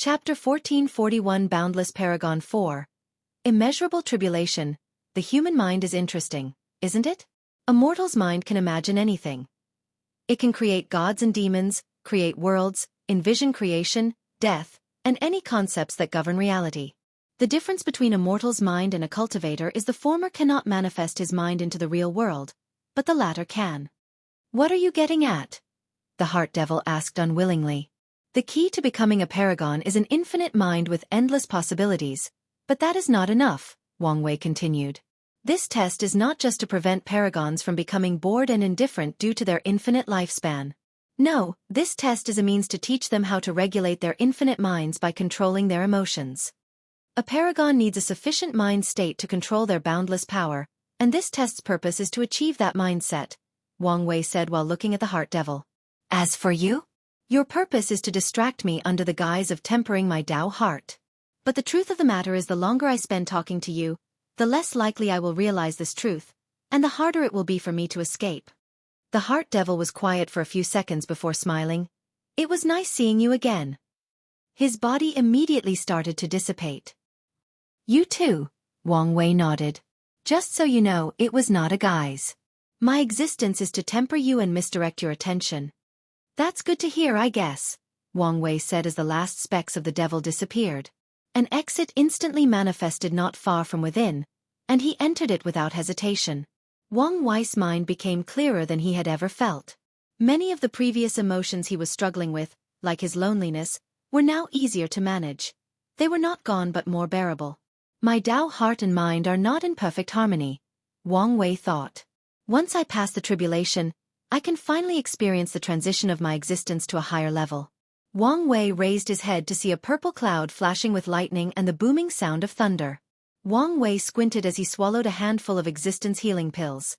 Chapter 1441 Boundless Paragon 4. Immeasurable Tribulation. The human mind is interesting, isn't it? A mortal's mind can imagine anything. It can create gods and demons, create worlds, envision creation, death, and any concepts that govern reality. The difference between a mortal's mind and a cultivator is the former cannot manifest his mind into the real world, but the latter can. What are you getting at? The heart devil asked unwillingly. The key to becoming a paragon is an infinite mind with endless possibilities, but that is not enough, Wang Wei continued. This test is not just to prevent paragons from becoming bored and indifferent due to their infinite lifespan. No, this test is a means to teach them how to regulate their infinite minds by controlling their emotions. A paragon needs a sufficient mind state to control their boundless power, and this test's purpose is to achieve that mindset, Wang Wei said while looking at the heart devil. As for you? Your purpose is to distract me under the guise of tempering my Tao heart. But the truth of the matter is the longer I spend talking to you, the less likely I will realize this truth, and the harder it will be for me to escape. The heart devil was quiet for a few seconds before smiling. It was nice seeing you again. His body immediately started to dissipate. You too, Wang Wei nodded. Just so you know, it was not a guise. My existence is to temper you and misdirect your attention. That's good to hear, I guess, Wang Wei said as the last specks of the devil disappeared. An exit instantly manifested not far from within, and he entered it without hesitation. Wang Wei's mind became clearer than he had ever felt. Many of the previous emotions he was struggling with, like his loneliness, were now easier to manage. They were not gone but more bearable. My Tao heart and mind are not in perfect harmony, Wang Wei thought. Once I pass the tribulation, I can finally experience the transition of my existence to a higher level. Wang Wei raised his head to see a purple cloud flashing with lightning and the booming sound of thunder. Wang Wei squinted as he swallowed a handful of existence healing pills.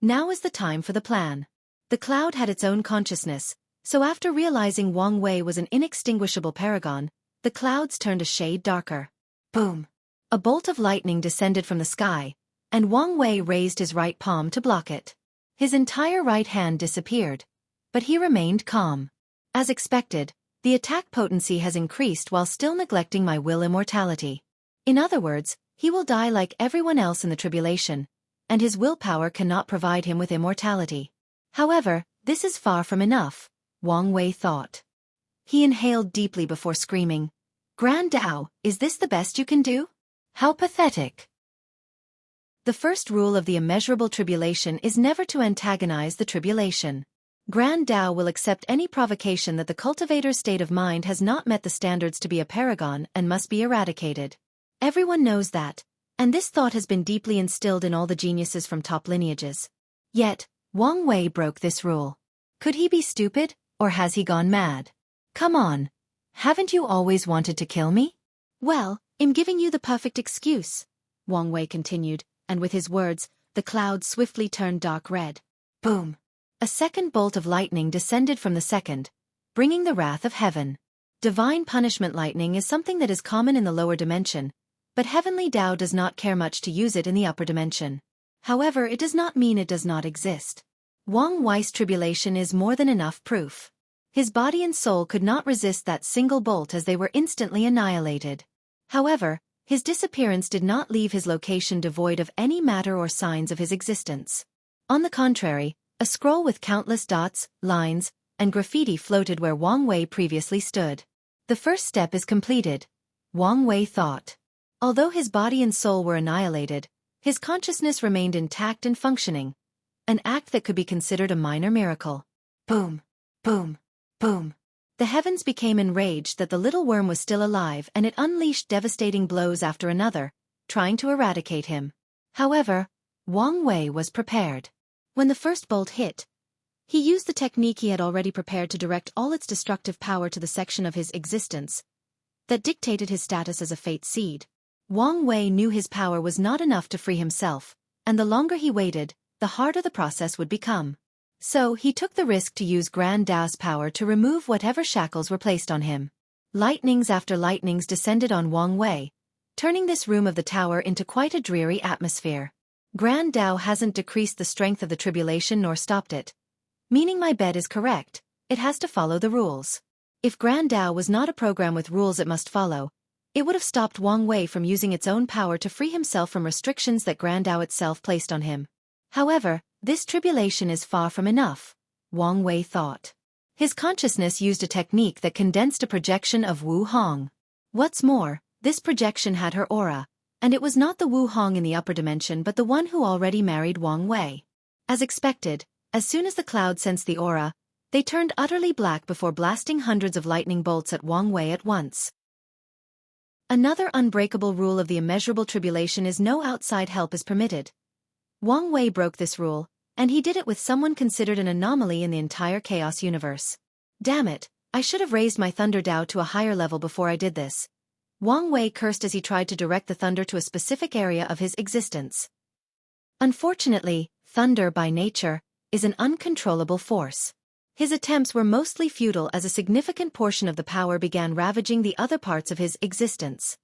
Now is the time for the plan. The cloud had its own consciousness, so after realizing Wang Wei was an inextinguishable paragon, the clouds turned a shade darker. Boom! A bolt of lightning descended from the sky, and Wang Wei raised his right palm to block it. His entire right hand disappeared, but he remained calm. As expected, the attack potency has increased while still neglecting my will immortality. In other words, he will die like everyone else in the tribulation, and his willpower cannot provide him with immortality. However, this is far from enough, Wang Wei thought. He inhaled deeply before screaming, Grand Tao, is this the best you can do? How pathetic. The first rule of the immeasurable tribulation is never to antagonize the tribulation. Grand Tao will accept any provocation that the cultivator's state of mind has not met the standards to be a paragon and must be eradicated. Everyone knows that, and this thought has been deeply instilled in all the geniuses from top lineages. Yet, Wang Wei broke this rule. Could he be stupid, or has he gone mad? Come on. Haven't you always wanted to kill me? Well, I'm giving you the perfect excuse, Wang Wei continued, and with his words, the clouds swiftly turned dark red. Boom! A second bolt of lightning descended from the second, bringing the wrath of heaven. Divine punishment lightning is something that is common in the lower dimension, but heavenly Tao does not care much to use it in the upper dimension. However, it does not mean it does not exist. Wang Wei's tribulation is more than enough proof. His body and soul could not resist that single bolt as they were instantly annihilated. However, his disappearance did not leave his location devoid of any matter or signs of his existence. On the contrary, a scroll with countless dots, lines, and graffiti floated where Wang Wei previously stood. The first step is completed, Wang Wei thought. Although his body and soul were annihilated, his consciousness remained intact and functioning, an act that could be considered a minor miracle. Boom! Boom! Boom! The heavens became enraged that the little worm was still alive and it unleashed devastating blows after another, trying to eradicate him. However, Wang Wei was prepared. When the first bolt hit, he used the technique he had already prepared to direct all its destructive power to the section of his existence that dictated his status as a fate seed. Wang Wei knew his power was not enough to free himself, and the longer he waited, the harder the process would become. So he took the risk to use Grand Tao's power to remove whatever shackles were placed on him. Lightnings after lightnings descended on Wang Wei, turning this room of the tower into quite a dreary atmosphere. Grand Tao hasn't decreased the strength of the tribulation nor stopped it. Meaning my bet is correct, it has to follow the rules. If Grand Tao was not a program with rules it must follow, it would have stopped Wang Wei from using its own power to free himself from restrictions that Grand Tao itself placed on him. However, this tribulation is far from enough, Wang Wei thought. His consciousness used a technique that condensed a projection of Wu Hong. What's more, this projection had her aura, and it was not the Wu Hong in the upper dimension but the one who already married Wang Wei. As expected, as soon as the cloud sensed the aura, they turned utterly black before blasting hundreds of lightning bolts at Wang Wei at once. Another unbreakable rule of the immeasurable tribulation is no outside help is permitted. Wang Wei broke this rule, and he did it with someone considered an anomaly in the entire chaos universe. Damn it, I should have raised my thunder Dao to a higher level before I did this. Wang Wei cursed as he tried to direct the thunder to a specific area of his existence. Unfortunately, thunder by nature is an uncontrollable force. His attempts were mostly futile as a significant portion of the power began ravaging the other parts of his existence.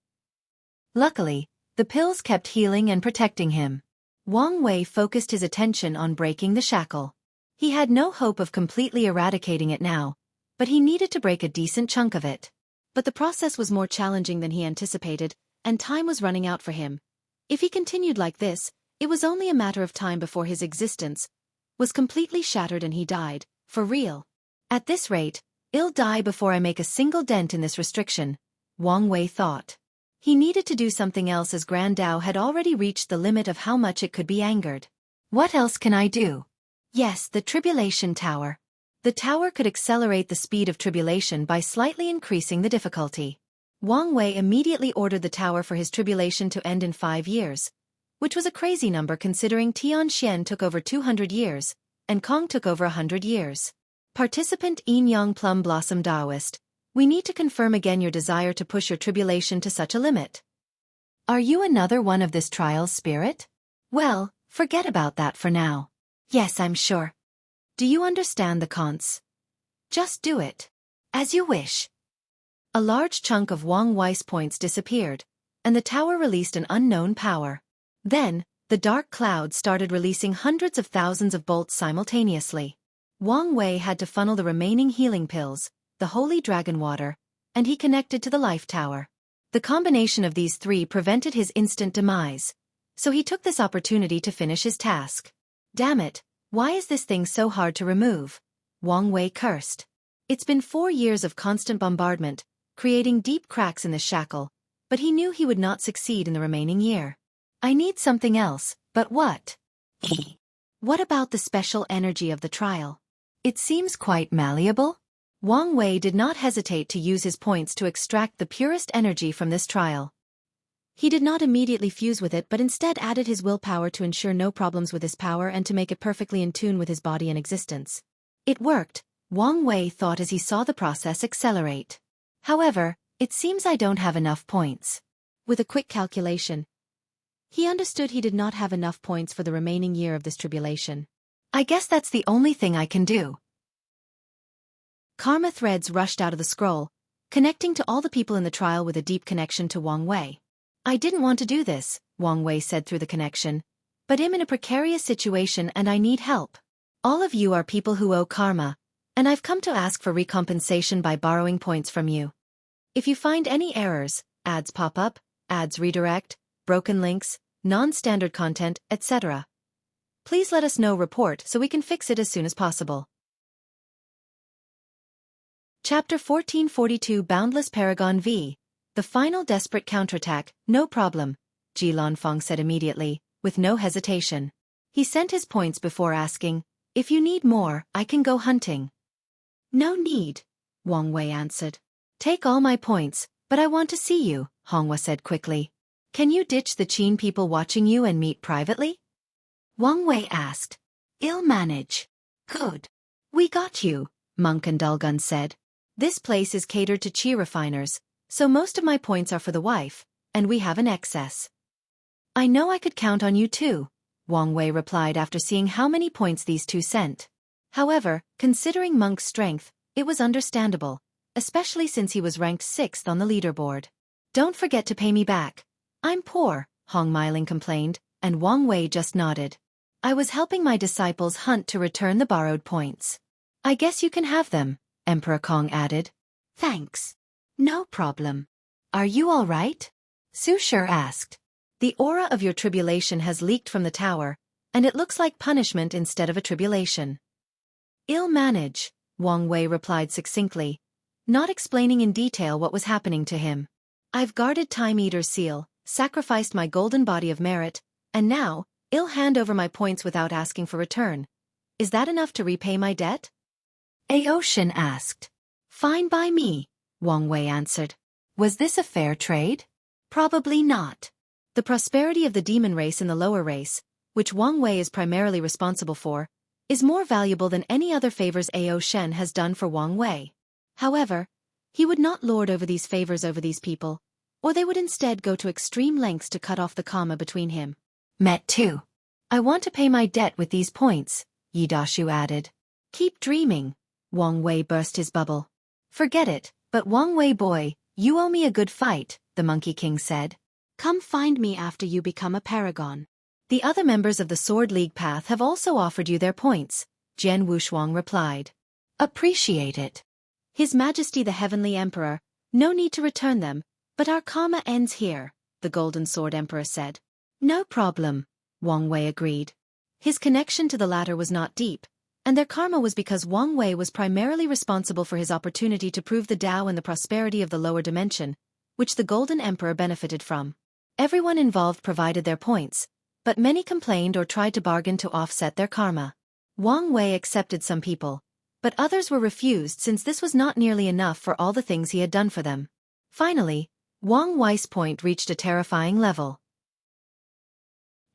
Luckily, the pills kept healing and protecting him. Wang Wei focused his attention on breaking the shackle. He had no hope of completely eradicating it now, but he needed to break a decent chunk of it. But the process was more challenging than he anticipated, and time was running out for him. If he continued like this, it was only a matter of time before his existence was completely shattered and he died, for real. At this rate, I'll die before I make a single dent in this restriction, Wang Wei thought. He needed to do something else as Grand Tao had already reached the limit of how much it could be angered. What else can I do? Yes, the Tribulation Tower. The tower could accelerate the speed of tribulation by slightly increasing the difficulty. Wang Wei immediately ordered the tower for his tribulation to end in 5 years, which was a crazy number considering Tian took over 200 years, and Kong took over 100 years. Participant Yin Yang Plum Blossom Daoist, we need to confirm again your desire to push your tribulation to such a limit. Are you another one of this trial's spirit? Well, forget about that for now. Yes, I'm sure. Do you understand the cons? Just do it. As you wish. A large chunk of Wang Wei's points disappeared, and the tower released an unknown power. Then, the dark cloud started releasing hundreds of thousands of bolts simultaneously. Wang Wei had to funnel the remaining healing pills, the holy dragon water, and he connected to the life tower. The combination of these three prevented his instant demise, so he took this opportunity to finish his task. Damn it, why is this thing so hard to remove? Wang Wei cursed. It's been 4 years of constant bombardment, creating deep cracks in the shackle, but he knew he would not succeed in the remaining year. I need something else, but what? What about the special energy of the trial? It seems quite malleable. Wang Wei did not hesitate to use his points to extract the purest energy from this trial. He did not immediately fuse with it but instead added his willpower to ensure no problems with his power and to make it perfectly in tune with his body and existence. It worked, Wang Wei thought as he saw the process accelerate. However, it seems I don't have enough points. With a quick calculation, he understood he did not have enough points for the remaining year of this tribulation. I guess that's the only thing I can do. Karma threads rushed out of the scroll, connecting to all the people in the trial with a deep connection to Wang Wei. I didn't want to do this, Wang Wei said through the connection, but I'm in a precarious situation and I need help. All of you are people who owe karma, and I've come to ask for recompensation by borrowing points from you. If you find any errors, ads pop up, ads redirect, broken links, non-standard content, etc., please let us know report so we can fix it as soon as possible. Chapter 1442 Boundless Paragon v. The final desperate counterattack, no problem, Ji Lanfeng said immediately, with no hesitation. He sent his points before asking, if you need more, I can go hunting. No need, Wang Wei answered. Take all my points, but I want to see you, Honghua said quickly. Can you ditch the Qin people watching you and meet privately? Wang Wei asked. I'll manage. Good. We got you, Monk and Dulgun said. This place is catered to Qi refiners, so most of my points are for the wife, and we have an excess. I know I could count on you too, Wang Wei replied after seeing how many points these two sent. However, considering Monk's strength, it was understandable, especially since he was ranked 6th on the leaderboard. Don't forget to pay me back. I'm poor, Hong Meiling complained, and Wang Wei just nodded. I was helping my disciples hunt to return the borrowed points. I guess you can have them, Emperor Kong added. Thanks. No problem. Are you all right? Su Shi asked. The aura of your tribulation has leaked from the tower, and it looks like punishment instead of a tribulation. Ill manage, Wang Wei replied succinctly, not explaining in detail what was happening to him. I've guarded Time Eater's seal, sacrificed my golden body of merit, and now, I'll hand over my points without asking for return. Is that enough to repay my debt? Aoshin asked. Fine by me, Wang Wei answered. Was this a fair trade? Probably not. The prosperity of the demon race in the lower race, which Wang Wei is primarily responsible for, is more valuable than any other favors Aoshin has done for Wang Wei. However, he would not lord over these favors over these people, or they would instead go to extreme lengths to cut off the karma between him. Met too. I want to pay my debt with these points, Yidashu added. Keep dreaming, Wang Wei burst his bubble. Forget it, but Wang Wei boy, you owe me a good fight, the Monkey King said. Come find me after you become a paragon. The other members of the Sword League path have also offered you their points, Jian Wushuang replied. Appreciate it. His Majesty the Heavenly Emperor, no need to return them, but our karma ends here, the Golden Sword Emperor said. No problem, Wang Wei agreed. His connection to the latter was not deep, and their karma was because Wang Wei was primarily responsible for his opportunity to prove the Tao and the prosperity of the lower dimension, which the Golden Emperor benefited from. Everyone involved provided their points, but many complained or tried to bargain to offset their karma. Wang Wei accepted some people, but others were refused since this was not nearly enough for all the things he had done for them. Finally, Wang Wei's point reached a terrifying level.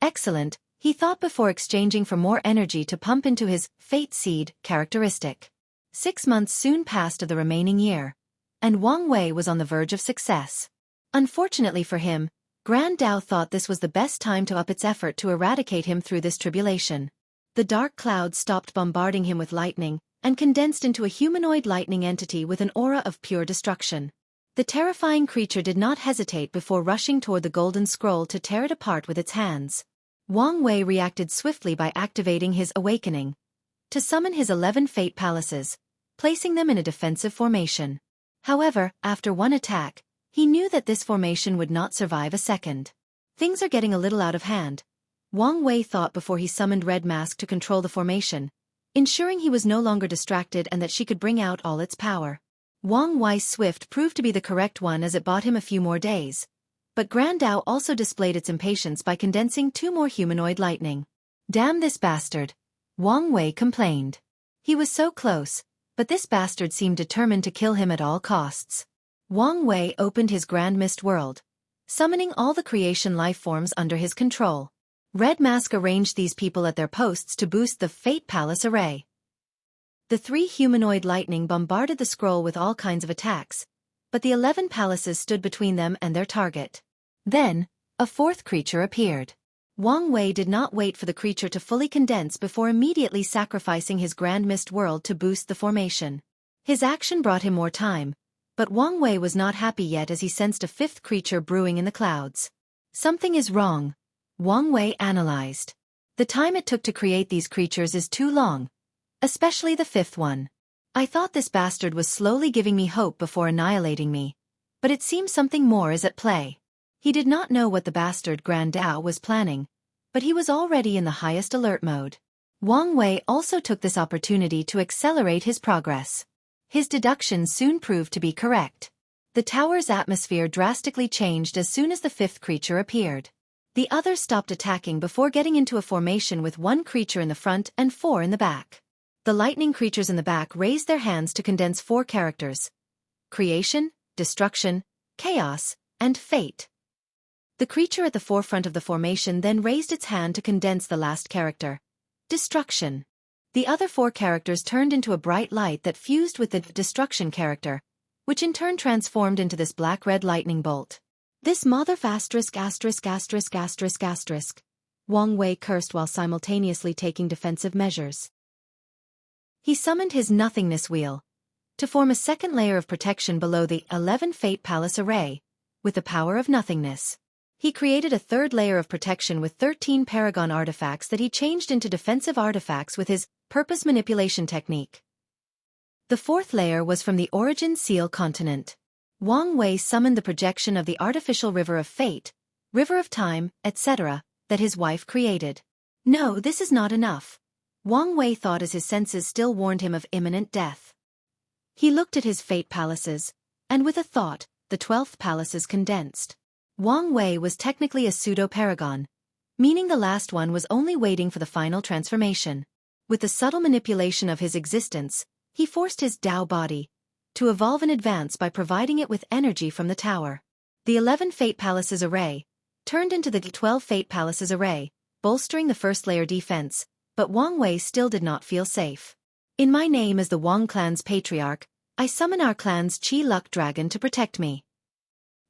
Excellent, he thought before exchanging for more energy to pump into his fate seed characteristic. 6 months soon passed of the remaining year, and Wang Wei was on the verge of success. Unfortunately for him, Grand Tao thought this was the best time to up its effort to eradicate him through this tribulation. The dark clouds stopped bombarding him with lightning, and condensed into a humanoid lightning entity with an aura of pure destruction. The terrifying creature did not hesitate before rushing toward the golden scroll to tear it apart with its hands. Wang Wei reacted swiftly by activating his awakening to summon his 11 fate palaces, placing them in a defensive formation. However, after one attack, he knew that this formation would not survive a second. Things are getting a little out of hand, Wang Wei thought before he summoned Red Mask to control the formation, ensuring he was no longer distracted and that she could bring out all its power. Wang Wei's Swift proved to be the correct one as it bought him a few more days. But Grand Tao also displayed its impatience by condensing 2 more humanoid lightning. Damn this bastard, Wang Wei complained. He was so close, but this bastard seemed determined to kill him at all costs. Wang Wei opened his Grand Mist world, summoning all the creation life forms under his control. Red Mask arranged these people at their posts to boost the Fate Palace array. The 3 humanoid lightning bombarded the scroll with all kinds of attacks, but the 11 palaces stood between them and their target. Then, a 4th creature appeared. Wang Wei did not wait for the creature to fully condense before immediately sacrificing his Grand Mist world to boost the formation. His action brought him more time, but Wang Wei was not happy yet as he sensed a 5th creature brewing in the clouds. Something is wrong, Wang Wei analyzed. The time it took to create these creatures is too long, especially the 5th one. I thought this bastard was slowly giving me hope before annihilating me, but it seems something more is at play. He did not know what the bastard Grand Tao was planning, but he was already in the highest alert mode. Wang Wei also took this opportunity to accelerate his progress. His deductions soon proved to be correct. The tower's atmosphere drastically changed as soon as the 5th creature appeared. The others stopped attacking before getting into a formation with 1 creature in the front and 4 in the back. The lightning creatures in the back raised their hands to condense 4 characters: creation, destruction, chaos, and fate. The creature at the forefront of the formation then raised its hand to condense the last character: destruction. The other 4 characters turned into a bright light that fused with the destruction character, which in turn transformed into this black-red lightning bolt. This mother asterisk. Wang Wei cursed while simultaneously taking defensive measures. He summoned his nothingness wheel to form a 2nd layer of protection below the 11 Fate Palace array, with the power of nothingness. He created a 3rd layer of protection with 13 Paragon artifacts that he changed into defensive artifacts with his purpose manipulation technique. The fourth layer was from the Origin Seal continent. Wang Wei summoned the projection of the artificial river of fate, river of time, etc., that his wife created. No, this is not enough, Wang Wei thought as his senses still warned him of imminent death. He looked at his fate palaces, and with a thought, the 12th palace is condensed. Wang Wei was technically a pseudo-paragon, meaning the last one was only waiting for the final transformation. With the subtle manipulation of his existence, he forced his Dao body to evolve in advance by providing it with energy from the tower. The 11 Fate Palaces array turned into the 12 Fate Palaces array, bolstering the first layer defense, but Wang Wei still did not feel safe. In my name as the Wang clan's patriarch, I summon our clan's Qi Luck dragon to protect me.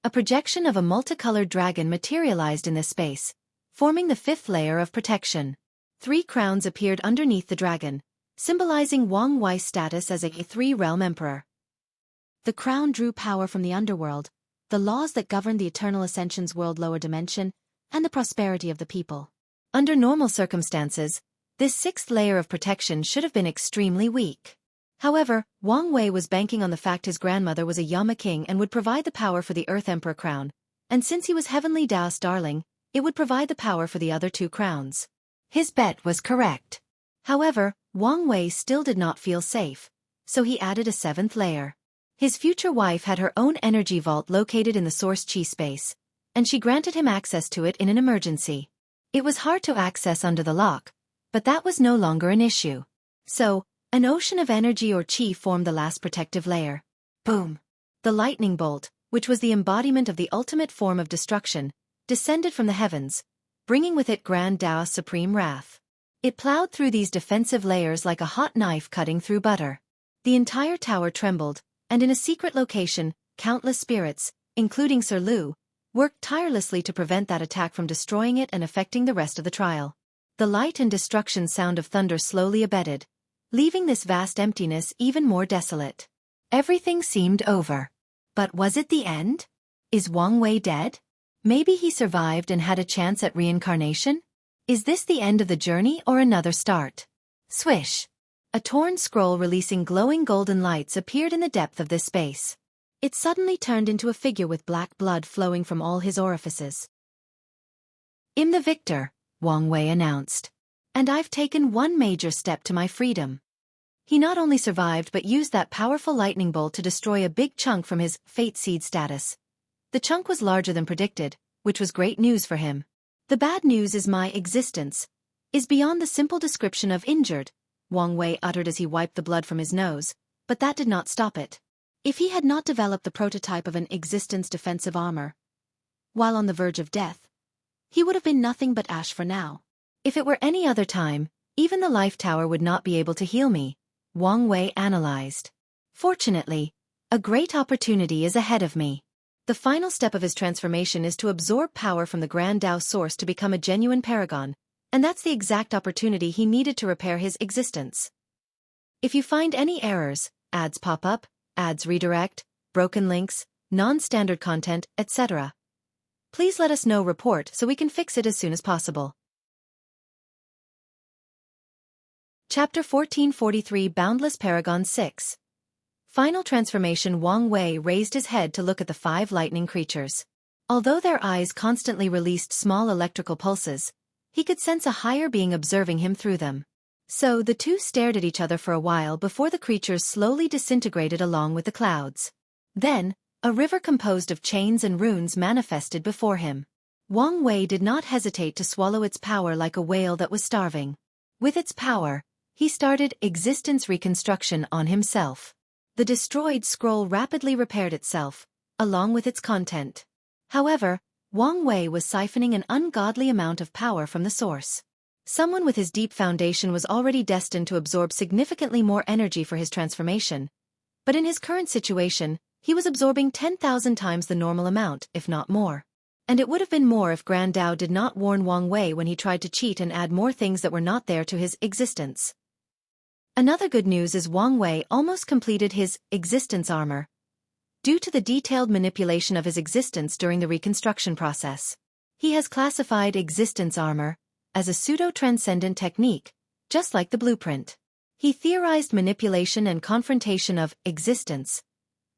A projection of a multicolored dragon materialized in this space, forming the 5th layer of protection. 3 crowns appeared underneath the dragon, symbolizing Wang Wei's status as a 3-realm emperor. The crown drew power from the underworld, the laws that govern the eternal Ascension's world lower dimension, and the prosperity of the people. Under normal circumstances, this 6th layer of protection should have been extremely weak. However, Wang Wei was banking on the fact his grandmother was a Yama king and would provide the power for the Earth Emperor crown, and since he was Heavenly Taoist darling, it would provide the power for the other 2 crowns. His bet was correct. However, Wang Wei still did not feel safe, so he added a 7th layer. His future wife had her own energy vault located in the source Qi space, and she granted him access to it in an emergency. It was hard to access under the lock, but that was no longer an issue. So, an ocean of energy or Qi formed the last protective layer. Boom! The lightning bolt, which was the embodiment of the ultimate form of destruction, descended from the heavens, bringing with it Grand Tao's supreme wrath. It plowed through these defensive layers like a hot knife cutting through butter. The entire tower trembled, and in a secret location, countless spirits, including Sir Lu, worked tirelessly to prevent that attack from destroying it and affecting the rest of the trial. The light and destruction sound of thunder slowly abated, leaving this vast emptiness even more desolate. Everything seemed over. But was it the end? Is Wang Wei dead? Maybe he survived and had a chance at reincarnation? Is this the end of the journey or another start? Swish! A torn scroll releasing glowing golden lights appeared in the depth of this space. It suddenly turned into a figure with black blood flowing from all his orifices. "I'm the victor," Wang Wei announced. "And I've taken one major step to my freedom." He not only survived but used that powerful lightning bolt to destroy a big chunk from his fate seed status. The chunk was larger than predicted, which was great news for him. "The bad news is my existence is beyond the simple description of injured," Wang Wei uttered as he wiped the blood from his nose, but that did not stop it. If he had not developed the prototype of an existence defensive armor, while on the verge of death, he would have been nothing but ash for now. "If it were any other time, even the life tower would not be able to heal me," Wang Wei analyzed. "Fortunately, a great opportunity is ahead of me." The final step of his transformation is to absorb power from the Grand Tao source to become a genuine paragon, and that's the exact opportunity he needed to repair his existence. If you find any errors, ads pop up, ads redirect, broken links, non-standard content, etc., please let us know report so we can fix it as soon as possible. Chapter 1443 Boundless Paragon 6. Final transformation. Wang Wei raised his head to look at the 5 lightning creatures. Although their eyes constantly released small electrical pulses, he could sense a higher being observing him through them. So the two stared at each other for a while before the creatures slowly disintegrated along with the clouds. Then, a river composed of chains and runes manifested before him. Wang Wei did not hesitate to swallow its power like a whale that was starving. With its power, he started existence reconstruction on himself. The destroyed scroll rapidly repaired itself, along with its content. However, Wang Wei was siphoning an ungodly amount of power from the source. Someone with his deep foundation was already destined to absorb significantly more energy for his transformation, but in his current situation, he was absorbing 10,000 times the normal amount, if not more. And it would have been more if Grand Tao did not warn Wang Wei when he tried to cheat and add more things that were not there to his existence. Another good news is Wang Wei almost completed his existence armor, due to the detailed manipulation of his existence during the reconstruction process. He has classified existence armor as a pseudo-transcendent technique, just like the blueprint. He theorized manipulation and confrontation of existence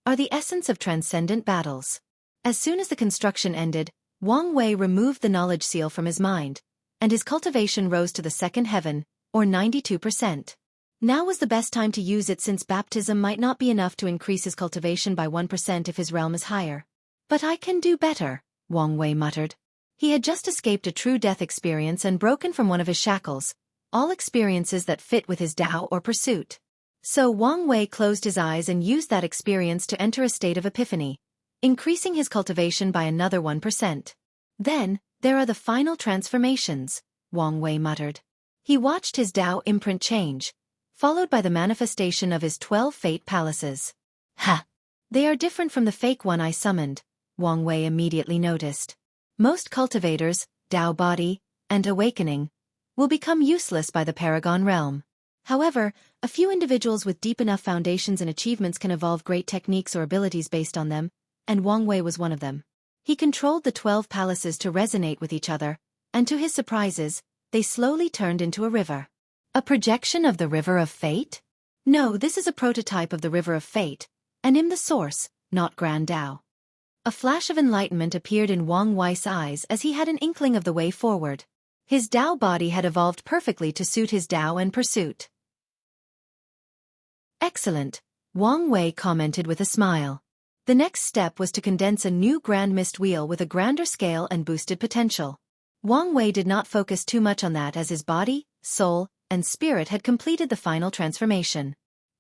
are the essence of transcendent battles. As soon as the construction ended, Wang Wei removed the knowledge seal from his mind, and his cultivation rose to the second heaven, or 92%. Now was the best time to use it since baptism might not be enough to increase his cultivation by 1% if his realm is higher. But I can do better, Wang Wei muttered. He had just escaped a true death experience and broken from one of his shackles, all experiences that fit with his Tao or pursuit. So Wang Wei closed his eyes and used that experience to enter a state of epiphany, increasing his cultivation by another 1%. Then, there are the final transformations, Wang Wei muttered. He watched his Tao imprint change, followed by the manifestation of his 12 fate palaces. Ha! They are different from the fake one I summoned, Wang Wei immediately noticed. Most cultivators, Tao body, and awakening, will become useless by the Paragon realm. However, a few individuals with deep enough foundations and achievements can evolve great techniques or abilities based on them, and Wang Wei was one of them. He controlled the 12 palaces to resonate with each other, and to his surprises, they slowly turned into a river. A projection of the River of Fate? No, this is a prototype of the River of Fate, and in the source, not Grand Tao. A flash of enlightenment appeared in Wang Wei's eyes as he had an inkling of the way forward. His Tao body had evolved perfectly to suit his Tao and pursuit. Excellent, Wang Wei commented with a smile. The next step was to condense a new Grand Mist Wheel with a grander scale and boosted potential. Wang Wei did not focus too much on that as his body, soul, and spirit had completed the final transformation.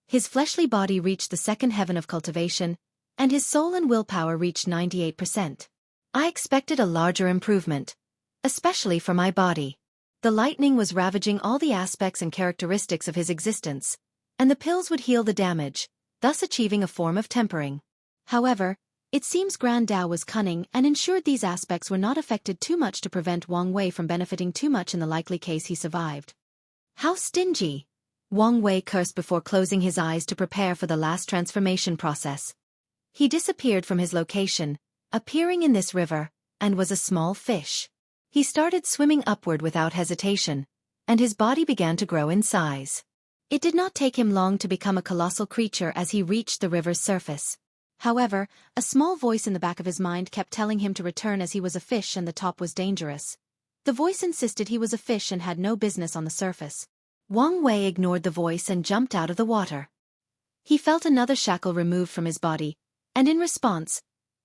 His fleshly body reached the second heaven of cultivation, and his soul and willpower reached 98%. I expected a larger improvement, especially for my body. The lightning was ravaging all the aspects and characteristics of his existence, and the pills would heal the damage, thus achieving a form of tempering. However, it seems Grand Tao was cunning and ensured these aspects were not affected too much to prevent Wang Wei from benefiting too much in the likely case he survived. How stingy! Wang Wei cursed before closing his eyes to prepare for the last transformation process. He disappeared from his location, appearing in this river, and was a small fish. He started swimming upward without hesitation, and his body began to grow in size. It did not take him long to become a colossal creature as he reached the river's surface. However, a small voice in the back of his mind kept telling him to return as he was a fish and the top was dangerous. The voice insisted he was a fish and had no business on the surface. Wang Wei ignored the voice and jumped out of the water. He felt another shackle removed from his body, and in response,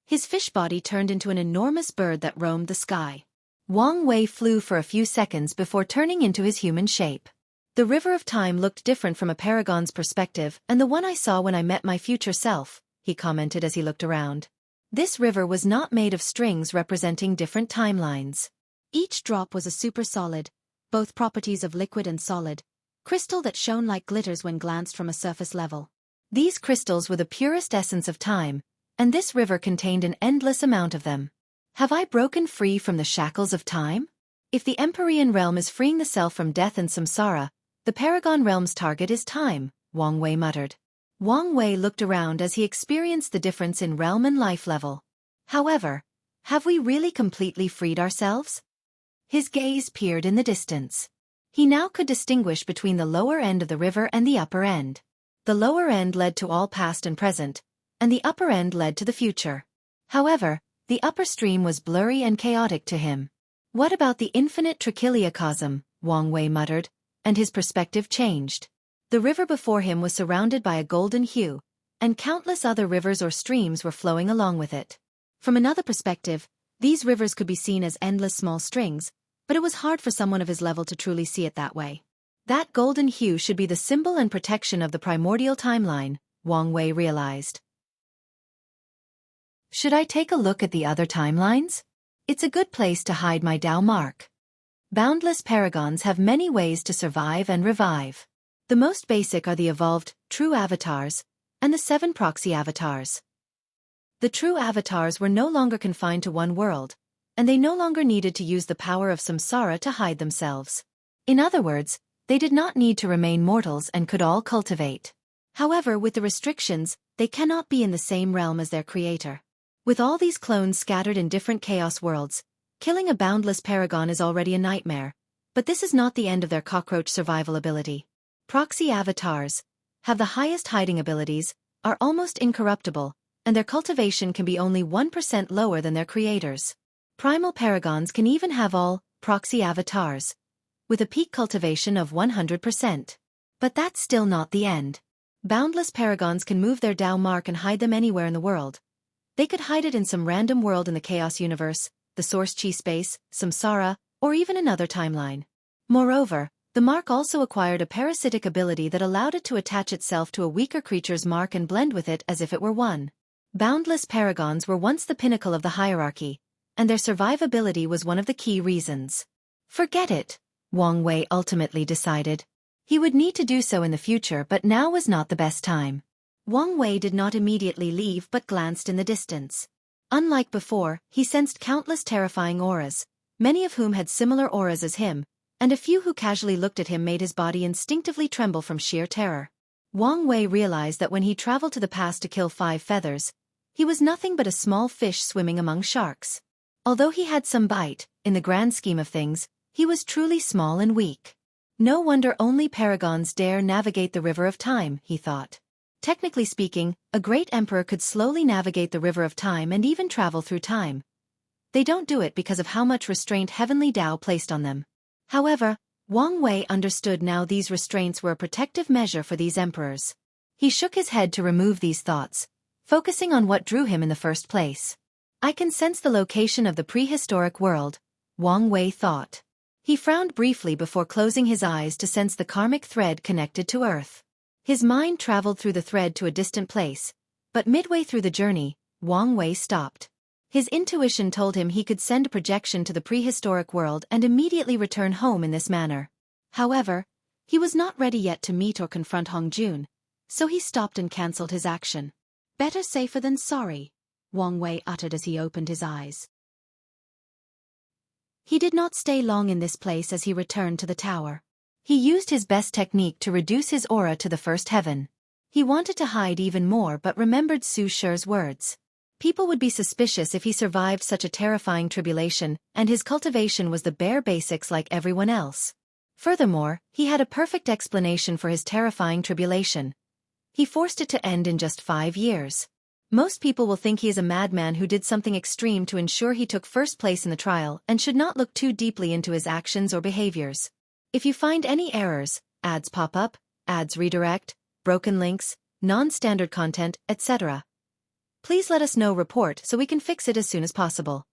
his fish body turned into an enormous bird that roamed the sky. Wang Wei flew for a few seconds before turning into his human shape. The river of time looked different from a Paragon's perspective and the one I saw when I met my future self, he commented as he looked around. This river was not made of strings representing different timelines. Each drop was a super solid, both properties of liquid and solid, crystal that shone like glitters when glanced from a surface level. These crystals were the purest essence of time, and this river contained an endless amount of them. Have I broken free from the shackles of time? If the Empyrean realm is freeing the self from death and samsara, the Paragon realm's target is time, Wang Wei muttered. Wang Wei looked around as he experienced the difference in realm and life level. However, have we really completely freed ourselves? His gaze peered in the distance. He now could distinguish between the lower end of the river and the upper end. The lower end led to all past and present, and the upper end led to the future. However, the upper stream was blurry and chaotic to him. What about the infinite trichiliocosm, Wang Wei muttered, and his perspective changed. The river before him was surrounded by a golden hue, and countless other rivers or streams were flowing along with it. From another perspective, these rivers could be seen as endless small strings, but it was hard for someone of his level to truly see it that way. That golden hue should be the symbol and protection of the primordial timeline, Wang Wei realized. Should I take a look at the other timelines? It's a good place to hide my Tao mark. Boundless paragons have many ways to survive and revive. The most basic are the evolved, true avatars, and the 7 proxy avatars. The true avatars were no longer confined to one world, and they no longer needed to use the power of samsara to hide themselves. In other words, they did not need to remain mortals and could all cultivate. However, with the restrictions, they cannot be in the same realm as their creator. With all these clones scattered in different chaos worlds, killing a boundless paragon is already a nightmare, but this is not the end of their cockroach survival ability. Proxy avatars have the highest hiding abilities, are almost incorruptible, and their cultivation can be only 1% lower than their creators. Primal paragons can even have all proxy avatars, with a peak cultivation of 100%. But that's still not the end. Boundless paragons can move their Dao mark and hide them anywhere in the world. They could hide it in some random world in the Chaos Universe, the Source Chi space, Samsara, or even another timeline. Moreover, the mark also acquired a parasitic ability that allowed it to attach itself to a weaker creature's mark and blend with it as if it were one. Boundless paragons were once the pinnacle of the hierarchy, and their survivability was one of the key reasons. Forget it, Wang Wei ultimately decided. He would need to do so in the future, but now was not the best time. Wang Wei did not immediately leave but glanced in the distance. Unlike before, he sensed countless terrifying auras, many of whom had similar auras as him, and a few who casually looked at him made his body instinctively tremble from sheer terror. Wang Wei realized that when he traveled to the past to kill 5 feathers, he was nothing but a small fish swimming among sharks. Although he had some bite, in the grand scheme of things, he was truly small and weak. No wonder only paragons dare navigate the river of time, he thought. Technically speaking, a great emperor could slowly navigate the river of time and even travel through time. They don't do it because of how much restraint heavenly Tao placed on them. However, Wang Wei understood now these restraints were a protective measure for these emperors. He shook his head to remove these thoughts, focusing on what drew him in the first place. I can sense the location of the prehistoric world, Wang Wei thought. He frowned briefly before closing his eyes to sense the karmic thread connected to Earth. His mind traveled through the thread to a distant place, but midway through the journey, Wang Wei stopped. His intuition told him he could send a projection to the prehistoric world and immediately return home in this manner. However, he was not ready yet to meet or confront Hongjun, so he stopped and cancelled his action. Better safer than sorry, Wang Wei uttered as he opened his eyes. He did not stay long in this place as he returned to the tower. He used his best technique to reduce his aura to the first heaven. He wanted to hide even more but remembered Su Shi's words. People would be suspicious if he survived such a terrifying tribulation, and his cultivation was the bare basics like everyone else. Furthermore, he had a perfect explanation for his terrifying tribulation. He forced it to end in just 5 years. Most people will think he is a madman who did something extreme to ensure he took first place in the trial and should not look too deeply into his actions or behaviors. If you find any errors, ads pop up, ads redirect, broken links, non-standard content, etc., please let us know. Report so we can fix it as soon as possible.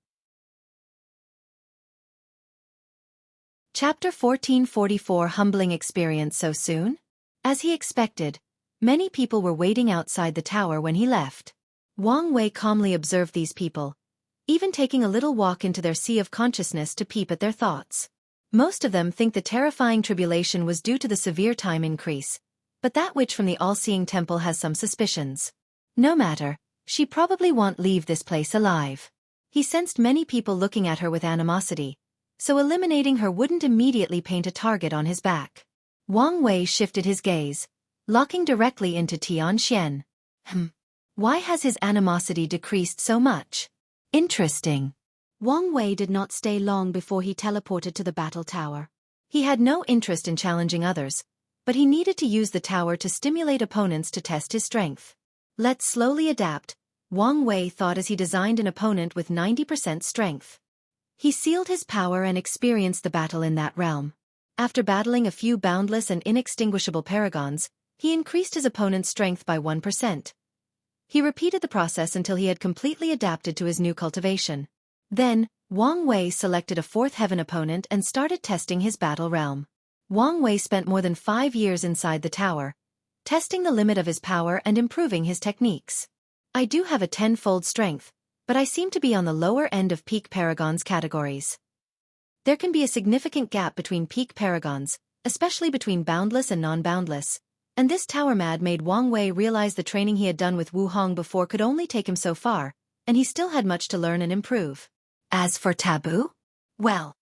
Chapter 1444 Humbling Experience So Soon? As he expected, many people were waiting outside the tower when he left. Wang Wei calmly observed these people, even taking a little walk into their sea of consciousness to peep at their thoughts. Most of them think the terrifying tribulation was due to the severe time increase, but that witch from the all-seeing temple has some suspicions. No matter, she probably won't leave this place alive. He sensed many people looking at her with animosity, so eliminating her wouldn't immediately paint a target on his back. Wang Wei shifted his gaze, locking directly into Tian. Why has his animosity decreased so much? Interesting. Wang Wei did not stay long before he teleported to the battle tower. He had no interest in challenging others, but he needed to use the tower to stimulate opponents to test his strength. Let's slowly adapt, Wang Wei thought as he designed an opponent with 90% strength. He sealed his power and experienced the battle in that realm. After battling a few boundless and inextinguishable paragons, he increased his opponent's strength by 1%. He repeated the process until he had completely adapted to his new cultivation. Then, Wang Wei selected a 4th heaven opponent and started testing his battle realm. Wang Wei spent more than 5 years inside the tower, testing the limit of his power and improving his techniques. I do have a 10-fold strength, but I seem to be on the lower end of peak paragons categories. There can be a significant gap between peak paragons, especially between boundless and non-boundless, and this tower mad made Wang Wei realize the training he had done with Wu Hong before could only take him so far, and he still had much to learn and improve. As for taboo? Well,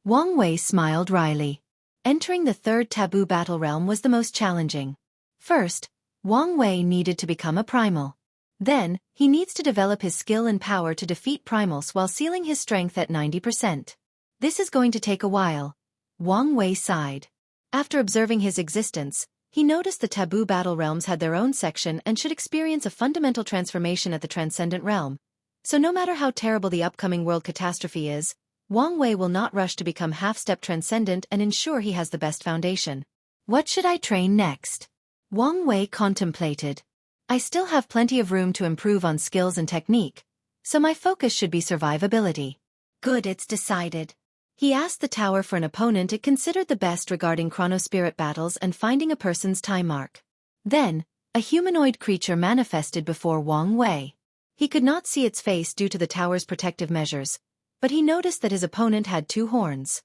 Wang Wei smiled wryly. Entering the 3rd taboo battle realm was the most challenging. First, Wang Wei needed to become a primal. Then, he needs to develop his skill and power to defeat primals while sealing his strength at 90%. This is going to take a while. Wang Wei sighed. After observing his existence, He noticed the taboo battle realms had their own section and should experience a fundamental transformation at the transcendent realm. So no matter how terrible the upcoming world catastrophe is, Wang Wei will not rush to become half-step transcendent and ensure he has the best foundation. What should I train next? Wang Wei contemplated. I still have plenty of room to improve on skills and technique, so my focus should be survivability. Good, it's decided. He asked the tower for an opponent it considered the best regarding chronospirit battles and finding a person's time mark. Then, a humanoid creature manifested before Wang Wei. He could not see its face due to the tower's protective measures, but he noticed that his opponent had 2 horns.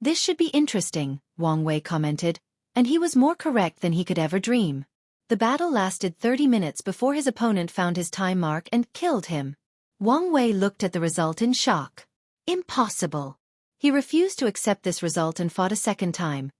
This should be interesting, Wang Wei commented, and he was more correct than he could ever dream. The battle lasted 30 minutes before his opponent found his time mark and killed him. Wang Wei looked at the result in shock. Impossible. He refused to accept this result and fought a second time.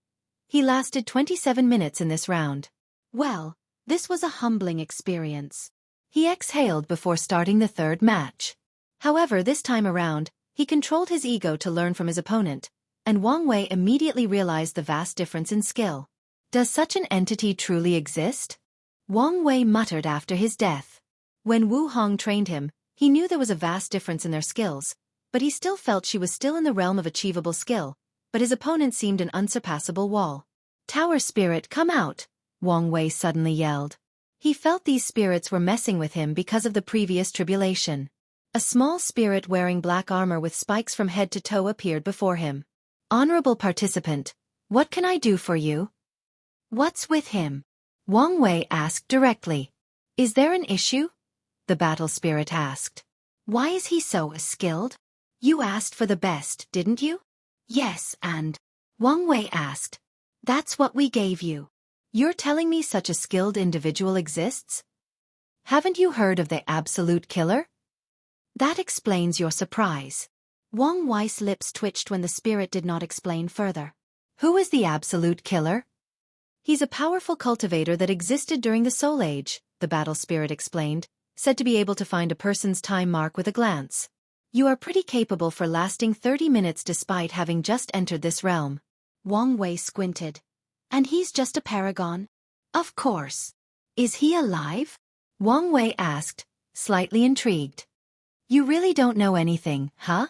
He lasted 27 minutes in this round. Well, this was a humbling experience. He exhaled before starting the third match. However, this time around, he controlled his ego to learn from his opponent, and Wang Wei immediately realized the vast difference in skill. Does such an entity truly exist? Wang Wei muttered after his death. When Wu Hong trained him, he knew there was a vast difference in their skills, but he still felt she was still in the realm of achievable skill, but his opponent seemed an unsurpassable wall. Tower spirit, come out! Wang Wei suddenly yelled. He felt these spirits were messing with him because of the previous tribulation. A small spirit wearing black armor with spikes from head to toe appeared before him. Honorable participant, what can I do for you? What's with him? Wang Wei asked directly. Is there an issue? The battle spirit asked. Why is he so skilled? You asked for the best, didn't you? Yes, and Wang Wei asked. That's what we gave you. You're telling me such a skilled individual exists? Haven't you heard of the absolute killer? That explains your surprise. Wang Wei's lips twitched when the spirit did not explain further. Who is the absolute killer? He's a powerful cultivator that existed during the Soul Age, the battle spirit explained, said to be able to find a person's time mark with a glance. You are pretty capable for lasting 30 minutes despite having just entered this realm. Wang Wei squinted. And he's just a paragon? Of course. Is he alive? Wang Wei asked, slightly intrigued. You really don't know anything, huh?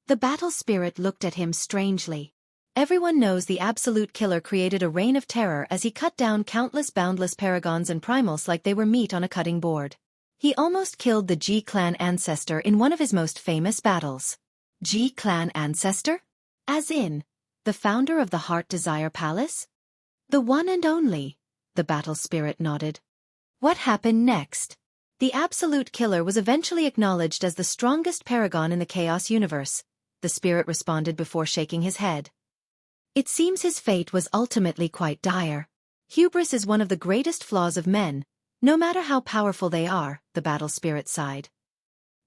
The battle spirit looked at him strangely. Everyone knows the absolute killer created a reign of terror as he cut down countless boundless paragons and primals like they were meat on a cutting board. He almost killed the Ji clan ancestor in one of his most famous battles. Ji clan ancestor? As in, the founder of the Heart Desire Palace? The one and only, the battle spirit nodded. What happened next? The absolute killer was eventually acknowledged as the strongest paragon in the Chaos universe, the spirit responded before shaking his head. It seems his fate was ultimately quite dire. Hubris is one of the greatest flaws of men, no matter how powerful they are, the battle spirit sighed.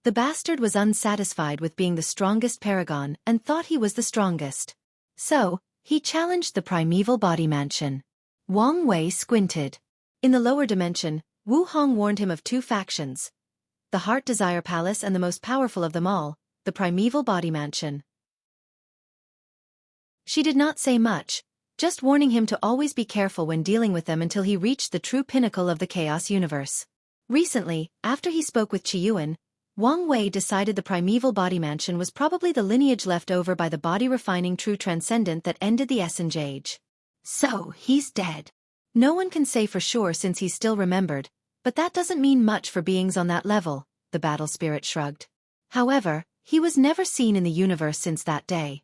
The bastard was unsatisfied with being the strongest paragon and thought he was the strongest. So, he challenged the primeval body mansion. Wang Wei squinted. In the lower dimension, Wu Hong warned him of 2 factions. The Heart Desire Palace and the most powerful of them all, the primeval body mansion. She did not say much, just warning him to always be careful when dealing with them until he reached the true pinnacle of the Chaos universe. Recently, after he spoke with Yuan, Wang Wei decided the primeval body mansion was probably the lineage left over by the body-refining true transcendent that ended the Ascension age. So, he's dead. No one can say for sure since he's still remembered, but that doesn't mean much for beings on that level, the battle spirit shrugged. However, he was never seen in the universe since that day.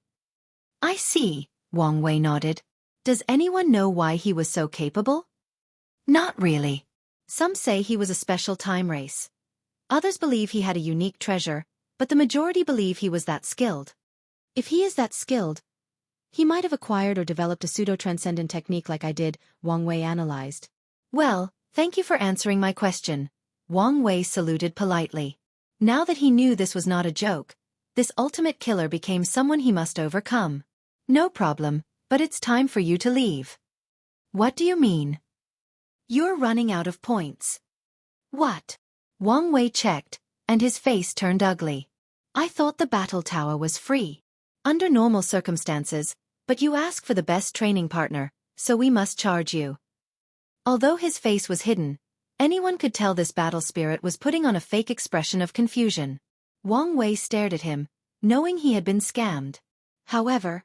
I see, Wang Wei nodded. Does anyone know why he was so capable? Not really. Some say he was a special time race. Others believe he had a unique treasure, but the majority believe he was that skilled. If he is that skilled, he might have acquired or developed a pseudo-transcendent technique like I did, Wang Wei analyzed. Well, thank you for answering my question. Wang Wei saluted politely. Now that he knew this was not a joke, this ultimate killer became someone he must overcome. No problem, but it's time for you to leave. What do you mean? You're running out of points. What? Wang Wei checked, and his face turned ugly. I thought the battle tower was free. Under normal circumstances, but you ask for the best training partner, so we must charge you. Although his face was hidden, anyone could tell this battle spirit was putting on a fake expression of confusion. Wang Wei stared at him, knowing he had been scammed. However,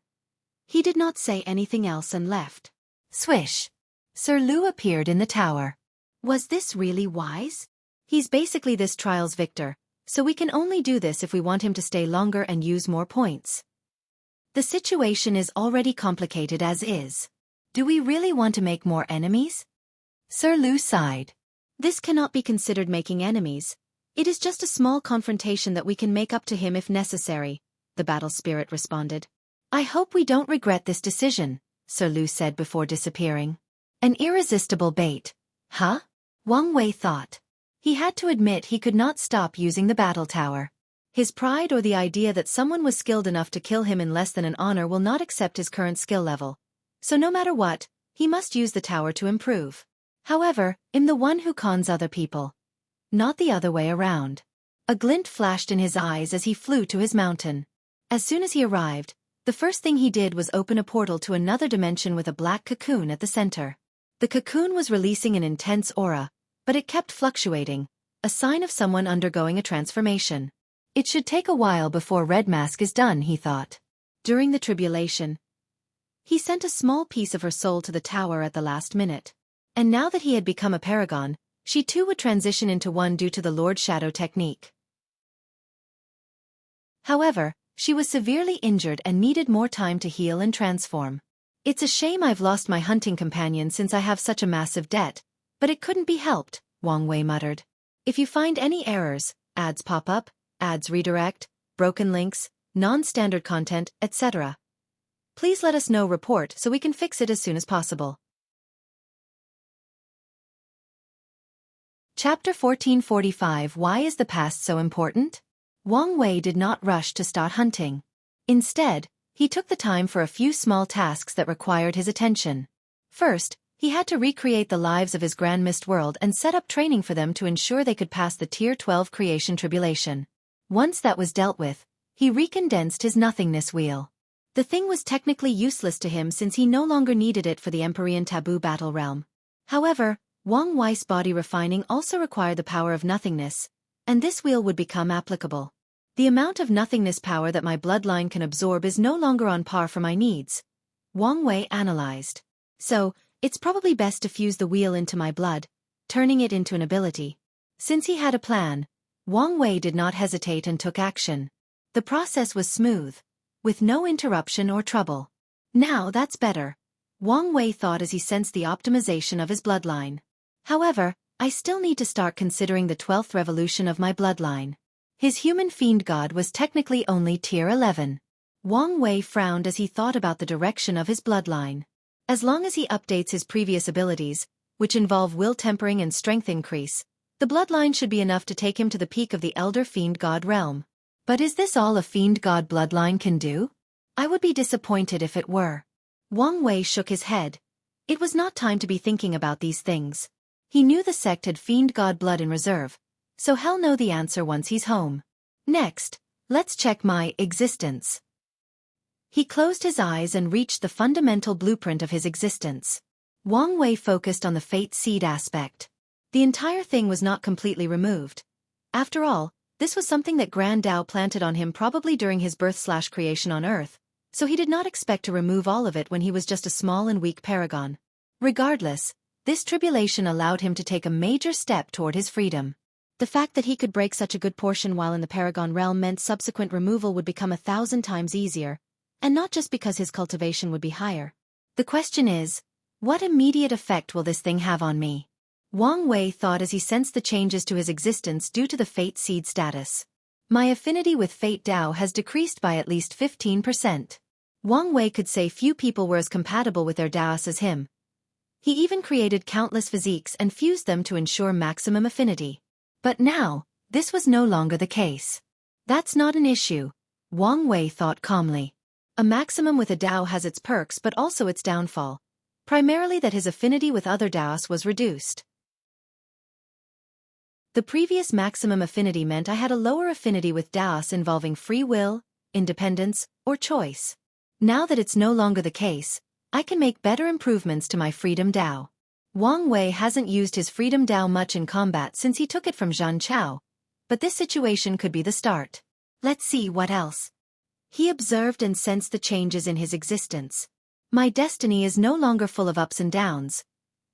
he did not say anything else and left. Swish! Sir Lu appeared in the tower. Was this really wise? He's basically this trial's victor, so we can only do this if we want him to stay longer and use more points. The situation is already complicated as is. Do we really want to make more enemies? Sir Lu sighed. This cannot be considered making enemies. It is just a small confrontation that we can make up to him if necessary, the battle spirit responded. I hope we don't regret this decision, Sir Lu said before disappearing. An irresistible bait. Huh? Wang Wei thought. He had to admit he could not stop using the battle tower. His pride or the idea that someone was skilled enough to kill him in less than an honor will not accept his current skill level. So no matter what, he must use the tower to improve. However, I'm the one who cons other people. Not the other way around. A glint flashed in his eyes as he flew to his mountain. As soon as he arrived, the first thing he did was open a portal to another dimension with a black cocoon at the center. The cocoon was releasing an intense aura, but it kept fluctuating, a sign of someone undergoing a transformation. It should take a while before Red Mask is done, he thought. During the tribulation, he sent a small piece of her soul to the tower at the last minute. And now that he had become a paragon, she too would transition into one due to the Lord Shadow technique. However, she was severely injured and needed more time to heal and transform. It's a shame I've lost my hunting companion since I have such a massive debt, but it couldn't be helped, Wang Wei muttered. If you find any errors, ads pop up, ads redirect, broken links, non-standard content, etc., please let us know. Report so we can fix it as soon as possible. Chapter 1445. Why is the past so important? Wang Wei did not rush to start hunting. Instead, he took the time for a few small tasks that required his attention. First, he had to recreate the lives of his Grand Mist world and set up training for them to ensure they could pass the Tier 12 creation tribulation. Once that was dealt with, he recondensed his nothingness wheel. The thing was technically useless to him since he no longer needed it for the Empyrean Taboo battle realm. However, Wang Wei's body refining also required the power of nothingness, and this wheel would become applicable. The amount of nothingness power that my bloodline can absorb is no longer on par for my needs, Wang Wei analyzed. So, it's probably best to fuse the wheel into my blood, turning it into an ability. Since he had a plan, Wang Wei did not hesitate and took action. The process was smooth, with no interruption or trouble. Now that's better, Wang Wei thought as he sensed the optimization of his bloodline. However, I still need to start considering the 12th revolution of my bloodline. His human fiend god was technically only tier 11. Wang Wei frowned as he thought about the direction of his bloodline. As long as he updates his previous abilities, which involve will tempering and strength increase, the bloodline should be enough to take him to the peak of the elder fiend god realm. But is this all a fiend god bloodline can do? I would be disappointed if it were. Wang Wei shook his head. It was not time to be thinking about these things. He knew the sect had fiend god blood in reserve, so he'll know the answer once he's home. Next, let's check my existence. He closed his eyes and reached the fundamental blueprint of his existence. Wang Wei focused on the fate seed aspect. The entire thing was not completely removed. After all, this was something that Grand Tao planted on him probably during his birth/creation on Earth, so he did not expect to remove all of it when he was just a small and weak paragon. Regardless, this tribulation allowed him to take a major step toward his freedom. The fact that he could break such a good portion while in the Paragon realm meant subsequent removal would become 1,000 times easier, and not just because his cultivation would be higher. The question is, what immediate effect will this thing have on me? Wang Wei thought as he sensed the changes to his existence due to the Fate Seed status. My affinity with Fate Tao has decreased by at least 15%. Wang Wei could say few people were as compatible with their Taoists as him. He even created countless physiques and fused them to ensure maximum affinity. But now, this was no longer the case. That's not an issue, Wang Wei thought calmly. A maximum with a Tao has its perks but also its downfall, primarily that his affinity with other Taoists was reduced. The previous maximum affinity meant I had a lower affinity with Taoists involving free will, independence, or choice. Now that it's no longer the case, I can make better improvements to my Freedom Dao. Wang Wei hasn't used his Freedom Dao much in combat since he took it from Zhan Chao, but this situation could be the start. Let's see what else. He observed and sensed the changes in his existence. My destiny is no longer full of ups and downs,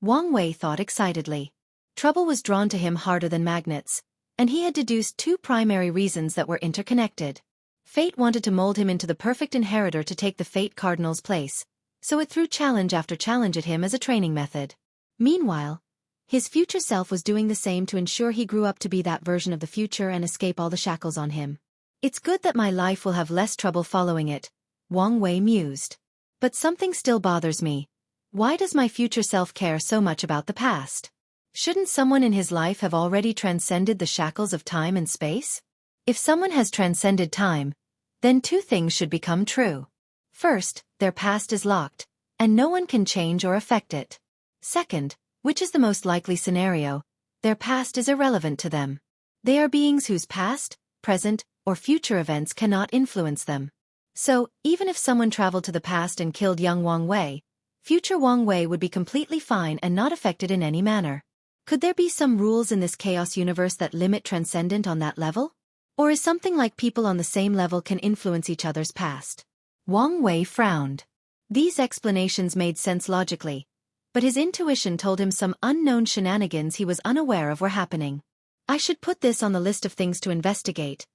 Wang Wei thought excitedly. Trouble was drawn to him harder than magnets, and he had deduced two primary reasons that were interconnected. Fate wanted to mold him into the perfect inheritor to take the Fate Cardinal's place, so it threw challenge after challenge at him as a training method. Meanwhile, his future self was doing the same to ensure he grew up to be that version of the future and escape all the shackles on him. It's good that my life will have less trouble following it, Wang Wei mused. But something still bothers me. Why does my future self care so much about the past? Shouldn't someone in his life have already transcended the shackles of time and space? If someone has transcended time, then two things should become true. First, their past is locked, and no one can change or affect it. Second, which is the most likely scenario, their past is irrelevant to them. They are beings whose past, present, or future events cannot influence them. So, even if someone traveled to the past and killed young Wang Wei, future Wang Wei would be completely fine and not affected in any manner. Could there be some rules in this chaos universe that limit transcendent on that level? Or is something like people on the same level can influence each other's past? Wang Wei frowned. These explanations made sense logically, but his intuition told him some unknown shenanigans he was unaware of were happening. I should put this on the list of things to investigate,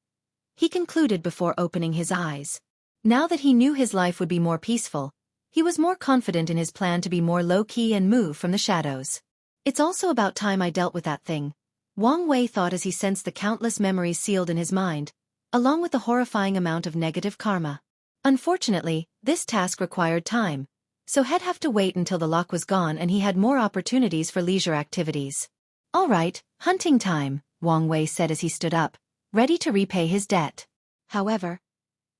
he concluded before opening his eyes. Now that he knew his life would be more peaceful, he was more confident in his plan to be more low-key and move from the shadows. It's also about time I dealt with that thing, Wang Wei thought as he sensed the countless memories sealed in his mind, along with the horrifying amount of negative karma. Unfortunately, this task required time, so he'd have to wait until the lock was gone and he had more opportunities for leisure activities. All right, hunting time, Wang Wei said as he stood up, ready to repay his debt. However,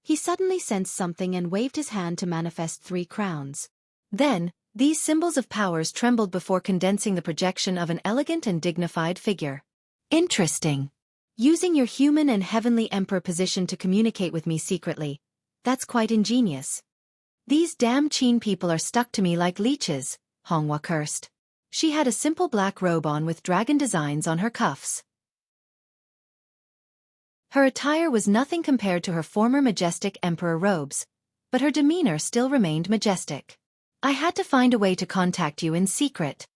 he suddenly sensed something and waved his hand to manifest 3 crowns. Then, these symbols of powers trembled before condensing the projection of an elegant and dignified figure. Interesting. Using your human and heavenly emperor position to communicate with me secretly. That's quite ingenious. These damn Qin people are stuck to me like leeches, Honghua cursed. She had a simple black robe on with dragon designs on her cuffs. Her attire was nothing compared to her former majestic emperor robes, but her demeanor still remained majestic. I had to find a way to contact you in secret.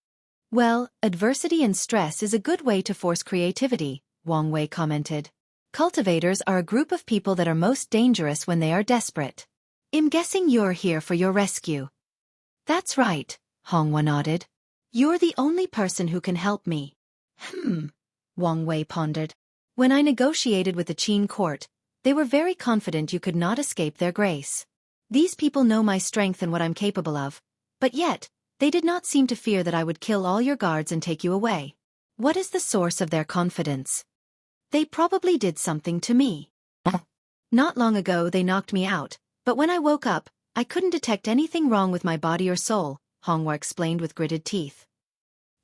Well, adversity and stress is a good way to force creativity, Wang Wei commented. Cultivators are a group of people that are most dangerous when they are desperate. I'm guessing you're here for your rescue. That's right, Honghua nodded. You're the only person who can help me. Wang Wei pondered. When I negotiated with the Qin court, they were very confident you could not escape their grace. These people know my strength and what I'm capable of, but yet, they did not seem to fear that I would kill all your guards and take you away. What is the source of their confidence? They probably did something to me. Not long ago they knocked me out, but when I woke up, I couldn't detect anything wrong with my body or soul, Honghua explained with gritted teeth.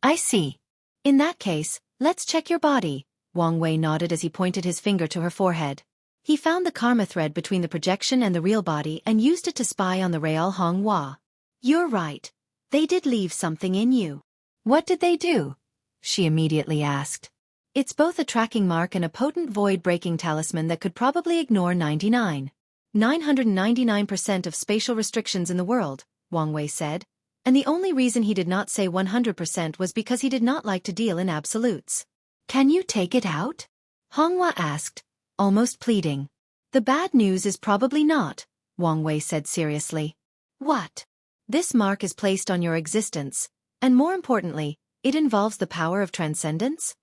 I see. In that case, let's check your body, Wang Wei nodded as he pointed his finger to her forehead. He found the karma thread between the projection and the real body and used it to spy on the real Honghua. You're right. They did leave something in you. What did they do? She immediately asked. It's both a tracking mark and a potent void-breaking talisman that could probably ignore 999% of spatial restrictions in the world, Wang Wei said, and the only reason he did not say 100% was because he did not like to deal in absolutes. Can you take it out? Honghua asked, almost pleading. The bad news is probably not, Wang Wei said seriously. What? This mark is placed on your existence, and more importantly, it involves the power of transcendence?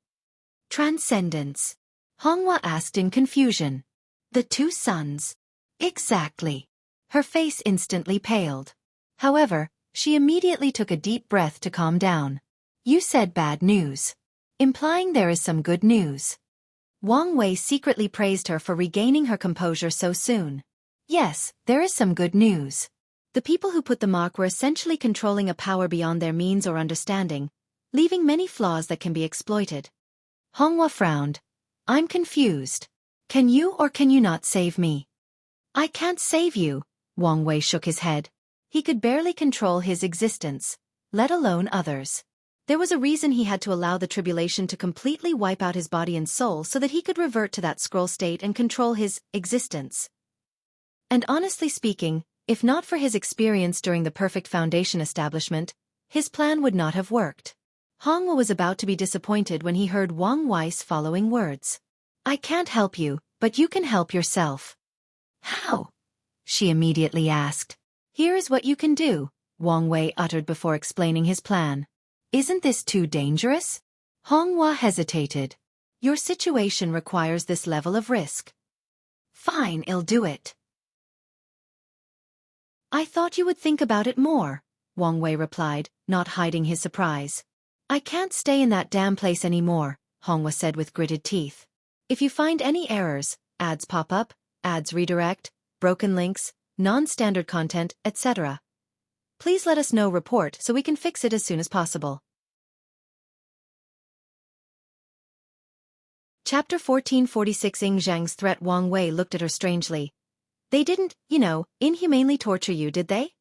Transcendence? Honghua asked in confusion. The 2 suns. Exactly. Her face instantly paled. However, she immediately took a deep breath to calm down. You said bad news, implying there is some good news. Wang Wei secretly praised her for regaining her composure so soon. Yes, there is some good news. The people who put the mark were essentially controlling a power beyond their means or understanding, leaving many flaws that can be exploited. Honghua frowned. I'm confused. Can you or can you not save me? I can't save you, Wang Wei shook his head. He could barely control his existence, let alone others. There was a reason he had to allow the tribulation to completely wipe out his body and soul so that he could revert to that scroll state and control his existence. And honestly speaking, if not for his experience during the Perfect Foundation establishment, his plan would not have worked. Hongwa was about to be disappointed when he heard Wang Wei's following words. "I can't help you, but you can help yourself." "How?" she immediately asked. "Here is what you can do," Wang Wei uttered before explaining his plan. "Isn't this too dangerous?" Hongwa hesitated. "Your situation requires this level of risk." "Fine, I'll do it." "I thought you would think about it more," Wang Wei replied, not hiding his surprise. "I can't stay in that damn place anymore," Hongwa said with gritted teeth. "If you find any errors, ads pop up, ads redirect, broken links, non-standard content, etc., please let us know report so we can fix it as soon as possible." Chapter 1446. Ying Zhang's threat. Wang Wei looked at her strangely. "They didn't, inhumanely torture you, did they?"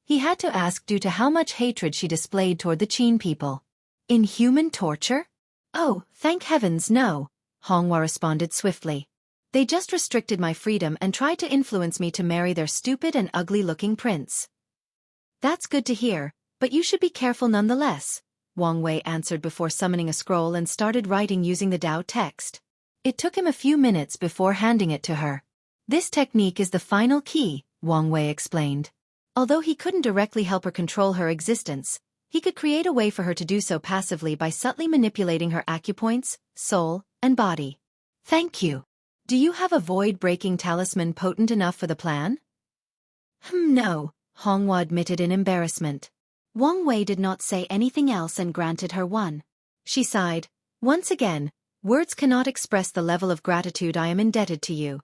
He had to ask due to how much hatred she displayed toward the Qin people. "Inhuman torture? Oh, thank heavens no," Hongwa responded swiftly. "They just restricted my freedom and tried to influence me to marry their stupid and ugly-looking prince." "That's good to hear, but you should be careful nonetheless," Wang Wei answered before summoning a scroll and started writing using the Dao text. It took him a few minutes before handing it to her. "This technique is the final key," Wang Wei explained. Although he couldn't directly help her control her existence, he could create a way for her to do so passively by subtly manipulating her acupoints, soul, and body. "Thank you. Do you have a void-breaking talisman potent enough for the plan?" No," Hongwa admitted in embarrassment. Wang Wei did not say anything else and granted her one. She sighed. "Once again, words cannot express the level of gratitude I am indebted to you."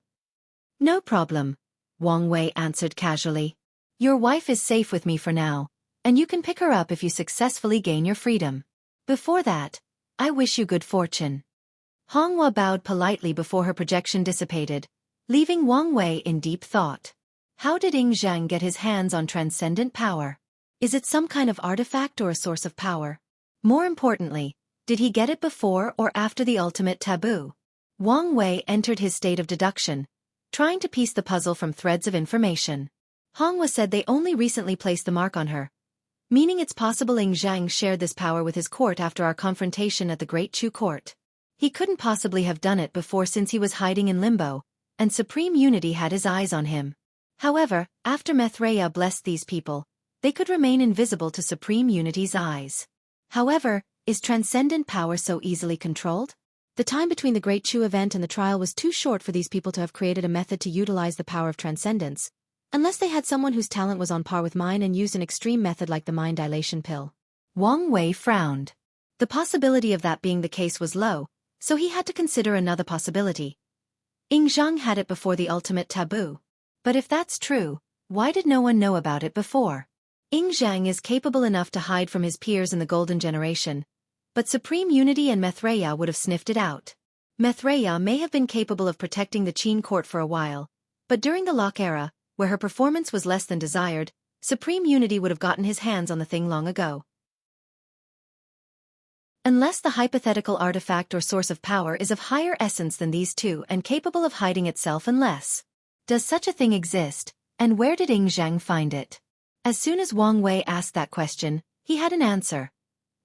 "No problem," Wang Wei answered casually. "Your wife is safe with me for now, and you can pick her up if you successfully gain your freedom. Before that, I wish you good fortune." Hongwa bowed politely before her projection dissipated, leaving Wang Wei in deep thought. How did Ying Zhang get his hands on transcendent power? Is it some kind of artifact or a source of power? More importantly, did he get it before or after the ultimate taboo? Wang Wei entered his state of deduction, trying to piece the puzzle from threads of information. Hongwa said they only recently placed the mark on her, meaning it's possible Ying Zhang shared this power with his court after our confrontation at the Great Chu Court. He couldn't possibly have done it before since he was hiding in limbo, and Supreme Unity had his eyes on him. However, after Mithraea blessed these people, they could remain invisible to Supreme Unity's eyes. However, is transcendent power so easily controlled? The time between the Great Chu event and the trial was too short for these people to have created a method to utilize the power of transcendence, unless they had someone whose talent was on par with mine and used an extreme method like the mind dilation pill. Wang Wei frowned. The possibility of that being the case was low, so he had to consider another possibility. Ying Zhang had it before the ultimate taboo. But if that's true, why did no one know about it before? Ying Zhang is capable enough to hide from his peers in the Golden Generation, but Supreme Unity and Mithraea would have sniffed it out. Mithraea may have been capable of protecting the Qin court for a while, but during the Lock era, where her performance was less than desired, Supreme Unity would have gotten his hands on the thing long ago. Unless the hypothetical artifact or source of power is of higher essence than these two and capable of hiding itself unless. Does such a thing exist, and where did Ying Zhang find it? As soon as Wang Wei asked that question, he had an answer.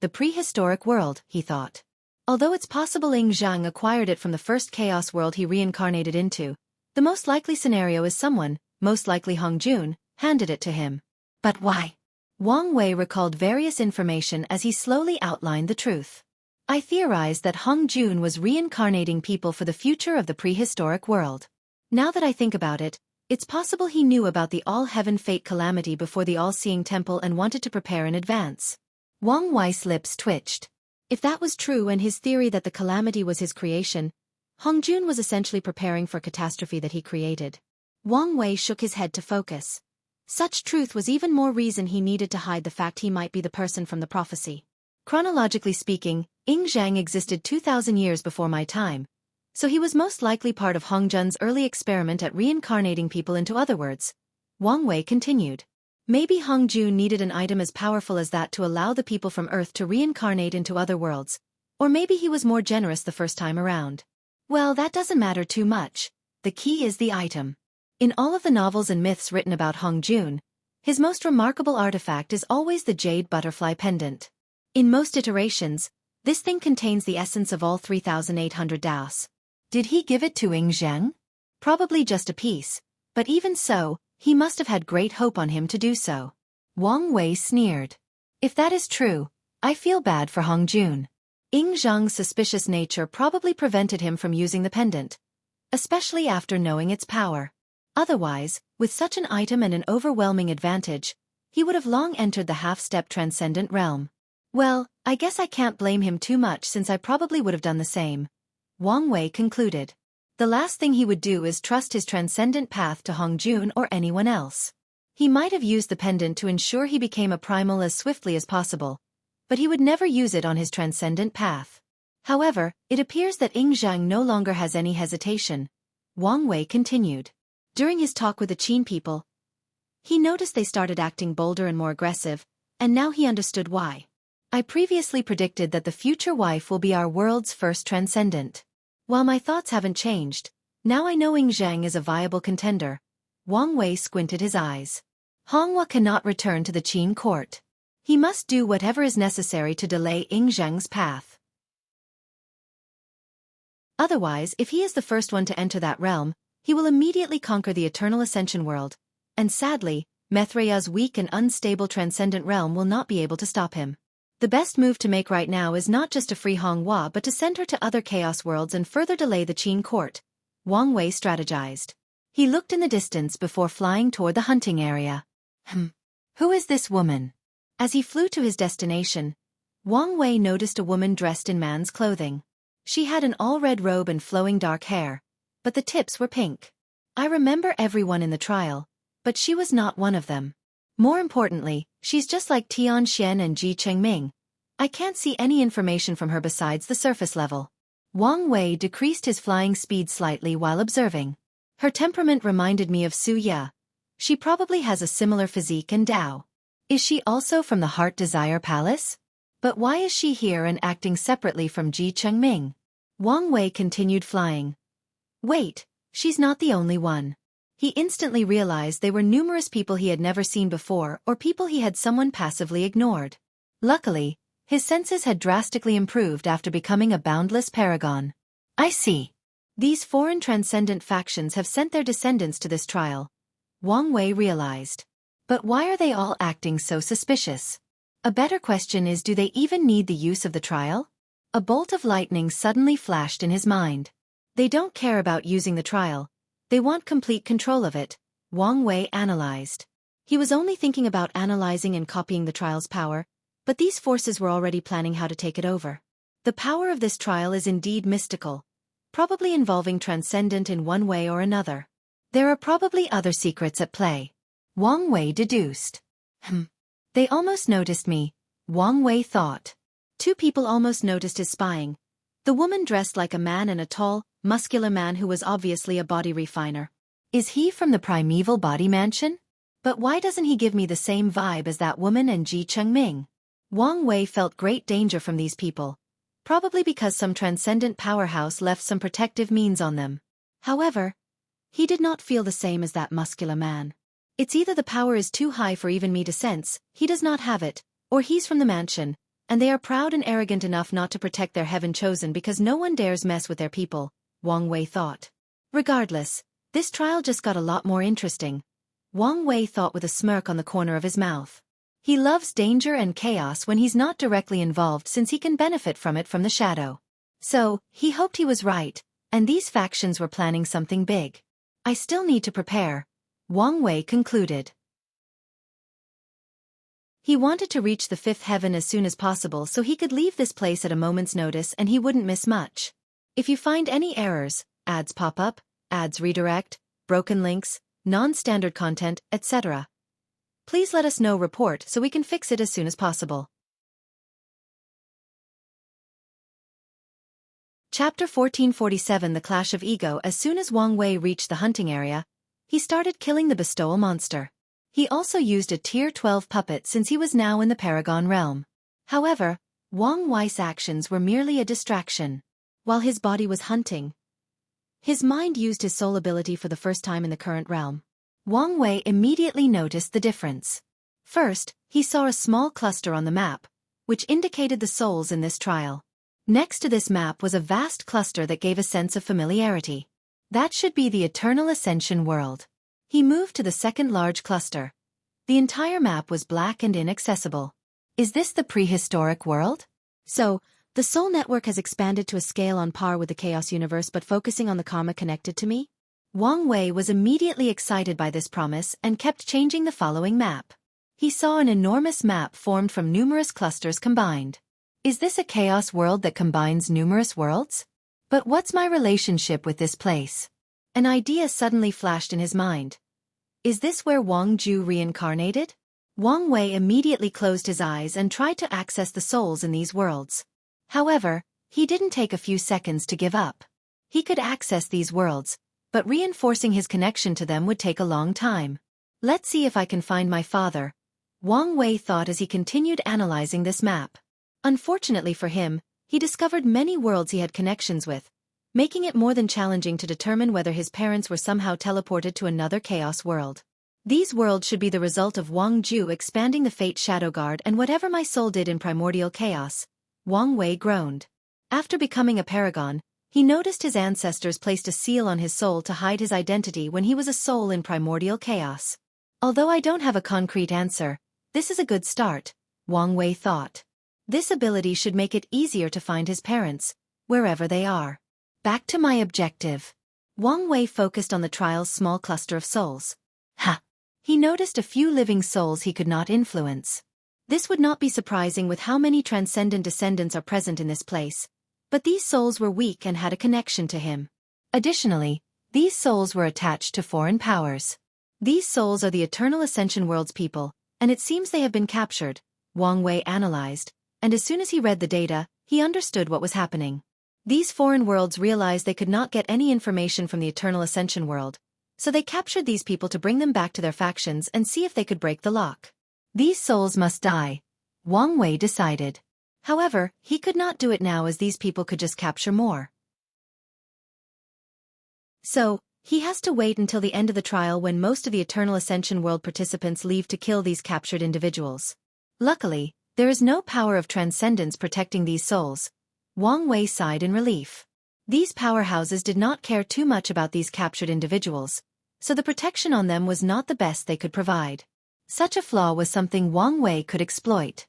The prehistoric world, he thought. Although it's possible Ying Zhang acquired it from the first chaos world he reincarnated into, the most likely scenario is someone, most likely Hong Jun, handed it to him. But why? Wang Wei recalled various information as he slowly outlined the truth. I theorized that Hong Jun was reincarnating people for the future of the prehistoric world. Now that I think about it, it's possible he knew about the All-Heaven Fate calamity before the All-Seeing Temple and wanted to prepare in advance. Wang Wei's lips twitched. If that was true and his theory that the calamity was his creation, Hong Jun was essentially preparing for a catastrophe that he created. Wang Wei shook his head to focus. Such truth was even more reason he needed to hide the fact he might be the person from the prophecy. Chronologically speaking, Ying Zhang existed 2,000 years before my time, so he was most likely part of Hong Jun's early experiment at reincarnating people into other words. Wang Wei continued. Maybe Hongjun needed an item as powerful as that to allow the people from Earth to reincarnate into other worlds. Or maybe he was more generous the first time around. Well, that doesn't matter too much. The key is the item. In all of the novels and myths written about Hongjun, his most remarkable artifact is always the jade butterfly pendant. In most iterations, this thing contains the essence of all 3,800 daos. Did he give it to Zheng? Probably just a piece, but even so, he must have had great hope on him to do so. Wang Wei sneered. If that is true, I feel bad for Hongjun. Zheng's suspicious nature probably prevented him from using the pendant, especially after knowing its power. Otherwise, with such an item and an overwhelming advantage, he would have long entered the half-step transcendent realm. Well, I guess I can't blame him too much since I probably would have done the same. Wang Wei concluded. The last thing he would do is trust his transcendent path to Hongjun or anyone else. He might have used the pendant to ensure he became a primal as swiftly as possible, but he would never use it on his transcendent path. However, it appears that Zheng no longer has any hesitation. Wang Wei continued. During his talk with the Qin people, he noticed they started acting bolder and more aggressive, and now he understood why. I previously predicted that the future wife will be our world's first transcendent. While my thoughts haven't changed, now I know Zheng is a viable contender. Wang Wei squinted his eyes. Honghua cannot return to the Qin court. He must do whatever is necessary to delay Zheng's path. Otherwise, if he is the first one to enter that realm, he will immediately conquer the eternal Ascension world, and sadly, Mithraya's weak and unstable transcendent realm will not be able to stop him. The best move to make right now is not just to free Honghua but to send her to other chaos worlds and further delay the Qin court. Wang Wei strategized. He looked in the distance before flying toward the hunting area. Who is this woman? As he flew to his destination, Wang Wei noticed a woman dressed in man's clothing. She had an all-red robe and flowing dark hair, but the tips were pink. I remember everyone in the trial, but she was not one of them. More importantly, she's just like Tian and Chengming. I can't see any information from her besides the surface level. Wang Wei decreased his flying speed slightly while observing. Her temperament reminded me of Su Ye. She probably has a similar physique and Dao. Is she also from the Heart Desire Palace? But why is she here and acting separately from Chengming? Wang Wei continued flying. Wait, she's not the only one. He instantly realized they were numerous people he had never seen before or people he had someone passively ignored. Luckily, his senses had drastically improved after becoming a Boundless Paragon. I see. These foreign transcendent factions have sent their descendants to this trial, Wang Wei realized. But why are they all acting so suspicious? A better question is, do they even need the use of the trial? A bolt of lightning suddenly flashed in his mind. They don't care about using the trial. They want complete control of it, Wang Wei analyzed. He was only thinking about analyzing and copying the trial's power, but these forces were already planning how to take it over. The power of this trial is indeed mystical, probably involving transcendent in one way or another. There are probably other secrets at play, Wang Wei deduced. They almost noticed me, Wang Wei thought. Two people almost noticed his spying. The woman dressed like a man and a tall, muscular man who was obviously a body refiner. Is he from the primeval body mansion? But why doesn't he give me the same vibe as that woman and Chengming? Wang Wei felt great danger from these people, probably because some transcendent powerhouse left some protective means on them. However, he did not feel the same as that muscular man. It's either the power is too high for even me to sense, he does not have it, or he's from the mansion, and they are proud and arrogant enough not to protect their heaven chosen because no one dares mess with their people, Wang Wei thought. Regardless, this trial just got a lot more interesting, Wang Wei thought with a smirk on the corner of his mouth. He loves danger and chaos when he's not directly involved since he can benefit from it from the shadow. So, he hoped he was right, and these factions were planning something big. I still need to prepare, Wang Wei concluded. He wanted to reach the fifth heaven as soon as possible so he could leave this place at a moment's notice and he wouldn't miss much. If you find any errors, ads pop up, ads redirect, broken links, non-standard content, etc., please let us know. Report so we can fix it as soon as possible. Chapter 1447 The Clash of Ego. As soon as Wang Wei reached the hunting area, he started killing the bestowal monster. He also used a Tier 12 puppet since he was now in the Paragon realm. However, Wang Wei's actions were merely a distraction. While his body was hunting, his mind used his soul ability for the first time in the current realm. Wang Wei immediately noticed the difference. First, he saw a small cluster on the map, which indicated the souls in this trial. Next to this map was a vast cluster that gave a sense of familiarity. That should be the Eternal Ascension world. He moved to the second large cluster. The entire map was black and inaccessible. Is this the prehistoric world? So, the soul network has expanded to a scale on par with the Chaos universe but focusing on the karma connected to me? Wang Wei was immediately excited by this promise and kept changing the following map. He saw an enormous map formed from numerous clusters combined. Is this a chaos world that combines numerous worlds? But what's my relationship with this place? An idea suddenly flashed in his mind. Is this where Wang Ju reincarnated? Wang Wei immediately closed his eyes and tried to access the souls in these worlds. However, he didn't take a few seconds to give up. He could access these worlds, but reinforcing his connection to them would take a long time. Let's see if I can find my father, Wang Wei thought as he continued analyzing this map. Unfortunately for him, he discovered many worlds he had connections with, making it more than challenging to determine whether his parents were somehow teleported to another chaos world. These worlds should be the result of Wang Ju expanding the Fate Shadow Guard and whatever my soul did in primordial chaos, Wang Wei groaned. After becoming a paragon, he noticed his ancestors placed a seal on his soul to hide his identity when he was a soul in primordial chaos. Although I don't have a concrete answer, this is a good start, Wang Wei thought. This ability should make it easier to find his parents, wherever they are. Back to my objective. Wang Wei focused on the trial's small cluster of souls. He noticed a few living souls he could not influence. This would not be surprising with how many transcendent descendants are present in this place, but these souls were weak and had a connection to him. Additionally, these souls were attached to foreign powers. These souls are the Eternal Ascension world's people, and it seems they have been captured, Wang Wei analyzed, and as soon as he read the data, he understood what was happening. These foreign worlds realized they could not get any information from the Eternal Ascension world, so they captured these people to bring them back to their factions and see if they could break the lock. These souls must die, Wang Wei decided. However, he could not do it now as these people could just capture more. So, he has to wait until the end of the trial when most of the Eternal Ascension world participants leave to kill these captured individuals. Luckily, there is no power of transcendence protecting these souls. Wang Wei sighed in relief. These powerhouses did not care too much about these captured individuals, so the protection on them was not the best they could provide. Such a flaw was something Wang Wei could exploit.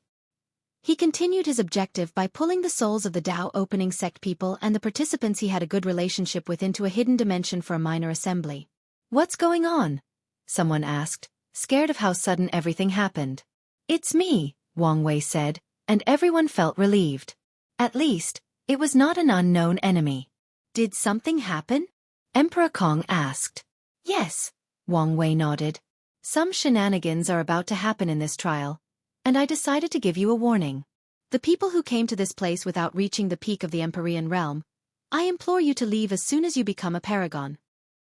He continued his objective by pulling the souls of the Dao opening sect people and the participants he had a good relationship with into a hidden dimension for a minor assembly. What's going on? Someone asked, scared of how sudden everything happened. It's me, Wang Wei said, and everyone felt relieved. At least, it was not an unknown enemy. Did something happen? Emperor Kong asked. Yes, Wang Wei nodded. Some shenanigans are about to happen in this trial, and I decided to give you a warning. The people who came to this place without reaching the peak of the Empyrean realm, I implore you to leave as soon as you become a paragon.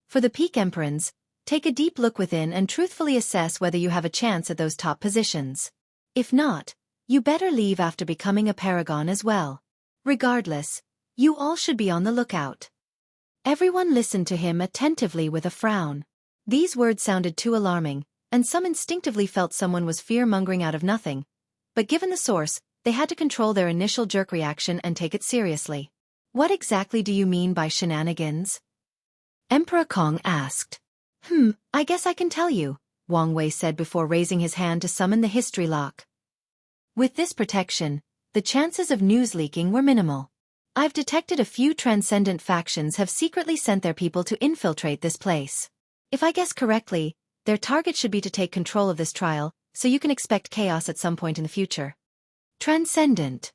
For the peak Emperors, take a deep look within and truthfully assess whether you have a chance at those top positions. If not, you better leave after becoming a paragon as well. Regardless, you all should be on the lookout. Everyone listened to him attentively with a frown. These words sounded too alarming, and some instinctively felt someone was fear-mongering out of nothing. But given the source, they had to control their initial jerk reaction and take it seriously. What exactly do you mean by shenanigans? Emperor Kong asked. I guess I can tell you, Wang Wei said before raising his hand to summon the history lock. With this protection, the chances of news leaking were minimal. I've detected a few transcendent factions have secretly sent their people to infiltrate this place. If I guess correctly, their target should be to take control of this trial, so you can expect chaos at some point in the future. Transcendent.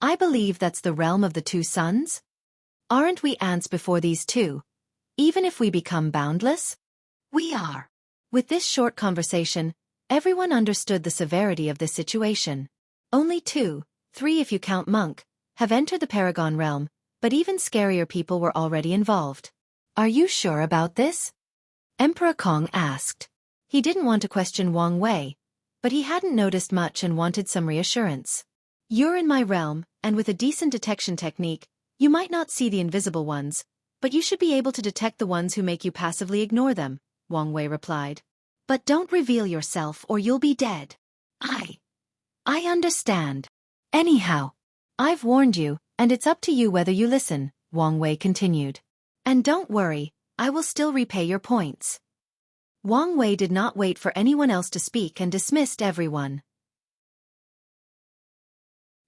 I believe that's the realm of the two suns? Aren't we ants before these two? Even if we become boundless? We are. With this short conversation, everyone understood the severity of this situation. Only 2, 3 if you count Monk, have entered the Paragon realm, but even scarier people were already involved. Are you sure about this? Emperor Kong asked. He didn't want to question Wang Wei, but he hadn't noticed much and wanted some reassurance. You're in my realm, and with a decent detection technique, you might not see the invisible ones, but you should be able to detect the ones who make you passively ignore them, Wang Wei replied. But don't reveal yourself or you'll be dead. I understand. Anyhow, I've warned you, and it's up to you whether you listen, Wang Wei continued. And don't worry, I will still repay your points. Wang Wei did not wait for anyone else to speak and dismissed everyone.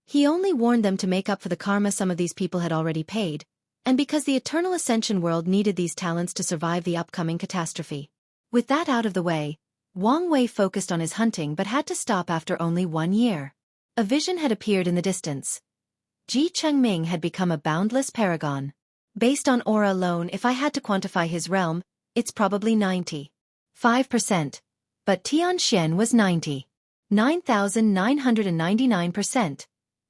He only warned them to make up for the karma some of these people had already paid, and because the eternal Ascension world needed these talents to survive the upcoming catastrophe. With that out of the way, Wang Wei focused on his hunting but had to stop after only 1 year. A vision had appeared in the distance. Chengming had become a boundless paragon. Based on aura alone, if I had to quantify his realm, it's probably 95%. But Xianxia was 99,999%.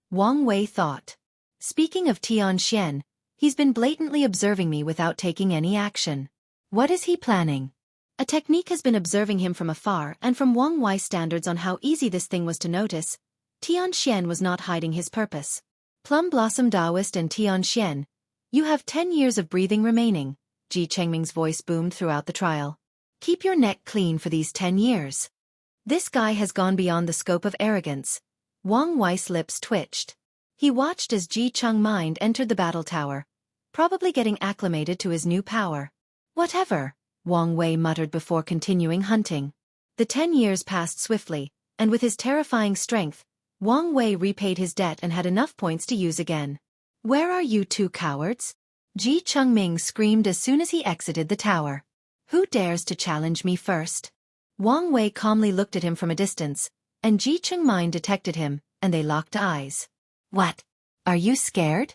Wang Wei thought. Speaking of Xianxia, he's been blatantly observing me without taking any action. What is he planning? A technique has been observing him from afar, and from Wang Wei's standards on how easy this thing was to notice, Xianxia was not hiding his purpose. Plum Blossom Taoist and Xianxia, you have 10 years of breathing remaining, Chengming's voice boomed throughout the trial. Keep your neck clean for these 10 years. This guy has gone beyond the scope of arrogance. Wang Wei's lips twitched. He watched as Chengming's mind entered the battle tower, probably getting acclimated to his new power. Whatever, Wang Wei muttered before continuing hunting. The 10 years passed swiftly, and with his terrifying strength, Wang Wei repaid his debt and had enough points to use again. Where are you two cowards? Chengming screamed as soon as he exited the tower. Who dares to challenge me first? Wang Wei calmly looked at him from a distance, and Chengming's mind detected him, and they locked eyes. What? Are you scared?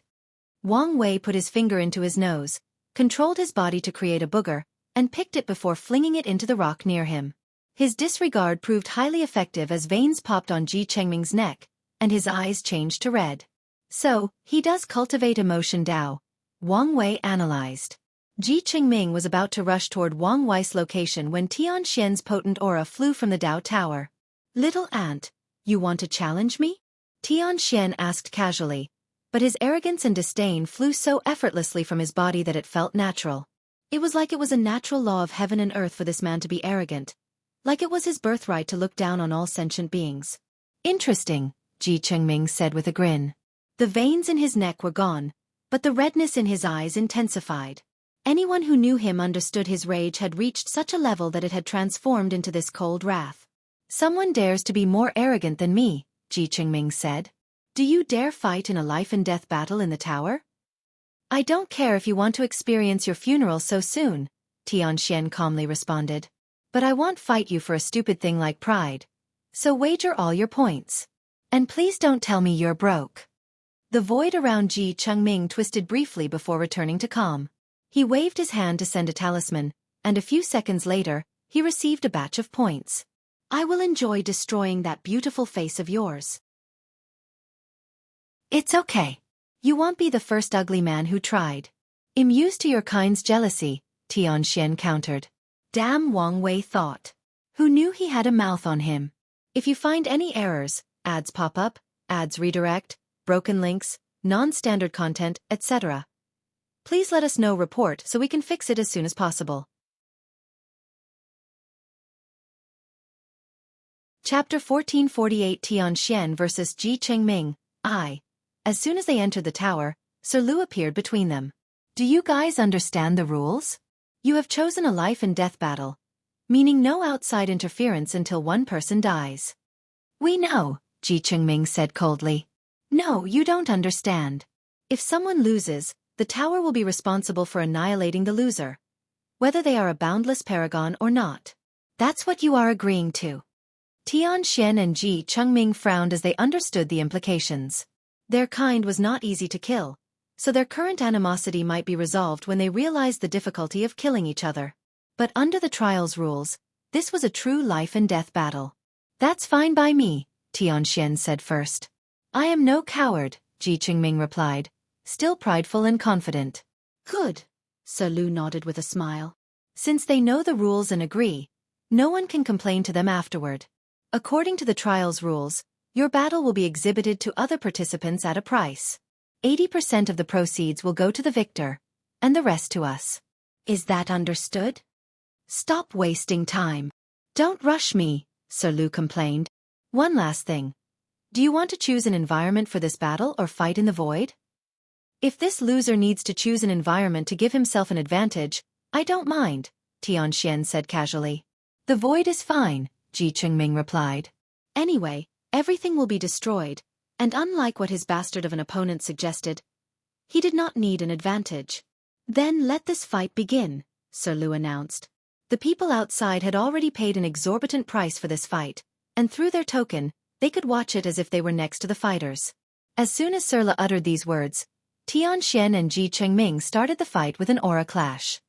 Wang Wei put his finger into his nose, controlled his body to create a booger, and picked it before flinging it into the rock near him. His disregard proved highly effective as veins popped on Chengming's neck, and his eyes changed to red. So, he does cultivate emotion Dao, Wang Wei analyzed. Chengming was about to rush toward Wang Wei's location when Xianxia's potent aura flew from the Dao tower. Little ant, you want to challenge me? Xianxia asked casually, but his arrogance and disdain flew so effortlessly from his body that it felt natural. It was like it was a natural law of heaven and earth for this man to be arrogant, like it was his birthright to look down on all sentient beings. Interesting, Chengming said with a grin. The veins in his neck were gone, but the redness in his eyes intensified. Anyone who knew him understood his rage had reached such a level that it had transformed into this cold wrath. Someone dares to be more arrogant than me, Chengming said. Do you dare fight in a life-and-death battle in the tower? I don't care if you want to experience your funeral so soon, Xianxia calmly responded. But I won't fight you for a stupid thing like pride. So wager all your points. And please don't tell me you're broke. The void around Chengming twisted briefly before returning to calm. He waved his hand to send a talisman, and a few seconds later, he received a batch of points. I will enjoy destroying that beautiful face of yours. It's okay. You won't be the first ugly man who tried. Immune to your kind's jealousy, Xianxia countered. Damn, Wang Wei thought. Who knew he had a mouth on him? If you find any errors, ads pop up, ads redirect, broken links, non-standard content, etc., please let us know. Report so we can fix it as soon as possible. Chapter 1448 Xianxia vs. Chengming. As soon as they entered the tower, Sir Lu appeared between them. Do you guys understand the rules? You have chosen a life and death battle, meaning no outside interference until one person dies. We know, Chengming said coldly. No, you don't understand. If someone loses, the tower will be responsible for annihilating the loser, whether they are a boundless paragon or not. That's what you are agreeing to. Xianxia and Chengming frowned as they understood the implications. Their kind was not easy to kill, so their current animosity might be resolved when they realized the difficulty of killing each other. But under the trial's rules, this was a true life and death battle. That's fine by me, Xianxia said first. I am no coward, Chengming replied, still prideful and confident. Good, Sir Lu nodded with a smile. Since they know the rules and agree, No one can complain to them afterward. According to the trial's rules, your battle will be exhibited to other participants at a price. 80% of the proceeds will go to the victor, and the rest to us. Is that understood? Stop wasting time. Don't rush me, Sir Lu complained. One last thing. Do you want to choose an environment for this battle or fight in the void? If this loser needs to choose an environment to give himself an advantage, I don't mind, Xianxia said casually. The void is fine, Chengming replied. Anyway, everything will be destroyed, and unlike what his bastard of an opponent suggested, he did not need an advantage. Then let this fight begin, Sir Lu announced. The people outside had already paid an exorbitant price for this fight, and through their token, they could watch it as if they were next to the fighters. As soon as Sir Lu uttered these words, Tian and Chengming started the fight with an aura clash.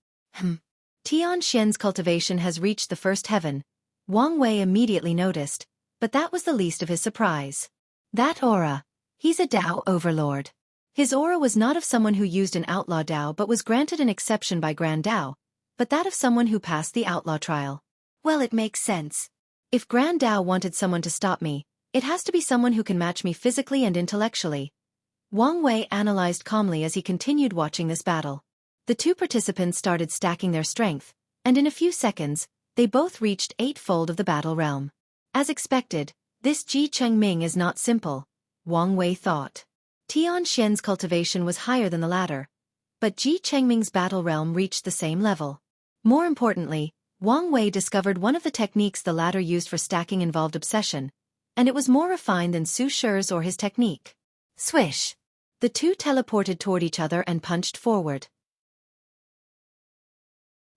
Tian's cultivation has reached the first heaven, Wang Wei immediately noticed, but that was the least of his surprise. That aura. He's a Dao overlord. His aura was not of someone who used an outlaw Dao but was granted an exception by Grand Dao, but that of someone who passed the outlaw trial. Well, it makes sense. If Grand Dao wanted someone to stop me, it has to be someone who can match me physically and intellectually. Wang Wei analyzed calmly as he continued watching this battle. The two participants started stacking their strength, and in a few seconds, they both reached eightfold of the battle realm. As expected, this Chengming is not simple, Wang Wei thought. Tian's cultivation was higher than the latter, but Chengming's battle realm reached the same level. More importantly, Wang Wei discovered one of the techniques the latter used for stacking involved obsession, and it was more refined than Su Shi's or his technique. Swish! The two teleported toward each other and punched forward.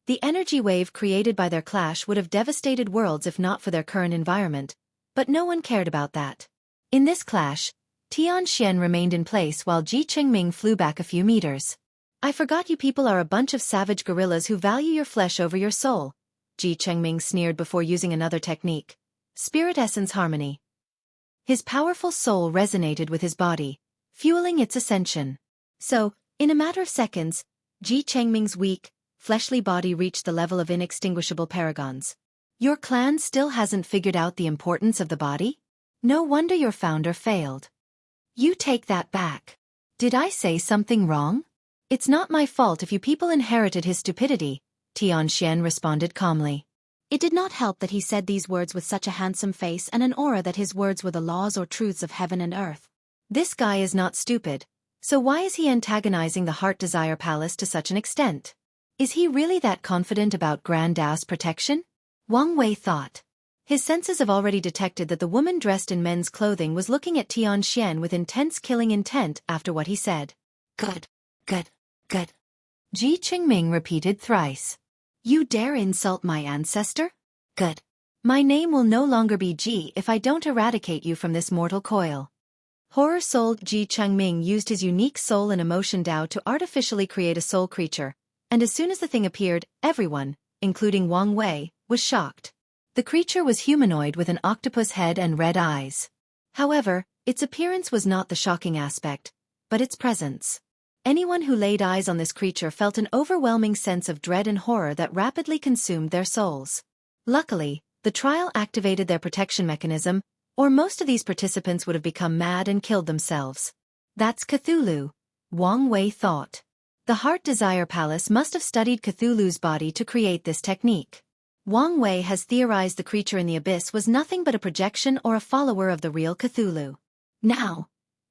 The energy wave created by their clash would have devastated worlds if not for their current environment, but no one cared about that. In this clash, Tian remained in place while Chengming flew back a few meters. I forgot you people are a bunch of savage gorillas who value your flesh over your soul, Chengming sneered before using another technique. Spirit Essence Harmony. His powerful soul resonated with his body, fueling its ascension. So, in a matter of seconds, Chengming's weak, fleshly body reached the level of inextinguishable paragons. Your clan still hasn't figured out the importance of the body? No wonder your founder failed. You take that back. Did I say something wrong? It's not my fault if you people inherited his stupidity, Tian responded calmly. It did not help that he said these words with such a handsome face and an aura that his words were the laws or truths of heaven and earth. This guy is not stupid, so why is he antagonizing the Heart Desire Palace to such an extent? Is he really that confident about Grand Dao's protection? Wang Wei thought. His senses have already detected that the woman dressed in men's clothing was looking at Tian with intense killing intent after what he said. Good. Chengming repeated thrice. You dare insult my ancestor? Good. My name will no longer be Ji if I don't eradicate you from this mortal coil. Horror-souled Chengming used his unique soul and emotion Dao to artificially create a soul creature, and as soon as the thing appeared, everyone, including Wang Wei, was shocked. The creature was humanoid with an octopus head and red eyes. However, its appearance was not the shocking aspect, but its presence. Anyone who laid eyes on this creature felt an overwhelming sense of dread and horror that rapidly consumed their souls. Luckily, the trial activated their protection mechanism, or most of these participants would have become mad and killed themselves. That's Cthulhu, Wang Wei thought. The Heart Desire Palace must have studied Cthulhu's body to create this technique. Wang Wei has theorized the creature in the abyss was nothing but a projection or a follower of the real Cthulhu. Now,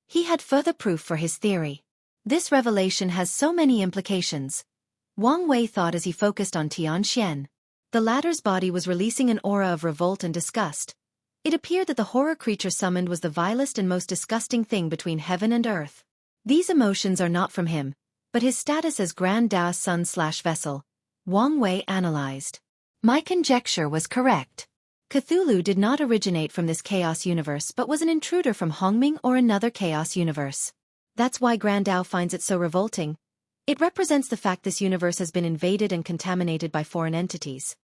he had further proof for his theory. This revelation has so many implications, Wang Wei thought as he focused on Tian. The latter's body was releasing an aura of revolt and disgust. It appeared that the horror creature summoned was the vilest and most disgusting thing between heaven and earth. These emotions are not from him, but his status as Grand Dao's son/vessel, Wang Wei analyzed. My conjecture was correct. Cthulhu did not originate from this chaos universe but was an intruder from Hongming or another chaos universe. That's why Grand Dao finds it so revolting. It represents the fact this universe has been invaded and contaminated by foreign entities.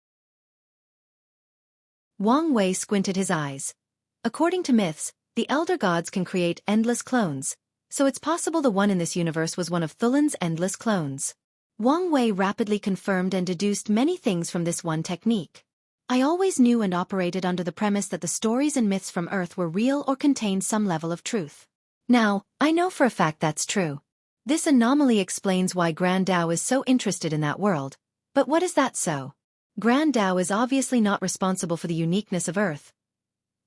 Wang Wei squinted his eyes. According to myths, the elder gods can create endless clones, so it's possible the one in this universe was one of Thulan's endless clones. Wang Wei rapidly confirmed and deduced many things from this one technique. I always knew and operated under the premise that the stories and myths from Earth were real or contained some level of truth. Now, I know for a fact that's true. This anomaly explains why Grand Dao is so interested in that world. But what is that so? Grand Dao is obviously not responsible for the uniqueness of Earth.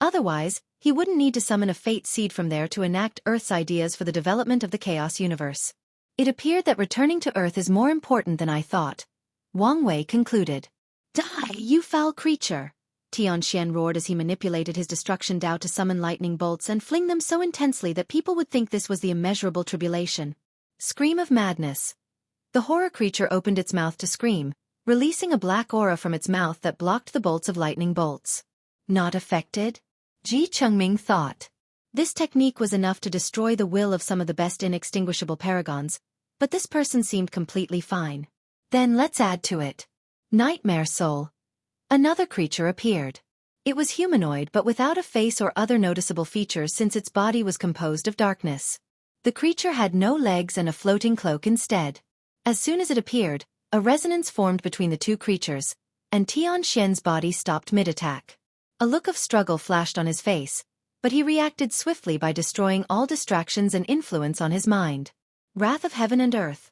Otherwise, he wouldn't need to summon a fate seed from there to enact Earth's ideas for the development of the Chaos Universe. It appeared that returning to Earth is more important than I thought. Wang Wei concluded. Die, you foul creature! Tian roared as he manipulated his destruction Dao to summon lightning bolts and fling them so intensely that people would think this was the immeasurable tribulation. Scream of madness. The horror creature opened its mouth to scream, releasing a black aura from its mouth that blocked the bolts of lightning bolts. Not affected? Chengming thought. This technique was enough to destroy the will of some of the best inextinguishable paragons, but this person seemed completely fine. Then let's add to it. Nightmare soul. Another creature appeared. It was humanoid but without a face or other noticeable features since its body was composed of darkness. The creature had no legs and a floating cloak instead. As soon as it appeared, a resonance formed between the two creatures, and Tian's body stopped mid-attack. A look of struggle flashed on his face, but he reacted swiftly by destroying all distractions and influence on his mind. Wrath of heaven and earth.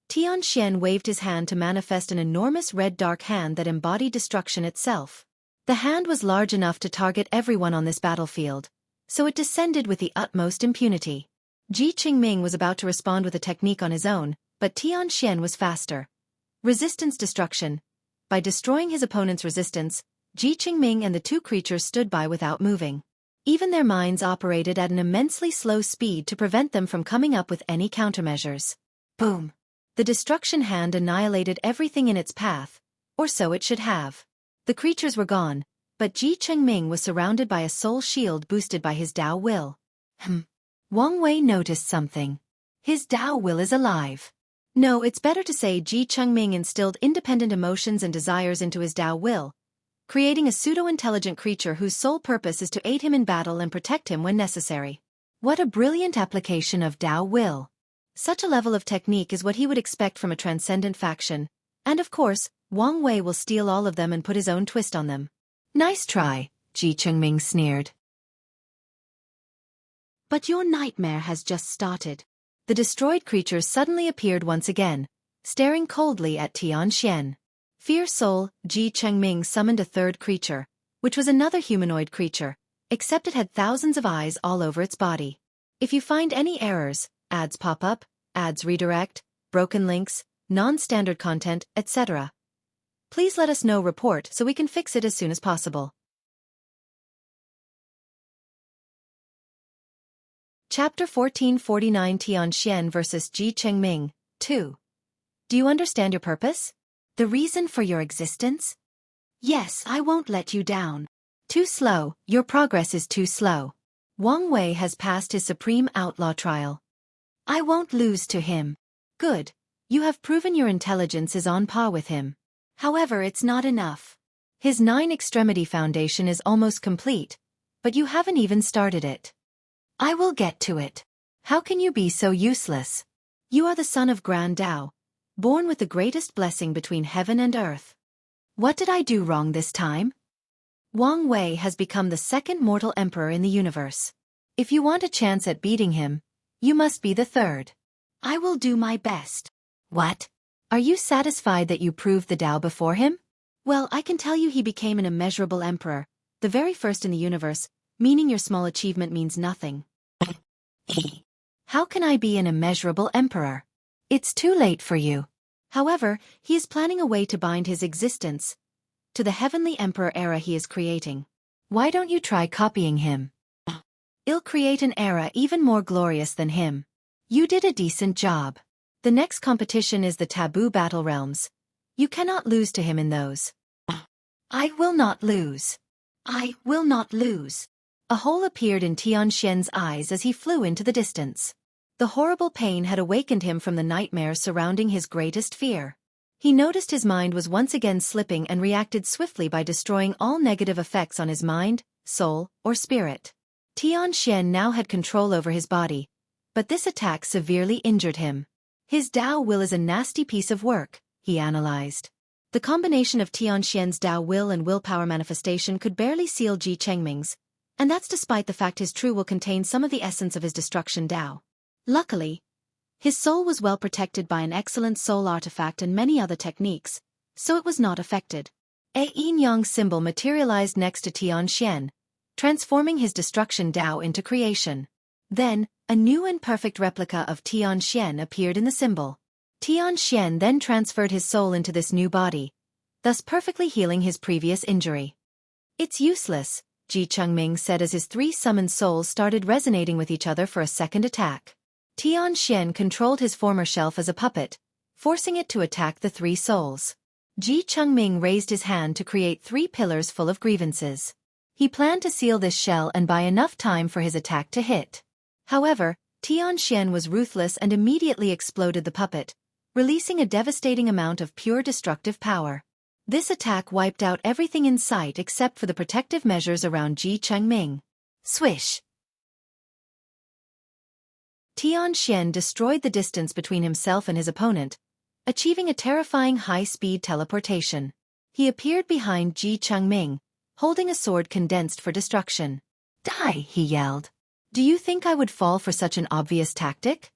Tian waved his hand to manifest an enormous red dark hand that embodied destruction itself. The hand was large enough to target everyone on this battlefield, so it descended with the utmost impunity. Chengming was about to respond with a technique on his own, but Tian was faster. Resistance destruction. By destroying his opponent's resistance, Chengming and the two creatures stood by without moving. Even their minds operated at an immensely slow speed to prevent them from coming up with any countermeasures. Boom! The destruction hand annihilated everything in its path, or so it should have. The creatures were gone, but Chengming was surrounded by a soul shield boosted by his Dao will. Wang Wei noticed something. His Dao will is alive. No, it's better to say Chengming instilled independent emotions and desires into his Dao will, creating a pseudo-intelligent creature whose sole purpose is to aid him in battle and protect him when necessary. What a brilliant application of Dao will. Such a level of technique is what he would expect from a transcendent faction, and of course, Wang Wei will steal all of them and put his own twist on them. Nice try, Chengming sneered. But your nightmare has just started. The destroyed creatures suddenly appeared once again, staring coldly at Tian. Fear Soul, Chengming summoned a third creature, which was another humanoid creature, except it had thousands of eyes all over its body. If you find any errors, ads pop up, ads redirect, broken links, non-standard content, etc., please let us know report so we can fix it as soon as possible. Chapter 1449 Tian vs. Chengming, 2. Do you understand your purpose? The reason for your existence? Yes, I won't let you down. Too slow, your progress is too slow. Wang Wei has passed his supreme outlaw trial. I won't lose to him. Good, you have proven your intelligence is on par with him. However, it's not enough. His 9-extremity foundation is almost complete, but you haven't even started it. I will get to it. How can you be so useless? You are the son of Grand Dao, born with the greatest blessing between heaven and earth. What did I do wrong this time? Wang Wei has become the second mortal emperor in the universe. If you want a chance at beating him, you must be the third. I will do my best. What? Are you satisfied that you proved the Dao before him? Well, I can tell you he became an immeasurable emperor, the very first in the universe, meaning your small achievement means nothing. How can I be an immeasurable emperor? It's too late for you. However, he is planning a way to bind his existence to the heavenly emperor era he is creating. Why don't you try copying him? I'll create an era even more glorious than him. You did a decent job. The next competition is the taboo battle realms. You cannot lose to him in those. I will not lose. I will not lose. A hole appeared in Tian's eyes as he flew into the distance. The horrible pain had awakened him from the nightmares surrounding his greatest fear. He noticed his mind was once again slipping and reacted swiftly by destroying all negative effects on his mind, soul, or spirit. Tian now had control over his body, but this attack severely injured him. His Dao will is a nasty piece of work, he analyzed. The combination of Tianxian's Dao will and willpower manifestation could barely seal Chengming's, and that's despite the fact his true will contained some of the essence of his destruction Dao. Luckily, his soul was well protected by an excellent soul artifact and many other techniques, so it was not affected. A yin-yang symbol materialized next to Tianxian, transforming his destruction Dao into creation. Then, a new and perfect replica of Tianxian appeared in the symbol. Tianxian then transferred his soul into this new body, thus perfectly healing his previous injury. It's useless, Chengming said as his three summoned souls started resonating with each other for a second attack. Tianxian controlled his former shelf as a puppet, forcing it to attack the three souls. Chengming raised his hand to create 3 pillars full of grievances. He planned to seal this shell and buy enough time for his attack to hit. However, Tianxian was ruthless and immediately exploded the puppet, releasing a devastating amount of pure destructive power. This attack wiped out everything in sight except for the protective measures around Chengming. Swish! Tianxian destroyed the distance between himself and his opponent, achieving a terrifying high-speed teleportation. He appeared behind Chengming, holding a sword condensed for destruction. Die, he yelled. Do you think I would fall for such an obvious tactic?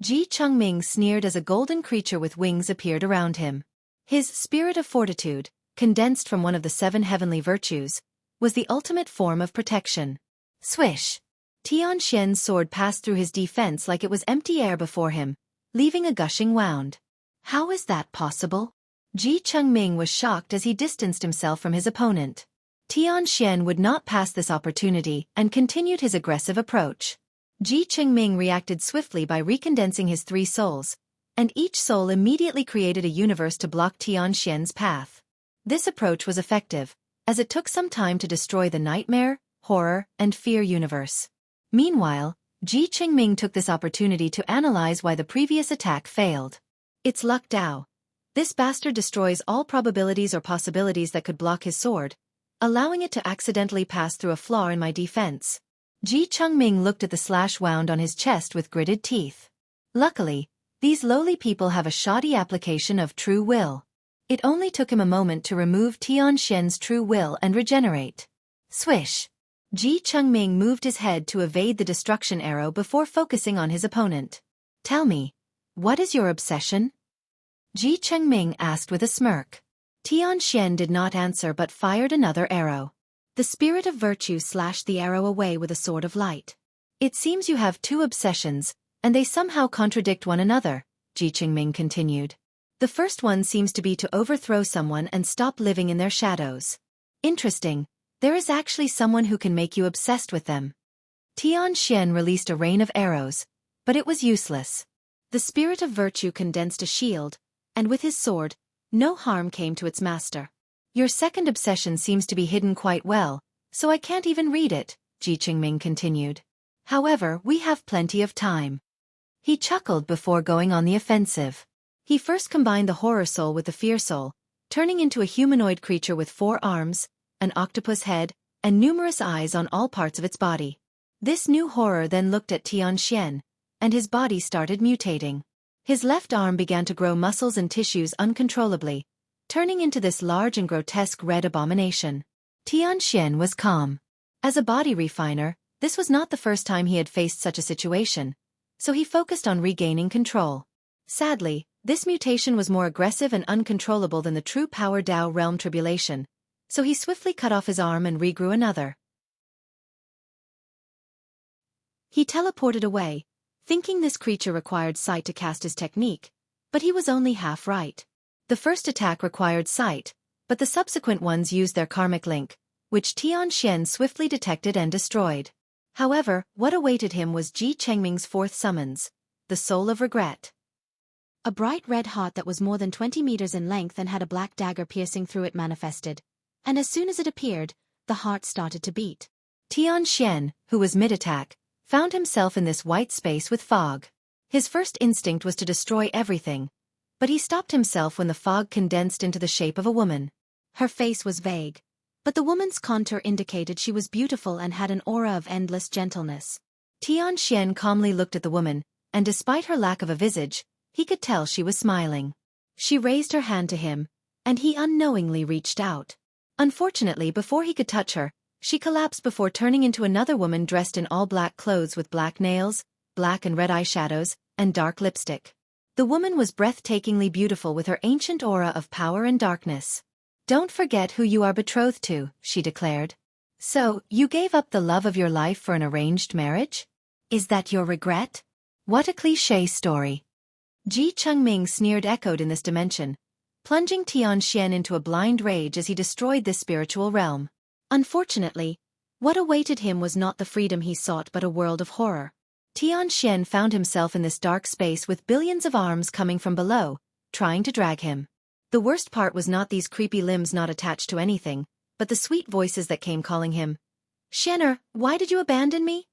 Chengming sneered as a golden creature with wings appeared around him. His spirit of fortitude, condensed from one of the 7 heavenly virtues, was the ultimate form of protection. Swish! Tianxian's sword passed through his defense like it was empty air before him, leaving a gushing wound. How is that possible? Chengming was shocked as he distanced himself from his opponent. Tianxian would not pass this opportunity and continued his aggressive approach. Chengming reacted swiftly by recondensing his 3 souls, and each soul immediately created a universe to block Tianxian's path. This approach was effective, as it took some time to destroy the nightmare, horror, and fear universe. Meanwhile, Chengming took this opportunity to analyze why the previous attack failed. It's luck Dao. This bastard destroys all probabilities or possibilities that could block his sword, allowing it to accidentally pass through a flaw in my defense. Chengming looked at the slash wound on his chest with gritted teeth. Luckily, these lowly people have a shoddy application of true will. It only took him a moment to remove Tianxian's true will and regenerate. Swish! Chengming moved his head to evade the destruction arrow before focusing on his opponent. Tell me, what is your obsession? Chengming asked with a smirk. Tianxian did not answer but fired another arrow. The spirit of virtue slashed the arrow away with a sword of light. It seems you have 2 obsessions, and they somehow contradict one another, Chengming continued. The first one seems to be to overthrow someone and stop living in their shadows. Interesting. There is actually someone who can make you obsessed with them. Tianxian released a rain of arrows, but it was useless. The spirit of virtue condensed a shield, and with his sword, no harm came to its master. Your second obsession seems to be hidden quite well, so I can't even read it, Chengming continued. However, we have plenty of time. He chuckled before going on the offensive. He first combined the horror soul with the fear soul, turning into a humanoid creature with 4 arms, an octopus head, and numerous eyes on all parts of its body. This new horror then looked at Tianxian, and his body started mutating. His left arm began to grow muscles and tissues uncontrollably, turning into this large and grotesque red abomination. Tianxian was calm. As a body refiner, this was not the first time he had faced such a situation, so he focused on regaining control. Sadly, this mutation was more aggressive and uncontrollable than the true power Dao realm Tribulation, so he swiftly cut off his arm and regrew another. He teleported away, thinking this creature required sight to cast his technique, but he was only half right. The first attack required sight, but the subsequent ones used their karmic link, which Tianxian swiftly detected and destroyed. However, what awaited him was Chengming's 4th summons, the Soul of Regret. A bright red heart that was more than 20 meters in length and had a black dagger piercing through it manifested, and as soon as it appeared, the heart started to beat. Tianxian, who was mid-attack, found himself in this white space with fog. His first instinct was to destroy everything, but he stopped himself when the fog condensed into the shape of a woman. Her face was vague, but the woman's contour indicated she was beautiful and had an aura of endless gentleness. Tianxian calmly looked at the woman, and despite her lack of a visage, he could tell she was smiling. She raised her hand to him, and he unknowingly reached out. Unfortunately, before he could touch her, she collapsed before turning into another woman dressed in all black clothes with black nails, black and red eyeshadows, and dark lipstick. The woman was breathtakingly beautiful with her ancient aura of power and darkness. "Don't forget who you are betrothed to," she declared. "So, you gave up the love of your life for an arranged marriage? Is that your regret? What a cliché story." Chengming sneered echoed in this dimension, plunging Xianxia into a blind rage as he destroyed this spiritual realm. Unfortunately, what awaited him was not the freedom he sought but a world of horror. Xianxia found himself in this dark space with billions of arms coming from below, trying to drag him. The worst part was not these creepy limbs not attached to anything, but the sweet voices that came calling him. "Xianer, why did you abandon me?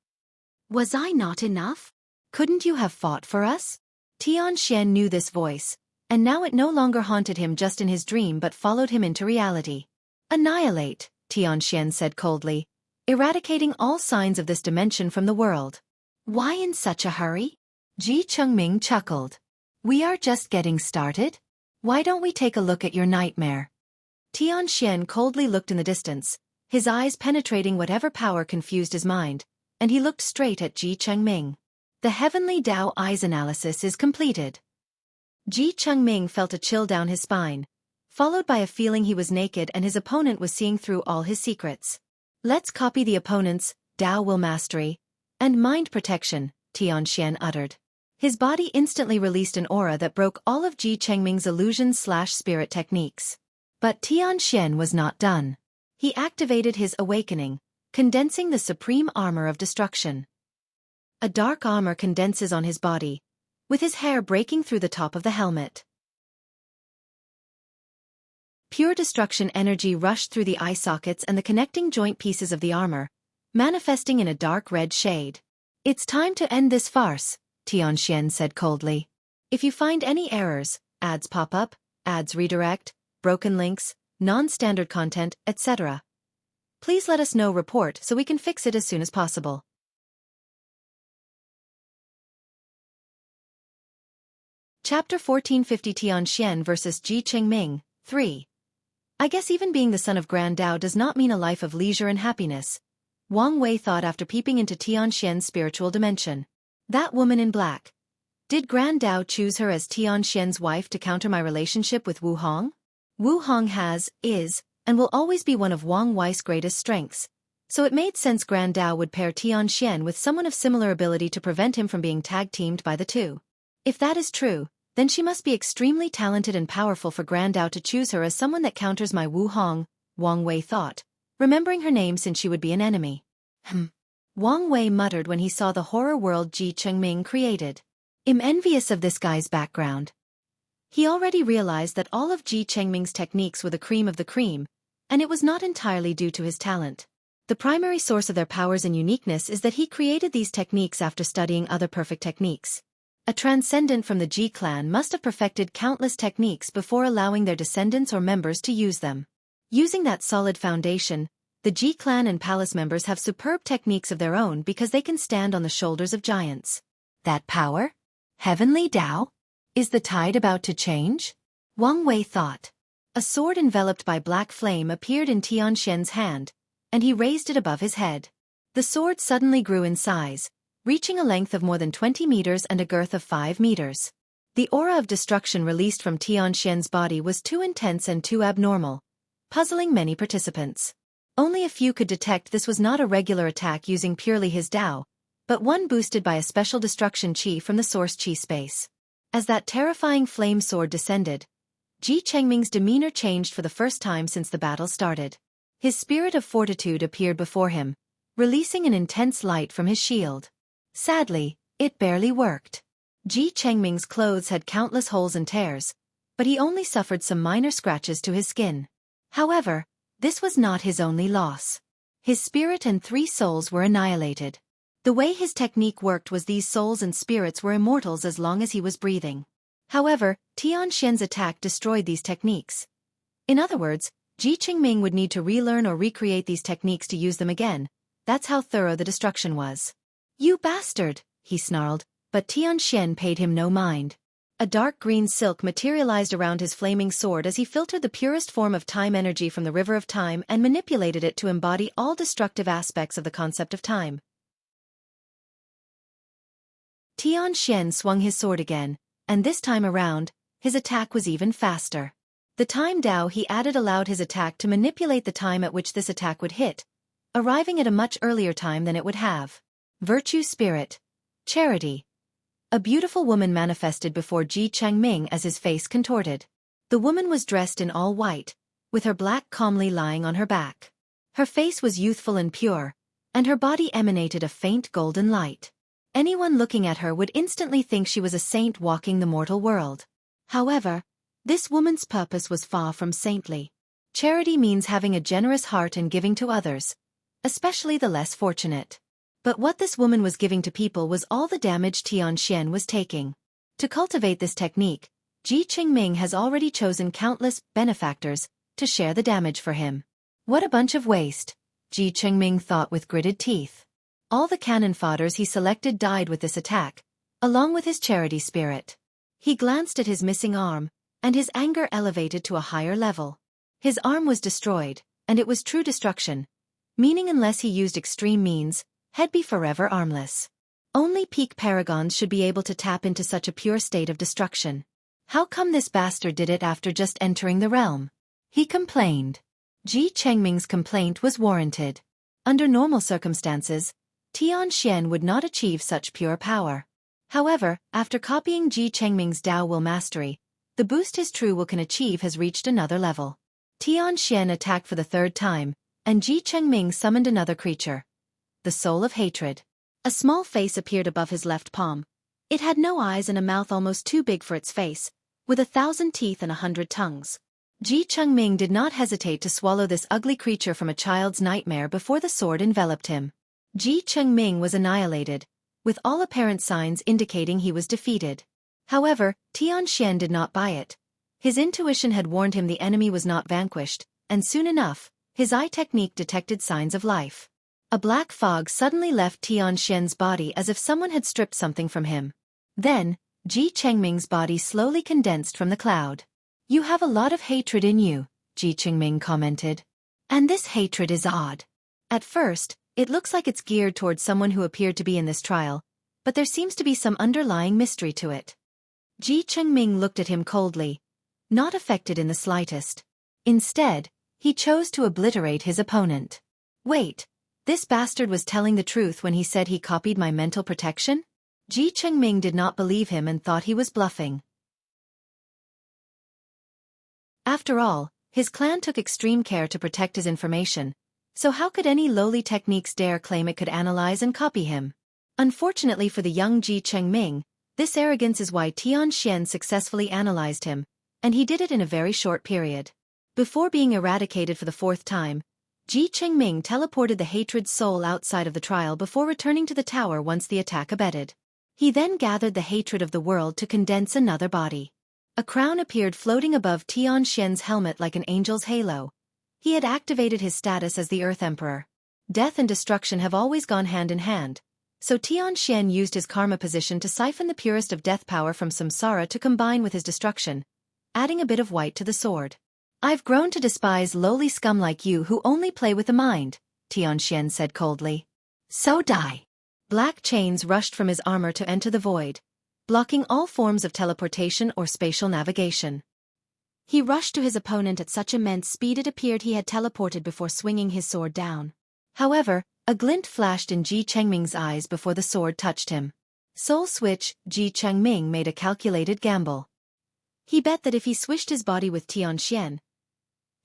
Was I not enough? Couldn't you have fought for us?" Xianxia knew this voice, and now it no longer haunted him just in his dream but followed him into reality. "Annihilate," Xianxia said coldly, eradicating all signs of this dimension from the world. "Why in such a hurry?" Chengming chuckled. "We are just getting started. Why don't we take a look at your nightmare?" Xianxia coldly looked in the distance, his eyes penetrating whatever power confused his mind, and he looked straight at Chengming. The Heavenly Tao Eyes analysis is completed. Chengming felt a chill down his spine, followed by a feeling he was naked and his opponent was seeing through all his secrets. "Let's copy the opponent's Tao will mastery and mind protection," Xianxia uttered. His body instantly released an aura that broke all of Chengming's illusion/spirit techniques. But Xianxia was not done. He activated his awakening, condensing the supreme armor of destruction. A dark armor condenses on his body, with his hair breaking through the top of the helmet. Pure destruction energy rushed through the eye sockets and the connecting joint pieces of the armor, manifesting in a dark red shade. "It's time to end this farce," Xianxia said coldly. "If you find any errors, ads pop up, ads redirect, broken links, non-standard content, etc., please let us know report so we can fix it as soon as possible." Chapter 1450 Xianxia vs. Chengming, 3. "I guess even being the son of Grand Tao does not mean a life of leisure and happiness," Wang Wei thought after peeping into Xianxia's spiritual dimension. "That woman in black. Did Grand Tao choose her as Xianxia's wife to counter my relationship with Wu Hong? Wu Hong is, and will always be one of Wang Wei's greatest strengths, so it made sense Grand Tao would pair Xianxia with someone of similar ability to prevent him from being tag-teamed by the two. If that is true, then she must be extremely talented and powerful for Grand Tao to choose her as someone that counters my Wu Hong," Wang Wei thought, remembering her name since she would be an enemy. Wang Wei muttered when he saw the horror world Chengming created. "I'm envious of this guy's background." He already realized that all of Chengming's techniques were the cream of the cream, and it was not entirely due to his talent. The primary source of their powers and uniqueness is that he created these techniques after studying other perfect techniques. A transcendent from the Ji clan must have perfected countless techniques before allowing their descendants or members to use them. Using that solid foundation, the Ji clan and palace members have superb techniques of their own because they can stand on the shoulders of giants. That power? Heavenly Tao? Is the tide about to change? Wang Wei thought. A sword enveloped by black flame appeared in Xianxia's hand, and he raised it above his head. The sword suddenly grew in size, reaching a length of more than 20 meters and a girth of 5 meters. The aura of destruction released from Xianxia's body was too intense and too abnormal, puzzling many participants. Only a few could detect this was not a regular attack using purely his Tao, but one boosted by a special destruction chi from the source chi space. As that terrifying flame sword descended, Chengming's demeanor changed for the first time since the battle started. His spirit of fortitude appeared before him, releasing an intense light from his shield. Sadly, it barely worked. Chengming's clothes had countless holes and tears, but he only suffered some minor scratches to his skin. However, this was not his only loss. His spirit and 3 souls were annihilated. The way his technique worked was these souls and spirits were immortals as long as he was breathing. However, Xianxia's attack destroyed these techniques. In other words, Chengming would need to relearn or recreate these techniques to use them again. That's how thorough the destruction was. "You bastard," he snarled, but Xianxia paid him no mind. A dark green silk materialized around his flaming sword as he filtered the purest form of time energy from the river of time and manipulated it to embody all destructive aspects of the concept of time. Xianxia swung his sword again, and this time around, his attack was even faster. The time Dao he added allowed his attack to manipulate the time at which this attack would hit, arriving at a much earlier time than it would have. Virtue Spirit. Charity. A beautiful woman manifested before Chengming as his face contorted. The woman was dressed in all white, with her black calmly lying on her back. Her face was youthful and pure, and her body emanated a faint golden light. Anyone looking at her would instantly think she was a saint walking the mortal world. However, this woman's purpose was far from saintly. Charity means having a generous heart and giving to others, especially the less fortunate. But what this woman was giving to people was all the damage Xianxia was taking. To cultivate this technique, Chengming has already chosen countless benefactors to share the damage for him. What a bunch of waste, Chengming thought with gritted teeth. All the cannon fodders he selected died with this attack, along with his charity spirit. He glanced at his missing arm, and his anger elevated to a higher level. His arm was destroyed, and it was true destruction, meaning unless he used extreme means, he'd be forever armless. Only peak paragons should be able to tap into such a pure state of destruction. How come this bastard did it after just entering the realm? He complained. Chengming's complaint was warranted. Under normal circumstances, Xianxia would not achieve such pure power. However, after copying Chengming's Dao Will mastery, the boost his true will can achieve has reached another level. Xianxia attacked for the third time, and Chengming summoned another creature. The soul of hatred. A small face appeared above his left palm. It had no eyes and a mouth almost too big for its face, with 1,000 teeth and 100 tongues. Chengming did not hesitate to swallow this ugly creature from a child's nightmare before the sword enveloped him. Chengming was annihilated, with all apparent signs indicating he was defeated. However, Xianxia did not buy it. His intuition had warned him the enemy was not vanquished, and soon enough, his eye technique detected signs of life. A black fog suddenly left Xianxia's body as if someone had stripped something from him. Then, Chengming's body slowly condensed from the cloud. "You have a lot of hatred in you," Chengming commented. "And this hatred is odd. At first, it looks like it's geared towards someone who appeared to be in this trial, but there seems to be some underlying mystery to it." Chengming looked at him coldly, not affected in the slightest. Instead, he chose to obliterate his opponent. "Wait. This bastard was telling the truth when he said he copied my mental protection?" Chengming did not believe him and thought he was bluffing. After all, his clan took extreme care to protect his information, so how could any lowly techniques dare claim it could analyze and copy him? Unfortunately for the young Chengming, this arrogance is why Xianxia successfully analyzed him, and he did it in a very short period. Before being eradicated for the fourth time, Chengming teleported the hatred's soul outside of the trial before returning to the tower once the attack abated. He then gathered the hatred of the world to condense another body. A crown appeared floating above Xianxia's helmet like an angel's halo. He had activated his status as the Earth Emperor. Death and destruction have always gone hand in hand, so Xianxia used his karma position to siphon the purest of death power from samsara to combine with his destruction, adding a bit of white to the sword. "I've grown to despise lowly scum like you who only play with the mind," Xianxia said coldly. "So die." Black chains rushed from his armor to enter the void, blocking all forms of teleportation or spatial navigation. He rushed to his opponent at such immense speed it appeared he had teleported before swinging his sword down. However, a glint flashed in Chengming's eyes before the sword touched him. Soul switch, Chengming made a calculated gamble. He bet that if he swished his body with Xianxia,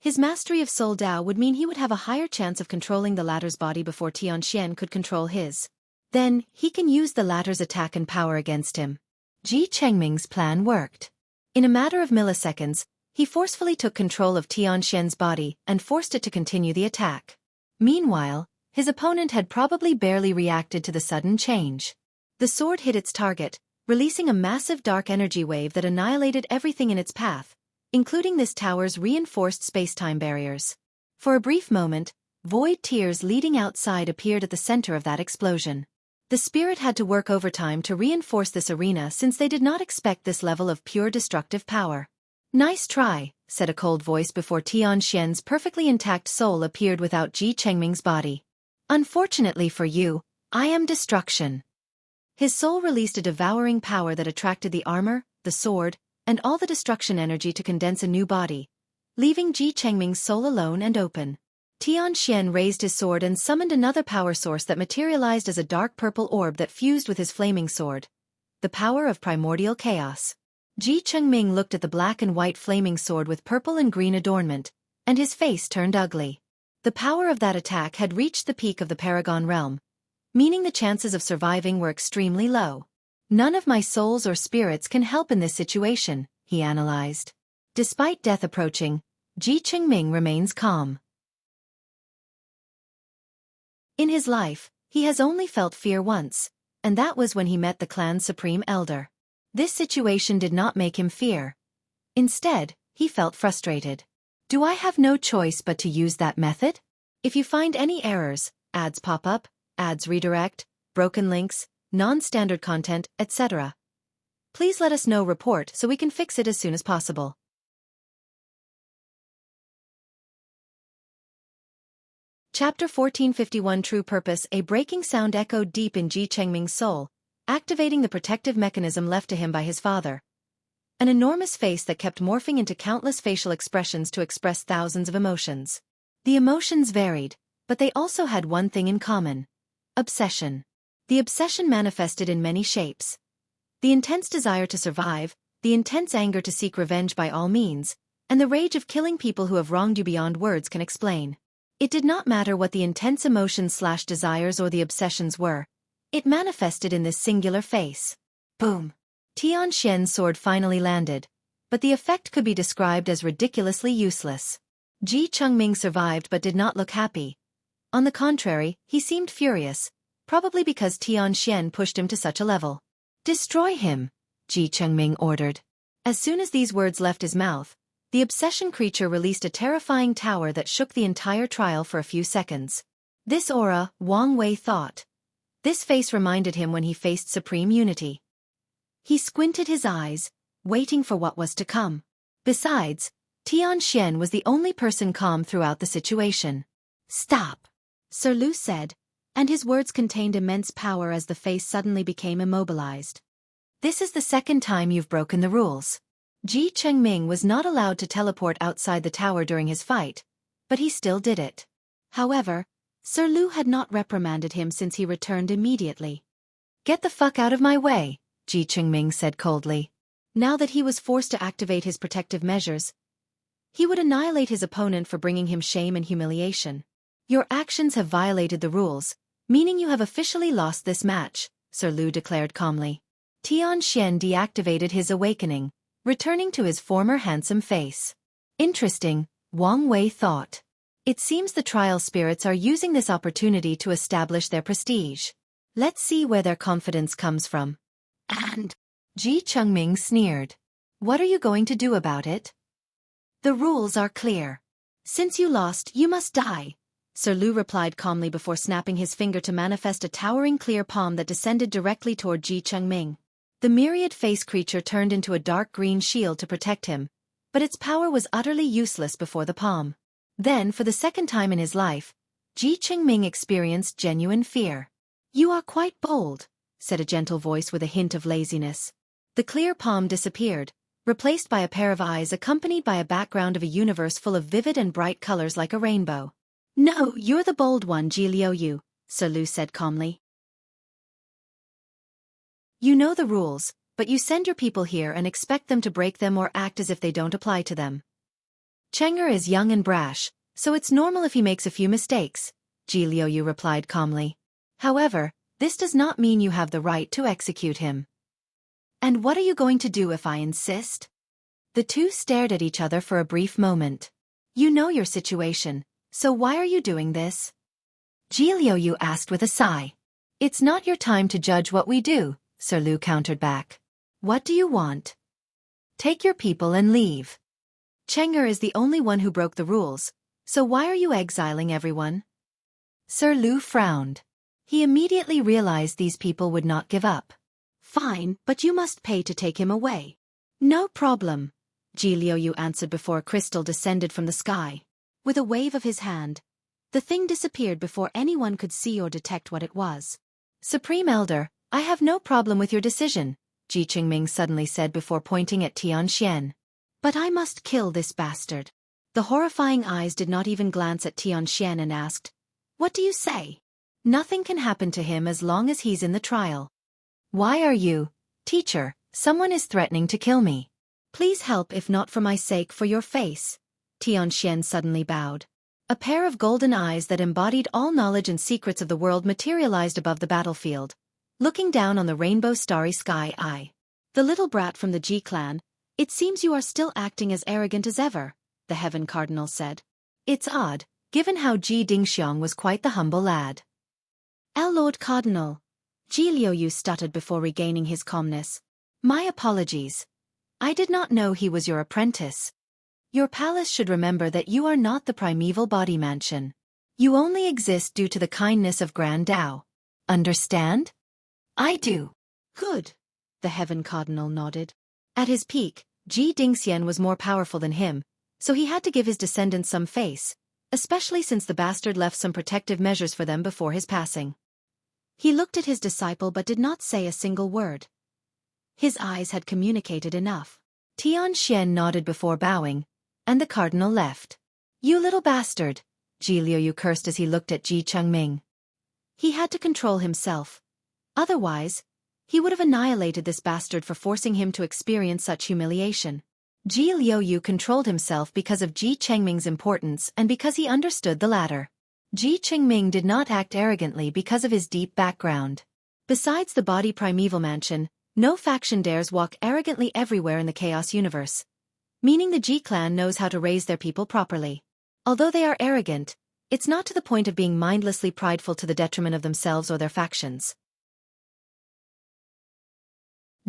his mastery of Soul Dao would mean he would have a higher chance of controlling the latter's body before Xianxia could control his. Then, he can use the latter's attack and power against him. Chengming's plan worked. In a matter of milliseconds, he forcefully took control of Xianxia's body and forced it to continue the attack. Meanwhile, his opponent had probably barely reacted to the sudden change. The sword hit its target, releasing a massive dark energy wave that annihilated everything in its path, including this tower's reinforced space-time barriers. For a brief moment, void tears leading outside appeared at the center of that explosion. The spirit had to work overtime to reinforce this arena since they did not expect this level of pure destructive power. Nice try, said a cold voice before Tian's perfectly intact soul appeared without Chengming's body. Unfortunately for you, I am destruction. His soul released a devouring power that attracted the armor, the sword, and all the destruction energy to condense a new body, leaving Chengming's soul alone and open. Tian raised his sword and summoned another power source that materialized as a dark purple orb that fused with his flaming sword. The power of primordial chaos. Chengming looked at the black and white flaming sword with purple and green adornment, and his face turned ugly. The power of that attack had reached the peak of the Paragon realm, meaning the chances of surviving were extremely low. None of my souls or spirits can help in this situation, he analyzed. Despite death approaching, Chengming remains calm. In his life, he has only felt fear once, and that was when he met the clan's supreme elder. This situation did not make him fear. Instead, he felt frustrated. Do I have no choice but to use that method? If you find any errors, ads pop up, ads redirect, broken links, non-standard content, etc. Please let us know report so we can fix it as soon as possible. Chapter 1451 True Purpose. A breaking sound echoed deep in Chengming's soul, activating the protective mechanism left to him by his father. An enormous face that kept morphing into countless facial expressions to express thousands of emotions. The emotions varied, but they also had one thing in common. Obsession. The obsession manifested in many shapes. The intense desire to survive, the intense anger to seek revenge by all means, and the rage of killing people who have wronged you beyond words can explain. It did not matter what the intense emotions/desires or the obsessions were. It manifested in this singular face. Boom. Tian's sword finally landed, but the effect could be described as ridiculously useless. Chengming survived but did not look happy. On the contrary, he seemed furious, probably because Tian pushed him to such a level. Destroy him, Chengming ordered. As soon as these words left his mouth, the obsession creature released a terrifying tower that shook the entire trial for a few seconds. This aura, Wang Wei thought. This face reminded him when he faced supreme unity. He squinted his eyes, waiting for what was to come. Besides, Tian was the only person calm throughout the situation. Stop, Sir Lu said, and his words contained immense power as the face suddenly became immobilized. This is the second time you've broken the rules. Chengming was not allowed to teleport outside the tower during his fight, but he still did it. However, Sir Lu had not reprimanded him since he returned immediately. Get the fuck out of my way, Chengming said coldly. Now that he was forced to activate his protective measures, he would annihilate his opponent for bringing him shame and humiliation. Your actions have violated the rules, meaning you have officially lost this match, Sir Lu declared calmly. Tian deactivated his awakening, returning to his former handsome face. Interesting, Wang Wei thought. It seems the trial spirits are using this opportunity to establish their prestige. Let's see where their confidence comes from. And Chengming sneered. What are you going to do about it? The rules are clear. Since you lost, you must die, Sir Lu replied calmly before snapping his finger to manifest a towering clear palm that descended directly toward Chengming. The myriad face creature turned into a dark green shield to protect him, but its power was utterly useless before the palm. Then, for the second time in his life, Chengming experienced genuine fear. You are quite bold, said a gentle voice with a hint of laziness. The clear palm disappeared, replaced by a pair of eyes accompanied by a background of a universe full of vivid and bright colors like a rainbow. No, you're the bold one, Yu, Sir Lu said calmly. You know the rules, but you send your people here and expect them to break them or act as if they don't apply to them. Cheng'er is young and brash, so it's normal if he makes a few mistakes, Yu replied calmly. However, this does not mean you have the right to execute him. And what are you going to do if I insist? The two stared at each other for a brief moment. You know your situation, so why are you doing this? Yu asked with a sigh. It's not your time to judge what we do, Sir Lu countered back. What do you want? Take your people and leave. Cheng'er is the only one who broke the rules, so why are you exiling everyone? Sir Lu frowned. He immediately realized these people would not give up. Fine, but you must pay to take him away. No problem, Ji Liuyu answered before a crystal descended from the sky. With a wave of his hand, the thing disappeared before anyone could see or detect what it was. Supreme Elder, I have no problem with your decision, Ji Chengming suddenly said before pointing at Tian. But I must kill this bastard. The horrifying eyes did not even glance at Tian and asked, What do you say? Nothing can happen to him as long as he's in the trial. Why are you, teacher? Someone is threatening to kill me. Please help if not for my sake for your face. Tian suddenly bowed. A pair of golden eyes that embodied all knowledge and secrets of the world materialized above the battlefield, looking down on the rainbow starry sky. The little brat from the Ji clan, it seems you are still acting as arrogant as ever, the Heaven Cardinal said. It's odd, given how Ji Dingxiang was quite the humble lad. Lord Cardinal, Ji Liuyu stuttered before regaining his calmness. My apologies. I did not know he was your apprentice. Your palace should remember that you are not the primeval body mansion. You only exist due to the kindness of Grand Dao. Understand? I do. Good. The Heaven Cardinal nodded. At his peak, Ji Dingxian was more powerful than him, so he had to give his descendants some face, especially since the bastard left some protective measures for them before his passing. He looked at his disciple but did not say a single word. His eyes had communicated enough. Tian nodded before bowing, and the cardinal left. You little bastard, Ji Liuyu cursed as he looked at Ji Chengming. He had to control himself. Otherwise, he would have annihilated this bastard for forcing him to experience such humiliation. Ji Liuyu controlled himself because of Ji Chengming's importance and because he understood the latter. Ji Chengming did not act arrogantly because of his deep background. Besides the body primeval mansion, no faction dares walk arrogantly everywhere in the Chaos universe, meaning the Ji clan knows how to raise their people properly. Although they are arrogant, it's not to the point of being mindlessly prideful to the detriment of themselves or their factions.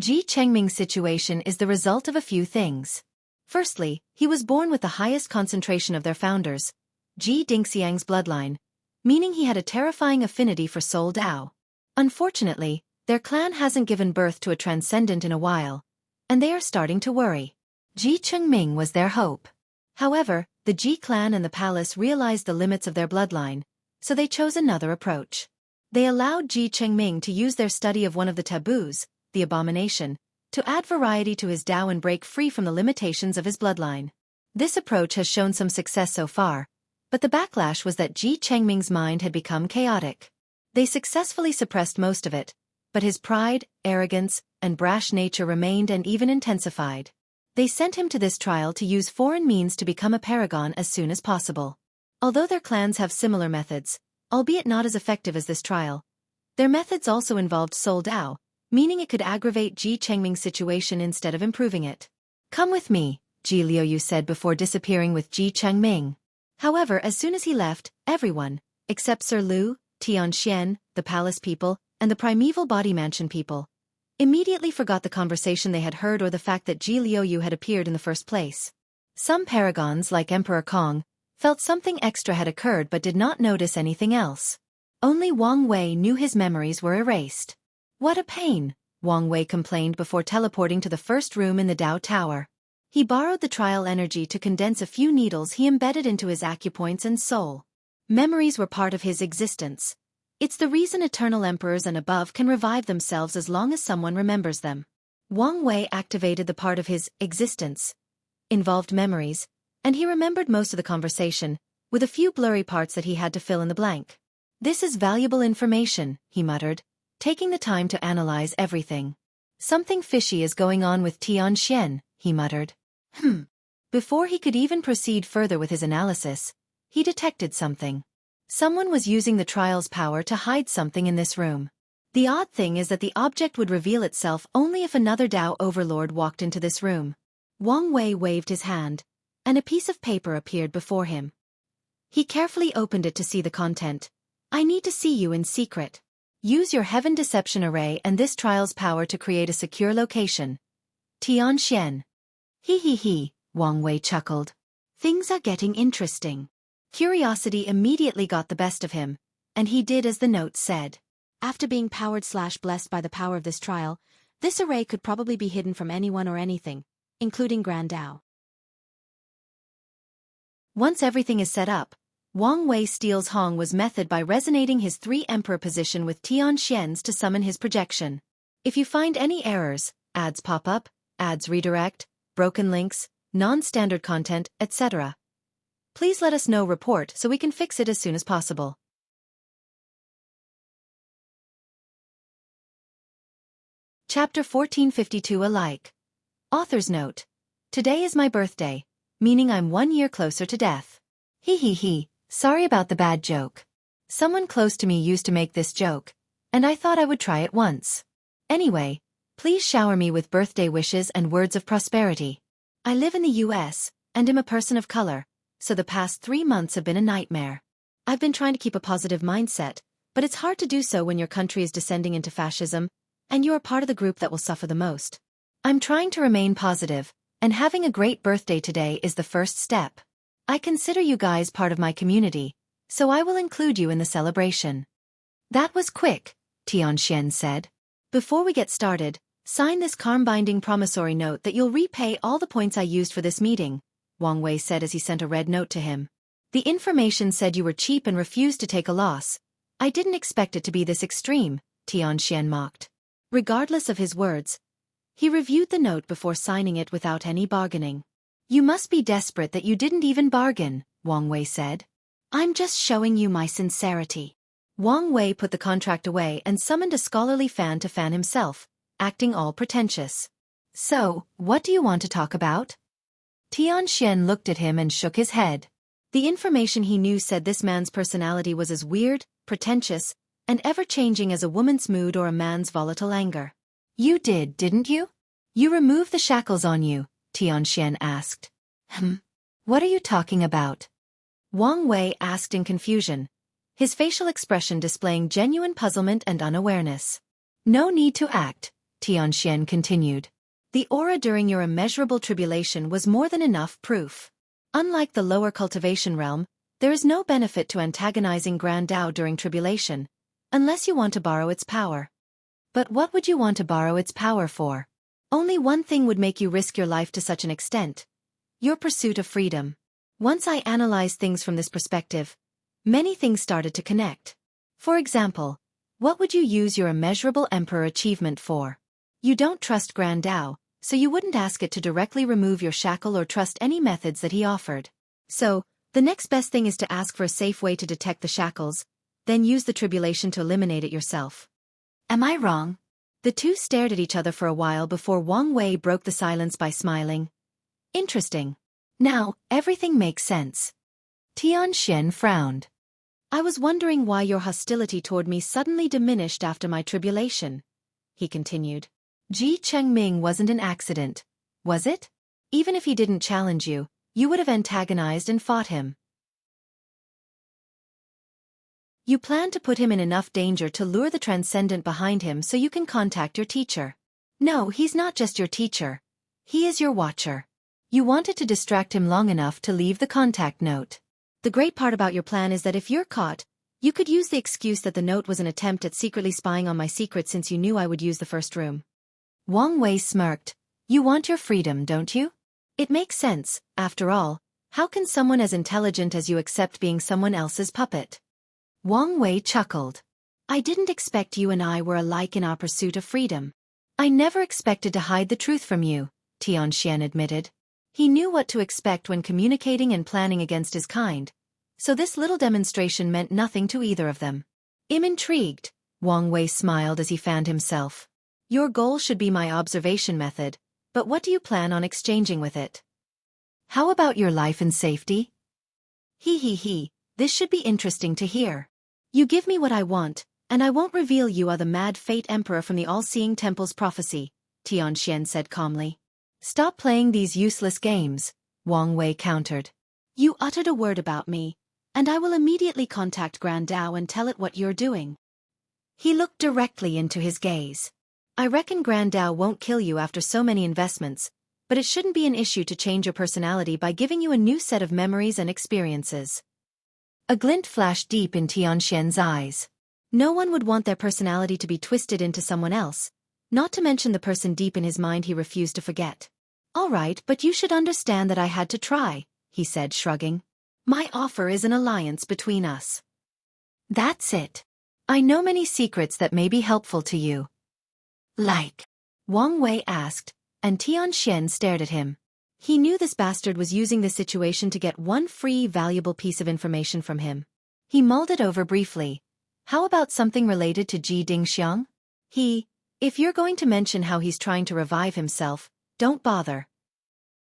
Ji Chengming's situation is the result of a few things. Firstly, he was born with the highest concentration of their founders, Ji Dingxiang's bloodline, meaning he had a terrifying affinity for Soul Dao. Unfortunately, their clan hasn't given birth to a transcendent in a while, and they are starting to worry. Ji Chengming was their hope. However, the Ji clan and the palace realized the limits of their bloodline, so they chose another approach. They allowed Ji Chengming to use their study of one of the taboos, the abomination, to add variety to his Dao and break free from the limitations of his bloodline. This approach has shown some success so far, but the backlash was that Ji Chengming's mind had become chaotic. They successfully suppressed most of it, but his pride, arrogance, and brash nature remained and even intensified. They sent him to this trial to use foreign means to become a paragon as soon as possible. Although their clans have similar methods, albeit not as effective as this trial, their methods also involved Soul Dao, meaning it could aggravate Ji Chengming's situation instead of improving it. Come with me, Ji Liuyu said before disappearing with Ji Chengming. However, as soon as he left, everyone, except Sir Lu, Tian, the palace people, and the primeval body mansion people, immediately forgot the conversation they had heard or the fact that Ji Liuyu had appeared in the first place. Some paragons, like Emperor Kong, felt something extra had occurred but did not notice anything else. Only Wang Wei knew his memories were erased. What a pain, Wang Wei complained before teleporting to the first room in the Dao Tower. He borrowed the trial energy to condense a few needles he embedded into his acupoints and soul. Memories were part of his existence. It's the reason eternal emperors and above can revive themselves as long as someone remembers them. Wang Wei activated the part of his existence, involved memories, and he remembered most of the conversation, with a few blurry parts that he had to fill in the blank. This is valuable information, he muttered, taking the time to analyze everything. Something fishy is going on with Tian, he muttered. Before he could even proceed further with his analysis, he detected something. Someone was using the trial's power to hide something in this room. The odd thing is that the object would reveal itself only if another Dao overlord walked into this room. Wang Wei waved his hand, and a piece of paper appeared before him. He carefully opened it to see the content. I need to see you in secret. Use your Heaven Deception Array and this trial's power to create a secure location. Tian. He, Wang Wei chuckled. Things are getting interesting. Curiosity immediately got the best of him, and he did as the note said. After being powered/blessed by the power of this trial, this array could probably be hidden from anyone or anything, including Grand Dao. Once everything is set up, Wang Wei steals Hong Wu's method by resonating his 3 emperor position with Tian Xian's to summon his projection. If you find any errors, ads pop up, ads redirect, broken links, non-standard content, etc., please let us know report so we can fix it as soon as possible. Chapter 1452 Alike. Author's note. Today is my birthday, meaning I'm 1 year closer to death. He. Sorry about the bad joke. Someone close to me used to make this joke, and I thought I would try it once. Anyway, please shower me with birthday wishes and words of prosperity. I live in the US, and am a person of color, so the past 3 months have been a nightmare. I've been trying to keep a positive mindset, but it's hard to do so when your country is descending into fascism, and you are part of the group that will suffer the most. I'm trying to remain positive, and having a great birthday today is the first step. I consider you guys part of my community, so I will include you in the celebration. That was quick, Tian Xian said. Before we get started, sign this calm-binding promissory note that you'll repay all the points I used for this meeting, Wang Wei said as he sent a red note to him. The information said you were cheap and refused to take a loss. I didn't expect it to be this extreme, Tian Xian mocked. Regardless of his words, he reviewed the note before signing it without any bargaining. You must be desperate that you didn't even bargain, Wang Wei said. I'm just showing you my sincerity. Wang Wei put the contract away and summoned a scholarly fan to fan himself, acting all pretentious. So, what do you want to talk about? Tian Xian looked at him and shook his head. The information he knew said this man's personality was as weird, pretentious, and ever-changing as a woman's mood or a man's volatile anger. You didn't you? You removed the shackles on you, Tian Xian asked. What are you talking about? Wang Wei asked in confusion, his facial expression displaying genuine puzzlement and unawareness. No need to act, Tian Xian continued. The aura during your immeasurable tribulation was more than enough proof. Unlike the lower cultivation realm, there is no benefit to antagonizing Grand Dao during tribulation, unless you want to borrow its power. But what would you want to borrow its power for? Only one thing would make you risk your life to such an extent: your pursuit of freedom. Once I analyzed things from this perspective, many things started to connect. For example, what would you use your immeasurable emperor achievement for? You don't trust Grand Dao, so you wouldn't ask it to directly remove your shackle or trust any methods that he offered. So, the next best thing is to ask for a safe way to detect the shackles, then use the tribulation to eliminate it yourself. Am I wrong? The two stared at each other for a while before Wang Wei broke the silence by smiling. Interesting. Now, everything makes sense. Tian Xian frowned. I was wondering why your hostility toward me suddenly diminished after my tribulation, he continued. Chengming wasn't an accident, was it? Even if he didn't challenge you, you would have antagonized and fought him. You plan to put him in enough danger to lure the transcendent behind him so you can contact your teacher. No, he's not just your teacher. He is your watcher. You wanted to distract him long enough to leave the contact note. The great part about your plan is that if you're caught, you could use the excuse that the note was an attempt at secretly spying on my secret since you knew I would use the first room. Wang Wei smirked. You want your freedom, don't you? It makes sense, after all. How can someone as intelligent as you accept being someone else's puppet? Wang Wei chuckled. I didn't expect you and I were alike in our pursuit of freedom. I never expected to hide the truth from you, Tian Xian admitted. He knew what to expect when communicating and planning against his kind, so this little demonstration meant nothing to either of them. I'm intrigued, Wang Wei smiled as he fanned himself. Your goal should be my observation method, but what do you plan on exchanging with it? How about your life and safety? This should be interesting to hear. You give me what I want, and I won't reveal you are the mad fate emperor from the all-seeing temple's prophecy, Tian Xian said calmly. Stop playing these useless games, Wang Wei countered. You uttered a word about me, and I will immediately contact Grand Dao and tell it what you're doing. He looked directly into his gaze. I reckon Grand Dao won't kill you after so many investments, but it shouldn't be an issue to change your personality by giving you a new set of memories and experiences. A glint flashed deep in Tian Xian's eyes. No one would want their personality to be twisted into someone else, not to mention the person deep in his mind he refused to forget. All right, but you should understand that I had to try, he said, shrugging. My offer is an alliance between us. That's it. I know many secrets that may be helpful to you. Like? Wang Wei asked, and Tian stared at him. He knew this bastard was using this situation to get one free, valuable piece of information from him. He mulled it over briefly. How about something related to Ji Dingxiang? If you're going to mention how he's trying to revive himself, don't bother.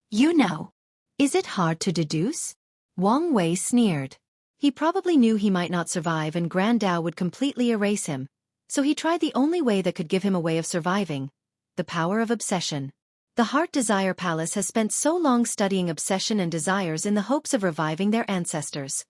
You know. Is it hard to deduce? Wang Wei sneered. He probably knew he might not survive and Grand Dao would completely erase him, so he tried the only way that could give him a way of surviving: the power of obsession. The Heart Desire Palace has spent so long studying obsession and desires in the hopes of reviving their ancestors.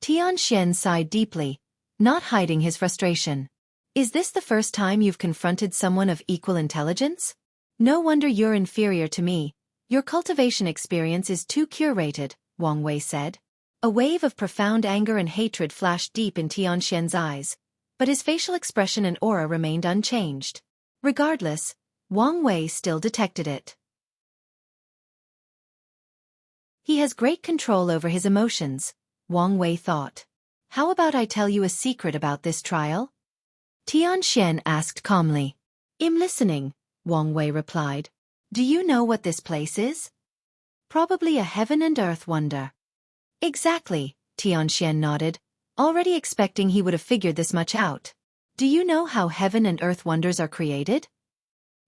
Tian sighed deeply, not hiding his frustration. Is this the first time you've confronted someone of equal intelligence? No wonder you're inferior to me. Your cultivation experience is too curated, Wang Wei said. A wave of profound anger and hatred flashed deep in Tian's eyes, but his facial expression and aura remained unchanged. Regardless, Wang Wei still detected it. He has great control over his emotions, Wang Wei thought. How about I tell you a secret about this trial? Tian asked calmly. I'm listening, Wang Wei replied. Do you know what this place is? Probably a heaven and earth wonder. Exactly, Tian nodded, already expecting he would have figured this much out. Do you know how heaven and earth wonders are created?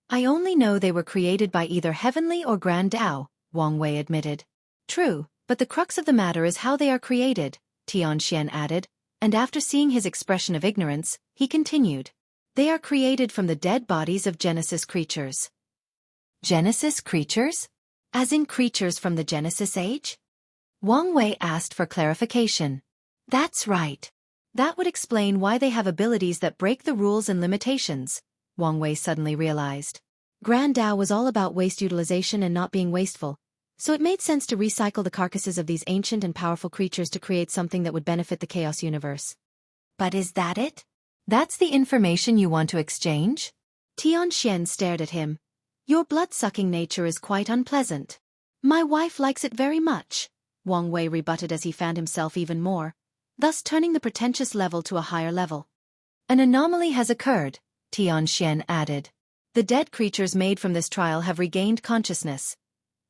I only know they were created by either heavenly or grand Dao, Wang Wei admitted. True, but the crux of the matter is how they are created, Tian added, and after seeing his expression of ignorance, he continued. They are created from the dead bodies of Genesis creatures. Genesis creatures? As in creatures from the Genesis age? Wang Wei asked for clarification. That's right. That would explain why they have abilities that break the rules and limitations, Wang Wei suddenly realized. Grand Dao was all about waste utilization and not being wasteful, so it made sense to recycle the carcasses of these ancient and powerful creatures to create something that would benefit the Chaos Universe. But is that it? That's the information you want to exchange? Tian stared at him. Your blood-sucking nature is quite unpleasant. My wife likes it very much, Wang Wei rebutted as he fanned himself even more, thus turning the pretentious level to a higher level. An anomaly has occurred, Tian added. The dead creatures made from this trial have regained consciousness.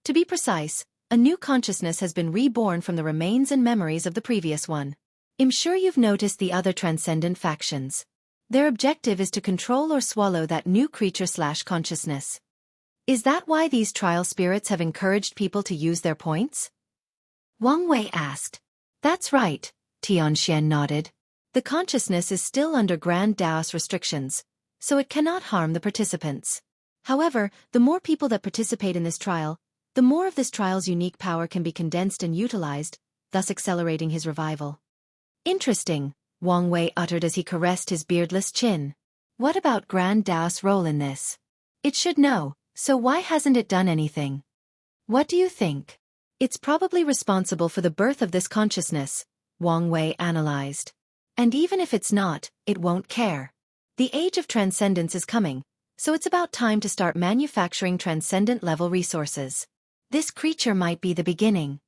To be precise, a new consciousness has been reborn from the remains and memories of the previous one. I'm sure you've noticed the other transcendent factions. Their objective is to control or swallow that new creature/consciousness. Is that why these trial spirits have encouraged people to use their points? Wang Wei asked. That's right, Tian nodded. The consciousness is still under Grand Dao's restrictions, so it cannot harm the participants. However, the more people that participate in this trial, the more of this trial's unique power can be condensed and utilized, thus accelerating his revival. Interesting, Wang Wei uttered as he caressed his beardless chin. What about Grand Dao's role in this? It should know, so why hasn't it done anything? What do you think? It's probably responsible for the birth of this consciousness, Wang Wei analyzed. And even if it's not, it won't care. The age of transcendence is coming, so it's about time to start manufacturing transcendent-level resources. This creature might be the beginning.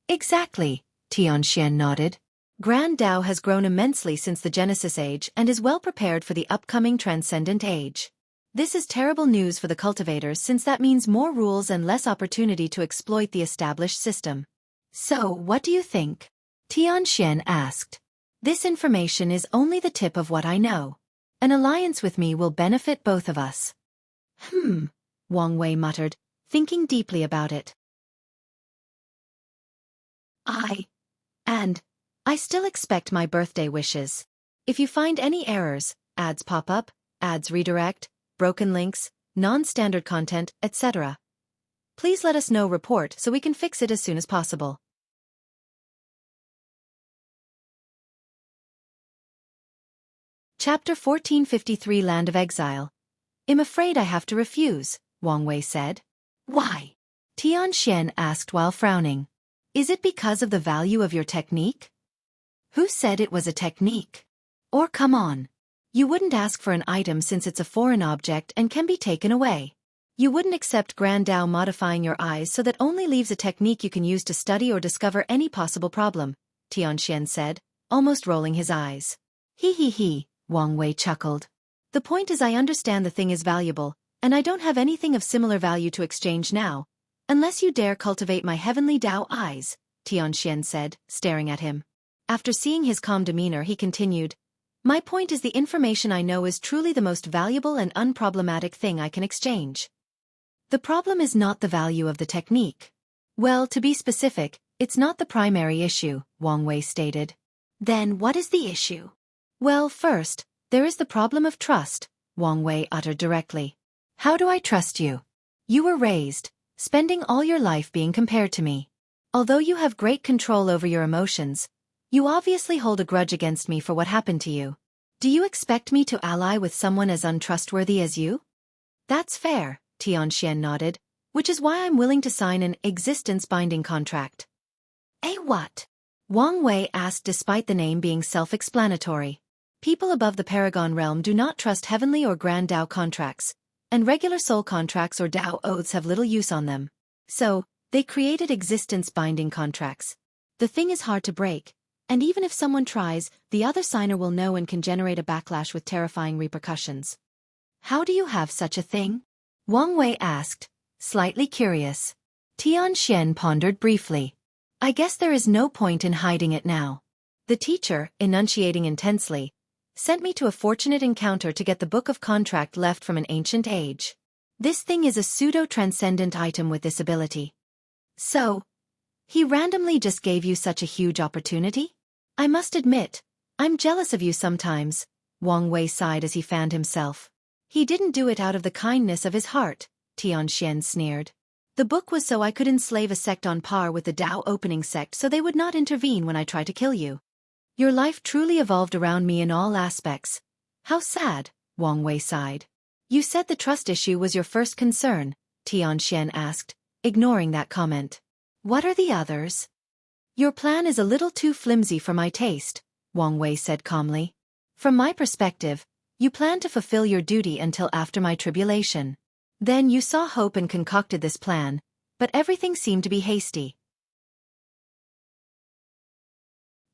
Exactly, Tian nodded. Grand Dao has grown immensely since the Genesis Age and is well prepared for the upcoming Transcendent Age. This is terrible news for the cultivators since that means more rules and less opportunity to exploit the established system. So, what do you think? Tian asked. This information is only the tip of what I know. An alliance with me will benefit both of us. Wang Wei muttered, thinking deeply about it. I still expect my birthday wishes. If you find any errors, ads pop up, ads redirect, broken links, non-standard content, etc. Please let us know report so we can fix it as soon as possible. Chapter 1453 Land of Exile. I'm afraid I have to refuse, Wang Wei said. Why? Tian asked while frowning. Is it because of the value of your technique? Who said it was a technique? Or come on, You wouldn't ask for an item since it's a foreign object and can be taken away. You wouldn't accept Grand Dao modifying your eyes so that only leaves a technique you can use to study or discover any possible problem, Xianxia said, almost rolling his eyes. He, Wang Wei chuckled. The point is I understand the thing is valuable, and I don't have anything of similar value to exchange now, unless you dare cultivate my heavenly Dao eyes, Xianxia said, staring at him. After seeing his calm demeanor he continued, my point is the information I know is truly the most valuable and unproblematic thing I can exchange. The problem is not the value of the technique. Well, to be specific, it's not the primary issue, Wang Wei stated. Then what is the issue? Well, first, there is the problem of trust, Wang Wei uttered directly. How do I trust you? You were raised, spending all your life being compared to me. Although you have great control over your emotions, you obviously hold a grudge against me for what happened to you. Do you expect me to ally with someone as untrustworthy as you? That's fair, Xianxia nodded, which is why I'm willing to sign an existence-binding contract. A what? Wang Wei asked despite the name being self-explanatory. People above the Paragon realm do not trust heavenly or grand Dao contracts, and regular soul contracts or Dao oaths have little use on them. So, they created existence-binding contracts. The thing is hard to break, and even if someone tries, the other signer will know and can generate a backlash with terrifying repercussions. How do you have such a thing? Wang Wei asked, slightly curious. Xianxia pondered briefly. I guess there is no point in hiding it now. The teacher, enunciating intensely, sent me to a fortunate encounter to get the book of contract left from an ancient age. This thing is a pseudo-transcendent item with this ability. So, he randomly just gave you such a huge opportunity? I must admit, I'm jealous of you sometimes, Wang Wei sighed as he fanned himself. He didn't do it out of the kindness of his heart, Xianxia sneered. The book was so I could enslave a sect on par with the Dao opening sect so they would not intervene when I try to kill you. Your life truly evolved around me in all aspects. How sad, Wang Wei sighed. You said the trust issue was your first concern, Xianxia asked, ignoring that comment. What are the others? Your plan is a little too flimsy for my taste, Wang Wei said calmly. From my perspective, you plan to fulfill your duty until after my tribulation. Then you saw hope and concocted this plan, but everything seemed to be hasty.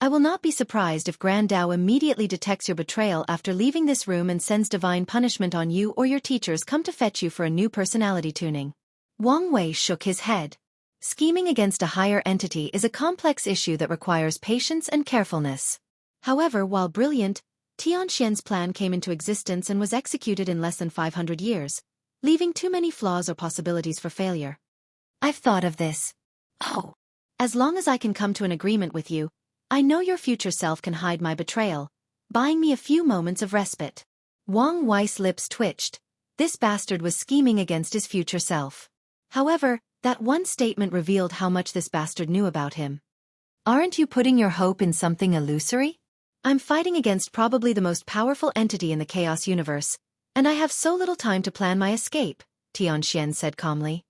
I will not be surprised if Grand Dao immediately detects your betrayal after leaving this room and sends divine punishment on you or your teachers come to fetch you for a new personality tuning. Wang Wei shook his head. Scheming against a higher entity is a complex issue that requires patience and carefulness. However, while brilliant, Xianxia's plan came into existence and was executed in less than 500 years, leaving too many flaws or possibilities for failure. I've thought of this. Oh. As long as I can come to an agreement with you, I know your future self can hide my betrayal, buying me a few moments of respite. Wang Wei's lips twitched. This bastard was scheming against his future self. However, that one statement revealed how much this bastard knew about him. Aren't you putting your hope in something illusory? I'm fighting against probably the most powerful entity in the Chaos Universe, and I have so little time to plan my escape, Xianxia said calmly.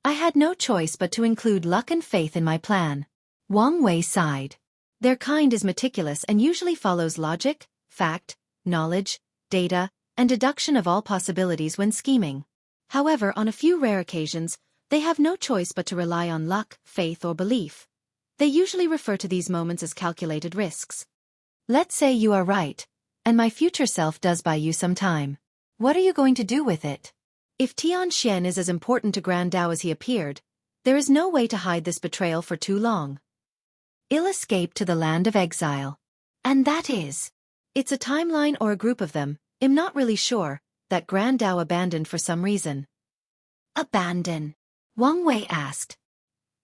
I had no choice but to include luck and faith in my plan. Wang Wei sighed. Their kind is meticulous and usually follows logic, fact, knowledge, data, and deduction of all possibilities when scheming. However, on a few rare occasions, they have no choice but to rely on luck, faith, or belief. They usually refer to these moments as calculated risks. Let's say you are right, and my future self does buy you some time. What are you going to do with it? If Xianxia is as important to Grand Dao as he appeared, there is no way to hide this betrayal for too long. He'll escape to the land of exile. And that is. It's a timeline or a group of them, I'm not really sure, that Grand Dao abandoned for some reason. Abandon? Wang Wei asked.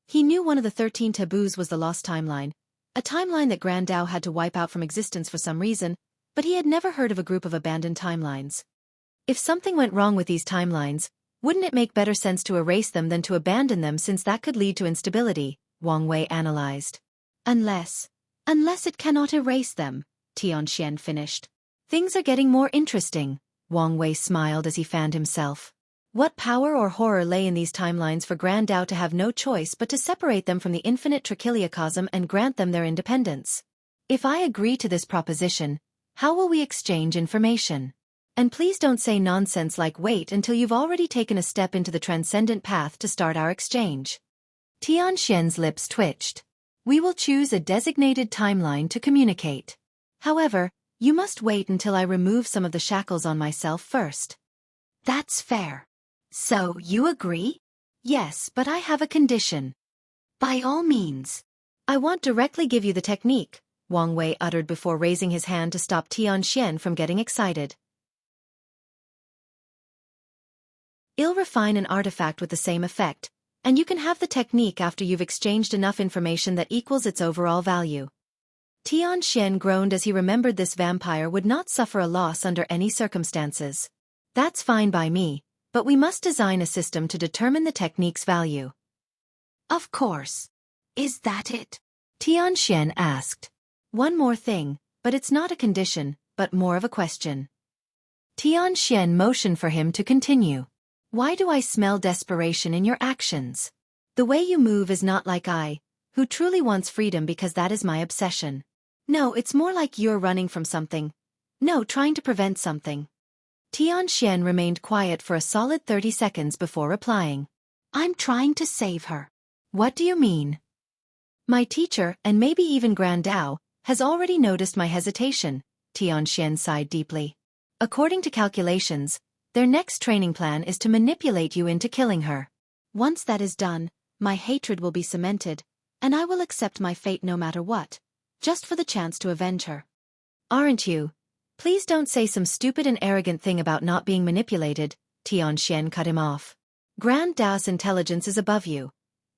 He knew one of the 13 taboos was the lost timeline, a timeline that Grand Dao had to wipe out from existence for some reason, but he had never heard of a group of abandoned timelines. If something went wrong with these timelines, wouldn't it make better sense to erase them than to abandon them since that could lead to instability, Wang Wei analyzed. Unless it cannot erase them, Xianxia finished. Things are getting more interesting, Wang Wei smiled as he fanned himself. What power or horror lay in these timelines for Grand Dao to have no choice but to separate them from the infinite trichiliocosm and grant them their independence? If I agree to this proposition, How will we exchange information? And please don't say nonsense like wait until you've already taken a step into the transcendent path to start our exchange. Tian Xian's lips twitched. We will choose a designated timeline to communicate. However, you must wait until I remove some of the shackles on myself first. That's fair. So, you agree? Yes, but I have a condition. By all means. I won't directly give you the technique, Wang Wei uttered before raising his hand to stop Tian Xian from getting excited. I'll refine an artifact with the same effect, and you can have the technique after you've exchanged enough information that equals its overall value. Tian Xian groaned as he remembered this vampire would not suffer a loss under any circumstances. That's fine by me, but we must design a system to determine the technique's value. Of course. Is that it? Tian Xian asked. One more thing, but it's not a condition, but more of a question. Tian Xian motioned for him to continue. Why do I smell desperation in your actions? The way you move is not like I, who truly wants freedom because that is my obsession. No, it's more like you're running from something. No, trying to prevent something. Tian Xian remained quiet for a solid 30 seconds before replying. I'm trying to save her. What do you mean? My teacher, and maybe even Grand Dao, has already noticed my hesitation, Tian Xian sighed deeply. According to calculations, their next training plan is to manipulate you into killing her. Once that is done, my hatred will be cemented, and I will accept my fate no matter what, just for the chance to avenge her. Aren't you? Please don't say some stupid and arrogant thing about not being manipulated, Tian Xian cut him off. Grand Dao's intelligence is above you.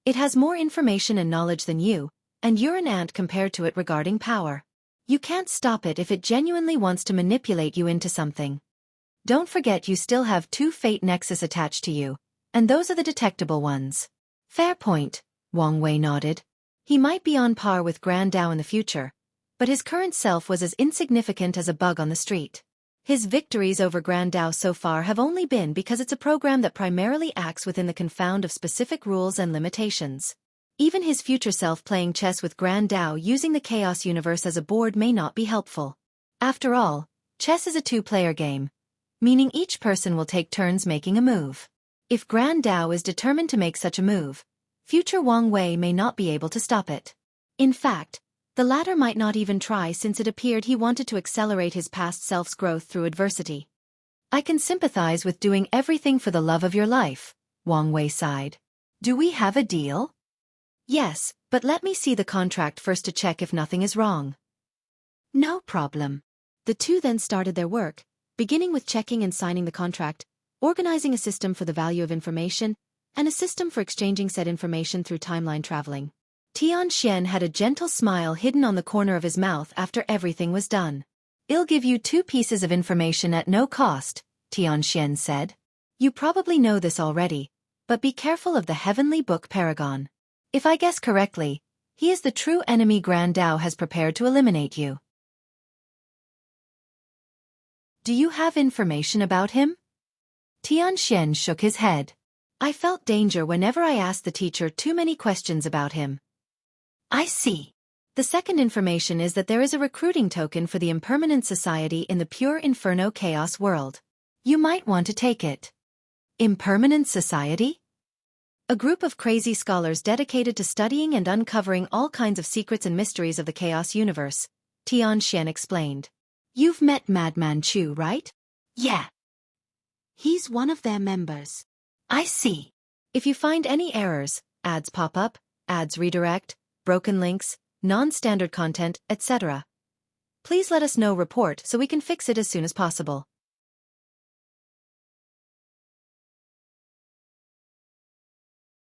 It has more information and knowledge than you, and you're an ant compared to it regarding power. You can't stop it if it genuinely wants to manipulate you into something. Don't forget you still have 2 fate nexus attached to you, and those are the detectable ones. Fair point, Wang Wei nodded. He might be on par with Grand Dao in the future, but his current self was as insignificant as a bug on the street. His victories over Grand Dao so far have only been because it's a program that primarily acts within the confound of specific rules and limitations. Even his future self playing chess with Grand Dao using the Chaos Universe as a board may not be helpful. After all, chess is a 2-player game, meaning each person will take turns making a move. If Grand Dao is determined to make such a move, future Wang Wei may not be able to stop it. In fact, the latter might not even try since it appeared he wanted to accelerate his past self's growth through adversity. I can sympathize with doing everything for the love of your life, Wang Wei sighed. Do we have a deal? Yes, but let me see the contract first to check if nothing is wrong. No problem. The two then started their work, beginning with checking and signing the contract, organizing a system for the value of information, and a system for exchanging said information through timeline traveling. Tian Xian had a gentle smile hidden on the corner of his mouth after everything was done. I'll give you 2 pieces of information at no cost, Tian Xian said. You probably know this already, but be careful of the heavenly book Paragon. If I guess correctly, he is the true enemy Grand Dao has prepared to eliminate you. Do you have information about him? Tian Xian shook his head. I felt danger whenever I asked the teacher too many questions about him. I see. The second information is that there is a recruiting token for the Impermanent Society in the pure Inferno Chaos world. You might want to take it. Impermanent Society? A group of crazy scholars dedicated to studying and uncovering all kinds of secrets and mysteries of the Chaos Universe, Tian Xian explained. You've met Madman Chu, right? Yeah. He's one of their members. I see. If you find any errors, ads pop up, ads redirect, broken links, non-standard content, etc. Please let us know report so we can fix it as soon as possible.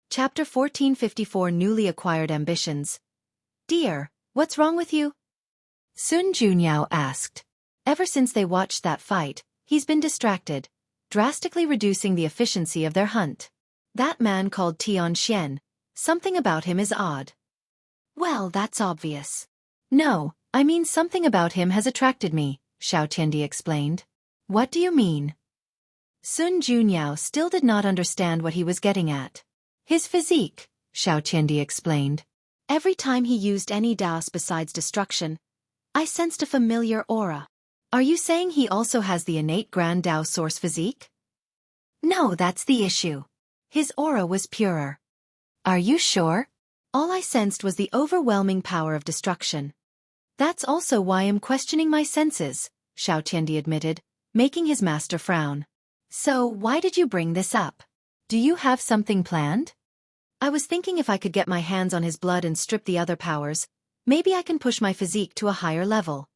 Chapter 1454 Newly Acquired Ambitions. Dear, what's wrong with you? Sun Junyao asked. Ever since they watched that fight, he's been distracted, drastically reducing the efficiency of their hunt. That man called Tian Xian, something about him is odd. Well, that's obvious. No, I mean something about him has attracted me, Xiao Tiandi explained. What do you mean? Sun Junyao still did not understand what he was getting at. His physique, Xiao Tiandi explained. Every time he used any Daos besides destruction, I sensed a familiar aura. Are you saying he also has the innate Grand Tao source physique? No, that's the issue. His aura was purer. Are you sure? All I sensed was the overwhelming power of destruction. That's also why I'm questioning my senses, Xianxia admitted, making his master frown. So, why did you bring this up? Do you have something planned? I was thinking if I could get my hands on his blood and strip the other powers, maybe I can push my physique to a higher level.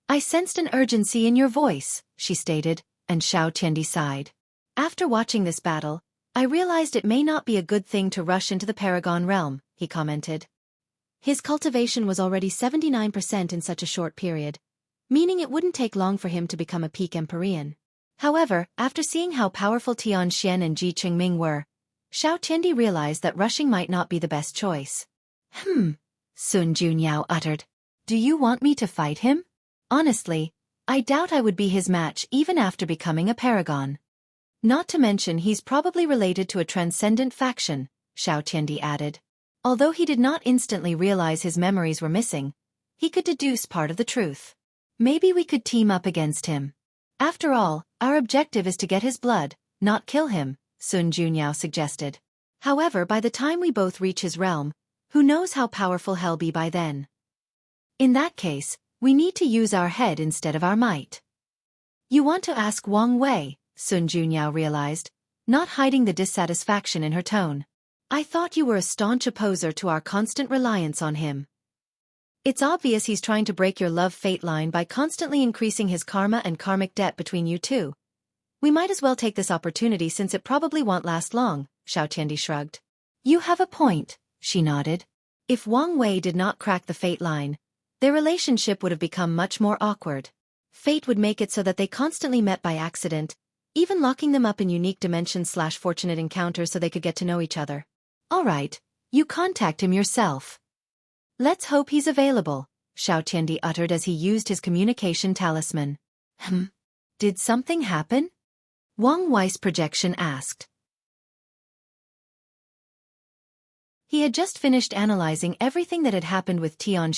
I sensed an urgency in your voice, she stated, and Xianxia sighed. After watching this battle, I realized it may not be a good thing to rush into the Paragon realm, he commented. His cultivation was already 79% in such a short period, meaning it wouldn't take long for him to become a peak Empyrean. However, after seeing how powerful Tian and Chengming were, Xianxia realized that rushing might not be the best choice. Sun Junyao uttered. Do you want me to fight him? Honestly, I doubt I would be his match even after becoming a Paragon. Not to mention he's probably related to a transcendent faction, Xianxia added. Although he did not instantly realize his memories were missing, he could deduce part of the truth. Maybe we could team up against him. After all, our objective is to get his blood, not kill him, Sun Junyao suggested. However, by the time we both reach his realm, who knows how powerful he'll be by then. In that case, we need to use our head instead of our might. You want to ask Wang Wei, Sun Junyao realized, not hiding the dissatisfaction in her tone. I thought you were a staunch opposer to our constant reliance on him. It's obvious he's trying to break your love-fate line by constantly increasing his karma and karmic debt between you two. We might as well take this opportunity since it probably won't last long, Xianxia shrugged. You have a point, she nodded. If Wang Wei did not crack the fate line, their relationship would have become much more awkward. Fate would make it so that they constantly met by accident, even locking them up in unique dimensions/fortunate encounters so they could get to know each other. All right, you contact him yourself. Let's hope he's available, Xianxia uttered as he used his communication talisman. Did something happen? Wang Wei's projection asked. He had just finished analyzing everything that had happened with Tian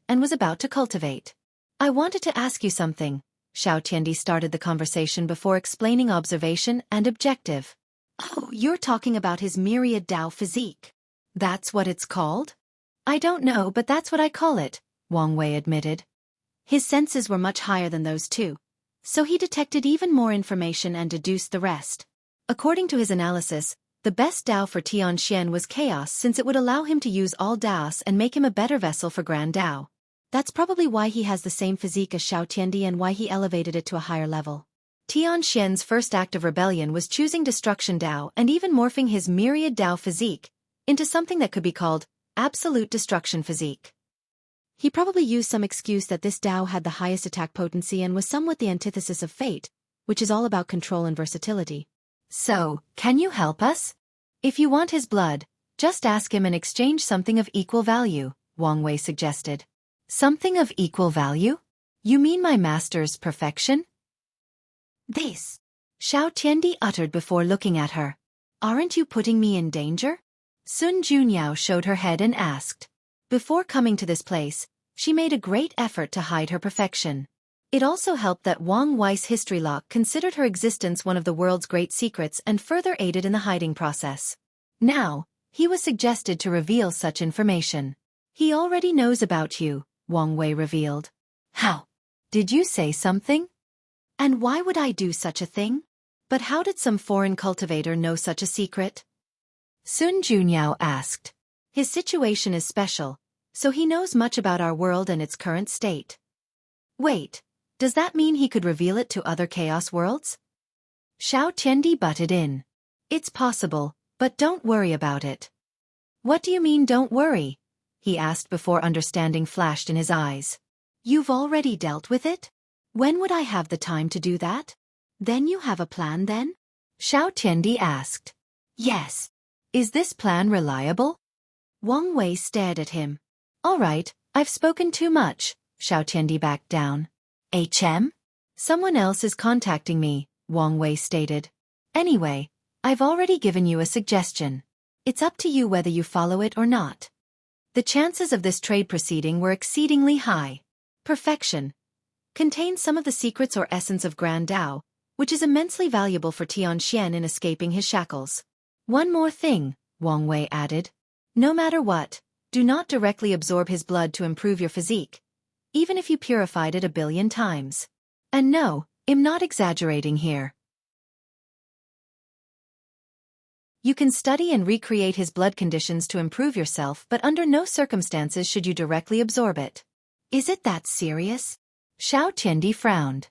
and was about to cultivate. I wanted to ask you something, Xianxia started the conversation before explaining observation and objective. Oh, you're talking about his myriad Tao physique. That's what it's called? I don't know, but that's what I call it, Wang Wei admitted. His senses were much higher than those two, so he detected even more information and deduced the rest. According to his analysis, the best Tao for Tian was chaos since it would allow him to use all Taos and make him a better vessel for Grand Tao. That's probably why he has the same physique as Xianxia and why he elevated it to a higher level. Tian first act of rebellion was choosing Destruction Tao and even morphing his myriad Tao physique into something that could be called Absolute Destruction Physique. He probably used some excuse that this Tao had the highest attack potency and was somewhat the antithesis of fate, which is all about control and versatility. So, can you help us? If you want his blood, just ask him and exchange something of equal value, Wang Wei suggested. Something of equal value? You mean my master's perfection? This, Xianxia uttered before looking at her. Aren't you putting me in danger? Sun Junyao showed her head and asked. Before coming to this place, she made a great effort to hide her perfection. It also helped that Wang Wei's history lock considered her existence one of the world's great secrets and further aided in the hiding process. Now, he was suggested to reveal such information. He already knows about you, Wang Wei revealed. How? Did you say something? And why would I do such a thing? But how did some foreign cultivator know such a secret? Sun Junyao asked. His situation is special, so he knows much about our world and its current state. Wait. Does that mean he could reveal it to other chaos worlds? Xianxia butted in. It's possible, but don't worry about it. What do you mean don't worry? He asked before understanding flashed in his eyes. You've already dealt with it? When would I have the time to do that? Then you have a plan then? Xianxia asked. Yes. Is this plan reliable? Wang Wei stared at him. All right, I've spoken too much, Xianxia backed down. Someone else is contacting me, Wang Wei stated. Anyway, I've already given you a suggestion. It's up to you whether you follow it or not. The chances of this trade proceeding were exceedingly high. Perfection. contains some of the secrets or essence of Grand Tao, which is immensely valuable for Tian in escaping his shackles. One more thing, Wang Wei added. No matter what, do not directly absorb his blood to improve your physique, even if you purified it 1,000,000,000 times. And no, I'm not exaggerating here. You can study and recreate his blood conditions to improve yourself, but under no circumstances should you directly absorb it. Is it that serious? Xiao Tiandi frowned.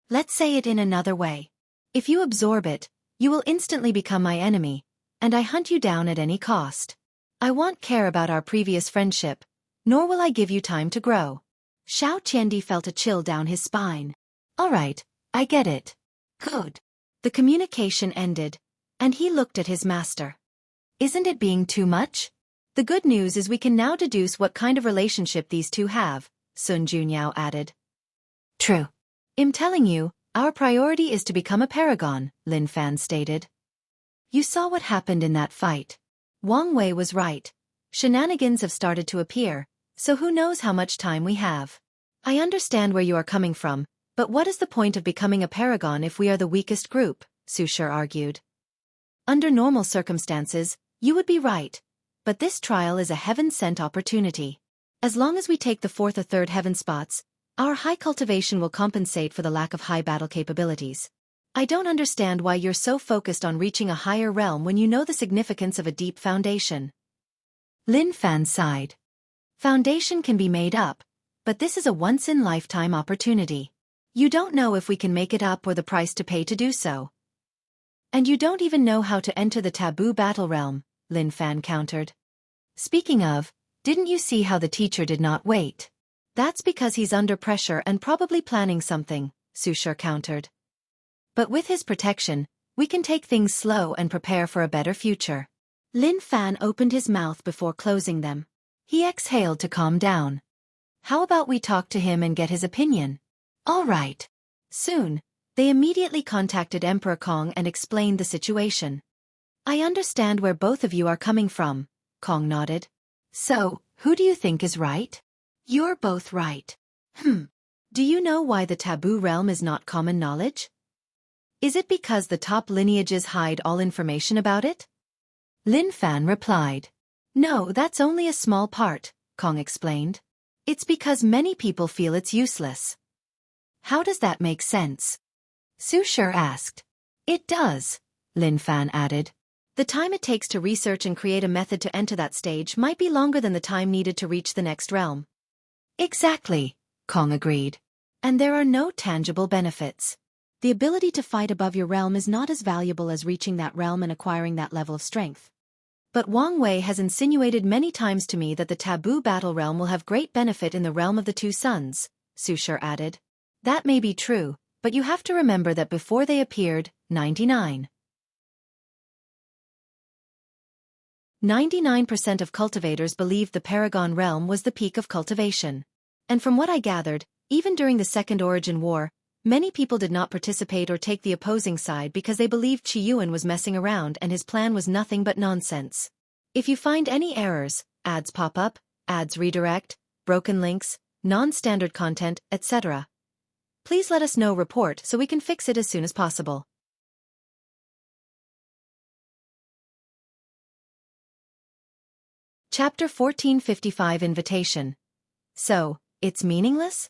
Let's say it in another way. If you absorb it, you will instantly become my enemy, and I hunt you down at any cost. I won't care about our previous friendship, nor will I give you time to grow. Xiao Tiandi felt a chill down his spine. All right, I get it. Good. The communication ended, and he looked at his master. Isn't it being too much? The good news is we can now deduce what kind of relationship these two have, Sun Junyao added. True. I'm telling you, our priority is to become a paragon, Lin Fan stated. You saw what happened in that fight. Wang Wei was right. Shenanigans have started to appear, so who knows how much time we have. I understand where you are coming from, but what is the point of becoming a paragon if we are the weakest group? Su Shi argued. Under normal circumstances, you would be right, but this trial is a heaven-sent opportunity. As long as we take the 4th or 3rd heaven spots, our high cultivation will compensate for the lack of high battle capabilities. I don't understand why you're so focused on reaching a higher realm when you know the significance of a deep foundation. Lin Fan sighed. Foundation can be made up, but this is a once-in-lifetime opportunity. You don't know if we can make it up or the price to pay to do so. And you don't even know how to enter the taboo battle realm, Lin Fan countered. Speaking of, didn't you see how the teacher did not wait? That's because he's under pressure and probably planning something, Su Shi countered. But with his protection, we can take things slow and prepare for a better future. Lin Fan opened his mouth before closing them. He exhaled to calm down. How about we talk to him and get his opinion? All right. Soon, they immediately contacted Emperor Kong and explained the situation. I understand where both of you are coming from, Kong nodded. So, who do you think is right? You're both right. Do you know why the taboo realm is not common knowledge? Is it because the top lineages hide all information about it? Lin Fan replied. No, that's only a small part, Kong explained. It's because many people feel it's useless. How does that make sense? Su Shi asked. It does, Lin Fan added. The time it takes to research and create a method to enter that stage might be longer than the time needed to reach the next realm. Exactly, Kong agreed. And there are no tangible benefits. The ability to fight above your realm is not as valuable as reaching that realm and acquiring that level of strength. But Wang Wei has insinuated many times to me that the taboo battle realm will have great benefit in the realm of the two suns, Su Shi added. That may be true, but you have to remember that before they appeared, 99% of cultivators believed the Paragon realm was the peak of cultivation. And from what I gathered, even during the Second Origin War, many people did not participate or take the opposing side because they believed Yuan was messing around and his plan was nothing but nonsense. If you find any errors, ads pop up, ads redirect, broken links, non-standard content, etc., please let us know report so we can fix it as soon as possible. Chapter 1455 Invitation. So, it's meaningless?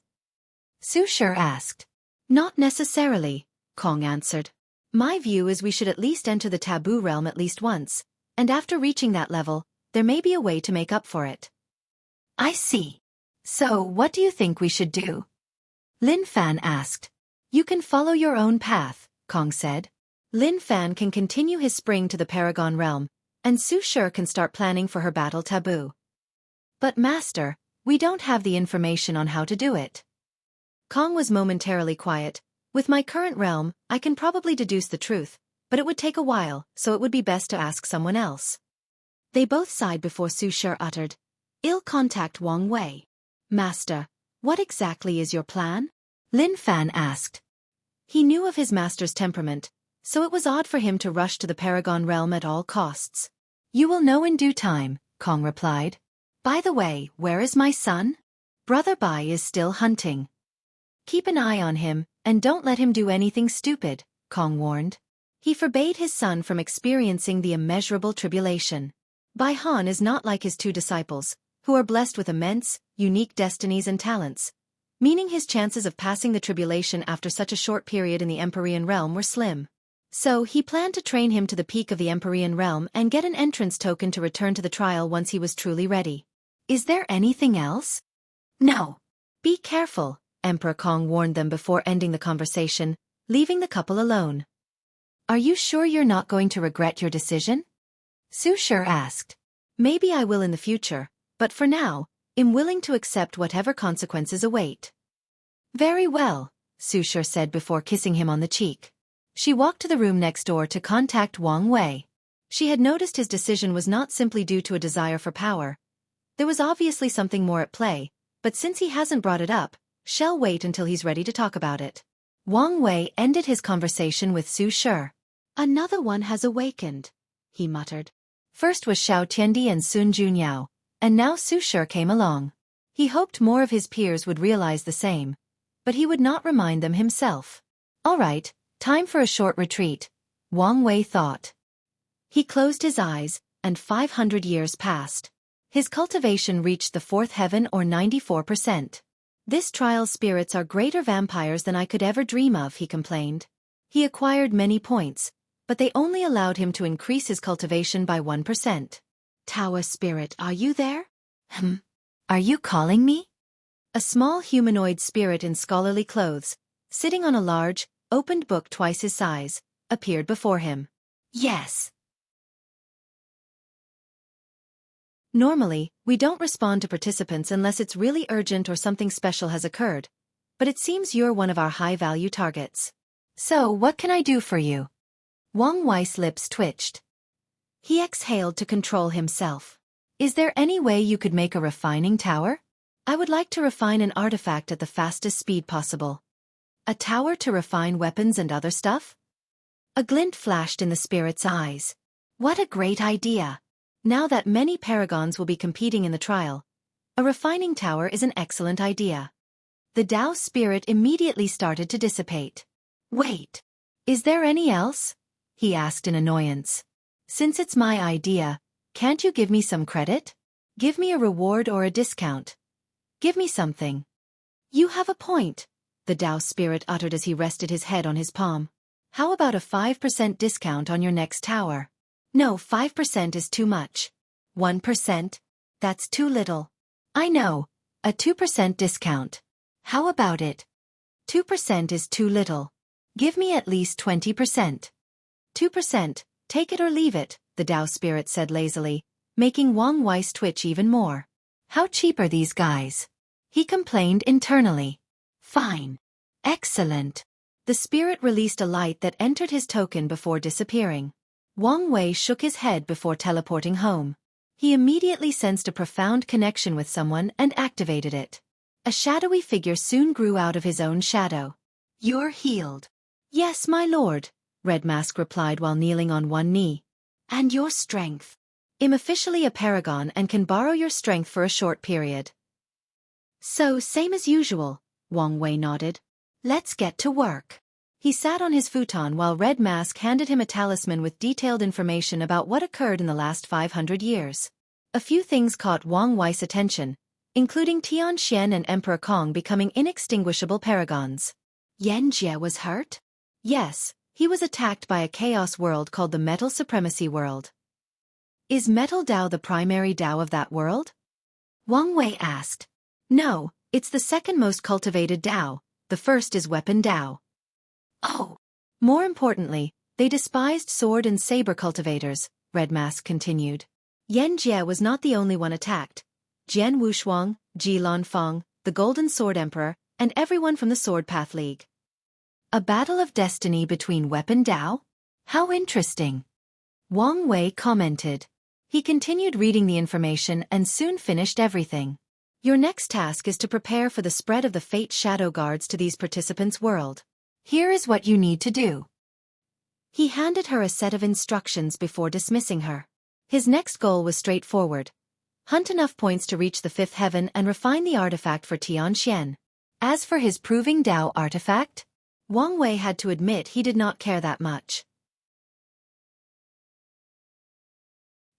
Su Shi asked. Not necessarily, Kong answered. My view is we should at least enter the taboo realm at least once, and after reaching that level, there may be a way to make up for it. I see. So, what do you think we should do? Lin Fan asked. You can follow your own path, Kong said. Lin Fan can continue his spring to the Paragon realm, and Su Shi can start planning for her battle taboo. But Master, we don't have the information on how to do it. Kong was momentarily quiet. With my current realm, I can probably deduce the truth, but it would take a while, so it would be best to ask someone else. They both sighed before Su Shi uttered, I'll contact Wang Wei. Master, what exactly is your plan? Lin Fan asked. He knew of his master's temperament, so it was odd for him to rush to the Paragon realm at all costs. You will know in due time, Kong replied. By the way, where is my son? Brother Bai is still hunting. Keep an eye on him, and don't let him do anything stupid, Kong warned. He forbade his son from experiencing the immeasurable tribulation. Bai Han is not like his two disciples, who are blessed with immense, unique destinies and talents, meaning his chances of passing the tribulation after such a short period in the Empyrean realm were slim. So he planned to train him to the peak of the Empyrean realm and get an entrance token to return to the trial once he was truly ready. Is there anything else? No. Be careful, Emperor Kong warned them before ending the conversation, leaving the couple alone. Are you sure you're not going to regret your decision? Su Shi asked. Maybe I will in the future, but for now, I'm willing to accept whatever consequences await. Very well, Su Shi said before kissing him on the cheek. She walked to the room next door to contact Wang Wei. She had noticed his decision was not simply due to a desire for power. There was obviously something more at play, but since he hasn't brought it up, she'll wait until he's ready to talk about it. Wang Wei ended his conversation with Su Shi. Another one has awakened, he muttered. First was Xiao Tiandi and Sun Junyao, and now Su Shi came along. He hoped more of his peers would realize the same, but he would not remind them himself. All right, time for a short retreat, Wang Wei thought. He closed his eyes, and 500 years passed. His cultivation reached the fourth heaven or 94%. This trial's spirits are greater vampires than I could ever dream of, he complained. He acquired many points, but they only allowed him to increase his cultivation by 1%. Tower spirit, are you there? Are you calling me? A small humanoid spirit in scholarly clothes, sitting on a large, opened book twice his size, appeared before him. Yes. Normally, we don't respond to participants unless it's really urgent or something special has occurred, but it seems you're one of our high-value targets. So, what can I do for you? Wang Wei's lips twitched. He exhaled to control himself. Is there any way you could make a refining tower? I would like to refine an artifact at the fastest speed possible. A tower to refine weapons and other stuff? A glint flashed in the spirit's eyes. What a great idea! Now that many paragons will be competing in the trial, a refining tower is an excellent idea. The Tao spirit immediately started to dissipate. Wait, is there any else? He asked in annoyance. Since it's my idea, can't you give me some credit? Give me a reward or a discount. Give me something. You have a point, the Tao spirit uttered as he rested his head on his palm. How about a 5% discount on your next tower? No, 5% is too much. 1%? That's too little. I know. A 2% discount. How about it? 2% is too little. Give me at least 20%. 2%, take it or leave it, the Tao spirit said lazily, making Wang Wei's twitch even more. How cheap are these guys? He complained internally. Fine. Excellent. The spirit released a light that entered his token before disappearing. Wang Wei shook his head before teleporting home. He immediately sensed a profound connection with someone and activated it. A shadowy figure soon grew out of his own shadow. You're healed. Yes, my lord, Red Mask replied while kneeling on one knee. And your strength. I'm officially a paragon and can borrow your strength for a short period. So, same as usual, Wang Wei nodded. Let's get to work. He sat on his futon while Red Mask handed him a talisman with detailed information about what occurred in the last 500 years. A few things caught Wang Wei's attention, including Tian and Emperor Kong becoming inextinguishable paragons. Xianxia was hurt? Yes, he was attacked by a chaos world called the Metal Supremacy World. Is Metal Tao the primary Tao of that world? Wang Wei asked. No, it's the second most cultivated Tao, the first is Weapon Tao. Oh. More importantly, they despised sword and saber cultivators, Red Mask continued. Xianxia was not the only one attacked. Jian Wushuang, Ji Lanfeng, the Golden Sword Emperor, and everyone from the Sword Path League. A battle of destiny between Weapon Tao? How interesting. Wang Wei commented. He continued reading the information and soon finished everything. Your next task is to prepare for the spread of the Fate Shadow Guards to these participants' world. Here is what you need to do. He handed her a set of instructions before dismissing her. His next goal was straightforward. Hunt enough points to reach the fifth heaven and refine the artifact for Tian. As for his Proving Dao artifact, Wang Wei had to admit he did not care that much.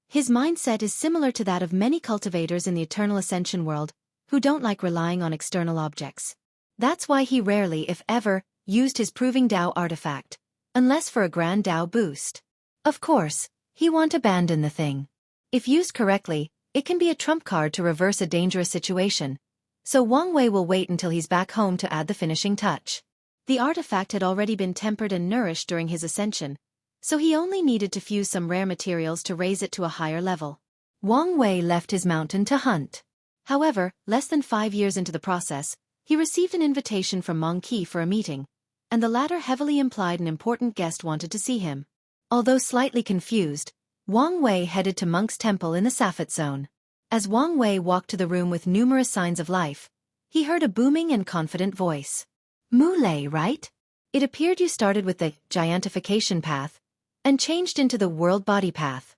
His mindset is similar to that of many cultivators in the Eternal Ascension world, who don't like relying on external objects. That's why he rarely, if ever, used his Proving Dao artifact, unless for a Grand Dao boost. Of course, he won't abandon the thing. If used correctly, it can be a trump card to reverse a dangerous situation, so Wang Wei will wait until he's back home to add the finishing touch. The artifact had already been tempered and nourished during his ascension, so he only needed to fuse some rare materials to raise it to a higher level. Wang Wei left his mountain to hunt. However, less than 5 years into the process, he received an invitation from Meng Qi for a meeting, and the latter heavily implied an important guest wanted to see him. Although slightly confused, Wang Wei headed to Monk's temple in the Safet zone. As Wang Wei walked to the room with numerous signs of life, he heard a booming and confident voice. Mulei, right? It appeared you started with the giantification path, and changed into the world body path.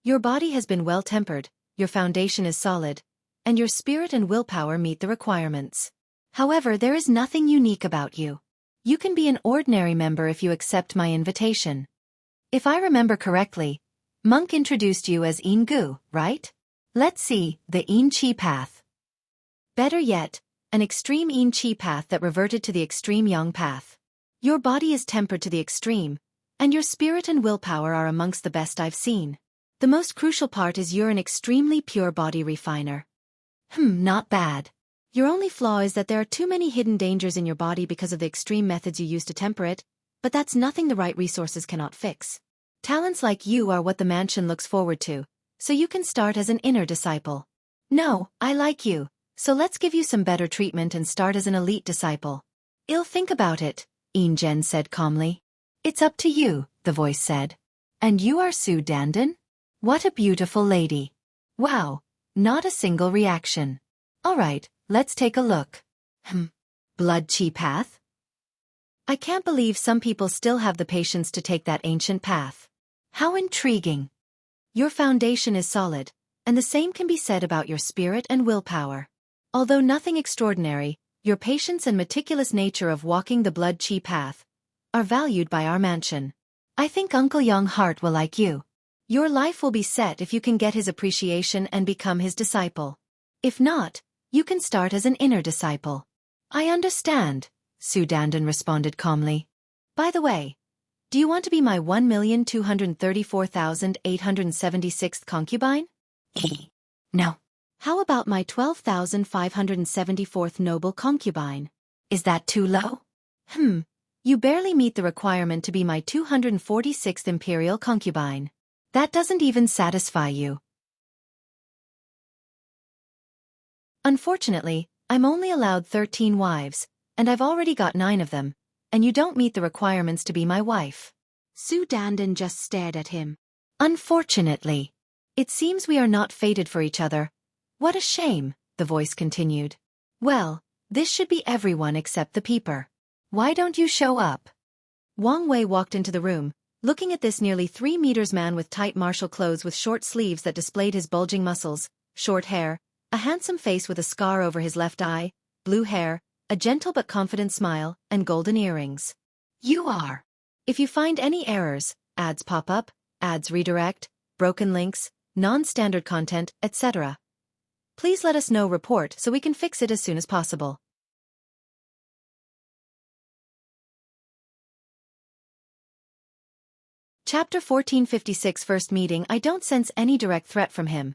Your body has been well tempered, your foundation is solid, and your spirit and willpower meet the requirements. However, there is nothing unique about you. You can be an ordinary member if you accept my invitation. If I remember correctly, Monk introduced you as Yin Gu, right? Let's see, the Yin Qi path. Better yet, an extreme Yin Qi path that reverted to the extreme Yang path. Your body is tempered to the extreme, and your spirit and willpower are amongst the best I've seen. The most crucial part is you're an extremely pure body refiner. Not bad. Your only flaw is that there are too many hidden dangers in your body because of the extreme methods you use to temper it, but that's nothing the right resources cannot fix. Talents like you are what the mansion looks forward to, so you can start as an inner disciple. No, I like you, so let's give you some better treatment and start as an elite disciple. I'll think about it, Yin Zhen said calmly. It's up to you, the voice said. And you are Su Dandan? What a beautiful lady. Wow, not a single reaction. All right, let's take a look. Blood Qi path? I can't believe some people still have the patience to take that ancient path. How intriguing. Your foundation is solid, and the same can be said about your spirit and willpower. Although nothing extraordinary, your patience and meticulous nature of walking the Blood Qi path are valued by our mansion. I think Uncle Yang Heart will like you. Your life will be set if you can get his appreciation and become his disciple. If not, you can start as an inner disciple. I understand, Su Dandan responded calmly. By the way, do you want to be my 1,234,876th concubine? No. How about my 12,574th noble concubine? Is that too low? You barely meet the requirement to be my 246th imperial concubine. That doesn't even satisfy you. Unfortunately, I'm only allowed 13 wives, and I've already got 9 of them, and you don't meet the requirements to be my wife. Su Dandan just stared at him. Unfortunately. It seems we are not fated for each other. What a shame, the voice continued. Well, this should be everyone except the peeper. Why don't you show up? Wang Wei walked into the room, looking at this nearly 3 meters man with tight martial clothes with short sleeves that displayed his bulging muscles, short hair, a handsome face with a scar over his left eye, blue hair, a gentle but confident smile, and golden earrings. You are. If you find any errors, ads pop up, ads redirect, broken links, non-standard content, etc., please let us know report so we can fix it as soon as possible. Chapter 1456 First Meeting. I don't sense any direct threat from him,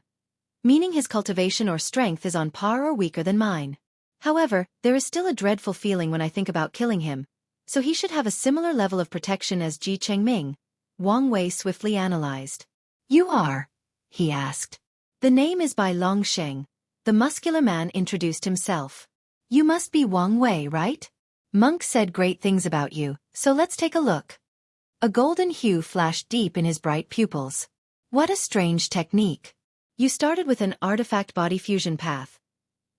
meaning his cultivation or strength is on par or weaker than mine. However, there is still a dreadful feeling when I think about killing him, so he should have a similar level of protection as Ji Chengming, Wang Wei swiftly analyzed. You are? He asked. The name is by Long Sheng. The muscular man introduced himself. You must be Wang Wei, right? Monk said great things about you, so let's take a look. A golden hue flashed deep in his bright pupils. What a strange technique. You started with an artifact body fusion path,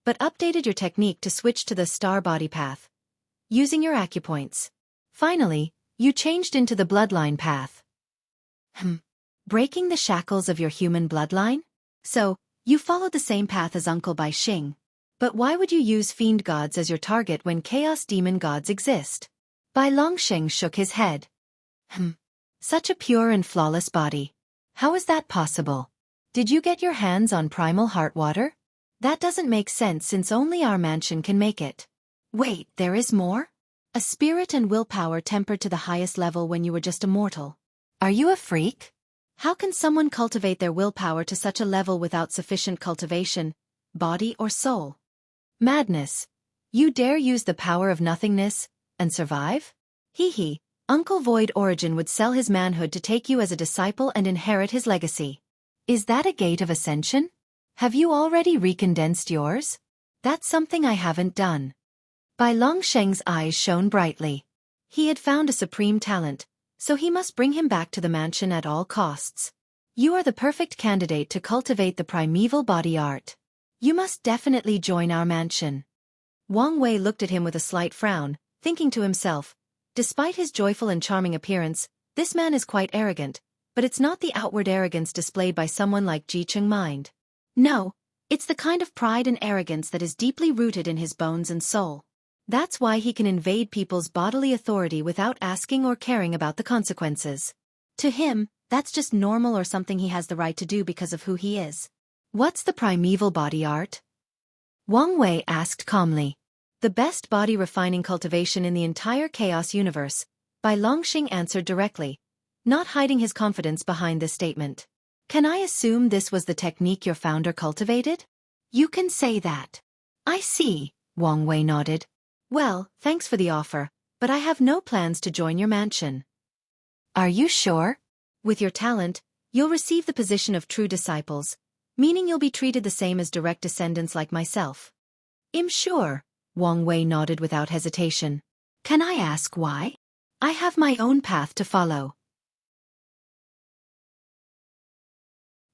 but updated your technique to switch to the star body path, using your acupoints. Finally, you changed into the bloodline path. Breaking the shackles of your human bloodline? So, you followed the same path as Uncle Bai Xing. But why would you use fiend gods as your target when chaos demon gods exist? Bai Longsheng shook his head. Such a pure and flawless body. How is that possible? Did you get your hands on primal heart water? That doesn't make sense since only our mansion can make it. Wait, there is more? A spirit and willpower tempered to the highest level when you were just a mortal. Are you a freak? How can someone cultivate their willpower to such a level without sufficient cultivation, body or soul? Madness. You dare use the power of nothingness, and survive? Hee hee, Uncle Void Origin would sell his manhood to take you as a disciple and inherit his legacy. Is that a gate of ascension? Have you already recondensed yours? That's something I haven't done. Bai Longsheng's eyes shone brightly. He had found a supreme talent, so he must bring him back to the mansion at all costs. You are the perfect candidate to cultivate the primeval body art. You must definitely join our mansion. Wang Wei looked at him with a slight frown, thinking to himself, despite his joyful and charming appearance, this man is quite arrogant, but it's not the outward arrogance displayed by someone like Ji Chengming. No, it's the kind of pride and arrogance that is deeply rooted in his bones and soul. That's why he can invade people's bodily authority without asking or caring about the consequences. To him, that's just normal or something he has the right to do because of who he is. What's the primeval body art? Wang Wei asked calmly. The best body refining cultivation in the entire chaos universe, Bai Longsheng answered directly, not hiding his confidence behind this statement. Can I assume this was the technique your founder cultivated? You can say that. I see, Wang Wei nodded. Well, thanks for the offer, but I have no plans to join your mansion. Are you sure? With your talent, you'll receive the position of true disciples, meaning you'll be treated the same as direct descendants like myself. I'm sure, Wang Wei nodded without hesitation. Can I ask why? I have my own path to follow.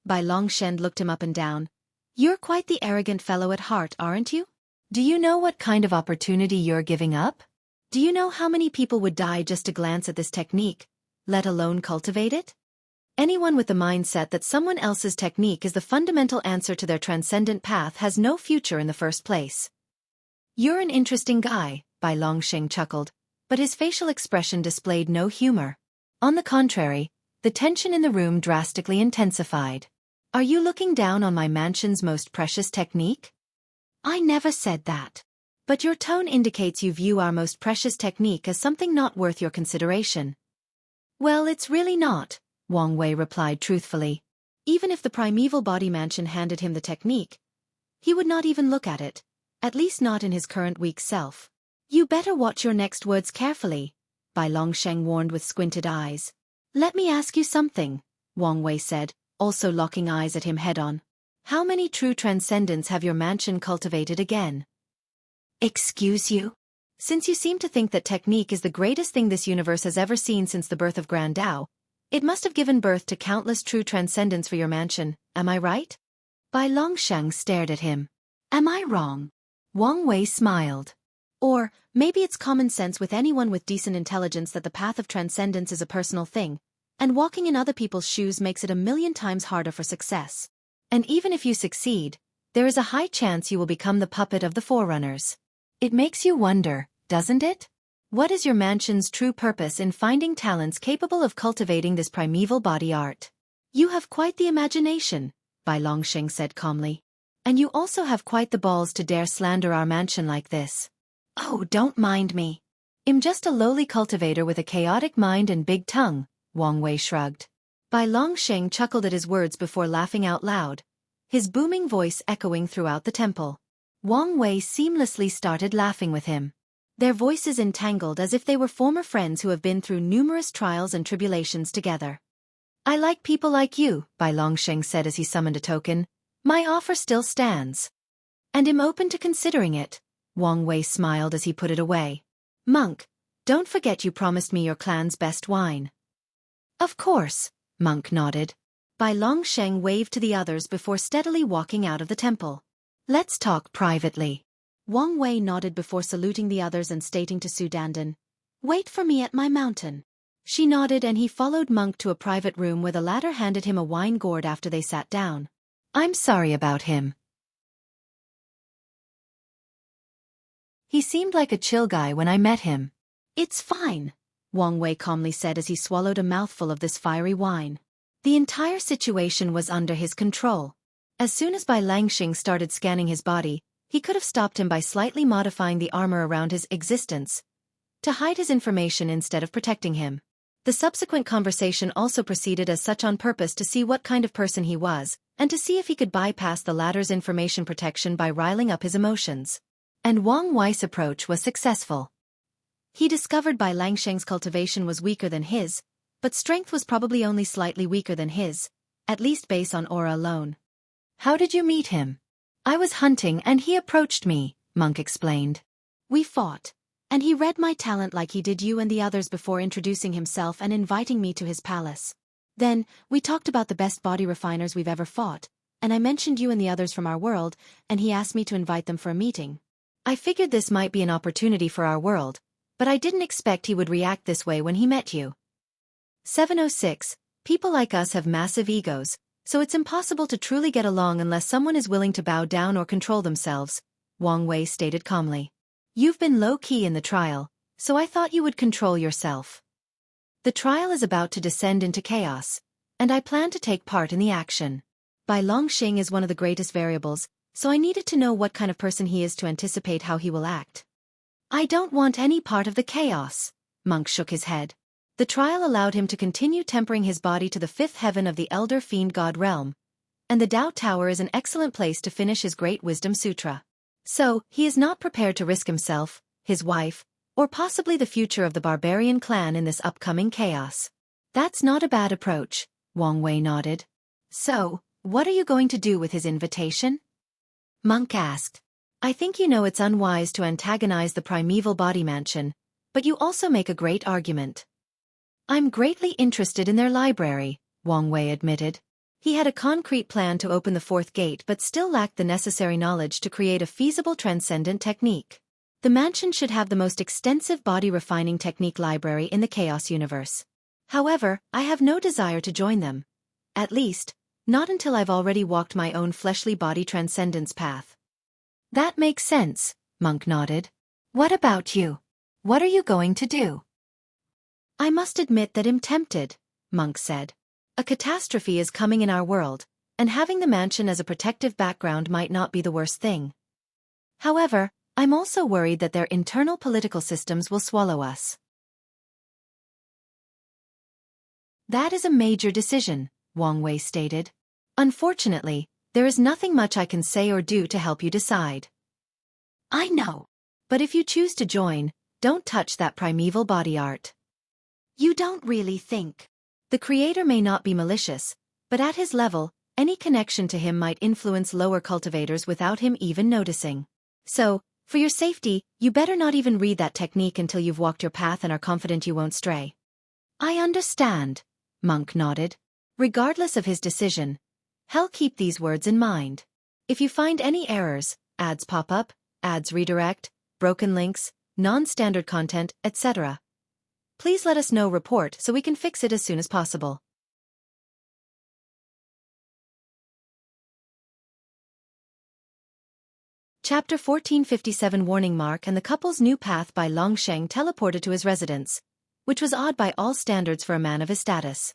Bai Longsheng looked him up and down. You're quite the arrogant fellow at heart, aren't you? Do you know what kind of opportunity you're giving up? Do you know how many people would die just to glance at this technique, let alone cultivate it? Anyone with the mindset that someone else's technique is the fundamental answer to their transcendent path has no future in the first place. You're an interesting guy, Bai Longsheng chuckled, but his facial expression displayed no humor. On the contrary, the tension in the room drastically intensified. Are you looking down on my mansion's most precious technique? I never said that. But your tone indicates you view our most precious technique as something not worth your consideration. Well, it's really not, Wang Wei replied truthfully. Even if the primeval body mansion handed him the technique, he would not even look at it, at least not in his current weak self. You better watch your next words carefully, Bai Longsheng warned with squinted eyes. Let me ask you something, Wang Wei said, also locking eyes at him head-on. How many true transcendents have your mansion cultivated again? Excuse you? Since you seem to think that technique is the greatest thing this universe has ever seen since the birth of Grand Tao, it must have given birth to countless true transcendents for your mansion, am I right? Bai Longsheng stared at him. Am I wrong? Wang Wei smiled. Or, maybe it's common sense with anyone with decent intelligence that the path of transcendence is a personal thing, and walking in other people's shoes makes it a million times harder for success. And even if you succeed, there is a high chance you will become the puppet of the forerunners. It makes you wonder, doesn't it? What is your mansion's true purpose in finding talents capable of cultivating this primeval body art? You have quite the imagination, Bai Longsheng said calmly. And you also have quite the balls to dare slander our mansion like this. Oh, don't mind me. I'm just a lowly cultivator with a chaotic mind and big tongue, Wang Wei shrugged. Bai Longsheng chuckled at his words before laughing out loud, his booming voice echoing throughout the temple. Wang Wei seamlessly started laughing with him. Their voices entangled as if they were former friends who have been through numerous trials and tribulations together. I like people like you, Bai Longsheng said as he summoned a token. My offer still stands. And am open to considering it, Wang Wei smiled as he put it away. Monk, don't forget you promised me your clan's best wine. Of course, Monk nodded. Bai Longsheng waved to the others before steadily walking out of the temple. Let's talk privately. Wang Wei nodded before saluting the others and stating to Su Dandan, wait for me at my mountain. She nodded and he followed Monk to a private room where the latter handed him a wine gourd after they sat down. I'm sorry about him. He seemed like a chill guy when I met him. It's fine, Wang Wei calmly said as he swallowed a mouthful of this fiery wine. The entire situation was under his control. As soon as Bai Langxing started scanning his body, he could have stopped him by slightly modifying the armor around his existence to hide his information instead of protecting him. The subsequent conversation also proceeded as such on purpose to see what kind of person he was, and to see if he could bypass the latter's information protection by riling up his emotions. And Wang Wei's approach was successful. He discovered Bai Langsheng's cultivation was weaker than his, but strength was probably only slightly weaker than his, at least based on aura alone. How did you meet him? I was hunting and he approached me, Monk explained. We fought, and he read my talent like he did you and the others before introducing himself and inviting me to his palace. Then, we talked about the best body refiners we've ever fought, and I mentioned you and the others from our world, and he asked me to invite them for a meeting. I figured this might be an opportunity for our world, but I didn't expect he would react this way when he met you. 706. People like us have massive egos, so it's impossible to truly get along unless someone is willing to bow down or control themselves, Wang Wei stated calmly. You've been low-key in the trial, so I thought you would control yourself. The trial is about to descend into chaos, and I plan to take part in the action. Bai Langxing is one of the greatest variables, so I needed to know what kind of person he is to anticipate how he will act. I don't want any part of the chaos, Monk shook his head. The trial allowed him to continue tempering his body to the fifth heaven of the Elder Fiend God realm, and the Tao Tower is an excellent place to finish his Great Wisdom Sutra. So, he is not prepared to risk himself, his wife, or possibly the future of the barbarian clan in this upcoming chaos. That's not a bad approach, Wang Wei nodded. So, what are you going to do with his invitation? Monk asked. I think you know it's unwise to antagonize the primeval body mansion, but you also make a great argument. I'm greatly interested in their library, Wang Wei admitted. He had a concrete plan to open the fourth gate but still lacked the necessary knowledge to create a feasible transcendent technique. The mansion should have the most extensive body refining technique library in the Chaos universe. However, I have no desire to join them. At least, not until I've already walked my own fleshly body transcendence path. That makes sense, Monk nodded. What about you? What are you going to do? I must admit that I'm tempted, Monk said. A catastrophe is coming in our world, and having the mansion as a protective background might not be the worst thing. However, I'm also worried that their internal political systems will swallow us. That is a major decision, Wang Wei stated. Unfortunately, there is nothing much I can say or do to help you decide. I know. But if you choose to join, don't touch that primeval body art. You don't really think. The creator may not be malicious, but at his level, any connection to him might influence lower cultivators without him even noticing. So, for your safety, you better not even read that technique until you've walked your path and are confident you won't stray. I understand, Monk nodded. Regardless of his decision, he'll keep these words in mind. If you find any errors, ads pop up, ads redirect, broken links, non-standard content, etc., please let us know report so we can fix it as soon as possible. Chapter 1457 Warning Mark and the couple's new path by Langsheng teleported to his residence, which was odd by all standards for a man of his status.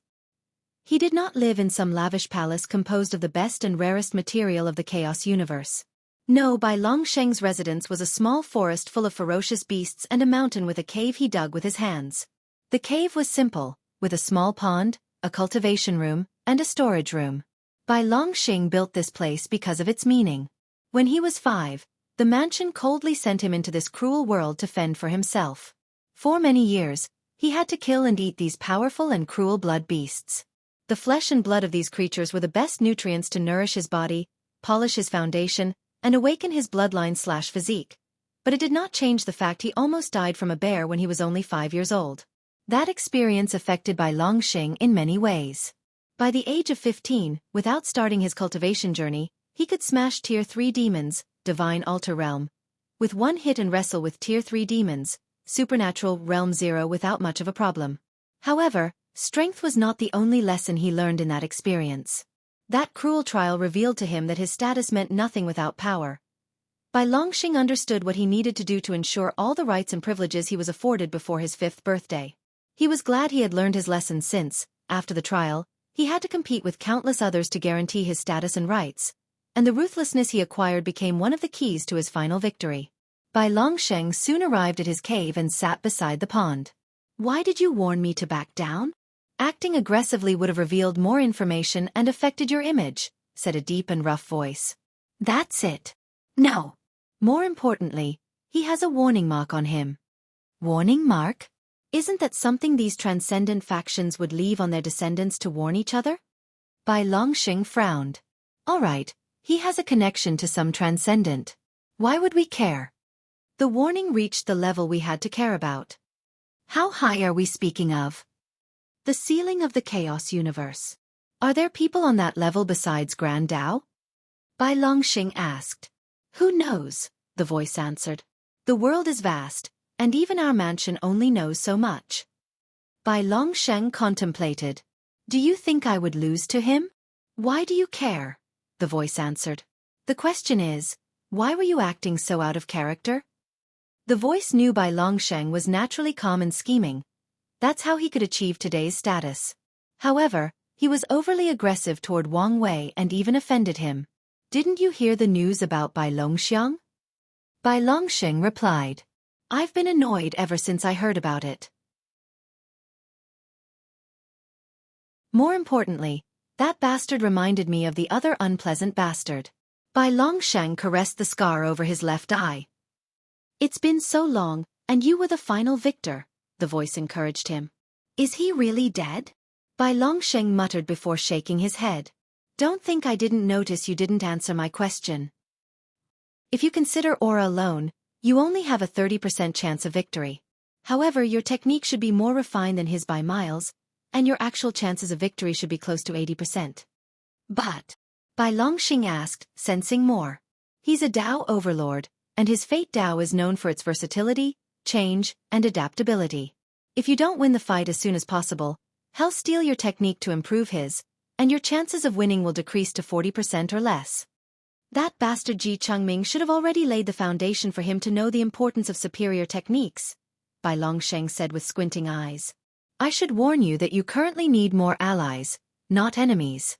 He did not live in some lavish palace composed of the best and rarest material of the Chaos universe. No, Bai Langsheng's residence was a small forest full of ferocious beasts and a mountain with a cave he dug with his hands. The cave was simple, with a small pond, a cultivation room, and a storage room. Bai Langsheng built this place because of its meaning. When he was 5, the mansion coldly sent him into this cruel world to fend for himself. For many years, he had to kill and eat these powerful and cruel blood beasts. The flesh and blood of these creatures were the best nutrients to nourish his body, polish his foundation, and awaken his bloodline/physique. But it did not change the fact he almost died from a bear when he was only 5 years old. That experience affected Bai Langsheng in many ways. By the age of 15, without starting his cultivation journey, he could smash Tier 3 demons, Divine Altar Realm, with one hit and wrestle with Tier 3 demons, Supernatural Realm 0 without much of a problem. However, strength was not the only lesson he learned in that experience. That cruel trial revealed to him that his status meant nothing without power. Bai Longxing understood what he needed to do to ensure all the rights and privileges he was afforded before his 5th birthday. He was glad he had learned his lesson since, after the trial, he had to compete with countless others to guarantee his status and rights, and the ruthlessness he acquired became one of the keys to his final victory. Bai Longsheng soon arrived at his cave and sat beside the pond. "Why did you warn me to back down? Acting aggressively would have revealed more information and affected your image," said a deep and rough voice. "That's it. No. More importantly, he has a warning mark on him." "Warning mark? Isn't that something these transcendent factions would leave on their descendants to warn each other?" Bai Longxing frowned. "All right, he has a connection to some transcendent. Why would we care?" The warning reached the level we had to care about. "How high are we speaking of?" "The ceiling of the chaos universe. Are there people on that level besides Grand Dao?" Bai Longxing asked. "Who knows?" the voice answered. "The world is vast, and even our mansion only knows so much." Bai Longsheng contemplated. "Do you think I would lose to him?" "Why do you care?" the voice answered. "The question is, why were you acting so out of character?" The voice knew Bai Longsheng was naturally calm and scheming. That's how he could achieve today's status. However, he was overly aggressive toward Wang Wei and even offended him. "Didn't you hear the news about Bai Longxiang?" Bai Longxing replied. "I've been annoyed ever since I heard about it. More importantly, that bastard reminded me of the other unpleasant bastard." Bai Longsheng caressed the scar over his left eye. "It's been so long, and you were the final victor," the voice encouraged him. "Is he really dead?" Bai Longsheng muttered before shaking his head. "Don't think I didn't notice you didn't answer my question. If you consider aura alone, you only have a 30% chance of victory. However, your technique should be more refined than his by miles, and your actual chances of victory should be close to 80%. "But," Bai Longxing asked, sensing more. "He's a Dao overlord, and his Fate Dao is known for its versatility, change, and adaptability. If you don't win the fight as soon as possible, he'll steal your technique to improve his, and your chances of winning will decrease to 40% or less. That bastard Chengming should have already laid the foundation for him to know the importance of superior techniques," Bai Longsheng said with squinting eyes. "I should warn you that you currently need more allies, not enemies."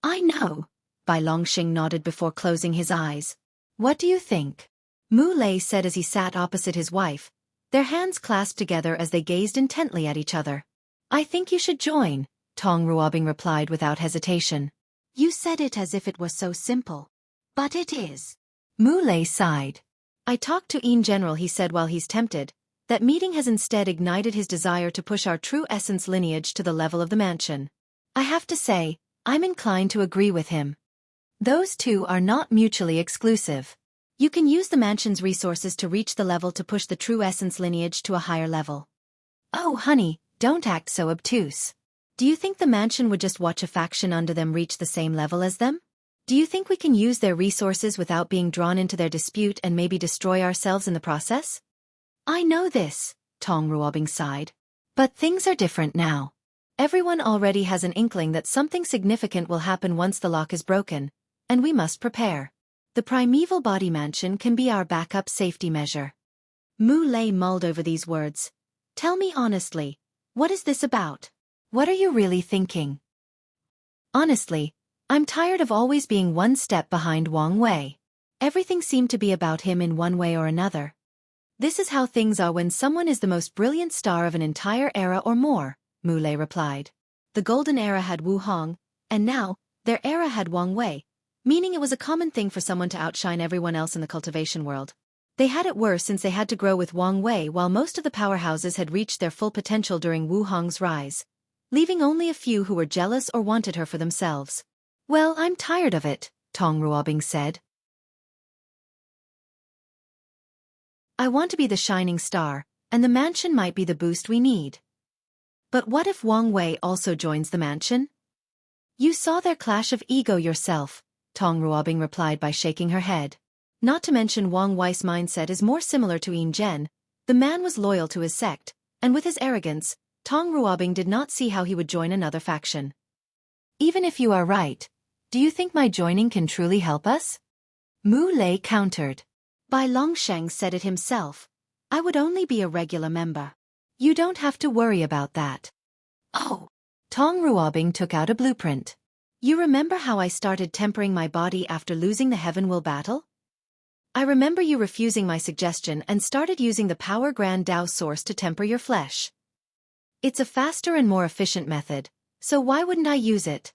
"I know," Bai Longxing nodded before closing his eyes. "What do you think?" Mu Lei said as he sat opposite his wife, their hands clasped together as they gazed intently at each other. "I think you should join," Tong Ruobing replied without hesitation. "You said it as if it was so simple." "But it is." Mu Lei sighed. "I talked to Ying General," he said while he's tempted. "That meeting has instead ignited his desire to push our true essence lineage to the level of the mansion. I have to say, I'm inclined to agree with him. Those two are not mutually exclusive. You can use the mansion's resources to reach the level to push the true essence lineage to a higher level." "Oh honey, don't act so obtuse. Do you think the mansion would just watch a faction under them reach the same level as them? Do you think we can use their resources without being drawn into their dispute and maybe destroy ourselves in the process?" "I know this," Tong Ruobing sighed. "But things are different now. Everyone already has an inkling that something significant will happen once the lock is broken, and we must prepare. The primeval body mansion can be our backup safety measure." Mu Lei mulled over these words. "Tell me honestly, what is this about? What are you really thinking?" "Honestly, I'm tired of always being one step behind Wang Wei. Everything seemed to be about him in one way or another. This is how things are when someone is the most brilliant star of an entire era or more," Mu Lei replied. "The golden era had Wu Hong, and now, their era had Wang Wei, meaning it was a common thing for someone to outshine everyone else in the cultivation world. They had it worse since they had to grow with Wang Wei while most of the powerhouses had reached their full potential during Wu Hong's rise, leaving only a few who were jealous or wanted her for themselves." "Well, I'm tired of it," Tong Ruobing said. "I want to be the shining star, and the mansion might be the boost we need." "But what if Wang Wei also joins the mansion?" "You saw their clash of ego yourself," Tong Ruobing replied by shaking her head. "Not to mention Wang Wei's mindset is more similar to Yin Zhen. The man was loyal to his sect, and with his arrogance, Tong Ruobing did not see how he would join another faction." "Even if you are right, do you think my joining can truly help us?" Mu Lei countered. Bai Longsheng said it himself. I would only be a regular member. You don't have to worry about that. Oh. Tong Ruobing took out a blueprint. You remember how I started tempering my body after losing the Heaven Will battle? I remember you refusing my suggestion and started using the Power Grand Tao Source to temper your flesh. It's a faster and more efficient method, so why wouldn't I use it?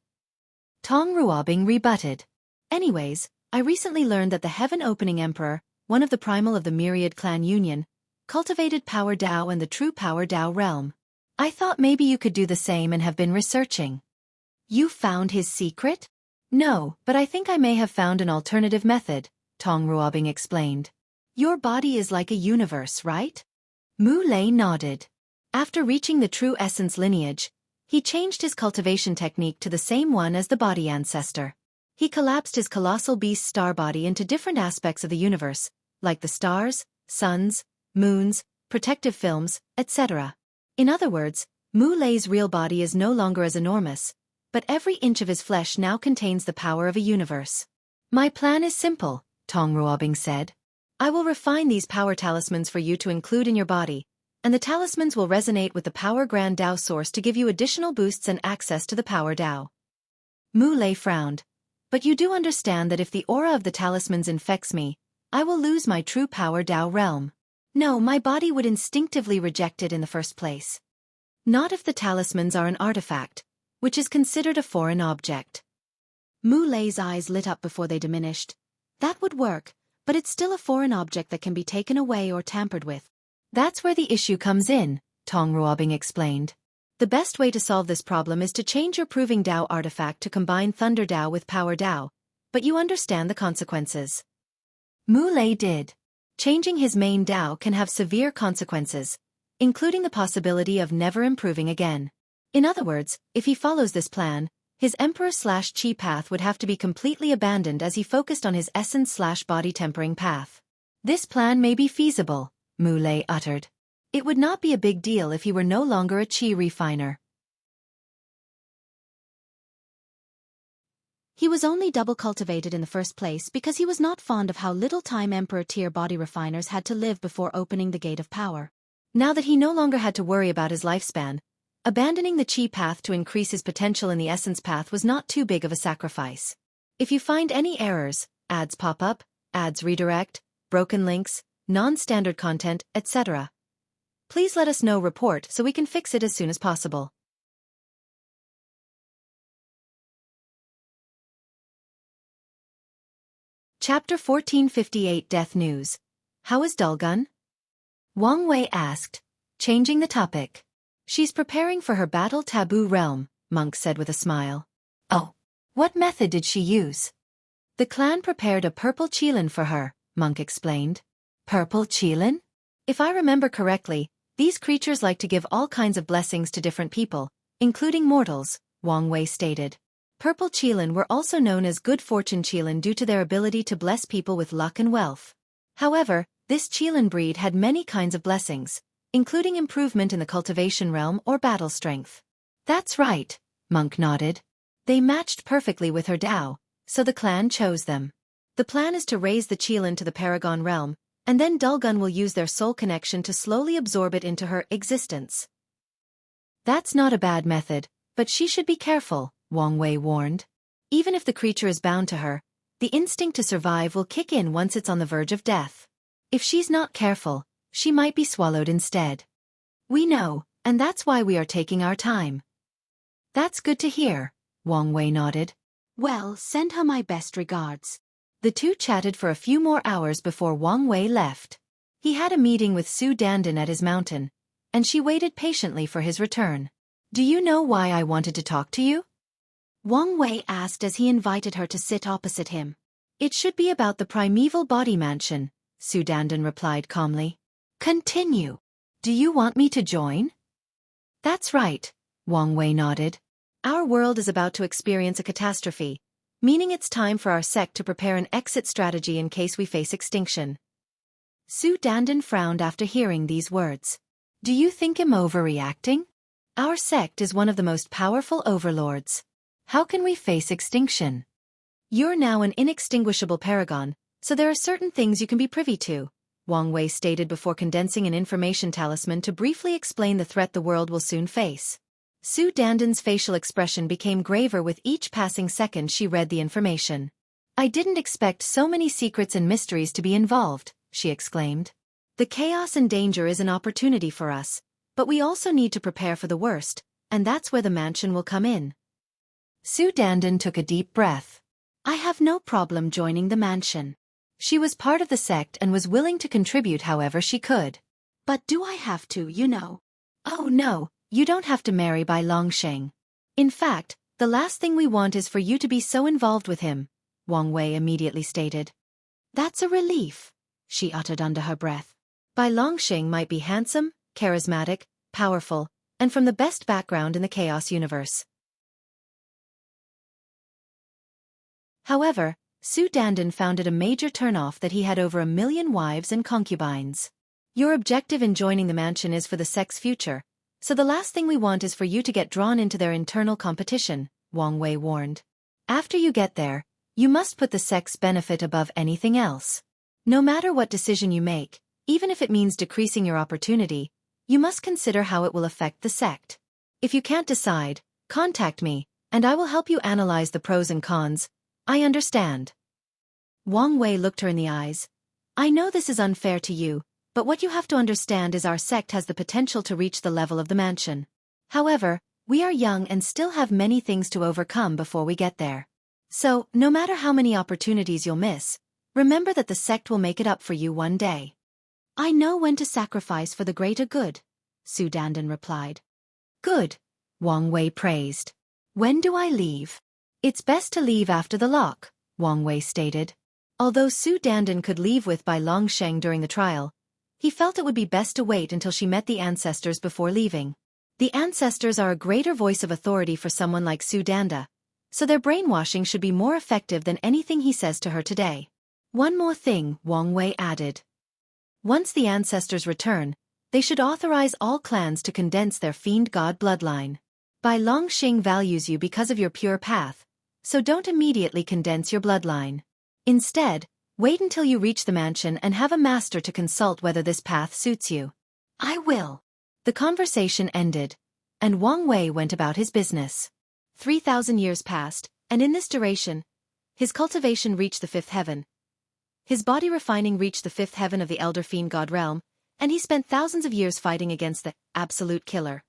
Tong Ruobing rebutted. Anyways, I recently learned that the Heaven Opening Emperor, one of the primal of the Myriad Clan Union, cultivated Power Tao and the true Power Tao realm. I thought maybe you could do the same and have been researching. You found his secret? No, but I think I may have found an alternative method, Tong Ruobing explained. Your body is like a universe, right? Mu Lei nodded. After reaching the true essence lineage, he changed his cultivation technique to the same one as the body ancestor. He collapsed his colossal beast star body into different aspects of the universe, like the stars, suns, moons, protective films, etc. In other words, Mu Lei's real body is no longer as enormous, but every inch of his flesh now contains the power of a universe. My plan is simple, Tong Ruobing said. I will refine these power talismans for you to include in your body, and the talismans will resonate with the Power Grand Tao Source to give you additional boosts and access to the Power Tao. Mu Lei frowned. But you do understand that if the aura of the talismans infects me, I will lose my true Power Tao realm. No, my body would instinctively reject it in the first place. Not if the talismans are an artifact, which is considered a foreign object. Mu Lei's eyes lit up before they diminished. That would work, but it's still a foreign object that can be taken away or tampered with. That's where the issue comes in, Tong Ruobing explained. The best way to solve this problem is to change your Proving Tao artifact to combine Thunder Tao with Power Tao, but you understand the consequences. Mu Lei did. Changing his main Tao can have severe consequences, including the possibility of never improving again. In other words, if he follows this plan, his Emperor/Chi path would have to be completely abandoned as he focused on his essence/body tempering path. This plan may be feasible, Mu Lei uttered. It would not be a big deal if he were no longer a Chi refiner. He was only double cultivated in the first place because he was not fond of how little time Emperor tier body refiners had to live before opening the gate of power. Now that he no longer had to worry about his lifespan, abandoning the Chi path to increase his potential in the essence path was not too big of a sacrifice. If you find any errors, ads pop up, ads redirect, broken links, non-standard content, etc., please let us know report so we can fix it as soon as possible. Chapter 1458 Death News. How is Dulgun? Wang Wei asked, changing the topic. She's preparing for her battle taboo realm, Monk said with a smile. Oh, what method did she use? The clan prepared a purple qilin for her, Monk explained. Purple qilin? If I remember correctly, these creatures like to give all kinds of blessings to different people, including mortals, Wang Wei stated. Purple qilin were also known as good fortune qilin due to their ability to bless people with luck and wealth. However, this qilin breed had many kinds of blessings, including improvement in the cultivation realm or battle strength. That's right, Monk nodded. They matched perfectly with her Tao, so the clan chose them. The plan is to raise the qilin to the Paragon realm, and then Dulgun will use their soul connection to slowly absorb it into her existence. That's not a bad method, but she should be careful, Wang Wei warned. Even if the creature is bound to her, the instinct to survive will kick in once it's on the verge of death. If she's not careful, she might be swallowed instead. We know, and that's why we are taking our time. That's good to hear, Wang Wei nodded. Well, send her my best regards. The two chatted for a few more hours before Wang Wei left. He had a meeting with Su Dandan at his mountain, and she waited patiently for his return. Do you know why I wanted to talk to you? Wang Wei asked as he invited her to sit opposite him. It should be about the primeval body mansion, Su Dandan replied calmly. Continue. Do you want me to join? That's right, Wang Wei nodded. Our world is about to experience a catastrophe, meaning it's time for our sect to prepare an exit strategy in case we face extinction. Su Dandan frowned after hearing these words. Do you think I'm overreacting? Our sect is one of the most powerful overlords. How can we face extinction? You're now an inextinguishable paragon, So there are certain things you can be privy to, Wang Wei stated before condensing an information talisman to briefly explain the threat the world will soon face. Su Danden's facial expression became graver with each passing second she read the information. I didn't expect so many secrets and mysteries to be involved, she exclaimed. The chaos and danger is an opportunity for us, but we also need to prepare for the worst, and that's where the mansion will come in. Su Danden took a deep breath. I have no problem joining the mansion. She was part of the sect and was willing to contribute however she could. But do I have to, you know? Oh no, you don't have to marry Bai Longsheng. In fact, the last thing we want is for you to be so involved with him, Wang Wei immediately stated. That's a relief, she uttered under her breath. Bai Longsheng might be handsome, charismatic, powerful, and from the best background in the Chaos universe. However, Su Danden found it a major turnoff that he had over 1 million wives and concubines. Your objective in joining the mansion is for the sect's future, so the last thing we want is for you to get drawn into their internal competition, Wang Wei warned. After you get there, you must put the sect's benefit above anything else. No matter what decision you make, even if it means decreasing your opportunity, you must consider how it will affect the sect. If you can't decide, contact me, and I will help you analyze the pros and cons. I understand. Wang Wei looked her in the eyes. I know this is unfair to you, but what you have to understand is our sect has the potential to reach the level of the mansion. However, we are young and still have many things to overcome before we get there. So, no matter how many opportunities you'll miss, remember that the sect will make it up for you one day. I know when to sacrifice for the greater good, Su Danden replied. Good, Wang Wei praised. When do I leave? It's best to leave after the lock, Wang Wei stated. Although Su Danden could leave with Bai Longsheng during the trial, he felt it would be best to wait until she met the ancestors before leaving. The ancestors are a greater voice of authority for someone like Su Danda, so their brainwashing should be more effective than anything he says to her today. One more thing, Wang Wei added. Once the ancestors return, they should authorize all clans to condense their fiend god bloodline. Bai Longsheng values you because of your pure path, so don't immediately condense your bloodline. Instead, wait until you reach the mansion and have a master to consult whether this path suits you. I will. The conversation ended, and Wang Wei went about his business. 3,000 years passed, and in this duration, his cultivation reached the 5th heaven. His body refining reached the 5th heaven of the Elder Fiend God realm, and he spent thousands of years fighting against the absolute killer.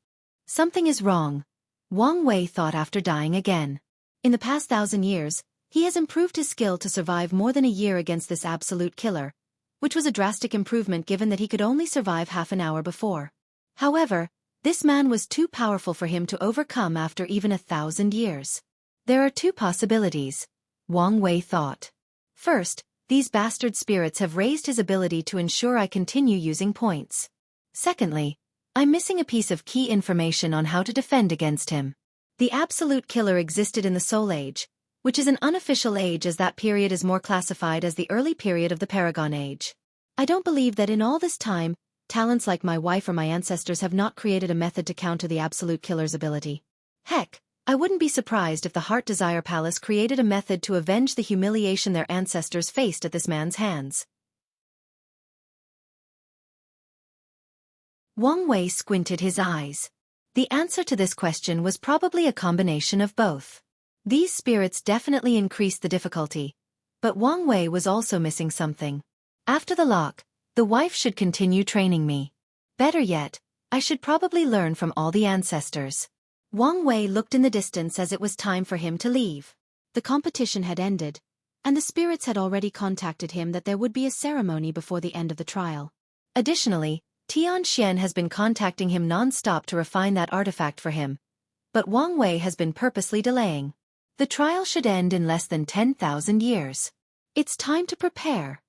Something is wrong, Wang Wei thought after dying again. In the past 1,000 years, he has improved his skill to survive more than a year against this absolute killer, which was a drastic improvement given that he could only survive half an hour before. However, this man was too powerful for him to overcome after even 1,000 years. There are two possibilities, Wang Wei thought. First, these bastard spirits have raised his ability to ensure I continue using points. Secondly, I'm missing a piece of key information on how to defend against him. The absolute killer existed in the Soul Age, which is an unofficial age as that period is more classified as the early period of the Paragon Age. I don't believe that in all this time, talents like my wife or my ancestors have not created a method to counter the absolute killer's ability. Heck, I wouldn't be surprised if the Heart Desire Palace created a method to avenge the humiliation their ancestors faced at this man's hands. Wang Wei squinted his eyes. The answer to this question was probably a combination of both. These spirits definitely increased the difficulty, but Wang Wei was also missing something. After the lock, the wife should continue training me. Better yet, I should probably learn from all the ancestors. Wang Wei looked in the distance as it was time for him to leave. The competition had ended, and the spirits had already contacted him that there would be a ceremony before the end of the trial. Additionally, Tian has been contacting him non-stop to refine that artifact for him, but Wang Wei has been purposely delaying. The trial should end in less than 10,000 years. It's time to prepare,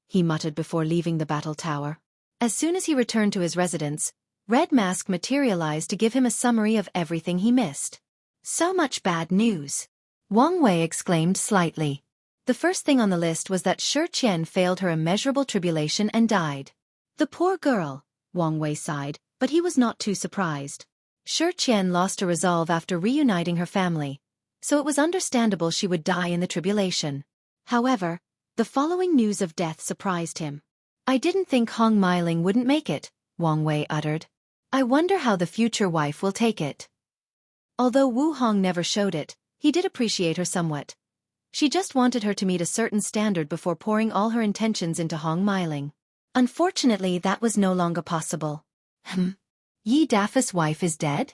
he muttered before leaving the battle tower. As soon as he returned to his residence, Red Mask materialized to give him a summary of everything he missed. So much bad news, Wang Wei exclaimed slightly. The first thing on the list was that Xianxia failed her immeasurable tribulation and died. The poor girl, Wang Wei sighed, but he was not too surprised. Xianxia lost her resolve after reuniting her family, so it was understandable she would die in the tribulation. However, The following news of death surprised him. "I didn't think Hong Meiling wouldn't make it," Wang Wei uttered. "I wonder how the future wife will take it." Although Wu Hong never showed it, he did appreciate her somewhat. She just wanted her to meet a certain standard before pouring all her intentions into Hong Meiling. Unfortunately, that was no longer possible. Yi Dafa's wife is dead?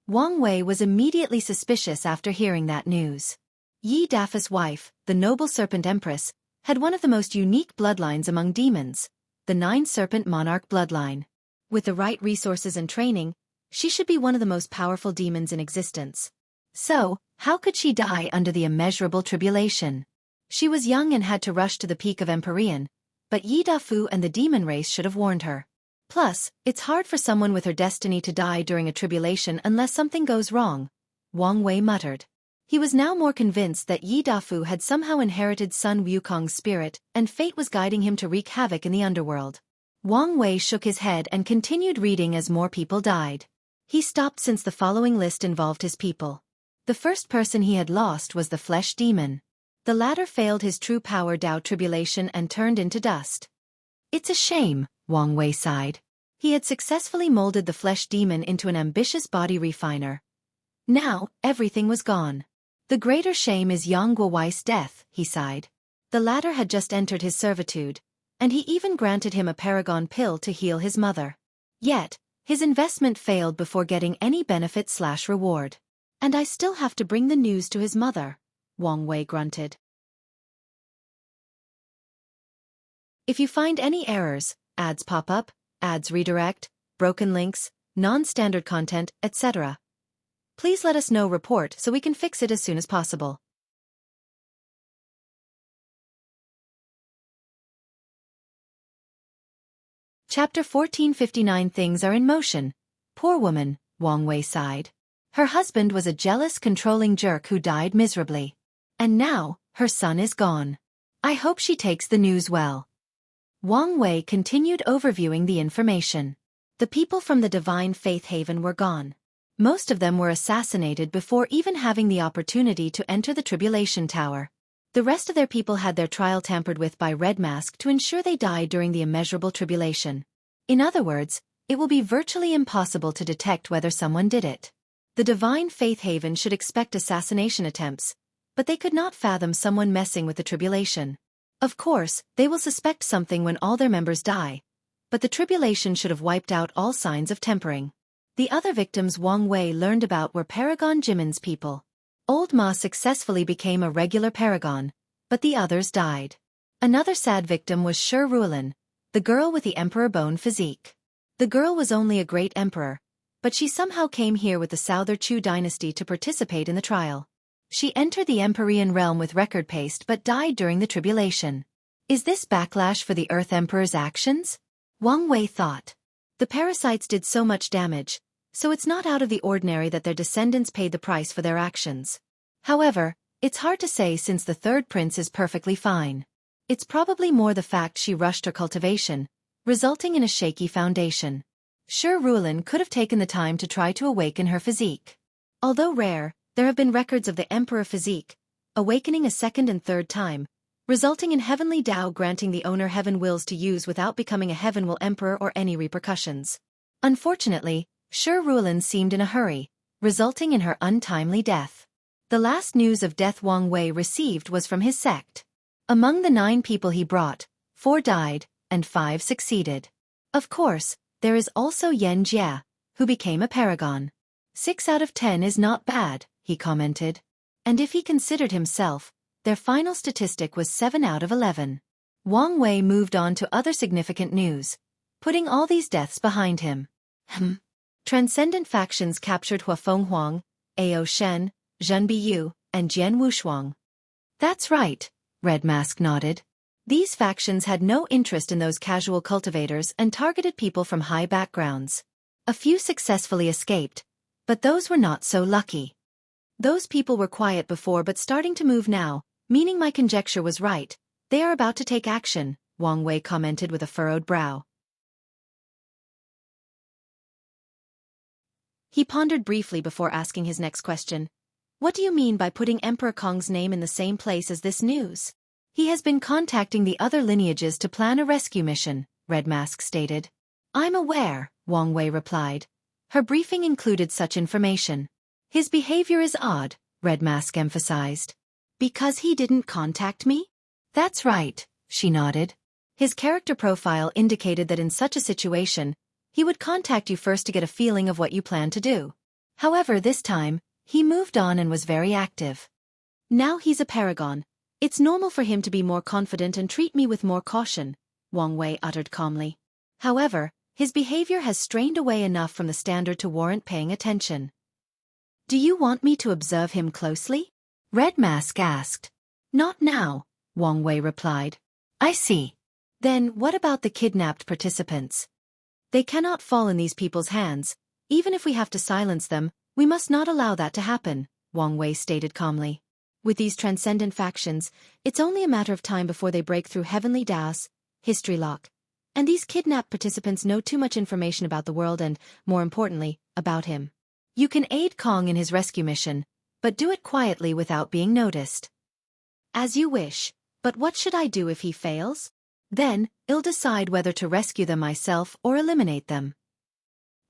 Wang Wei was immediately suspicious after hearing that news. Yi Dafa's wife, the noble serpent empress, had one of the most unique bloodlines among demons, the nine-serpent monarch bloodline. With the right resources and training, she should be one of the most powerful demons in existence. So, how could she die under the immeasurable tribulation? She was young and had to rush to the peak of Empyrean, but Yi Dafu and the demon race should have warned her. Plus, it's hard for someone with her destiny to die during a tribulation unless something goes wrong, Wang Wei muttered. He was now more convinced that Yi Dafu had somehow inherited Sun Wukong's spirit, and fate was guiding him to wreak havoc in the underworld. Wang Wei shook his head and continued reading as more people died. He stopped since the following list involved his people. The first person he had lost was the flesh demon. The latter failed his true power Dao tribulation and turned into dust. "It's a shame," Wang Wei sighed. He had successfully molded the flesh demon into an ambitious body refiner. Now, everything was gone. "The greater shame is Yang Guowai's death," he sighed. The latter had just entered his servitude, and he even granted him a Paragon pill to heal his mother. Yet, his investment failed before getting any benefit/reward. "And I still have to bring the news to his mother," Wang Wei grunted. If you find any errors, ads pop up, ads redirect, broken links, non-standard content, etc., please let us know. Report so we can fix it as soon as possible. Chapter 1459. Things are in motion. Poor woman, Wang Wei sighed. Her husband was a jealous, controlling jerk who died miserably. And now, her son is gone. I hope she takes the news well. Wang Wei continued overviewing the information. The people from the Divine Faith Haven were gone. Most of them were assassinated before even having the opportunity to enter the Tribulation Tower. The rest of their people had their trial tampered with by Red Mask to ensure they died during the immeasurable tribulation. In other words, it will be virtually impossible to detect whether someone did it. The Divine Faith Haven should expect assassination attempts, but they could not fathom someone messing with the tribulation. Of course, they will suspect something when all their members die, but the tribulation should have wiped out all signs of tempering. The other victims Wang Wei learned about were Paragon Jimin's people. Old Ma successfully became a regular Paragon, but the others died. Another sad victim was Shi Ruolin, the girl with the emperor bone physique. The girl was only a great emperor, but she somehow came here with the Souther Chu dynasty to participate in the trial. She entered the Empyrean realm with record paste but died during the tribulation. Is this backlash for the Earth Emperor's actions? Wang Wei thought. The parasites did so much damage, so it's not out of the ordinary that their descendants paid the price for their actions. However, it's hard to say since the third prince is perfectly fine. It's probably more the fact she rushed her cultivation, resulting in a shaky foundation. Shi Ruolin could have taken the time to try to awaken her physique. Although rare, there have been records of the Emperor physique, awakening a second and third time, resulting in heavenly Dao granting the owner heaven wills to use without becoming a heaven will emperor or any repercussions. Unfortunately, Shi Ruolin seemed in a hurry, resulting in her untimely death. The last news of death Wang Wei received was from his sect. Among the 9 people he brought, 4 died, and 5 succeeded. Of course, there is also Yan Jia, who became a paragon. 6 out of 10 is not bad, he commented. And if he considered himself, their final statistic was 7 out of 11. Wang Wei moved on to other significant news, putting all these deaths behind him. Transcendent factions captured Huafeng Huang, Ao Shen, Zhen Biyu, and Jian Wushuang. That's right, Red Mask nodded. These factions had no interest in those casual cultivators and targeted people from high backgrounds. A few successfully escaped, but those were not so lucky. Those people were quiet before but starting to move now, meaning my conjecture was right. They are about to take action, Wang Wei commented with a furrowed brow. He pondered briefly before asking his next question. What do you mean by putting Emperor Kong's name in the same place as this news? He has been contacting the other lineages to plan a rescue mission, Red Mask stated. I'm aware, Wang Wei replied. Her briefing included such information. His behavior is odd, Red Mask emphasized. Because he didn't contact me? That's right, she nodded. His character profile indicated that in such a situation, he would contact you first to get a feeling of what you plan to do. However, this time, he moved on and was very active. Now he's a paragon. It's normal for him to be more confident and treat me with more caution, Wang Wei uttered calmly. However, his behavior has strained away enough from the standard to warrant paying attention. Do you want me to observe him closely? Red Mask asked. Not now, Wang Wei replied. I see. Then what about the kidnapped participants? They cannot fall in these people's hands. Even if we have to silence them, we must not allow that to happen, Wang Wei stated calmly. With these transcendent factions, it's only a matter of time before they break through Heavenly Daos, History Lock. And these kidnapped participants know too much information about the world and, more importantly, about him. You can aid Kong in his rescue mission, but do it quietly without being noticed. As you wish, but what should I do if he fails? Then, I'll decide whether to rescue them myself or eliminate them.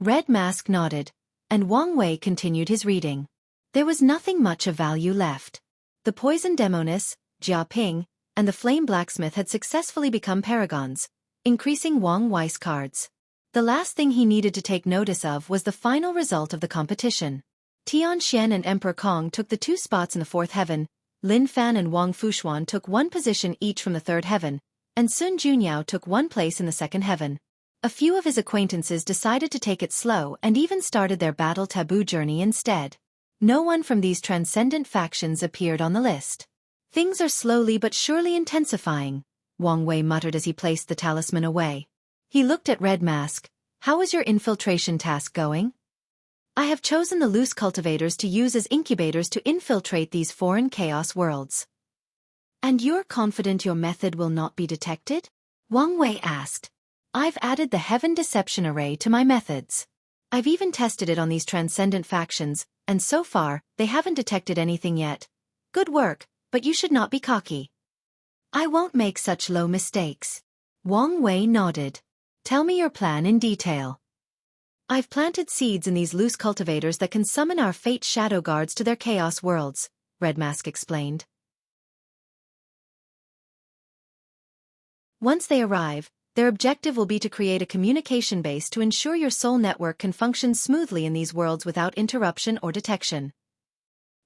Red Mask nodded, and Wang Wei continued his reading. There was nothing much of value left. The poison demoness, Jia Ping, and the flame blacksmith had successfully become paragons, increasing Wang Wei's cards. The last thing he needed to take notice of was the final result of the competition. Tian Xian and Emperor Kong took the 2 spots in the 4th heaven, Lin Fan and Wang Fushuan took 1 position each from the 3rd heaven, and Sun Junyao took 1 place in the 2nd heaven. A few of his acquaintances decided to take it slow and even started their battle taboo journey instead. No one from these transcendent factions appeared on the list. Things are slowly but surely intensifying, Wang Wei muttered as he placed the talisman away. He looked at Red Mask. How is your infiltration task going? I have chosen the loose cultivators to use as incubators to infiltrate these foreign chaos worlds. And you're confident your method will not be detected? Wang Wei asked. I've added the Heaven Deception Array to my methods. I've even tested it on these transcendent factions, and so far, they haven't detected anything yet. Good work, but you should not be cocky. I won't make such low mistakes. Wang Wei nodded. Tell me your plan in detail. I've planted seeds in these loose cultivators that can summon our fate shadow guards to their chaos worlds, Red Mask explained. Once they arrive, their objective will be to create a communication base to ensure your soul network can function smoothly in these worlds without interruption or detection.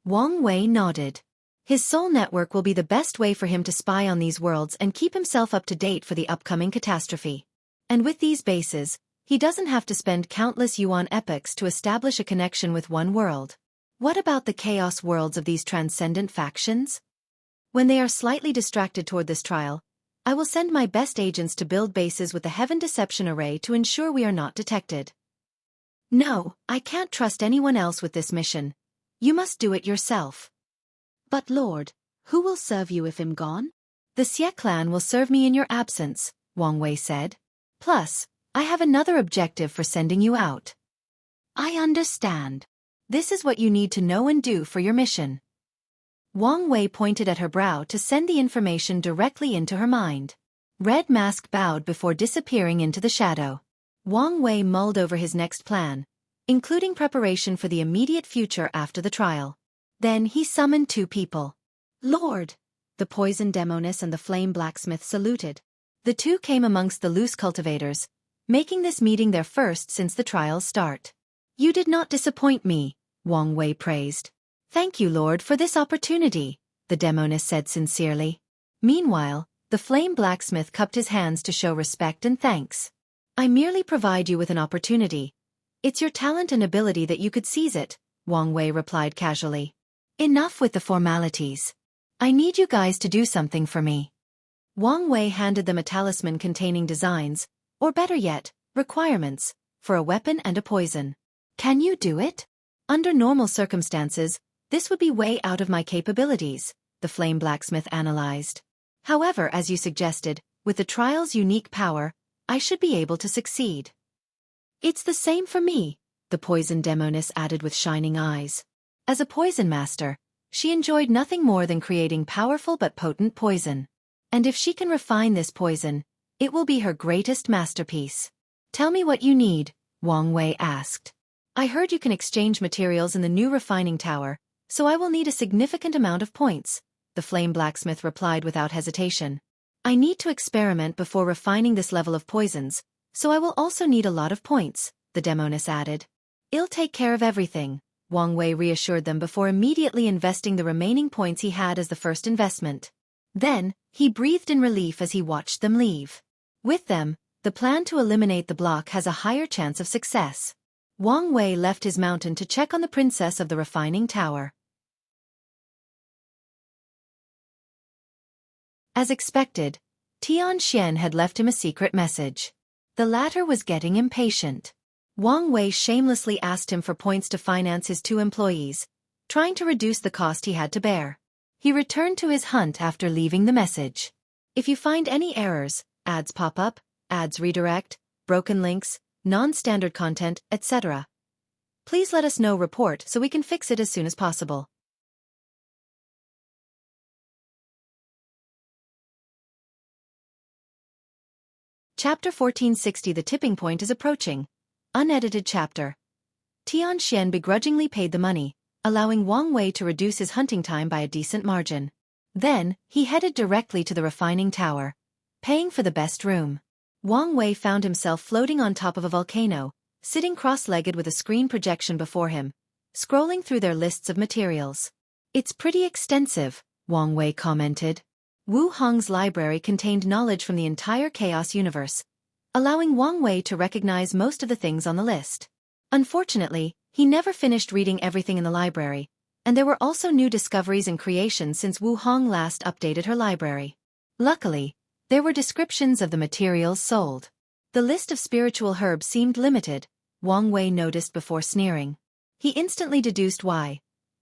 Wang Wei nodded. His soul network will be the best way for him to spy on these worlds and keep himself up to date for the upcoming catastrophe. And with these bases, he doesn't have to spend countless Yuan epochs to establish a connection with one world. What about the chaos worlds of these transcendent factions? When they are slightly distracted toward this trial, I will send my best agents to build bases with the Heaven Deception Array to ensure we are not detected. No, I can't trust anyone else with this mission. You must do it yourself. But Lord, who will serve you if I'm gone? The Xie clan will serve me in your absence, Wang Wei said. Plus, I have another objective for sending you out. I understand. This is what you need to know and do for your mission. Wang Wei pointed at her brow to send the information directly into her mind. Red Mask bowed before disappearing into the shadow. Wang Wei mulled over his next plan, including preparation for the immediate future after the trial. Then he summoned 2 people. Lord! The poison demoness and the flame blacksmith saluted. The 2 came amongst the loose cultivators, making this meeting their first since the trial's start. You did not disappoint me, Wang Wei praised. Thank you, Lord, for this opportunity, the demoness said sincerely. Meanwhile, the flame blacksmith cupped his hands to show respect and thanks. I merely provide you with an opportunity. It's your talent and ability that you could seize it, Wang Wei replied casually. Enough with the formalities. I need you guys to do something for me. Wang Wei handed them a talisman containing designs, or better yet, requirements, for a weapon and a poison. Can you do it? Under normal circumstances, this would be way out of my capabilities, the flame blacksmith analyzed. However, as you suggested, with the trial's unique power, I should be able to succeed. It's the same for me, the poison demoness added with shining eyes. As a poison master, she enjoyed nothing more than creating powerful but potent poison. And if she can refine this poison, it will be her greatest masterpiece. Tell me what you need, Wang Wei asked. I heard you can exchange materials in the new refining tower, so I will need a significant amount of points, the flame blacksmith replied without hesitation. I need to experiment before refining this level of poisons, so I will also need a lot of points, the demoness added. I'll take care of everything, Wang Wei reassured them before immediately investing the remaining points he had as the first investment. Then, he breathed in relief as he watched them leave. With them, the plan to eliminate the block has a higher chance of success. Wang Wei left his mountain to check on the princess of the refining tower. As expected, Xianxia had left him a secret message. The latter was getting impatient. Wang Wei shamelessly asked him for points to finance his 2 employees, trying to reduce the cost he had to bear. He returned to his hunt after leaving the message. If you find any errors, ads pop up, ads redirect, broken links, non-standard content, etc., please let us know. Report so we can fix it as soon as possible. Chapter 1460. The tipping point is approaching. Unedited chapter. Xianxia begrudgingly paid the money, allowing Wang Wei to reduce his hunting time by a decent margin. Then, he headed directly to the refining tower, paying for the best room. Wang Wei found himself floating on top of a volcano, sitting cross-legged with a screen projection before him, scrolling through their lists of materials. It's pretty extensive, Wang Wei commented. Wu Hong's library contained knowledge from the entire Chaos universe, allowing Wang Wei to recognize most of the things on the list. Unfortunately, he never finished reading everything in the library, and there were also new discoveries and creations since Wu Hong last updated her library. Luckily, there were descriptions of the materials sold. The list of spiritual herbs seemed limited, Wang Wei noticed before sneering. He instantly deduced why.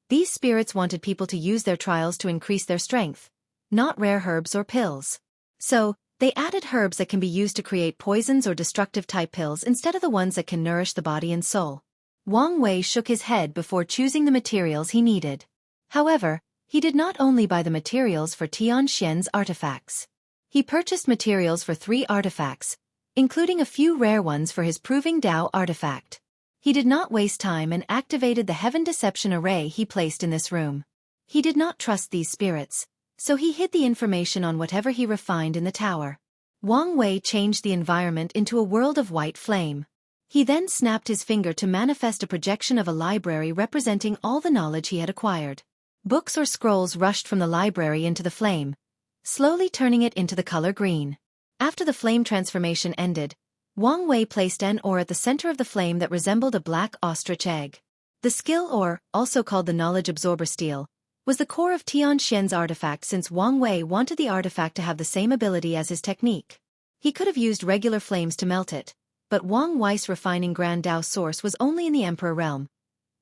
These spirits wanted people to use their trials to increase their strength, not rare herbs or pills. So, they added herbs that can be used to create poisons or destructive-type pills instead of the ones that can nourish the body and soul. Wang Wei shook his head before choosing the materials he needed. However, he did not only buy the materials for Xianxia's artifacts. He purchased materials for 3 artifacts, including a few rare ones for his Proving Dao artifact. He did not waste time and activated the Heaven Deception Array he placed in this room. He did not trust these spirits, so he hid the information on whatever he refined in the tower. Wang Wei changed the environment into a world of white flame. He then snapped his finger to manifest a projection of a library representing all the knowledge he had acquired. Books or scrolls rushed from the library into the flame, slowly turning it into the color green. After the flame transformation ended, Wang Wei placed an ore at the center of the flame that resembled a black ostrich egg. The skill ore, also called the knowledge absorber steel, was the core of Xianxia's artifact since Wang Wei wanted the artifact to have the same ability as his technique. He could have used regular flames to melt it, but Wang Wei's refining Grand Dao source was only in the Emperor realm,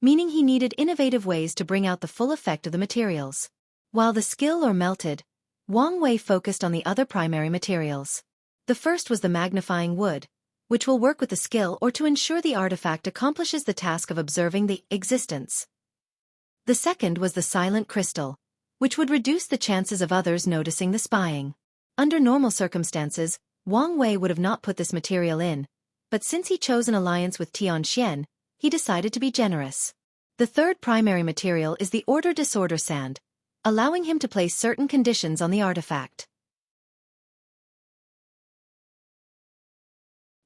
meaning he needed innovative ways to bring out the full effect of the materials. While the skill ore melted, Wang Wei focused on the other primary materials. The first was the magnifying wood, which will work with the skill or to ensure the artifact accomplishes the task of observing the existence. The second was the silent crystal, which would reduce the chances of others noticing the spying. Under normal circumstances, Wang Wei would have not put this material in, but since he chose an alliance with Xianxia, he decided to be generous. The third primary material is the order-disorder sand, allowing him to place certain conditions on the artifact.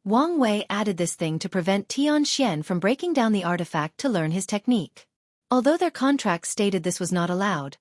Wang Wei added this thing to prevent Xianxia from breaking down the artifact to learn his technique. Although their contract stated this was not allowed,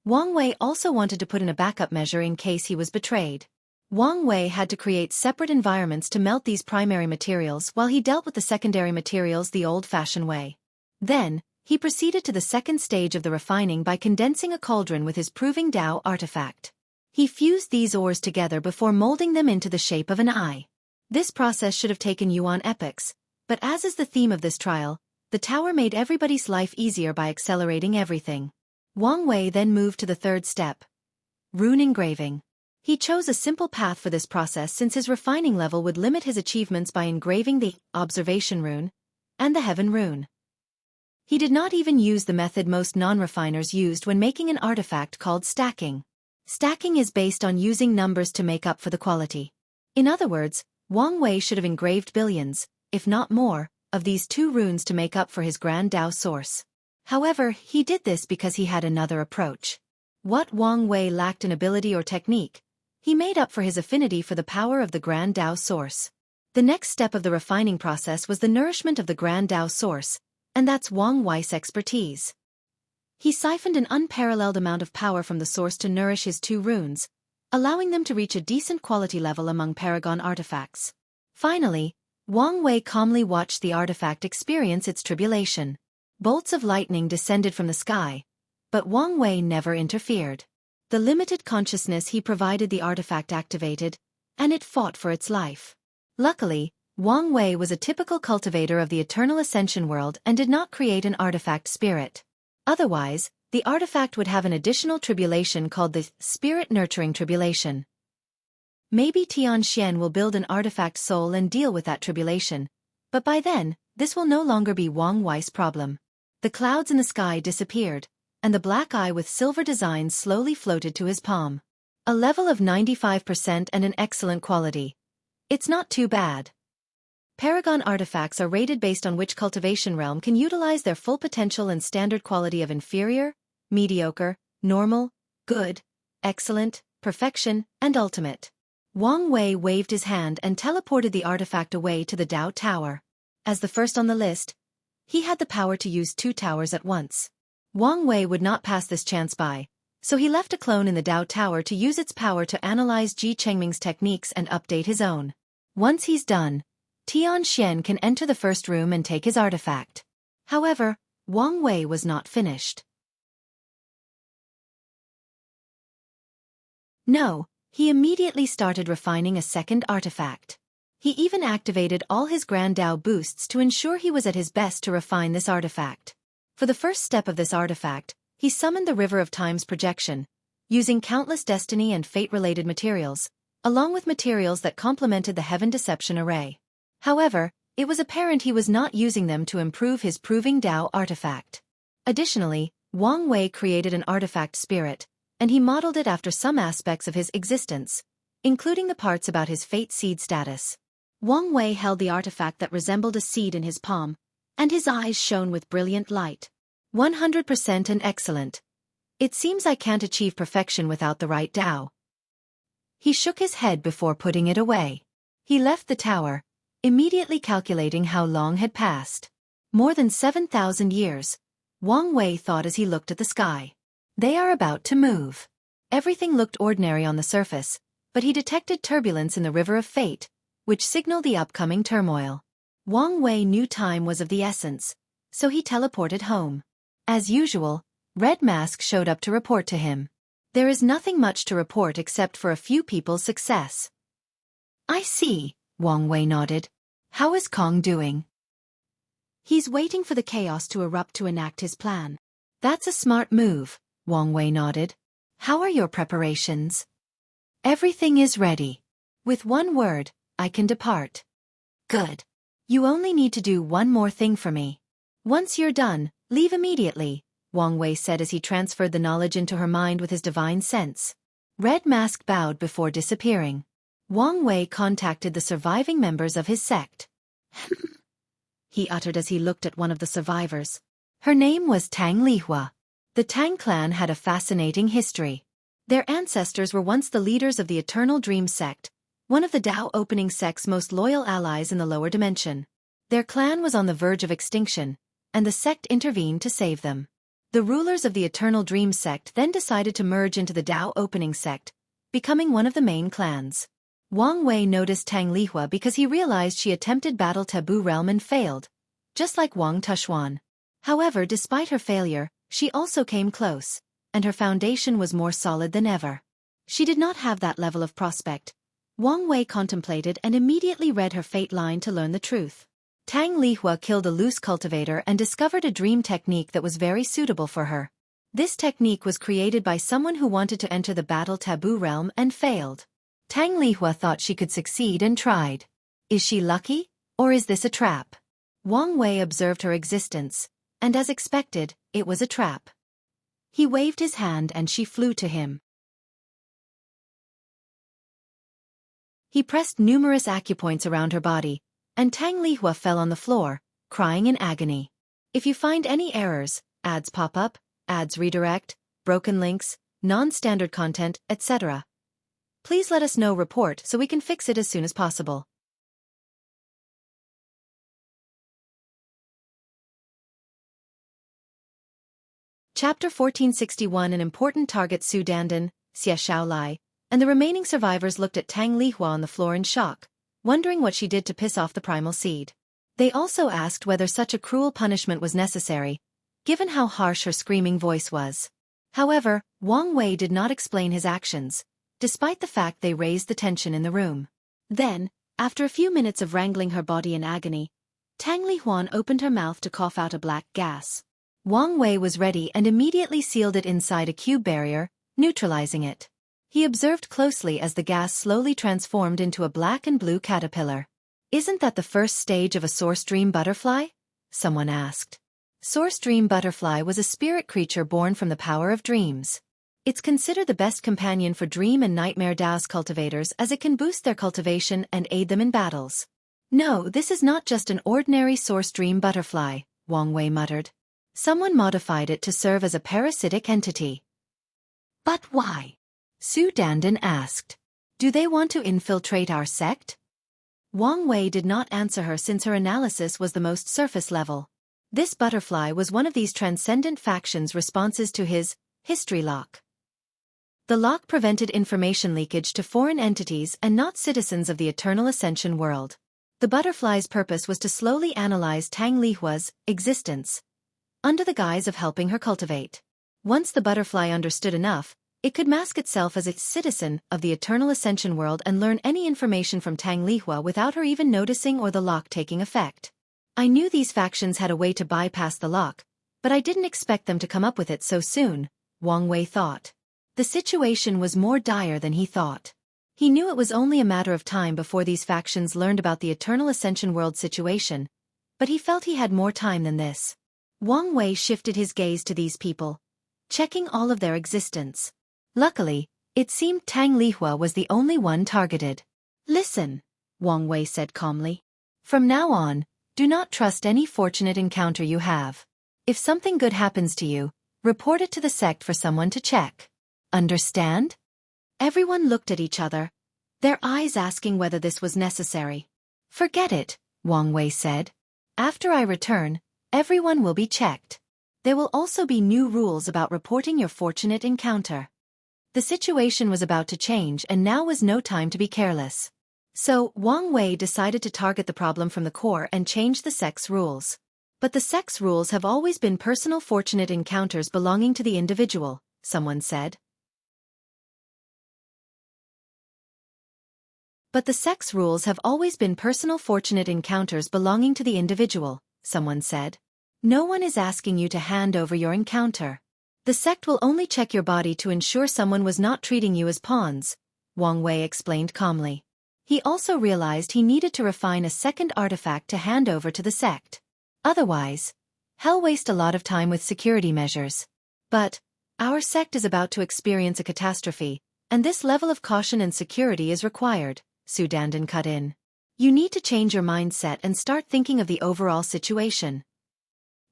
Wang Wei also wanted to put in a backup measure in case he was betrayed. Wang Wei had to create separate environments to melt these primary materials while he dealt with the secondary materials the old-fashioned way. Then, he proceeded to the second stage of the refining by condensing a cauldron with his Proving Dao artifact. He fused these ores together before molding them into the shape of an eye. This process should have taken Yuan epochs, but as is the theme of this trial, the tower made everybody's life easier by accelerating everything. Wang Wei then moved to the third step: rune engraving. He chose a simple path for this process since his refining level would limit his achievements by engraving the observation rune and the heaven rune. He did not even use the method most non-refiners used when making an artifact called stacking. Stacking is based on using numbers to make up for the quality. In other words, Wang Wei should have engraved billions, if not more, of these 2 runes to make up for his Grand Dao source. However, he did this because he had another approach. What Wang Wei lacked in ability or technique, he made up for his affinity for the power of the Grand Dao source. The next step of the refining process was the nourishment of the Grand Dao source, and that's Wang Wei's expertise. He siphoned an unparalleled amount of power from the source to nourish his 2 runes, allowing them to reach a decent quality level among Paragon artifacts. Finally, Wang Wei calmly watched the artifact experience its tribulation. Bolts of lightning descended from the sky, but Wang Wei never interfered. The limited consciousness he provided the artifact activated, and it fought for its life. Luckily, Wang Wei was a typical cultivator of the eternal Ascension world and did not create an artifact spirit. Otherwise, the artifact would have an additional tribulation called the Spirit-Nurturing Tribulation. Maybe Tian will build an artifact soul and deal with that tribulation, but by then, this will no longer be Wang Wei's problem. The clouds in the sky disappeared, and the black eye with silver designs slowly floated to his palm. A level of 95% and an excellent quality. It's not too bad. Paragon artifacts are rated based on which cultivation realm can utilize their full potential and standard quality of inferior, mediocre, normal, good, excellent, perfection, and ultimate. Wang Wei waved his hand and teleported the artifact away to the Dao Tower. As the first on the list, he had the power to use 2 towers at once. Wang Wei would not pass this chance by, so he left a clone in the Dao Tower to use its power to analyze Chengming's techniques and update his own. Once he's done, Tian can enter the first room and take his artifact. However, Wang Wei was not finished. No, he immediately started refining a second artifact. He even activated all his Grand Dao boosts to ensure he was at his best to refine this artifact. For the first step of this artifact, he summoned the River of Time's projection, using countless destiny and fate-related materials, along with materials that complemented the Heaven Deception array. However, it was apparent he was not using them to improve his Proving Dao artifact. Additionally, Wang Wei created an artifact spirit, and he modeled it after some aspects of his existence, including the parts about his fate seed status. Wang Wei held the artifact that resembled a seed in his palm, and his eyes shone with brilliant light. 100% and excellent. It seems I can't achieve perfection without the right Dao. He shook his head before putting it away. He left the tower, immediately calculating how long had passed. More than 7,000 years, Wang Wei thought as he looked at the sky. They are about to move. Everything looked ordinary on the surface, but he detected turbulence in the River of Fate, which signaled the upcoming turmoil. Wang Wei knew time was of the essence, so he teleported home. As usual, Red Mask showed up to report to him. There is nothing much to report except for a few people's success. I see, Wang Wei nodded. How is Kong doing? He's waiting for the chaos to erupt to enact his plan. That's a smart move, Wang Wei nodded. How are your preparations? Everything is ready. With one word, I can depart. Good. You only need to do one more thing for me. Once you're done, leave immediately, Wang Wei said as he transferred the knowledge into her mind with his divine sense. Red Mask bowed before disappearing. Wang Wei contacted the surviving members of his sect. He uttered as he looked at one of the survivors. Her name was Tang Lihua. The Tang clan had a fascinating history. Their ancestors were once the leaders of the Eternal Dream sect, one of the Dao Opening sect's most loyal allies in the lower dimension. Their clan was on the verge of extinction, and the sect intervened to save them. The rulers of the Eternal Dream sect then decided to merge into the Dao Opening sect, becoming one of the main clans. Wang Wei noticed Tang Lihua because he realized she attempted Battle Taboo Realm and failed, just like Wang Tushuan. However, despite her failure, she also came close, and her foundation was more solid than ever. She did not have that level of prospect. Wang Wei contemplated and immediately read her fate line to learn the truth. Tang Lihua killed a loose cultivator and discovered a dream technique that was very suitable for her. This technique was created by someone who wanted to enter the Battle Taboo Realm and failed. Tang Lihua thought she could succeed and tried. Is she lucky, or is this a trap? Wang Wei observed her existence, and as expected, it was a trap. He waved his hand and she flew to him. He pressed numerous acupoints around her body, and Tang Lihua fell on the floor, crying in agony. If you find any errors, ads pop up, ads redirect, broken links, non-standard content, etc., please let us know. Report so we can fix it as soon as possible. Chapter 1461. An important target. Su Dandan, Xie Shaolai, and the remaining survivors looked at Tang Lihua on the floor in shock, wondering what she did to piss off the primal seed. They also asked whether such a cruel punishment was necessary, given how harsh her screaming voice was. However, Wang Wei did not explain his actions, despite the fact they raised the tension in the room. Then, after a few minutes of wrangling her body in agony, Tang Lihuan opened her mouth to cough out a black gas. Wang Wei was ready and immediately sealed it inside a cube barrier, neutralizing it. He observed closely as the gas slowly transformed into a black and blue caterpillar. "Isn't that the first stage of a source dream butterfly?" someone asked. Source dream butterfly was a spirit creature born from the power of dreams. It's considered the best companion for dream and nightmare Daos cultivators as it can boost their cultivation and aid them in battles. "No, this is not just an ordinary source dream butterfly," Wang Wei muttered. "Someone modified it to serve as a parasitic entity." "But why?" Su Dandan asked. "Do they want to infiltrate our sect?" Wang Wei did not answer her since her analysis was the most surface level. This butterfly was one of these transcendent factions' responses to his history lock. The lock prevented information leakage to foreign entities and not citizens of the Eternal Ascension world. The butterfly's purpose was to slowly analyze Tang Lihua's existence, under the guise of helping her cultivate. Once the butterfly understood enough, it could mask itself as a citizen of the Eternal Ascension world and learn any information from Tang Lihua without her even noticing or the lock taking effect. "I knew these factions had a way to bypass the lock, but I didn't expect them to come up with it so soon," Wang Wei thought. The situation was more dire than he thought. He knew it was only a matter of time before these factions learned about the Eternal Ascension world situation, but he felt he had more time than this. Wang Wei shifted his gaze to these people, checking all of their existence. Luckily, it seemed Tang Lihua was the only one targeted. "Listen," Wang Wei said calmly. "From now on, do not trust any fortunate encounter you have. If something good happens to you, report it to the sect for someone to check. Understand?" Everyone looked at each other, their eyes asking whether this was necessary. "Forget it," Wang Wei said. "After I return, everyone will be checked. There will also be new rules about reporting your fortunate encounter." The situation was about to change and now was no time to be careless. So, Wang Wei decided to target the problem from the core and change the sect's rules. "But the sect's rules have always been personal fortunate encounters belonging to the individual," someone said. "But the sect's rules have always been personal fortunate encounters belonging to the individual," someone said. "No one is asking you to hand over your encounter. The sect will only check your body to ensure someone was not treating you as pawns," Wang Wei explained calmly. He also realized he needed to refine a second artifact to hand over to the sect. Otherwise, he'll waste a lot of time with security measures. "But our sect is about to experience a catastrophe, and this level of caution and security is required," Su Dandan cut in. "You need to change your mindset and start thinking of the overall situation."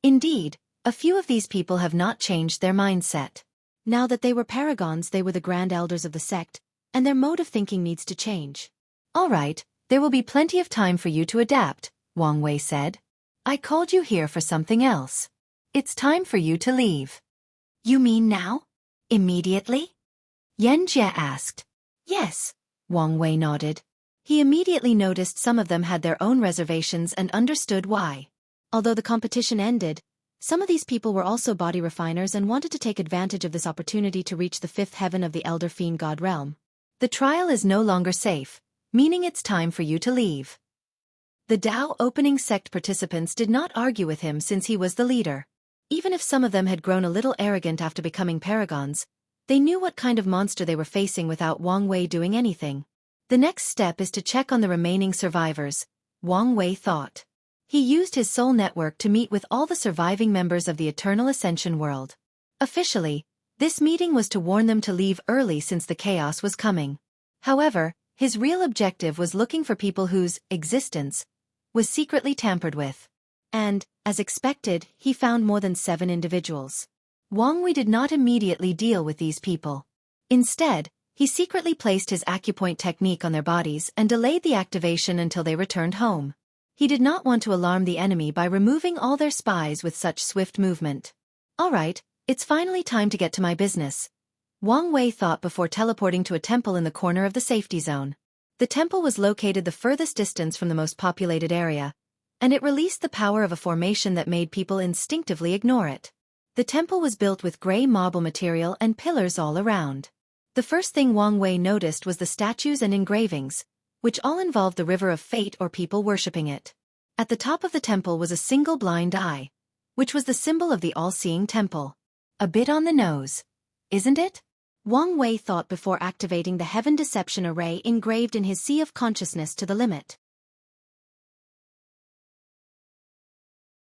Indeed, a few of these people have not changed their mindset. Now that they were paragons, they were the grand elders of the sect, and their mode of thinking needs to change. "All right, there will be plenty of time for you to adapt," Wang Wei said. "I called you here for something else. It's time for you to leave." "You mean now? Immediately?" Xianxia asked. "Yes," Wang Wei nodded. He immediately noticed some of them had their own reservations and understood why. Although the competition ended, some of these people were also body refiners and wanted to take advantage of this opportunity to reach the fifth heaven of the Elder Fiend God realm. "The trial is no longer safe, meaning it's time for you to leave." The Dao opening sect participants did not argue with him since he was the leader. Even if some of them had grown a little arrogant after becoming paragons, they knew what kind of monster they were facing without Wang Wei doing anything. The next step is to check on the remaining survivors, Wang Wei thought. He used his soul network to meet with all the surviving members of the Eternal Ascension world. Officially, this meeting was to warn them to leave early since the chaos was coming. However, His real objective was looking for people whose existence was secretly tampered with. And, as expected, he found more than 7 individuals. Wang Wei did not immediately deal with these people. Instead, he secretly placed his acupoint technique on their bodies and delayed the activation until they returned home. He did not want to alarm the enemy by removing all their spies with such swift movement. All right, it's finally time to get to my business, Wang Wei thought before teleporting to a temple in the corner of the safety zone. The temple was located the furthest distance from the most populated area, and it released the power of a formation that made people instinctively ignore it. The temple was built with gray marble material and pillars all around. The first thing Wang Wei noticed was the statues and engravings, which all involved the river of fate or people worshipping it. At the top of the temple was a single blind eye, which was the symbol of the all-seeing temple. A bit on the nose, isn't it? Wang Wei thought before activating the Heaven Deception Array engraved in his Sea of Consciousness to the limit.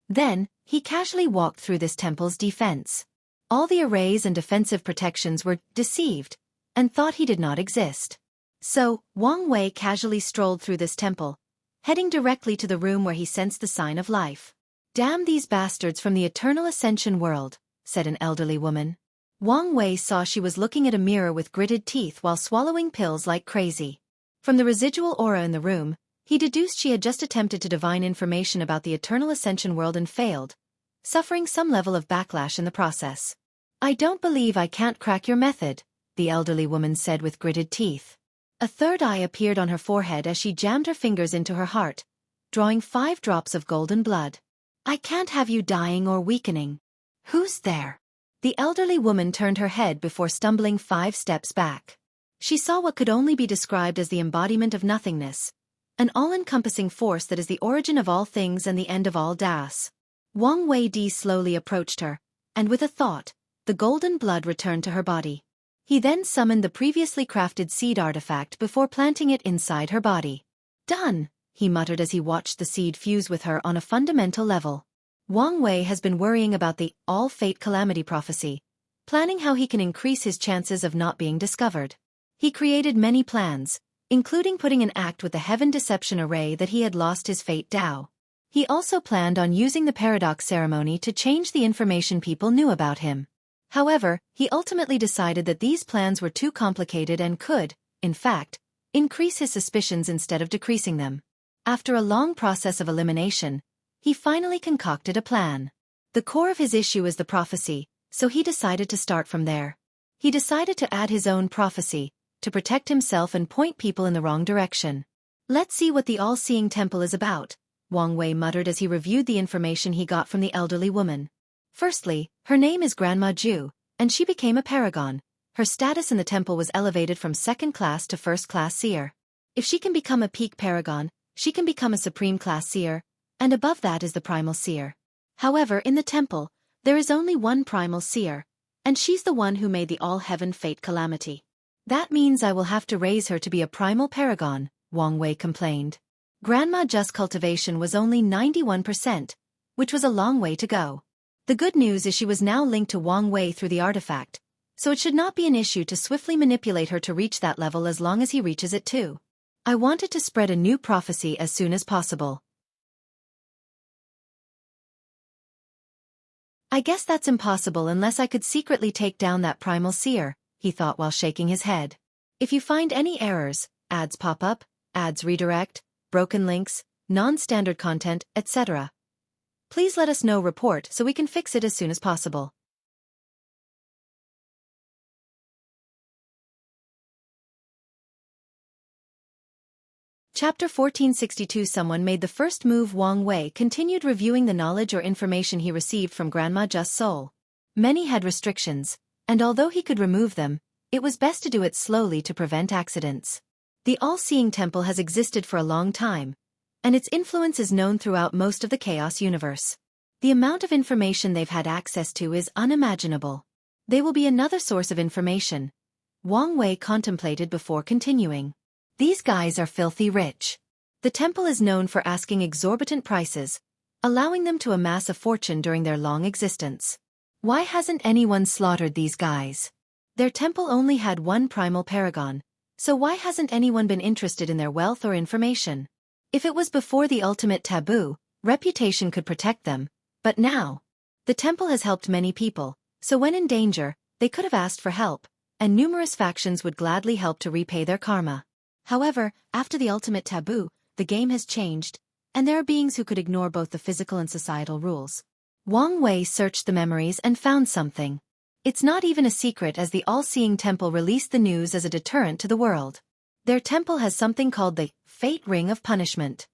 Then, he casually walked through this temple's defense. All the arrays and defensive protections were deceived, and thought he did not exist. So, Wang Wei casually strolled through this temple, heading directly to the room where he sensed the sign of life. "Damn these bastards from the eternal Ascension world," said an elderly woman. Wang Wei saw she was looking at a mirror with gritted teeth while swallowing pills like crazy. From the residual aura in the room, he deduced she had just attempted to divine information about the eternal Ascension world and failed, suffering some level of backlash in the process. "I don't believe I can't crack your method," the elderly woman said with gritted teeth. A third eye appeared on her forehead as she jammed her fingers into her heart, drawing 5 drops of golden blood. "I can't have you dying or weakening." "Who's there?" The elderly woman turned her head before stumbling 5 steps back. She saw what could only be described as the embodiment of nothingness, an all-encompassing force that is the origin of all things and the end of all das. Wang Wei slowly approached her, and with a thought, the golden blood returned to her body. He then summoned the previously crafted seed artifact before planting it inside her body. "Done," he muttered as he watched the seed fuse with her on a fundamental level. Wang Wei has been worrying about the all-fate calamity prophecy, planning how he can increase his chances of not being discovered. He created many plans, including putting an act with the Heaven Deception Array that he had lost his fate Dao. He also planned on using the paradox ceremony to change the information people knew about him. However, he ultimately decided that these plans were too complicated and could, in fact, increase his suspicions instead of decreasing them. After a long process of elimination, he finally concocted a plan. The core of his issue is the prophecy, so he decided to start from there. He decided to add his own prophecy, to protect himself and point people in the wrong direction. "Let's see what the all-seeing temple is about," Wang Wei muttered as he reviewed the information he got from the elderly woman. Firstly, her name is Grandma Ju, and she became a paragon. Her status in the temple was elevated from 2nd class to 1st class seer. If she can become a peak paragon, she can become a supreme class seer, and above that is the primal seer. However, in the temple, there is only one primal seer, and she's the one who made the all-heaven fate calamity. "That means I will have to raise her to be a primal paragon," Wang Wei complained. Grandma Ju's cultivation was only 91%, which was a long way to go. The good news is she was now linked to Wang Wei through the artifact, so it should not be an issue to swiftly manipulate her to reach that level as long as he reaches it too. I wanted to spread a new prophecy as soon as possible. "I guess that's impossible unless I could secretly take down that primal seer," he thought while shaking his head. If you find any errors, ads pop up, ads redirect, broken links, non-standard content, etc., please let us know report so we can fix it as soon as possible. Chapter 1462. Someone made the first move. Wang Wei continued reviewing the knowledge or information he received from Grandma Ju's soul. Many had restrictions, and although he could remove them, it was best to do it slowly to prevent accidents. The all-seeing temple has existed for a long time, and its influence is known throughout most of the Chaos universe. The amount of information they've had access to is unimaginable. They will be another source of information, Wang Wei contemplated before continuing. These guys are filthy rich. The temple is known for asking exorbitant prices, allowing them to amass a fortune during their long existence. Why hasn't anyone slaughtered these guys? Their temple only had one primal paragon, So why hasn't anyone been interested in their wealth or information? If it was before the ultimate taboo, reputation could protect them, but now, the temple has helped many people, so when in danger, they could have asked for help, and numerous factions would gladly help to repay their karma. However, after the ultimate taboo, the game has changed, and there are beings who could ignore both the physical and societal rules. Wang Wei searched the memories and found something. It's not even a secret as the all-seeing temple released the news as a deterrent to the world. Their temple has something called the Fate Ring of Punishment.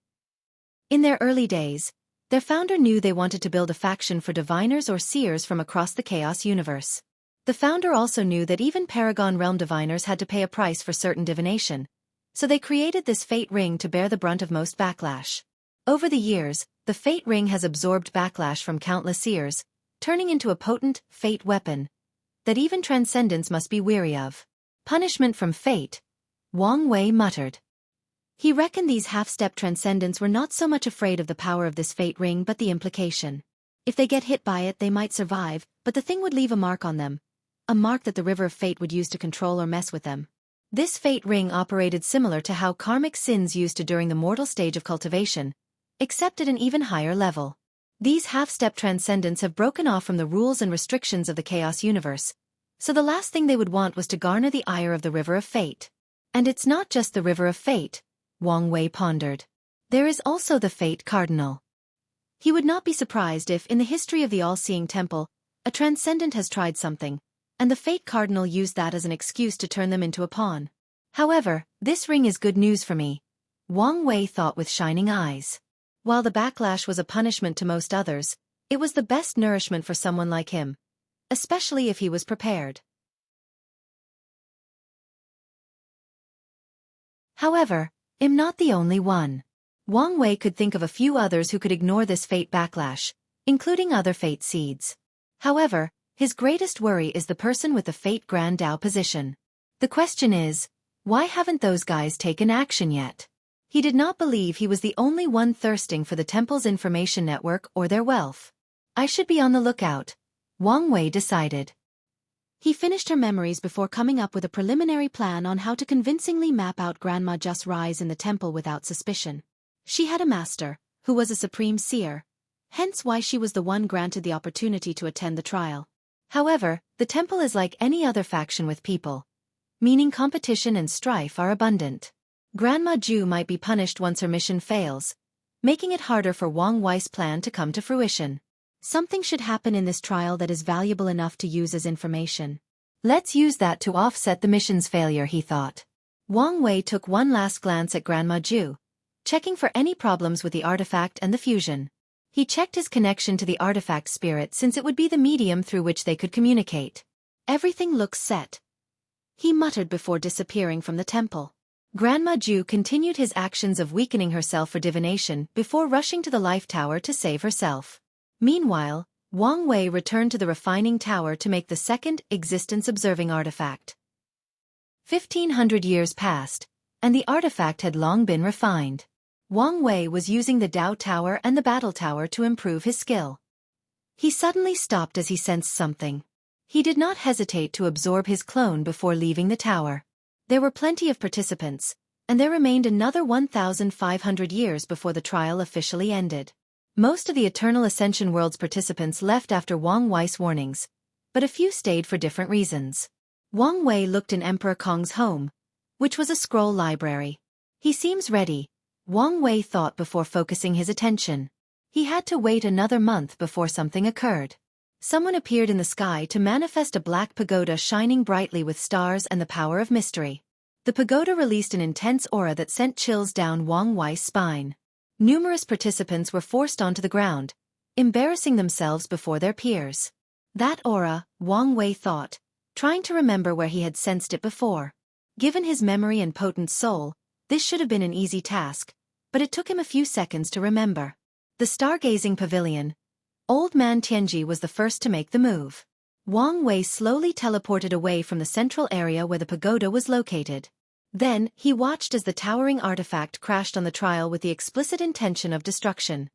In their early days, their founder knew they wanted to build a faction for diviners or seers from across the chaos universe. The founder also knew that even Paragon realm diviners had to pay a price for certain divination, so they created this Fate Ring to bear the brunt of most backlash. Over the years, the Fate Ring has absorbed backlash from countless seers, turning into a potent fate weapon that even transcendence must be weary of. Punishment from fate, Wang Wei muttered. He reckoned these half-step transcendents were not so much afraid of the power of this fate ring but the implication. If they get hit by it they might survive, but the thing would leave a mark on them. A mark that the river of fate would use to control or mess with them. This fate ring operated similar to how karmic sins used to during the mortal stage of cultivation, except at an even higher level. These half-step transcendents have broken off from the rules and restrictions of the chaos universe, so the last thing they would want was to garner the ire of the river of fate. And it's not just the river of fate, Wang Wei pondered. There is also the Fate Cardinal. He would not be surprised if, in the history of the all-seeing temple, a transcendent has tried something, and the Fate Cardinal used that as an excuse to turn them into a pawn. However, this ring is good news for me, Wang Wei thought with shining eyes. While the backlash was a punishment to most others, it was the best nourishment for someone like him, especially if he was prepared. However, I'm not the only one. Wang Wei could think of a few others who could ignore this fate backlash, including other fate seeds. However, his greatest worry is the person with the fate Grand Dao position. The question is, why haven't those guys taken action yet? He did not believe he was the only one thirsting for the temple's information network or their wealth. I should be on the lookout, Wang Wei decided. He finished her memories before coming up with a preliminary plan on how to convincingly map out Grandma Just Rise in the temple without suspicion. She had a master, who was a supreme seer, hence why she was the one granted the opportunity to attend the trial. However, the temple is like any other faction with people, meaning competition and strife are abundant. Grandma Ju might be punished once her mission fails, making it harder for Wang Wei's plan to come to fruition. Something should happen in this trial that is valuable enough to use as information. Let's use that to offset the mission's failure, he thought. Wang Wei took one last glance at Grandma Ju, checking for any problems with the artifact and the fusion. He checked his connection to the artifact spirit since it would be the medium through which they could communicate. Everything looks set, he muttered before disappearing from the temple. Grandma Ju continued his actions of weakening herself for divination before rushing to the life tower to save herself. Meanwhile, Wang Wei returned to the refining tower to make the second existence-observing artifact. 1,500 years passed, and the artifact had long been refined. Wang Wei was using the Dao Tower and the Battle Tower to improve his skill. He suddenly stopped as he sensed something. He did not hesitate to absorb his clone before leaving the tower. There were plenty of participants, and there remained another 1,500 years before the trial officially ended. Most of the Eternal Ascension World's participants left after Wang Wei's warnings, but a few stayed for different reasons. Wang Wei looked in Emperor Kong's home, which was a scroll library. He seems ready, Wang Wei thought before focusing his attention. He had to wait another month before something occurred. Someone appeared in the sky to manifest a black pagoda shining brightly with stars and the power of mystery. The pagoda released an intense aura that sent chills down Wang Wei's spine. Numerous participants were forced onto the ground, embarrassing themselves before their peers. That aura, Wang Wei thought, trying to remember where he had sensed it before. Given his memory and potent soul, this should have been an easy task, but it took him a few seconds to remember. The stargazing pavilion. Old man Tianji was the first to make the move. Wang Wei slowly teleported away from the central area where the pagoda was located. Then, he watched as the towering artifact crashed on the trial with the explicit intention of destruction.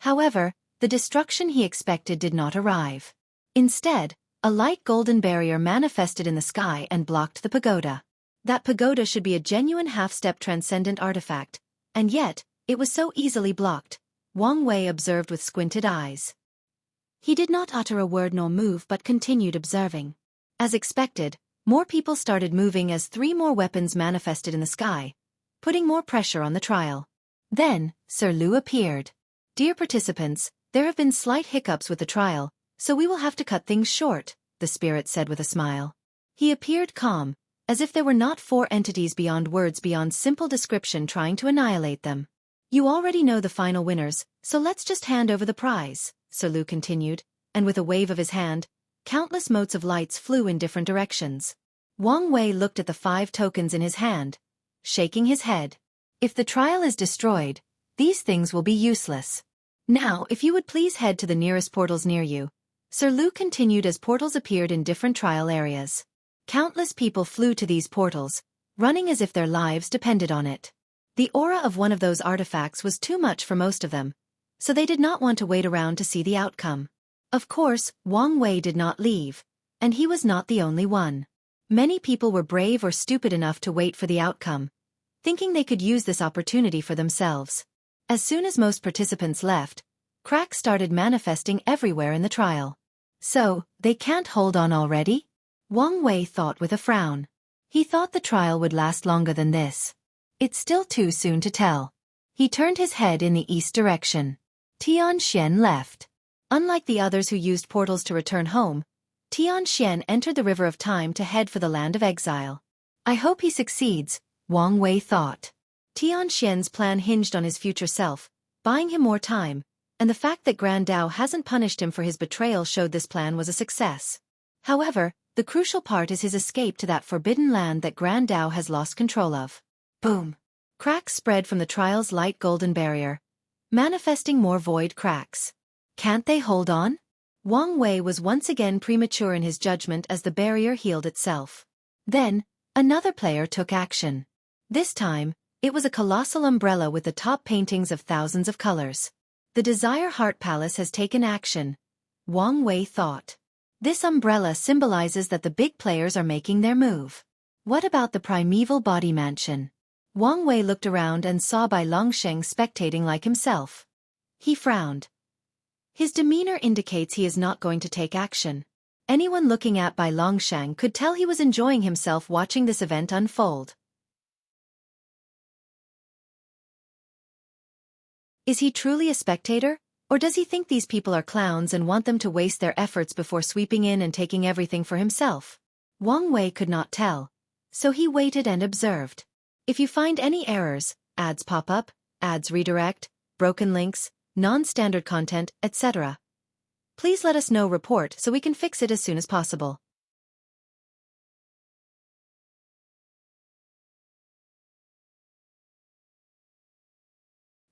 However, the destruction he expected did not arrive. Instead, A light golden barrier manifested in the sky and blocked the pagoda. That pagoda should be a genuine half-step transcendent artifact, and yet, it was so easily blocked, Wang Wei observed with squinted eyes. He did not utter a word nor move but continued observing. As expected, more people started moving as 3 more weapons manifested in the sky, putting more pressure on the trial. Then, Sir Lu appeared. "Dear participants, there have been slight hiccups with the trial, so we will have to cut things short," the spirit said with a smile. He appeared calm, as if there were not 4 entities beyond words beyond simple description trying to annihilate them. "You already know the final winners, so let's just hand over the prize," Sir Lu continued, and with a wave of his hand, countless motes of lights flew in different directions. Wang Wei looked at the 5 tokens in his hand, shaking his head. "If the trial is destroyed, these things will be useless. Now, if you would please head to the nearest portals near you," Sir Lu continued as portals appeared in different trial areas. Countless people flew to these portals, running as if their lives depended on it. The aura of one of those artifacts was too much for most of them, so they did not want to wait around to see the outcome. Of course, Wang Wei did not leave, and he was not the only one. Many people were brave or stupid enough to wait for the outcome, thinking they could use this opportunity for themselves. As soon as most participants left, cracks started manifesting everywhere in the trial. "So, they can't hold on already?" Wang Wei thought with a frown. He thought the trial would last longer than this. It's still too soon to tell. He turned his head in the east direction. Xianxia left. Unlike the others who used portals to return home, Xianxia entered the River of Time to head for the land of exile. "I hope he succeeds," Wang Wei thought. Xianxia's plan hinged on his future self, buying him more time, and the fact that Grand Dao hasn't punished him for his betrayal showed this plan was a success. However, the crucial part is his escape to that forbidden land that Grand Dao has lost control of. Boom! Cracks spread from the trial's light golden barrier, manifesting more void cracks. Can't they hold on? Wang Wei was once again premature in his judgment as the barrier healed itself. Then, another player took action. This time, it was a colossal umbrella with the top paintings of thousands of colors. The Desire Heart Palace has taken action, Wang Wei thought. This umbrella symbolizes that the big players are making their move. What about the primeval body mansion? Wang Wei looked around and saw Bai Longsheng spectating like himself. He frowned. His demeanor indicates he is not going to take action. Anyone looking at Bai Longsheng could tell he was enjoying himself watching this event unfold. Is he truly a spectator, or does he think these people are clowns and want them to waste their efforts before sweeping in and taking everything for himself? Wang Wei could not tell, so he waited and observed. If you find any errors, ads pop up, ads redirect, broken links, non-standard content, etc., please let us know. Report so we can fix it as soon as possible.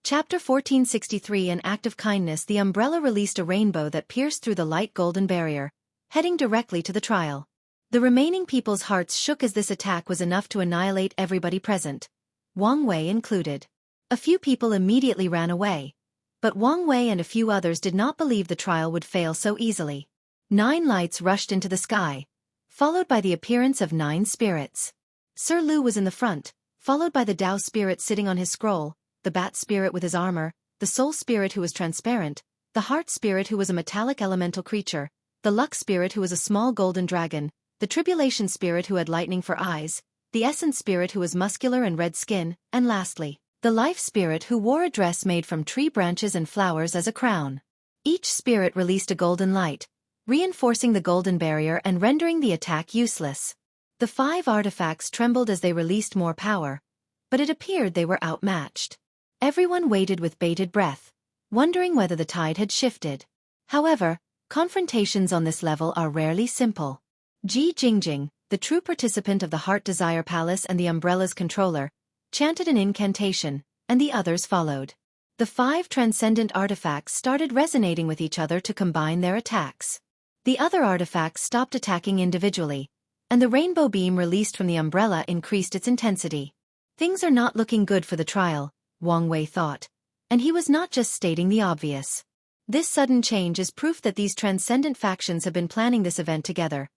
Chapter 1463. An Act of Kindness. The umbrella released a rainbow that pierced through the light golden barrier, heading directly to the trial. The remaining people's hearts shook as this attack was enough to annihilate everybody present, Wang Wei included. A few people immediately ran away, but Wang Wei and a few others did not believe the trial would fail so easily. 9 lights rushed into the sky, followed by the appearance of 9 spirits. Sir Lu was in the front, followed by the Dao spirit sitting on his scroll, the Bat spirit with his armor, the Soul spirit who was transparent, the Heart spirit who was a metallic elemental creature, the Luck spirit who was a small golden dragon, the Tribulation spirit who had lightning for eyes, the Essence spirit who was muscular and red skin, and lastly, the Life spirit who wore a dress made from tree branches and flowers as a crown. Each spirit released a golden light, reinforcing the golden barrier and rendering the attack useless. The 5 artifacts trembled as they released more power, but it appeared they were outmatched. Everyone waited with bated breath, wondering whether the tide had shifted. However, confrontations on this level are rarely simple. Jingjing, the true participant of the Heart Desire Palace and the Umbrella's controller, chanted an incantation, and the others followed. The 5 transcendent artifacts started resonating with each other to combine their attacks. The other artifacts stopped attacking individually, and the rainbow beam released from the umbrella increased its intensity. Things are not looking good for the trial, Wang Wei thought, and he was not just stating the obvious. This sudden change is proof that these transcendent factions have been planning this event together,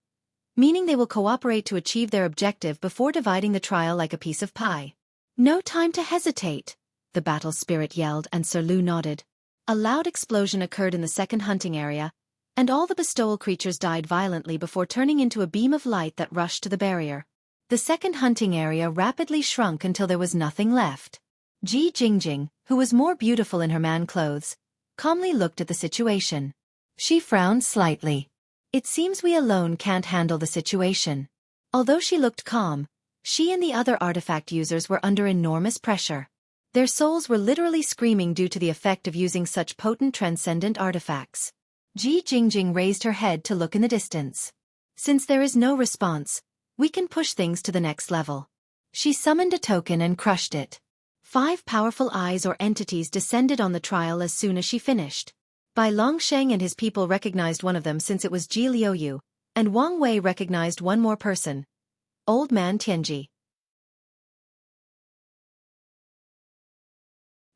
meaning they will cooperate to achieve their objective before dividing the trial like a piece of pie. No time to hesitate, the battle spirit yelled, and Sir Lu nodded. A loud explosion occurred in the second hunting area, and all the bestowal creatures died violently before turning into a beam of light that rushed to the barrier. The second hunting area rapidly shrunk until there was nothing left. Jingjing, who was more beautiful in her man clothes, calmly looked at the situation. She frowned slightly. It seems we alone can't handle the situation. Although she looked calm, she and the other artifact users were under enormous pressure. Their souls were literally screaming due to the effect of using such potent transcendent artifacts. Jingjing raised her head to look in the distance. Since there is no response, we can push things to the next level. She summoned a token and crushed it. 5 powerful eyes or entities descended on the trial as soon as she finished. Bai Longsheng and his people recognized one of them since it was Ji Liuyu, and Wang Wei recognized one more person. Old Man Tianji.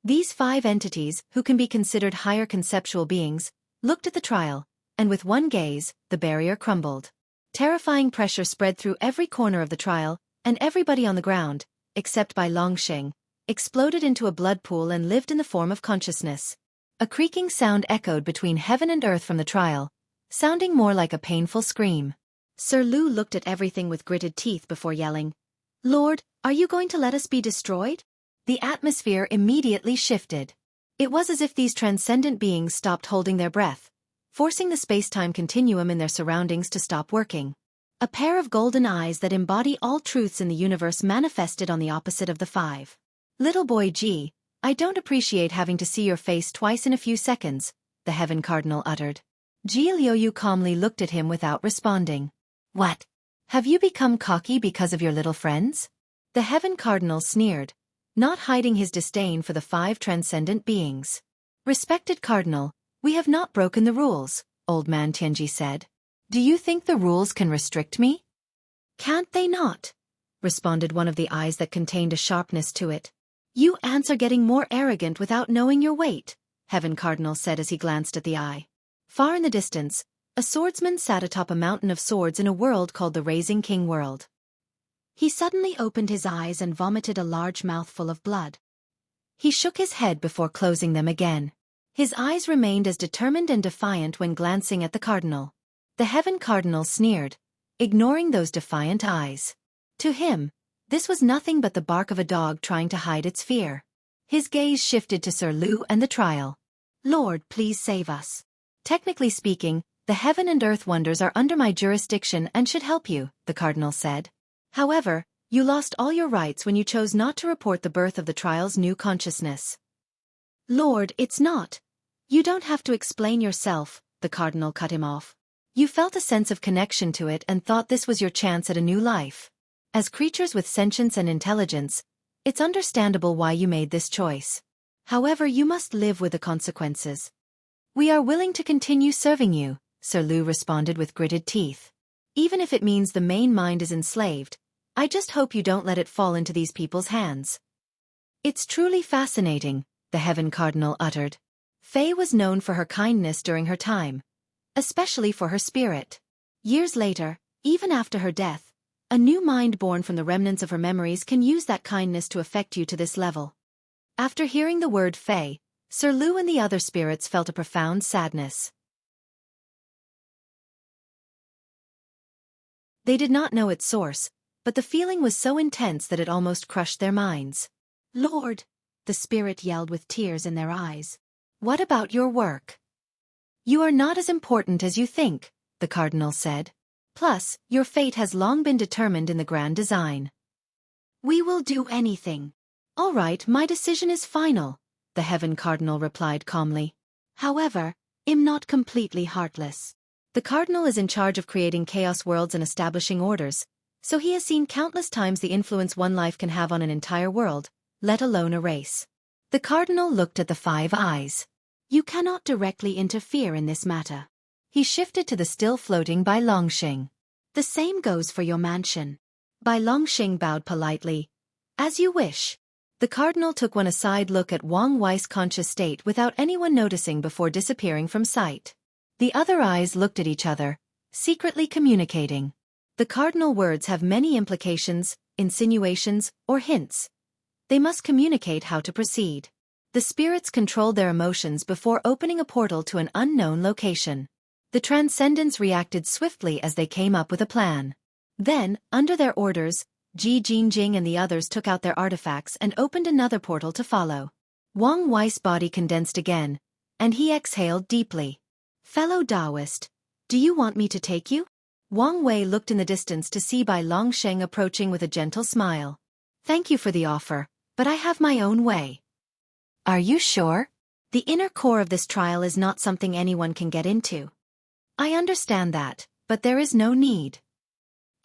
These 5 entities, who can be considered higher conceptual beings, looked at the trial, and with one gaze, the barrier crumbled. Terrifying pressure spread through every corner of the trial, and everybody on the ground, except Bai Longsheng, exploded into a blood pool and lived in the form of consciousness. A creaking sound echoed between heaven and earth from the trial, sounding more like a painful scream. Sir Lu looked at everything with gritted teeth before yelling, "Lord, are you going to let us be destroyed?" The atmosphere immediately shifted. It was as if these transcendent beings stopped holding their breath, forcing the space-time continuum in their surroundings to stop working. A pair of golden eyes that embody all truths in the universe manifested on the opposite of the 5. "Little boy Ji, I don't appreciate having to see your face twice in a few seconds," the Heaven Cardinal uttered. Ji Liuyu calmly looked at him without responding. "What? Have you become cocky because of your little friends?" The Heaven Cardinal sneered, not hiding his disdain for the 5 transcendent beings. "Respected Cardinal, we have not broken the rules," Old Man Tianji said. "Do you think the rules can restrict me?" "Can't they not?" responded one of the eyes that contained a sharpness to it. "You ants are getting more arrogant without knowing your weight," Heaven Cardinal said as he glanced at the eye. Far in the distance, a swordsman sat atop a mountain of swords in a world called the Raising King World. He suddenly opened his eyes and vomited a large mouthful of blood. He shook his head before closing them again. His eyes remained as determined and defiant when glancing at the Cardinal. The Heaven Cardinal sneered, ignoring those defiant eyes. To him, this was nothing but the bark of a dog trying to hide its fear. His gaze shifted to Sir Lu and the trial. "Lord, please save us. Technically speaking, the heaven and earth wonders are under my jurisdiction and should help you," the Cardinal said. "However, you lost all your rights when you chose not to report the birth of the trial's new consciousness." "Lord, it's not. You don't have to explain yourself," the Cardinal cut him off. "You felt a sense of connection to it and thought this was your chance at a new life. As creatures with sentience and intelligence, it's understandable why you made this choice. However, you must live with the consequences." "We are willing to continue serving you," Sir Lu responded with gritted teeth. "Even if it means the main mind is enslaved, I just hope you don't let it fall into these people's hands." "It's truly fascinating," the Heaven Cardinal uttered. Faye was known for her kindness during her time, especially for her spirit. Years later, even after her death, a new mind born from the remnants of her memories can use that kindness to affect you to this level. After hearing the word Faye, Sir Lu and the other spirits felt a profound sadness. They did not know its source, but the feeling was so intense that it almost crushed their minds. "Lord," the spirit yelled with tears in their eyes. "What about your work?" "You are not as important as you think," the Cardinal said. "Plus, your fate has long been determined in the grand design." "We will do anything." "All right, my decision is final," the Heaven Cardinal replied calmly. "However, I'm not completely heartless. The Cardinal is in charge of creating chaos worlds and establishing orders, so he has seen countless times the influence one life can have on an entire world, let alone a race." The Cardinal looked at the 5 eyes. "You cannot directly interfere in this matter." He shifted to the still floating Bai Longsheng. "The same goes for your mansion." Bai Longsheng bowed politely. "As you wish." The cardinal took one aside look at Wang Wei's conscious state without anyone noticing before disappearing from sight. The other eyes looked at each other, secretly communicating. The cardinal words have many implications, insinuations, or hints. They must communicate how to proceed. The spirits controlled their emotions before opening a portal to an unknown location. The transcendents reacted swiftly as they came up with a plan. Then, under their orders, Jing and the others took out their artifacts and opened another portal to follow. Wang Wei's body condensed again, and he exhaled deeply. "Fellow Taoist, do you want me to take you?" Wang Wei looked in the distance to see Bai Longsheng approaching with a gentle smile. "Thank you for the offer, but I have my own way." "Are you sure? The inner core of this trial is not something anyone can get into." "I understand that, but there is no need."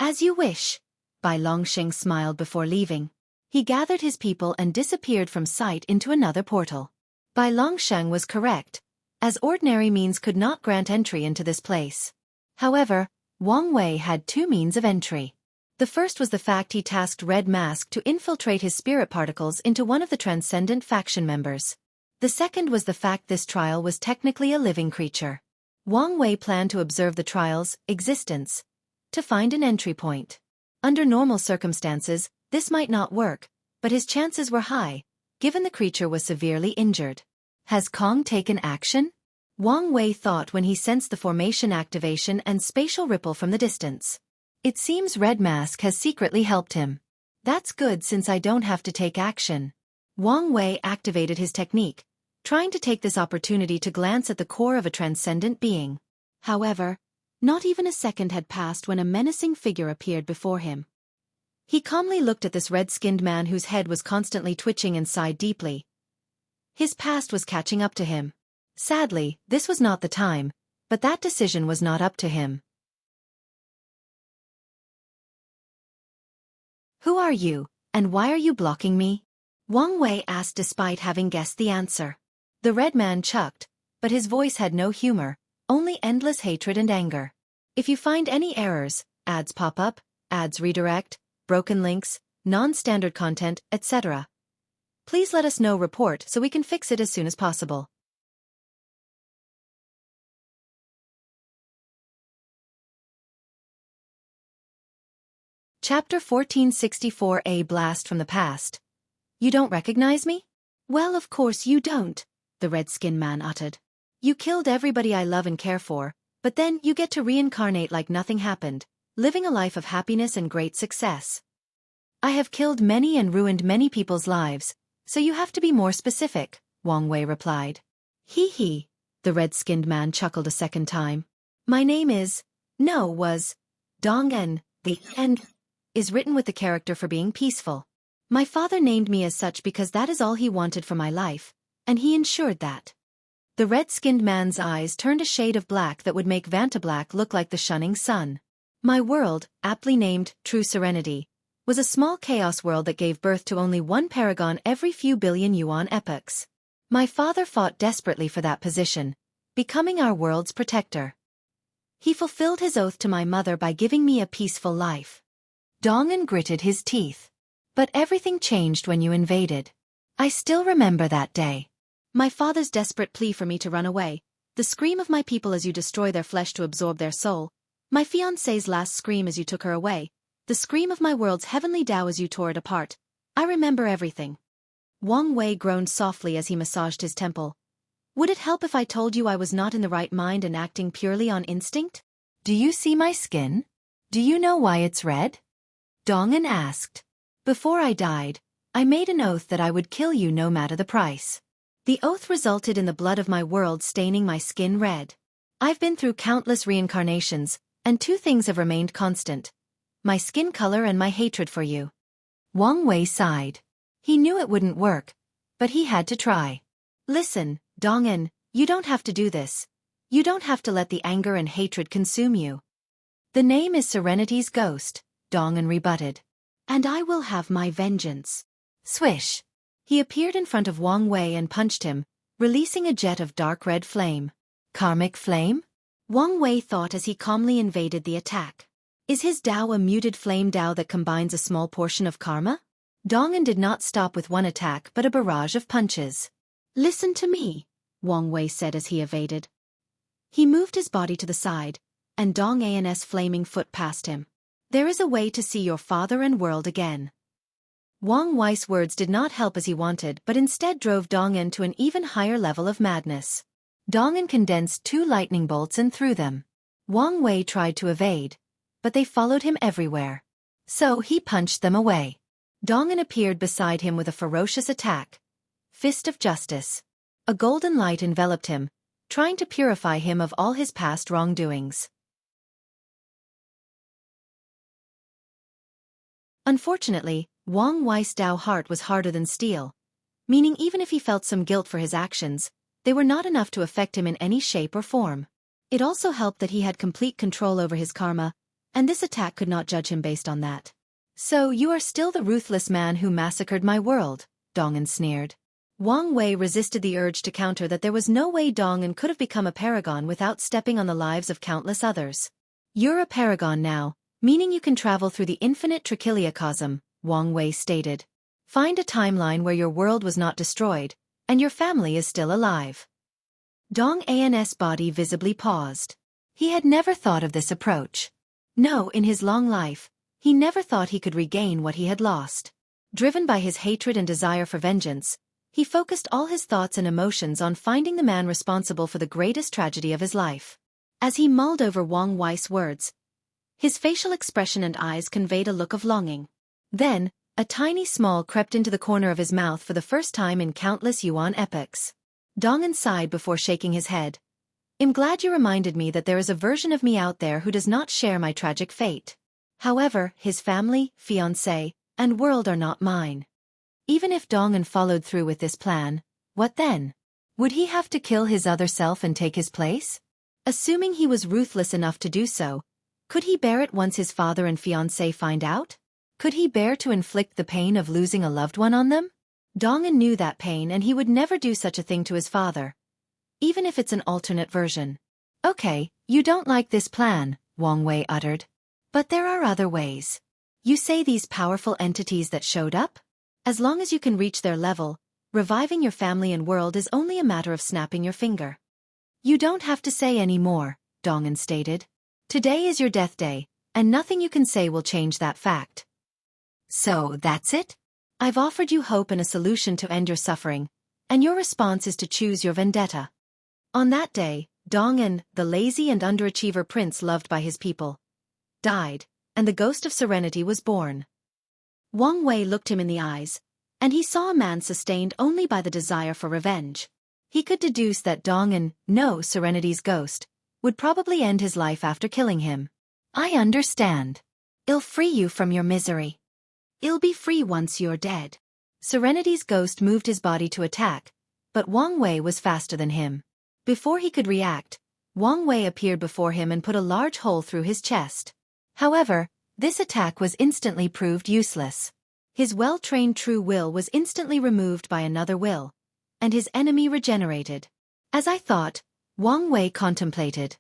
"As you wish." Bai Longsheng smiled before leaving. He gathered his people and disappeared from sight into another portal. Bai Longsheng was correct, as ordinary means could not grant entry into this place. However, Wang Wei had two means of entry. The first was the fact he tasked Red Mask to infiltrate his spirit particles into one of the Transcendent faction members. The second was the fact this trial was technically a living creature. Wang Wei planned to observe the trial's existence, to find an entry point. Under normal circumstances, this might not work, but his chances were high, given the creature was severely injured. Has Kong taken action? Wang Wei thought when he sensed the formation activation and spatial ripple from the distance. It seems Red Mask has secretly helped him. That's good since I don't have to take action. Wang Wei activated his technique, trying to take this opportunity to glance at the core of a transcendent being. However, not even a second had passed when a menacing figure appeared before him. He calmly looked at this red-skinned man whose head was constantly twitching and sighed deeply. His past was catching up to him. Sadly, this was not the time, but that decision was not up to him. "Who are you, and why are you blocking me?" Wang Wei asked despite having guessed the answer. The red man chucked, but his voice had no humor, only endless hatred and anger. "If you find any errors, ads pop up, ads redirect, broken links, non-standard content, etc. please let us know report so we can fix it as soon as possible." Chapter 1464 A Blast from the Past. "You don't recognize me?" "Well, of course you don't," the red-skinned man uttered. "You killed everybody I love and care for, but then you get to reincarnate like nothing happened, living a life of happiness and great success." "I have killed many and ruined many people's lives, so you have to be more specific," Wang Wei replied. "Hee hee," the red-skinned man chuckled a second time. "My name was Dong, and the end is written with the character for being peaceful. My father named me as such because that is all he wanted for my life, and he ensured that." The red-skinned man's eyes turned a shade of black that would make Vantablack look like the shunning sun. "My world, aptly named True Serenity, was a small chaos world that gave birth to only one paragon every few billion yuan epochs. My father fought desperately for that position, becoming our world's protector. He fulfilled his oath to my mother by giving me a peaceful life." Dongan gritted his teeth. "But everything changed when you invaded. I still remember that day. My father's desperate plea for me to run away, the scream of my people as you destroy their flesh to absorb their soul, my fiancée's last scream as you took her away, the scream of my world's heavenly Tao as you tore it apart. I remember everything." Wang Wei groaned softly as he massaged his temple. "Would it help if I told you I was not in the right mind and acting purely on instinct?" "Do you see my skin? Do you know why it's red?" Dongan asked. "Before I died, I made an oath that I would kill you no matter the price. The oath resulted in the blood of my world staining my skin red. I've been through countless reincarnations, and two things have remained constant: my skin color and my hatred for you." Wang Wei sighed. He knew it wouldn't work, but he had to try. "Listen, Dongan, you don't have to do this. You don't have to let the anger and hatred consume you. The name is Serenity's ghost," Dongan rebutted. "And I will have my vengeance." Swish! He appeared in front of Wang Wei and punched him, releasing a jet of dark red flame. "Karmic flame?" Wang Wei thought as he calmly invaded the attack. Is his Tao a muted flame Tao that combines a small portion of karma? Dongan did not stop with one attack but a barrage of punches. "Listen to me," Wang Wei said as he evaded. He moved his body to the side, and Dong An's flaming foot passed him. "There is a way to see your father and world again." Wang Wei's words did not help as he wanted but instead drove Dongan to an even higher level of madness. Dongan condensed 2 lightning bolts and threw them. Wang Wei tried to evade, but they followed him everywhere. So he punched them away. Dongan appeared beside him with a ferocious attack. Fist of Justice. A golden light enveloped him, trying to purify him of all his past wrongdoings. Unfortunately, Wang Wei's Dao heart was harder than steel, meaning even if he felt some guilt for his actions, they were not enough to affect him in any shape or form. It also helped that he had complete control over his karma, and this attack could not judge him based on that. "So you are still the ruthless man who massacred my world," Dongan sneered. Wang Wei resisted the urge to counter that there was no way Dongan could have become a paragon without stepping on the lives of countless others. "You're a paragon now, meaning you can travel through the infinite trichiliocosm," Wang Wei stated. "Find a timeline where your world was not destroyed, and your family is still alive." Dong An's body visibly paused. He had never thought of this approach. No, in his long life, he never thought he could regain what he had lost. Driven by his hatred and desire for vengeance, he focused all his thoughts and emotions on finding the man responsible for the greatest tragedy of his life. As he mulled over Wang Wei's words, his facial expression and eyes conveyed a look of longing. Then, a tiny smile crept into the corner of his mouth for the first time in countless Yuan epochs. Dongan sighed before shaking his head. "I'm glad you reminded me that there is a version of me out there who does not share my tragic fate. However, his family, fiancé, and world are not mine." Even if Dongan followed through with this plan, what then? Would he have to kill his other self and take his place? Assuming he was ruthless enough to do so, could he bear it once his father and fiancé find out? Could he bear to inflict the pain of losing a loved one on them? Dongan knew that pain and he would never do such a thing to his father. Even if it's an alternate version. "Okay, you don't like this plan," Wang Wei uttered. "But there are other ways. You say these powerful entities that showed up? As long as you can reach their level, reviving your family and world is only a matter of snapping your finger." "You don't have to say any more," Dongan stated. "Today is your death day, and nothing you can say will change that fact." "So that's it? I've offered you hope and a solution to end your suffering, and your response is to choose your vendetta." On that day, Dongan, the lazy and underachiever prince loved by his people, died, and the ghost of serenity was born. Wang Wei looked him in the eyes, and he saw a man sustained only by the desire for revenge. He could deduce that Dongan, no Serenity's ghost, would probably end his life after killing him. "I understand. I'll free you from your misery. I'll be free once you're dead." Serenity's ghost moved his body to attack, but Wang Wei was faster than him. Before he could react, Wang Wei appeared before him and put a large hole through his chest. However, this attack was instantly proved useless. His well-trained true will was instantly removed by another will, and his enemy regenerated. "As I thought," Wang Wei contemplated.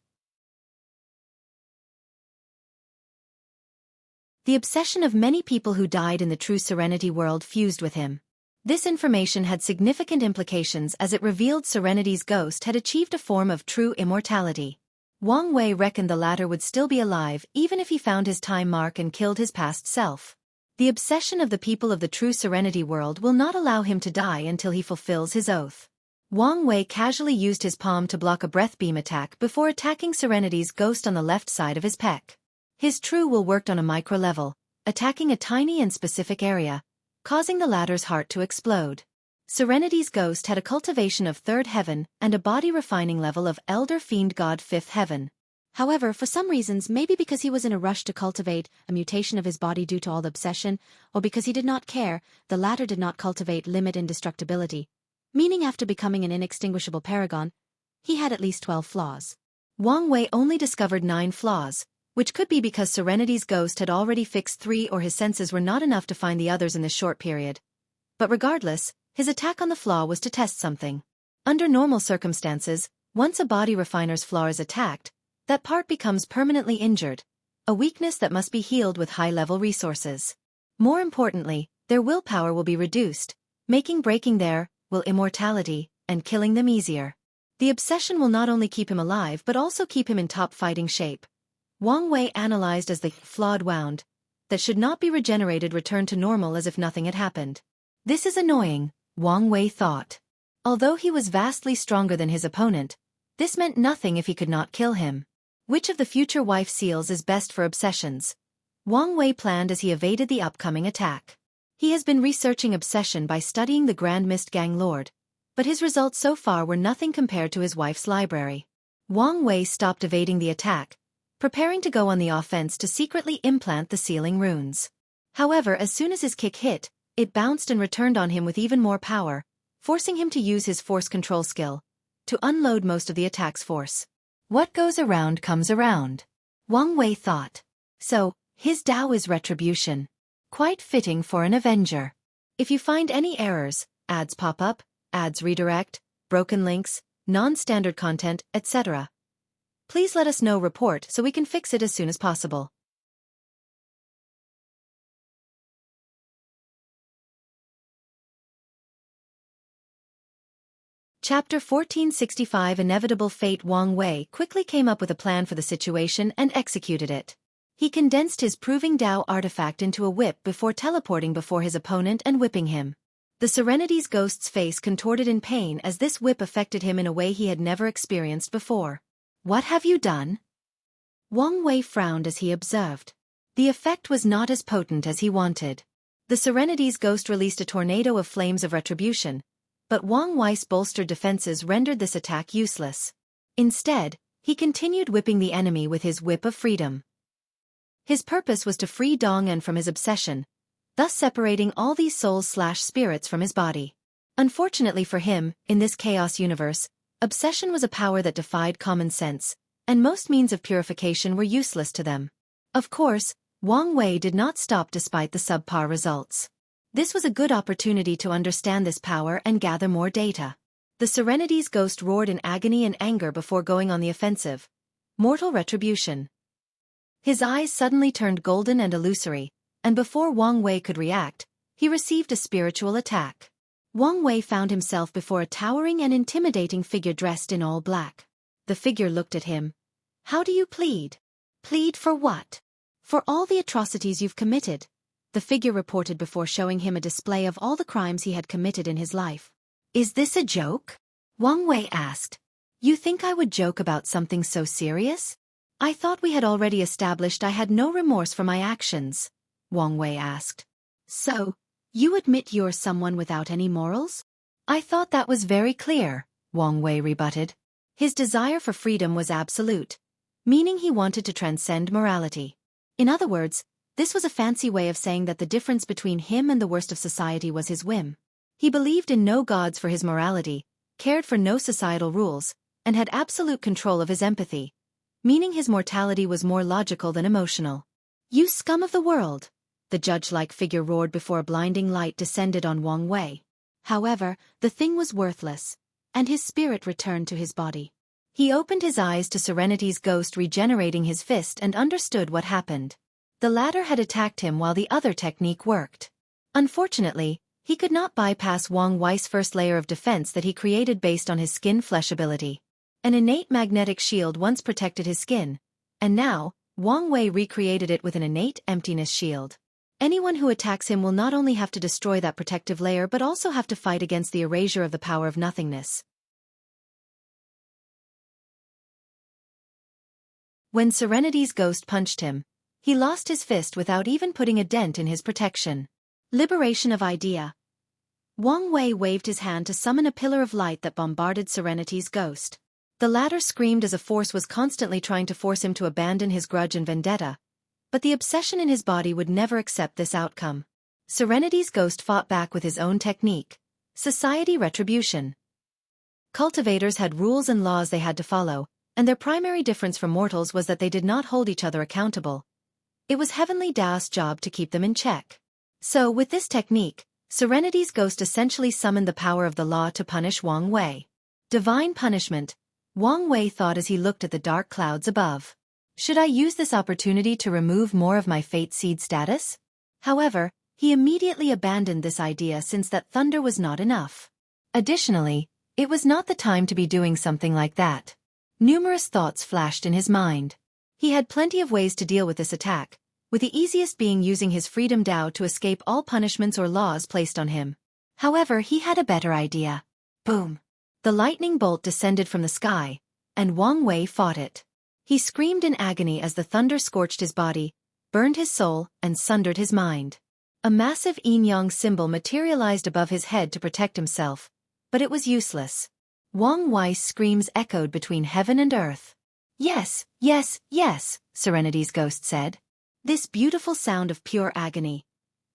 The obsession of many people who died in the true Serenity world fused with him. This information had significant implications as it revealed Serenity's ghost had achieved a form of true immortality. Wang Wei reckoned the latter would still be alive even if he found his time mark and killed his past self. The obsession of the people of the true Serenity world will not allow him to die until he fulfills his oath. Wang Wei casually used his palm to block a breath beam attack before attacking Serenity's ghost on the left side of his pec. His true will worked on a micro level, attacking a tiny and specific area, causing the latter's heart to explode. Serenity's ghost had a cultivation of 3rd heaven and a body refining level of Elder Fiend God 5th heaven. However, for some reasons, maybe because he was in a rush to cultivate a mutation of his body due to all the obsession, or because he did not care, the latter did not cultivate limit indestructibility, meaning after becoming an inextinguishable paragon, he had at least 12 flaws. Wang Wei only discovered 9 flaws, which could be because Serenity's ghost had already fixed 3 or his senses were not enough to find the others in this short period. But regardless, his attack on the flaw was to test something. Under normal circumstances, once a body refiner's flaw is attacked, that part becomes permanently injured, a weakness that must be healed with high-level resources. More importantly, Their willpower will be reduced, making breaking their will immortality and killing them easier. The obsession will not only keep him alive but also keep him in top fighting shape. Wang Wei analyzed as the flawed wound that should not be regenerated returned to normal as if nothing had happened. This is annoying, Wang Wei thought. Although he was vastly stronger than his opponent, this meant nothing if he could not kill him. Which of the future wife seals is best for obsessions? Wang Wei planned as he evaded the upcoming attack. He has been researching obsession by studying the Grand Mist Gang Lord, but his results so far were nothing compared to his wife's library. Wang Wei stopped evading the attack, preparing to go on the offense to secretly implant the sealing runes. However, as soon as his kick hit, it bounced and returned on him with even more power, forcing him to use his force control skill to unload most of the attack's force. What goes around comes around, Wang Wei thought. So, his Tao is retribution. Quite fitting for an Avenger. If you find any errors, ads pop up, ads redirect, broken links, non-standard content, etc., please let us know. Report so we can fix it as soon as possible. Chapter 1465 Inevitable Fate. Wang Wei quickly came up with a plan for the situation and executed it. He condensed his Proving Tao artifact into a whip before teleporting before his opponent and whipping him. The Serenity's ghost's face contorted in pain as this whip affected him in a way he had never experienced before. What have you done? Wang Wei frowned as he observed. The effect was not as potent as he wanted. The Serenity's ghost released a tornado of flames of retribution, but Wang Wei's bolstered defenses rendered this attack useless. Instead, he continued whipping the enemy with his Whip of Freedom. His purpose was to free Dong-en from his obsession, thus separating all these souls/spirits from his body. Unfortunately for him, in this chaos universe, obsession was a power that defied common sense, and most means of purification were useless to them. Of course, Wang Wei did not stop despite the subpar results. This was a good opportunity to understand this power and gather more data. The Serenity's ghost roared in agony and anger before going on the offensive. Mortal retribution. His eyes suddenly turned golden and illusory, and before Wang Wei could react, he received a spiritual attack. Wang Wei found himself before a towering and intimidating figure dressed in all black. The figure looked at him. How do you plead? Plead for what? For all the atrocities you've committed, the figure reported before showing him a display of all the crimes he had committed in his life. Is this a joke? Wang Wei asked. You think I would joke about something so serious? I thought we had already established I had no remorse for my actions, Wang Wei asked. So, you admit you're someone without any morals? I thought that was very clear, Wang Wei rebutted. His desire for freedom was absolute, meaning he wanted to transcend morality. In other words, this was a fancy way of saying that the difference between him and the worst of society was his whim. He believed in no gods for his morality, cared for no societal rules, and had absolute control of his empathy, meaning his mortality was more logical than emotional. You scum of the world! The judge-like figure roared before a blinding light descended on Wang Wei. However, the thing was worthless, and his spirit returned to his body. He opened his eyes to Serenity's ghost regenerating his fist and understood what happened. The latter had attacked him while the other technique worked. Unfortunately, he could not bypass Wang Wei's first layer of defense that he created based on his skin-flesh ability. An innate magnetic shield once protected his skin, and now, Wang Wei recreated it with an innate emptiness shield. Anyone who attacks him will not only have to destroy that protective layer but also have to fight against the erasure of the power of nothingness. When Serenity's ghost punched him, he lost his fist without even putting a dent in his protection. Liberation of idea. Wang Wei waved his hand to summon a pillar of light that bombarded Serenity's ghost. The latter screamed as a force was constantly trying to force him to abandon his grudge and vendetta, but the obsession in his body would never accept this outcome. Serenity's ghost fought back with his own technique, society retribution. Cultivators had rules and laws they had to follow, and their primary difference from mortals was that they did not hold each other accountable. It was Heavenly Tao's job to keep them in check. So, with this technique, Serenity's ghost essentially summoned the power of the law to punish Wang Wei. Divine punishment, Wang Wei thought as he looked at the dark clouds above. Should I use this opportunity to remove more of my fate seed status? However, He immediately abandoned this idea since that thunder was not enough. Additionally, it was not the time to be doing something like that. Numerous thoughts flashed in his mind. He had plenty of ways to deal with this attack, with the easiest being using his freedom Dao to escape all punishments or laws placed on him. However, he had a better idea. Boom! The lightning bolt descended from the sky, and Wang Wei fought it. He screamed in agony as the thunder scorched his body, burned his soul, and sundered his mind. A massive yin-yang symbol materialized above his head to protect himself, but it was useless. Wang Wei's screams echoed between heaven and earth. Yes, yes, yes, Serenity's ghost said. This beautiful sound of pure agony.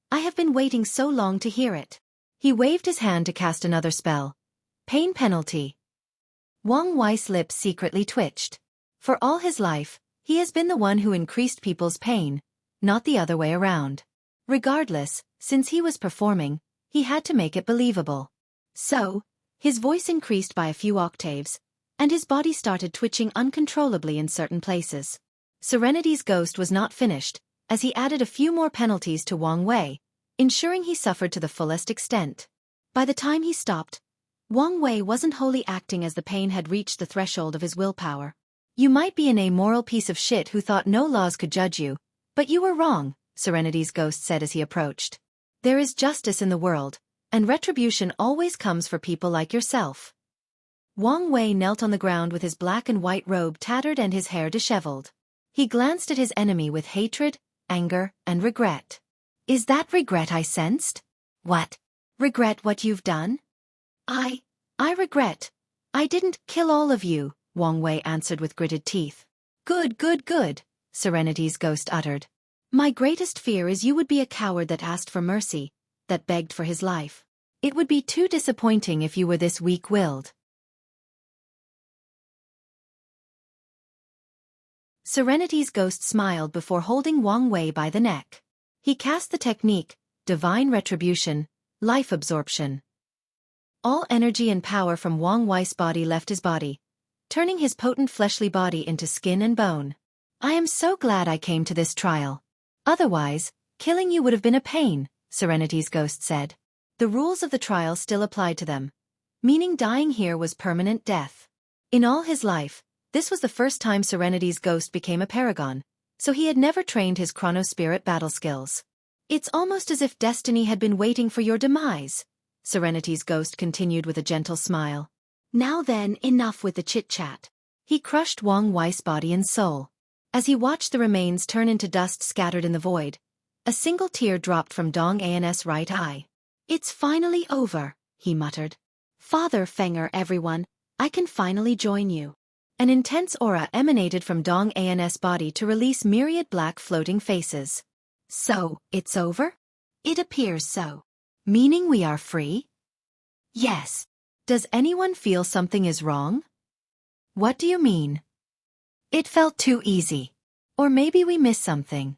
I have been waiting so long to hear it. He waved his hand to cast another spell. Pain penalty. Wang Wei's lips secretly twitched. For all his life, he has been the one who increased people's pain, not the other way around. Regardless, since he was performing, he had to make it believable. So, his voice increased by a few octaves, and his body started twitching uncontrollably in certain places. Serenity's ghost was not finished, as he added a few more penalties to Wang Wei, ensuring he suffered to the fullest extent. By the time he stopped, Wang Wei wasn't wholly acting as the pain had reached the threshold of his willpower. You might be an amoral piece of shit who thought no laws could judge you, but you were wrong, Serenity's ghost said as he approached. There is justice in the world, and retribution always comes for people like yourself. Wang Wei knelt on the ground with his black and white robe tattered and his hair disheveled. He glanced at his enemy with hatred, anger, and regret. Is that regret I sensed? What? Regret what you've done? I regret. I didn't kill all of you, Wang Wei answered with gritted teeth. Good, good, good, Serenity's ghost uttered. My greatest fear is you would be a coward that asked for mercy, that begged for his life. It would be too disappointing if you were this weak-willed. Serenity's ghost smiled before holding Wang Wei by the neck. He cast the technique, Divine Retribution, Life Absorption. All energy and power from Wang Wei's body left his body, turning his potent fleshly body into skin and bone. I am so glad I came to this trial. Otherwise, killing you would have been a pain, Serenity's ghost said. The rules of the trial still applied to them, meaning dying here was permanent death. In all his life, this was the first time Serenity's ghost became a paragon, so he had never trained his chronospirit battle skills. It's almost as if destiny had been waiting for your demise, Serenity's ghost continued with a gentle smile. Now then, enough with the chit-chat. He crushed Wang Wei's body and soul. As he watched the remains turn into dust scattered in the void, a single tear dropped from Dong An's right eye. It's finally over, he muttered. Father Fenger everyone, I can finally join you. An intense aura emanated from Dong An's body to release myriad black floating faces. So, it's over? It appears so. Meaning we are free? Yes. Does anyone feel something is wrong? What do you mean? It felt too easy. Or maybe we missed something.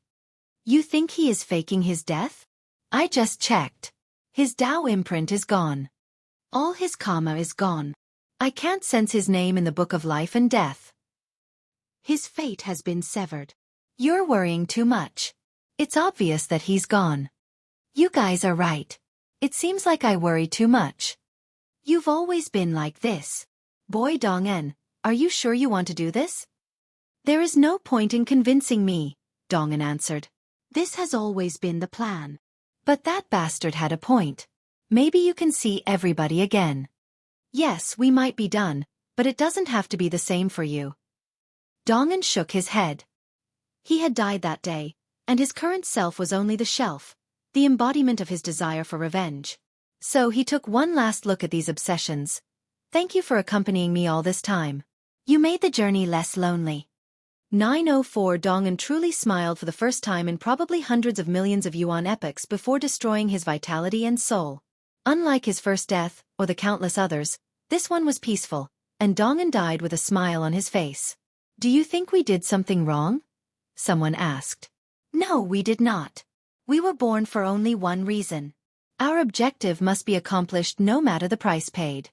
You think he is faking his death? I just checked. His Dao imprint is gone. All his karma is gone. I can't sense his name in the Book of Life and Death. His fate has been severed. You're worrying too much. It's obvious that he's gone. You guys are right. It seems like I worry too much. You've always been like this. Boy Dong'en, are you sure you want to do this? There is no point in convincing me, Dong'en answered. This has always been the plan. But that bastard had a point. Maybe you can see everybody again. Yes, we might be done, but it doesn't have to be the same for you. Dong'en shook his head. He had died that day, and his current self was only the shelf, the embodiment of his desire for revenge. So he took one last look at these obsessions. Thank you for accompanying me all this time. You made the journey less lonely. 904 Dong'en truly smiled for the first time in probably hundreds of millions of yuan epochs before destroying his vitality and soul. Unlike his first death, or the countless others, this one was peaceful, and Dong'en died with a smile on his face. Do you think we did something wrong? Someone asked. No, we did not. We were born for only one reason. Our objective must be accomplished no matter the price paid.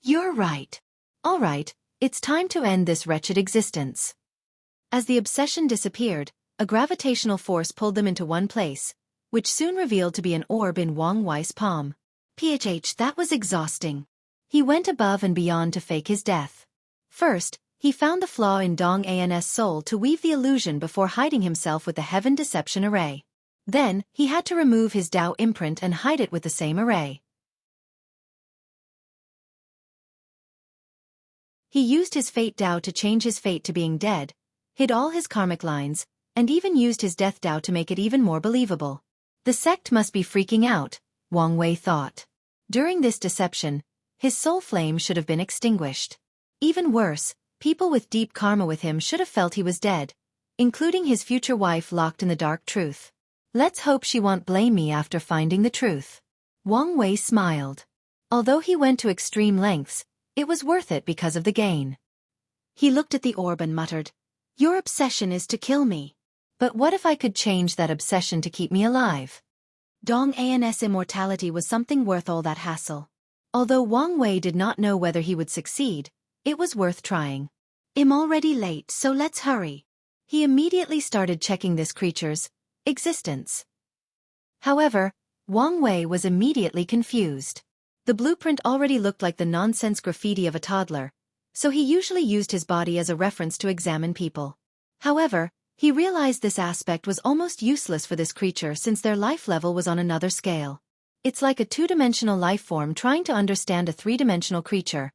You're right. All right, it's time to end this wretched existence. As the obsession disappeared, a gravitational force pulled them into one place, which soon revealed to be an orb in Wang Wei's palm. That was exhausting. He went above and beyond to fake his death. First, he found the flaw in Dong An's soul to weave the illusion before hiding himself with the Heaven Deception Array. Then, he had to remove his Dao imprint and hide it with the same array. He used his Fate Dao to change his fate to being dead, hid all his karmic lines, and even used his Death Dao to make it even more believable. The sect must be freaking out, Wang Wei thought. During this deception, his soul flame should have been extinguished. Even worse, people with deep karma with him should have felt he was dead, including his future wife locked in the dark truth. Let's hope she won't blame me after finding the truth. Wang Wei smiled. Although he went to extreme lengths, it was worth it because of the gain. He looked at the orb and muttered, "Your obsession is to kill me. But what if I could change that obsession to keep me alive?" Dong An's immortality was something worth all that hassle. Although Wang Wei did not know whether he would succeed, it was worth trying. "I'm already late, so let's hurry." He immediately started checking this creature's existence. However, Wang Wei was immediately confused. The blueprint already looked like the nonsense graffiti of a toddler, so he usually used his body as a reference to examine people. However, he realized this aspect was almost useless for this creature since their life level was on another scale. It's like a two-dimensional life form trying to understand a three-dimensional creature,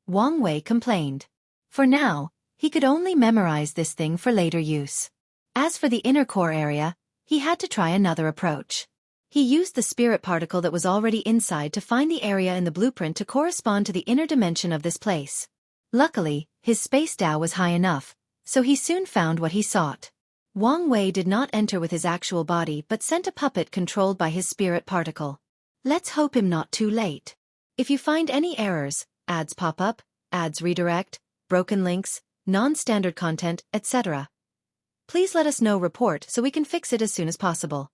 Wang Wei complained. For now, he could only memorize this thing for later use. As for the inner core area, he had to try another approach. He used the spirit particle that was already inside to find the area in the blueprint to correspond to the inner dimension of this place. Luckily, his space Dao was high enough, so he soon found what he sought. Wang Wei did not enter with his actual body but sent a puppet controlled by his spirit particle. Let's hope I'm not too late. If you find any errors, ads pop up, ads redirect, broken links, non-standard content, etc., please let us know report so we can fix it as soon as possible.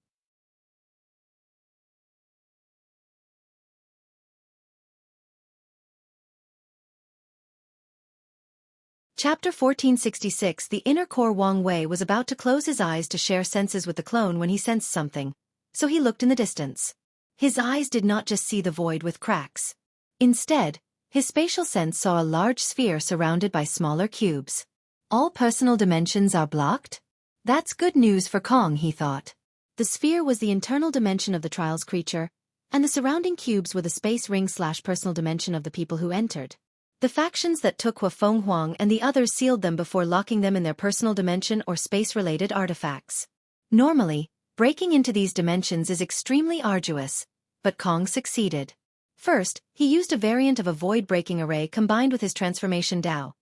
Chapter 1466. The inner core. Wang Wei was about to close his eyes to share senses with the clone when he sensed something, so he looked in the distance. His eyes did not just see the void with cracks. Instead, his spatial sense saw a large sphere surrounded by smaller cubes. All personal dimensions are blocked? That's good news for Kong, he thought. The sphere was the internal dimension of the trial's creature, and the surrounding cubes were the space ring/personal dimension of the people who entered. The factions that took Huafeng Huang and the others sealed them before locking them in their personal dimension or space-related artifacts. Normally, breaking into these dimensions is extremely arduous, but Kong succeeded. First, he used a variant of a void-breaking array combined with his transformation Dao.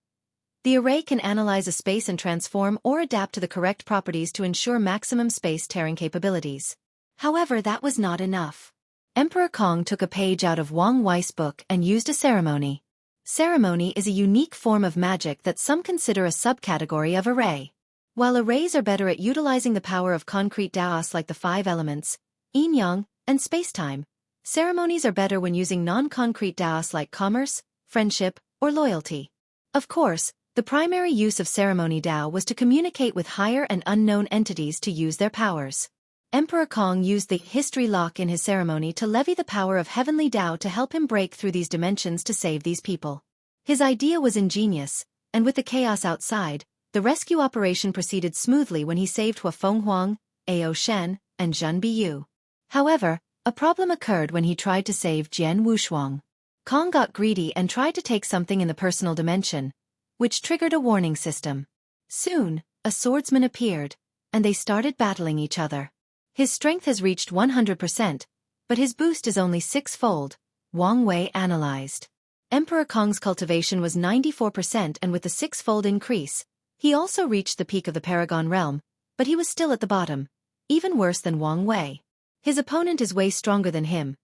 The array can analyze a space and transform or adapt to the correct properties to ensure maximum space-tearing capabilities. However, that was not enough. Emperor Kong took a page out of Wang Wei's book and used a ceremony. Ceremony is a unique form of magic that some consider a subcategory of array. While arrays are better at utilizing the power of concrete Daos like the five elements, yin-yang, and spacetime, ceremonies are better when using non-concrete Daos like commerce, friendship, or loyalty. Of course, the primary use of ceremony Dao was to communicate with higher and unknown entities to use their powers. Emperor Kong used the history lock in his ceremony to levy the power of heavenly Dao to help him break through these dimensions to save these people. His idea was ingenious, and with the chaos outside, the rescue operation proceeded smoothly when he saved Huafeng Huang, Ao Shen, and Zhen Biyu. However, a problem occurred when he tried to save Jian Wushuang. Kong got greedy and tried to take something in the personal dimension, which triggered a warning system. Soon, a swordsman appeared, and they started battling each other. His strength has reached 100%, but his boost is only six-fold, Wang Wei analyzed. Emperor Kong's cultivation was 94% and with the six-fold increase, he also reached the peak of the Paragon realm, but he was still at the bottom, even worse than Wang Wei. His opponent is way stronger than him,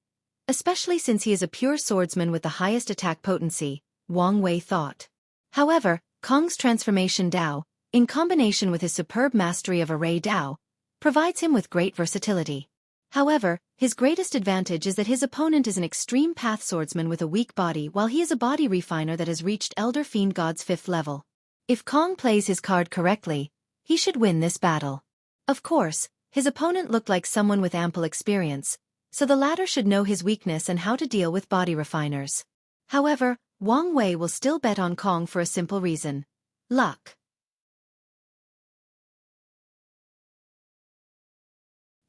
especially since he is a pure swordsman with the highest attack potency, Wang Wei thought. However, Kong's transformation Dao, in combination with his superb mastery of array Dao, provides him with great versatility. However, his greatest advantage is that his opponent is an extreme path swordsman with a weak body while he is a body refiner that has reached Elder Fiend God's 5th level. If Kong plays his card correctly, he should win this battle. Of course, His opponent looked like someone with ample experience, so the latter should know his weakness and how to deal with body refiners. However, Wang Wei will still bet on Kong for a simple reason: luck.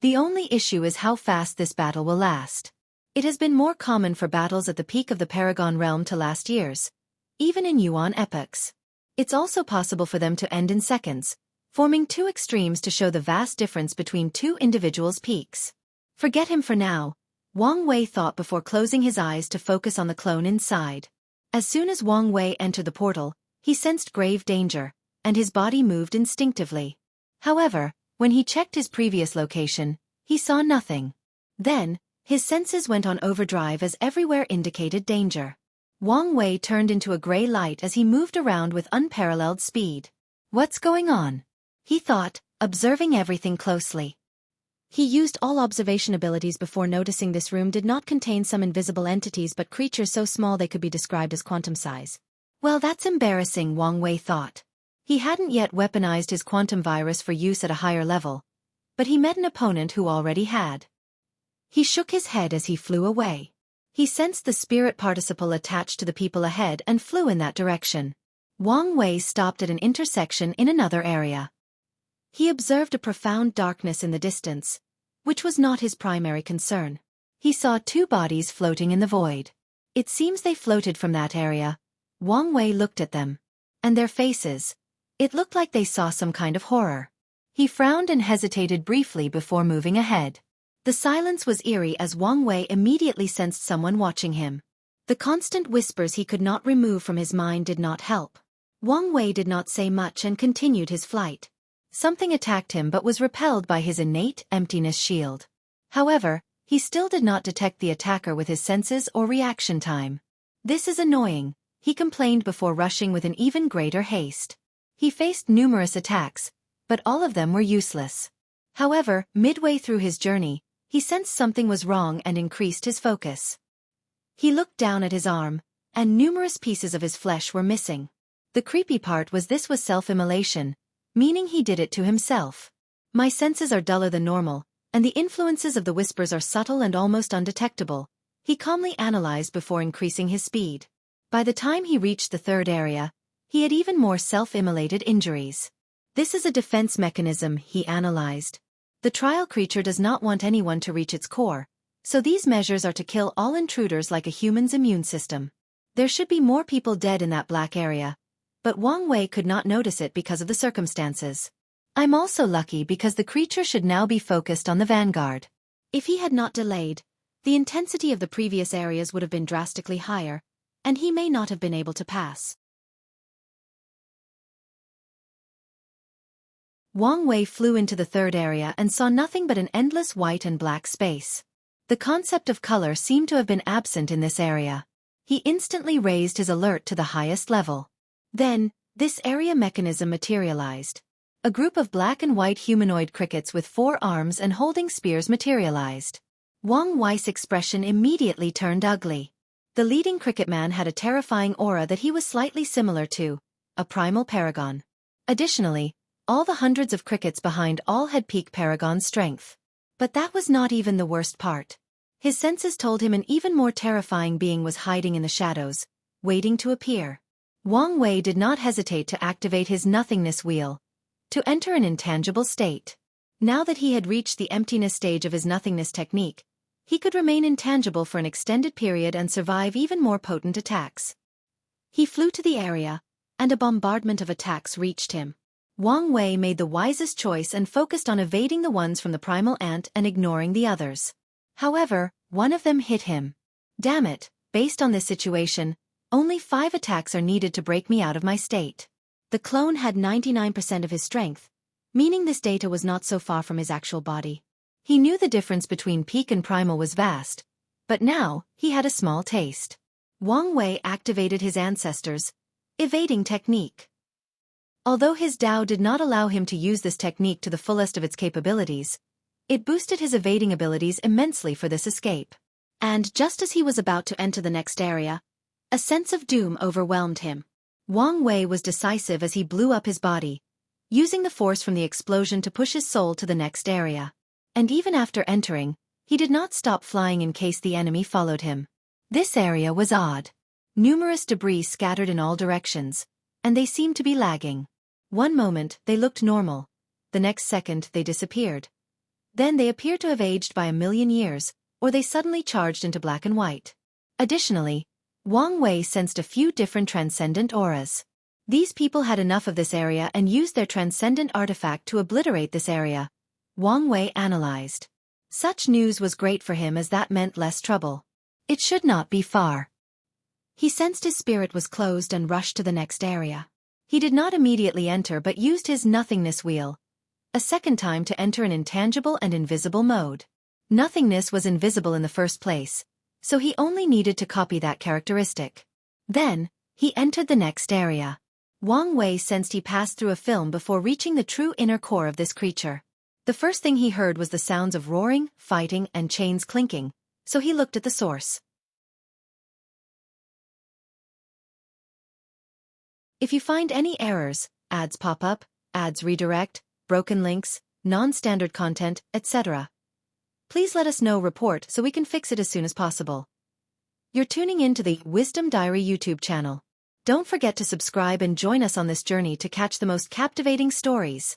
The only issue is how fast this battle will last. It has been more common for battles at the peak of the Paragon realm to last years, even in Yuan epochs. It's also possible for them to end in seconds, forming two extremes to show the vast difference between two individuals' peaks. Forget him for now, Wang Wei thought before closing his eyes to focus on the clone inside. As soon as Wang Wei entered the portal, he sensed grave danger, and his body moved instinctively. However, when he checked his previous location, he saw nothing. Then, his senses went on overdrive as everywhere indicated danger. Wang Wei turned into a gray light as he moved around with unparalleled speed. What's going on? He thought, observing everything closely. He used all observation abilities before noticing this room did not contain some invisible entities but creatures so small they could be described as quantum size. Well, that's embarrassing, Wang Wei thought. He hadn't yet weaponized his quantum virus for use at a higher level, but he met an opponent who already had. He shook his head as he flew away. He sensed the spirit participle attached to the people ahead and flew in that direction. Wang Wei stopped at an intersection in another area. He observed a profound darkness in the distance, which was not his primary concern. He saw two bodies floating in the void. It seems they floated from that area. Wang Wei looked at them. And their faces. It looked like they saw some kind of horror. He frowned and hesitated briefly before moving ahead. The silence was eerie as Wang Wei immediately sensed someone watching him. The constant whispers he could not remove from his mind did not help. Wang Wei did not say much and continued his flight. Something attacked him but was repelled by his innate emptiness shield. However, he still did not detect the attacker with his senses or reaction time. This is annoying, he complained before rushing with an even greater haste. He faced numerous attacks, but all of them were useless. However, midway through his journey, he sensed something was wrong and increased his focus. He looked down at his arm, and numerous pieces of his flesh were missing. The creepy part was this was self-immolation, meaning he did it to himself. My senses are duller than normal, and the influences of the whispers are subtle and almost undetectable, he calmly analyzed before increasing his speed. By the time he reached the third area, he had even more self-immolated injuries. This is a defense mechanism, he analyzed. The trial creature does not want anyone to reach its core, so these measures are to kill all intruders like a human's immune system. There should be more people dead in that black area, but Wang Wei could not notice it because of the circumstances. I'm also lucky because the creature should now be focused on the vanguard. If he had not delayed, the intensity of the previous areas would have been drastically higher, and he may not have been able to pass. Wang Wei flew into the third area and saw nothing but an endless white and black space. The concept of color seemed to have been absent in this area. He instantly raised his alert to the highest level. Then, this area mechanism materialized. A group of black and white humanoid crickets with 4 arms and holding spears materialized. Wang Wei's expression immediately turned ugly. The leading cricket man had a terrifying aura that he was slightly similar to a primal paragon. Additionally, all the hundreds of crickets behind all had peak paragon strength. But that was not even the worst part. His senses told him an even more terrifying being was hiding in the shadows, waiting to appear. Wang Wei did not hesitate to activate his nothingness wheel, to enter an intangible state. Now that he had reached the emptiness stage of his nothingness technique, he could remain intangible for an extended period and survive even more potent attacks. He flew to the area, and a bombardment of attacks reached him. Wang Wei made the wisest choice and focused on evading the ones from the primal ant and ignoring the others. However, one of them hit him. Damn it, based on this situation, only 5 attacks are needed to break me out of my state. The clone had 99% of his strength, meaning this data was not so far from his actual body. He knew the difference between peak and primal was vast, but now, he had a small taste. Wang Wei activated his ancestors' evading technique. Although his Tao did not allow him to use this technique to the fullest of its capabilities, it boosted his evading abilities immensely for this escape. And just as he was about to enter the next area, a sense of doom overwhelmed him. Wang Wei was decisive as he blew up his body, using the force from the explosion to push his soul to the next area. And even after entering, he did not stop flying in case the enemy followed him. This area was odd. Numerous debris scattered in all directions, and they seemed to be lagging. One moment, they looked normal. The next second, they disappeared. Then they appeared to have aged by 1,000,000 years, or they suddenly charged into black and white. Additionally, Wang Wei sensed a few different transcendent auras. These people had enough of this area and used their transcendent artifact to obliterate this area, Wang Wei analyzed. Such news was great for him as that meant less trouble. It should not be far. He sensed his spirit was closed and rushed to the next area. He did not immediately enter but used his nothingness wheel a second time to enter an intangible and invisible mode. Nothingness was invisible in the first place, so he only needed to copy that characteristic. Then, he entered the next area. Wang Wei sensed he passed through a film before reaching the true inner core of this creature. The first thing he heard was the sounds of roaring, fighting, and chains clinking, so he looked at the source. If you find any errors, ads pop up, ads redirect, broken links, non-standard content, etc., please let us know. Report so we can fix it as soon as possible. You're tuning in to the Wisdom Diary YouTube channel. Don't forget to subscribe and join us on this journey to catch the most captivating stories.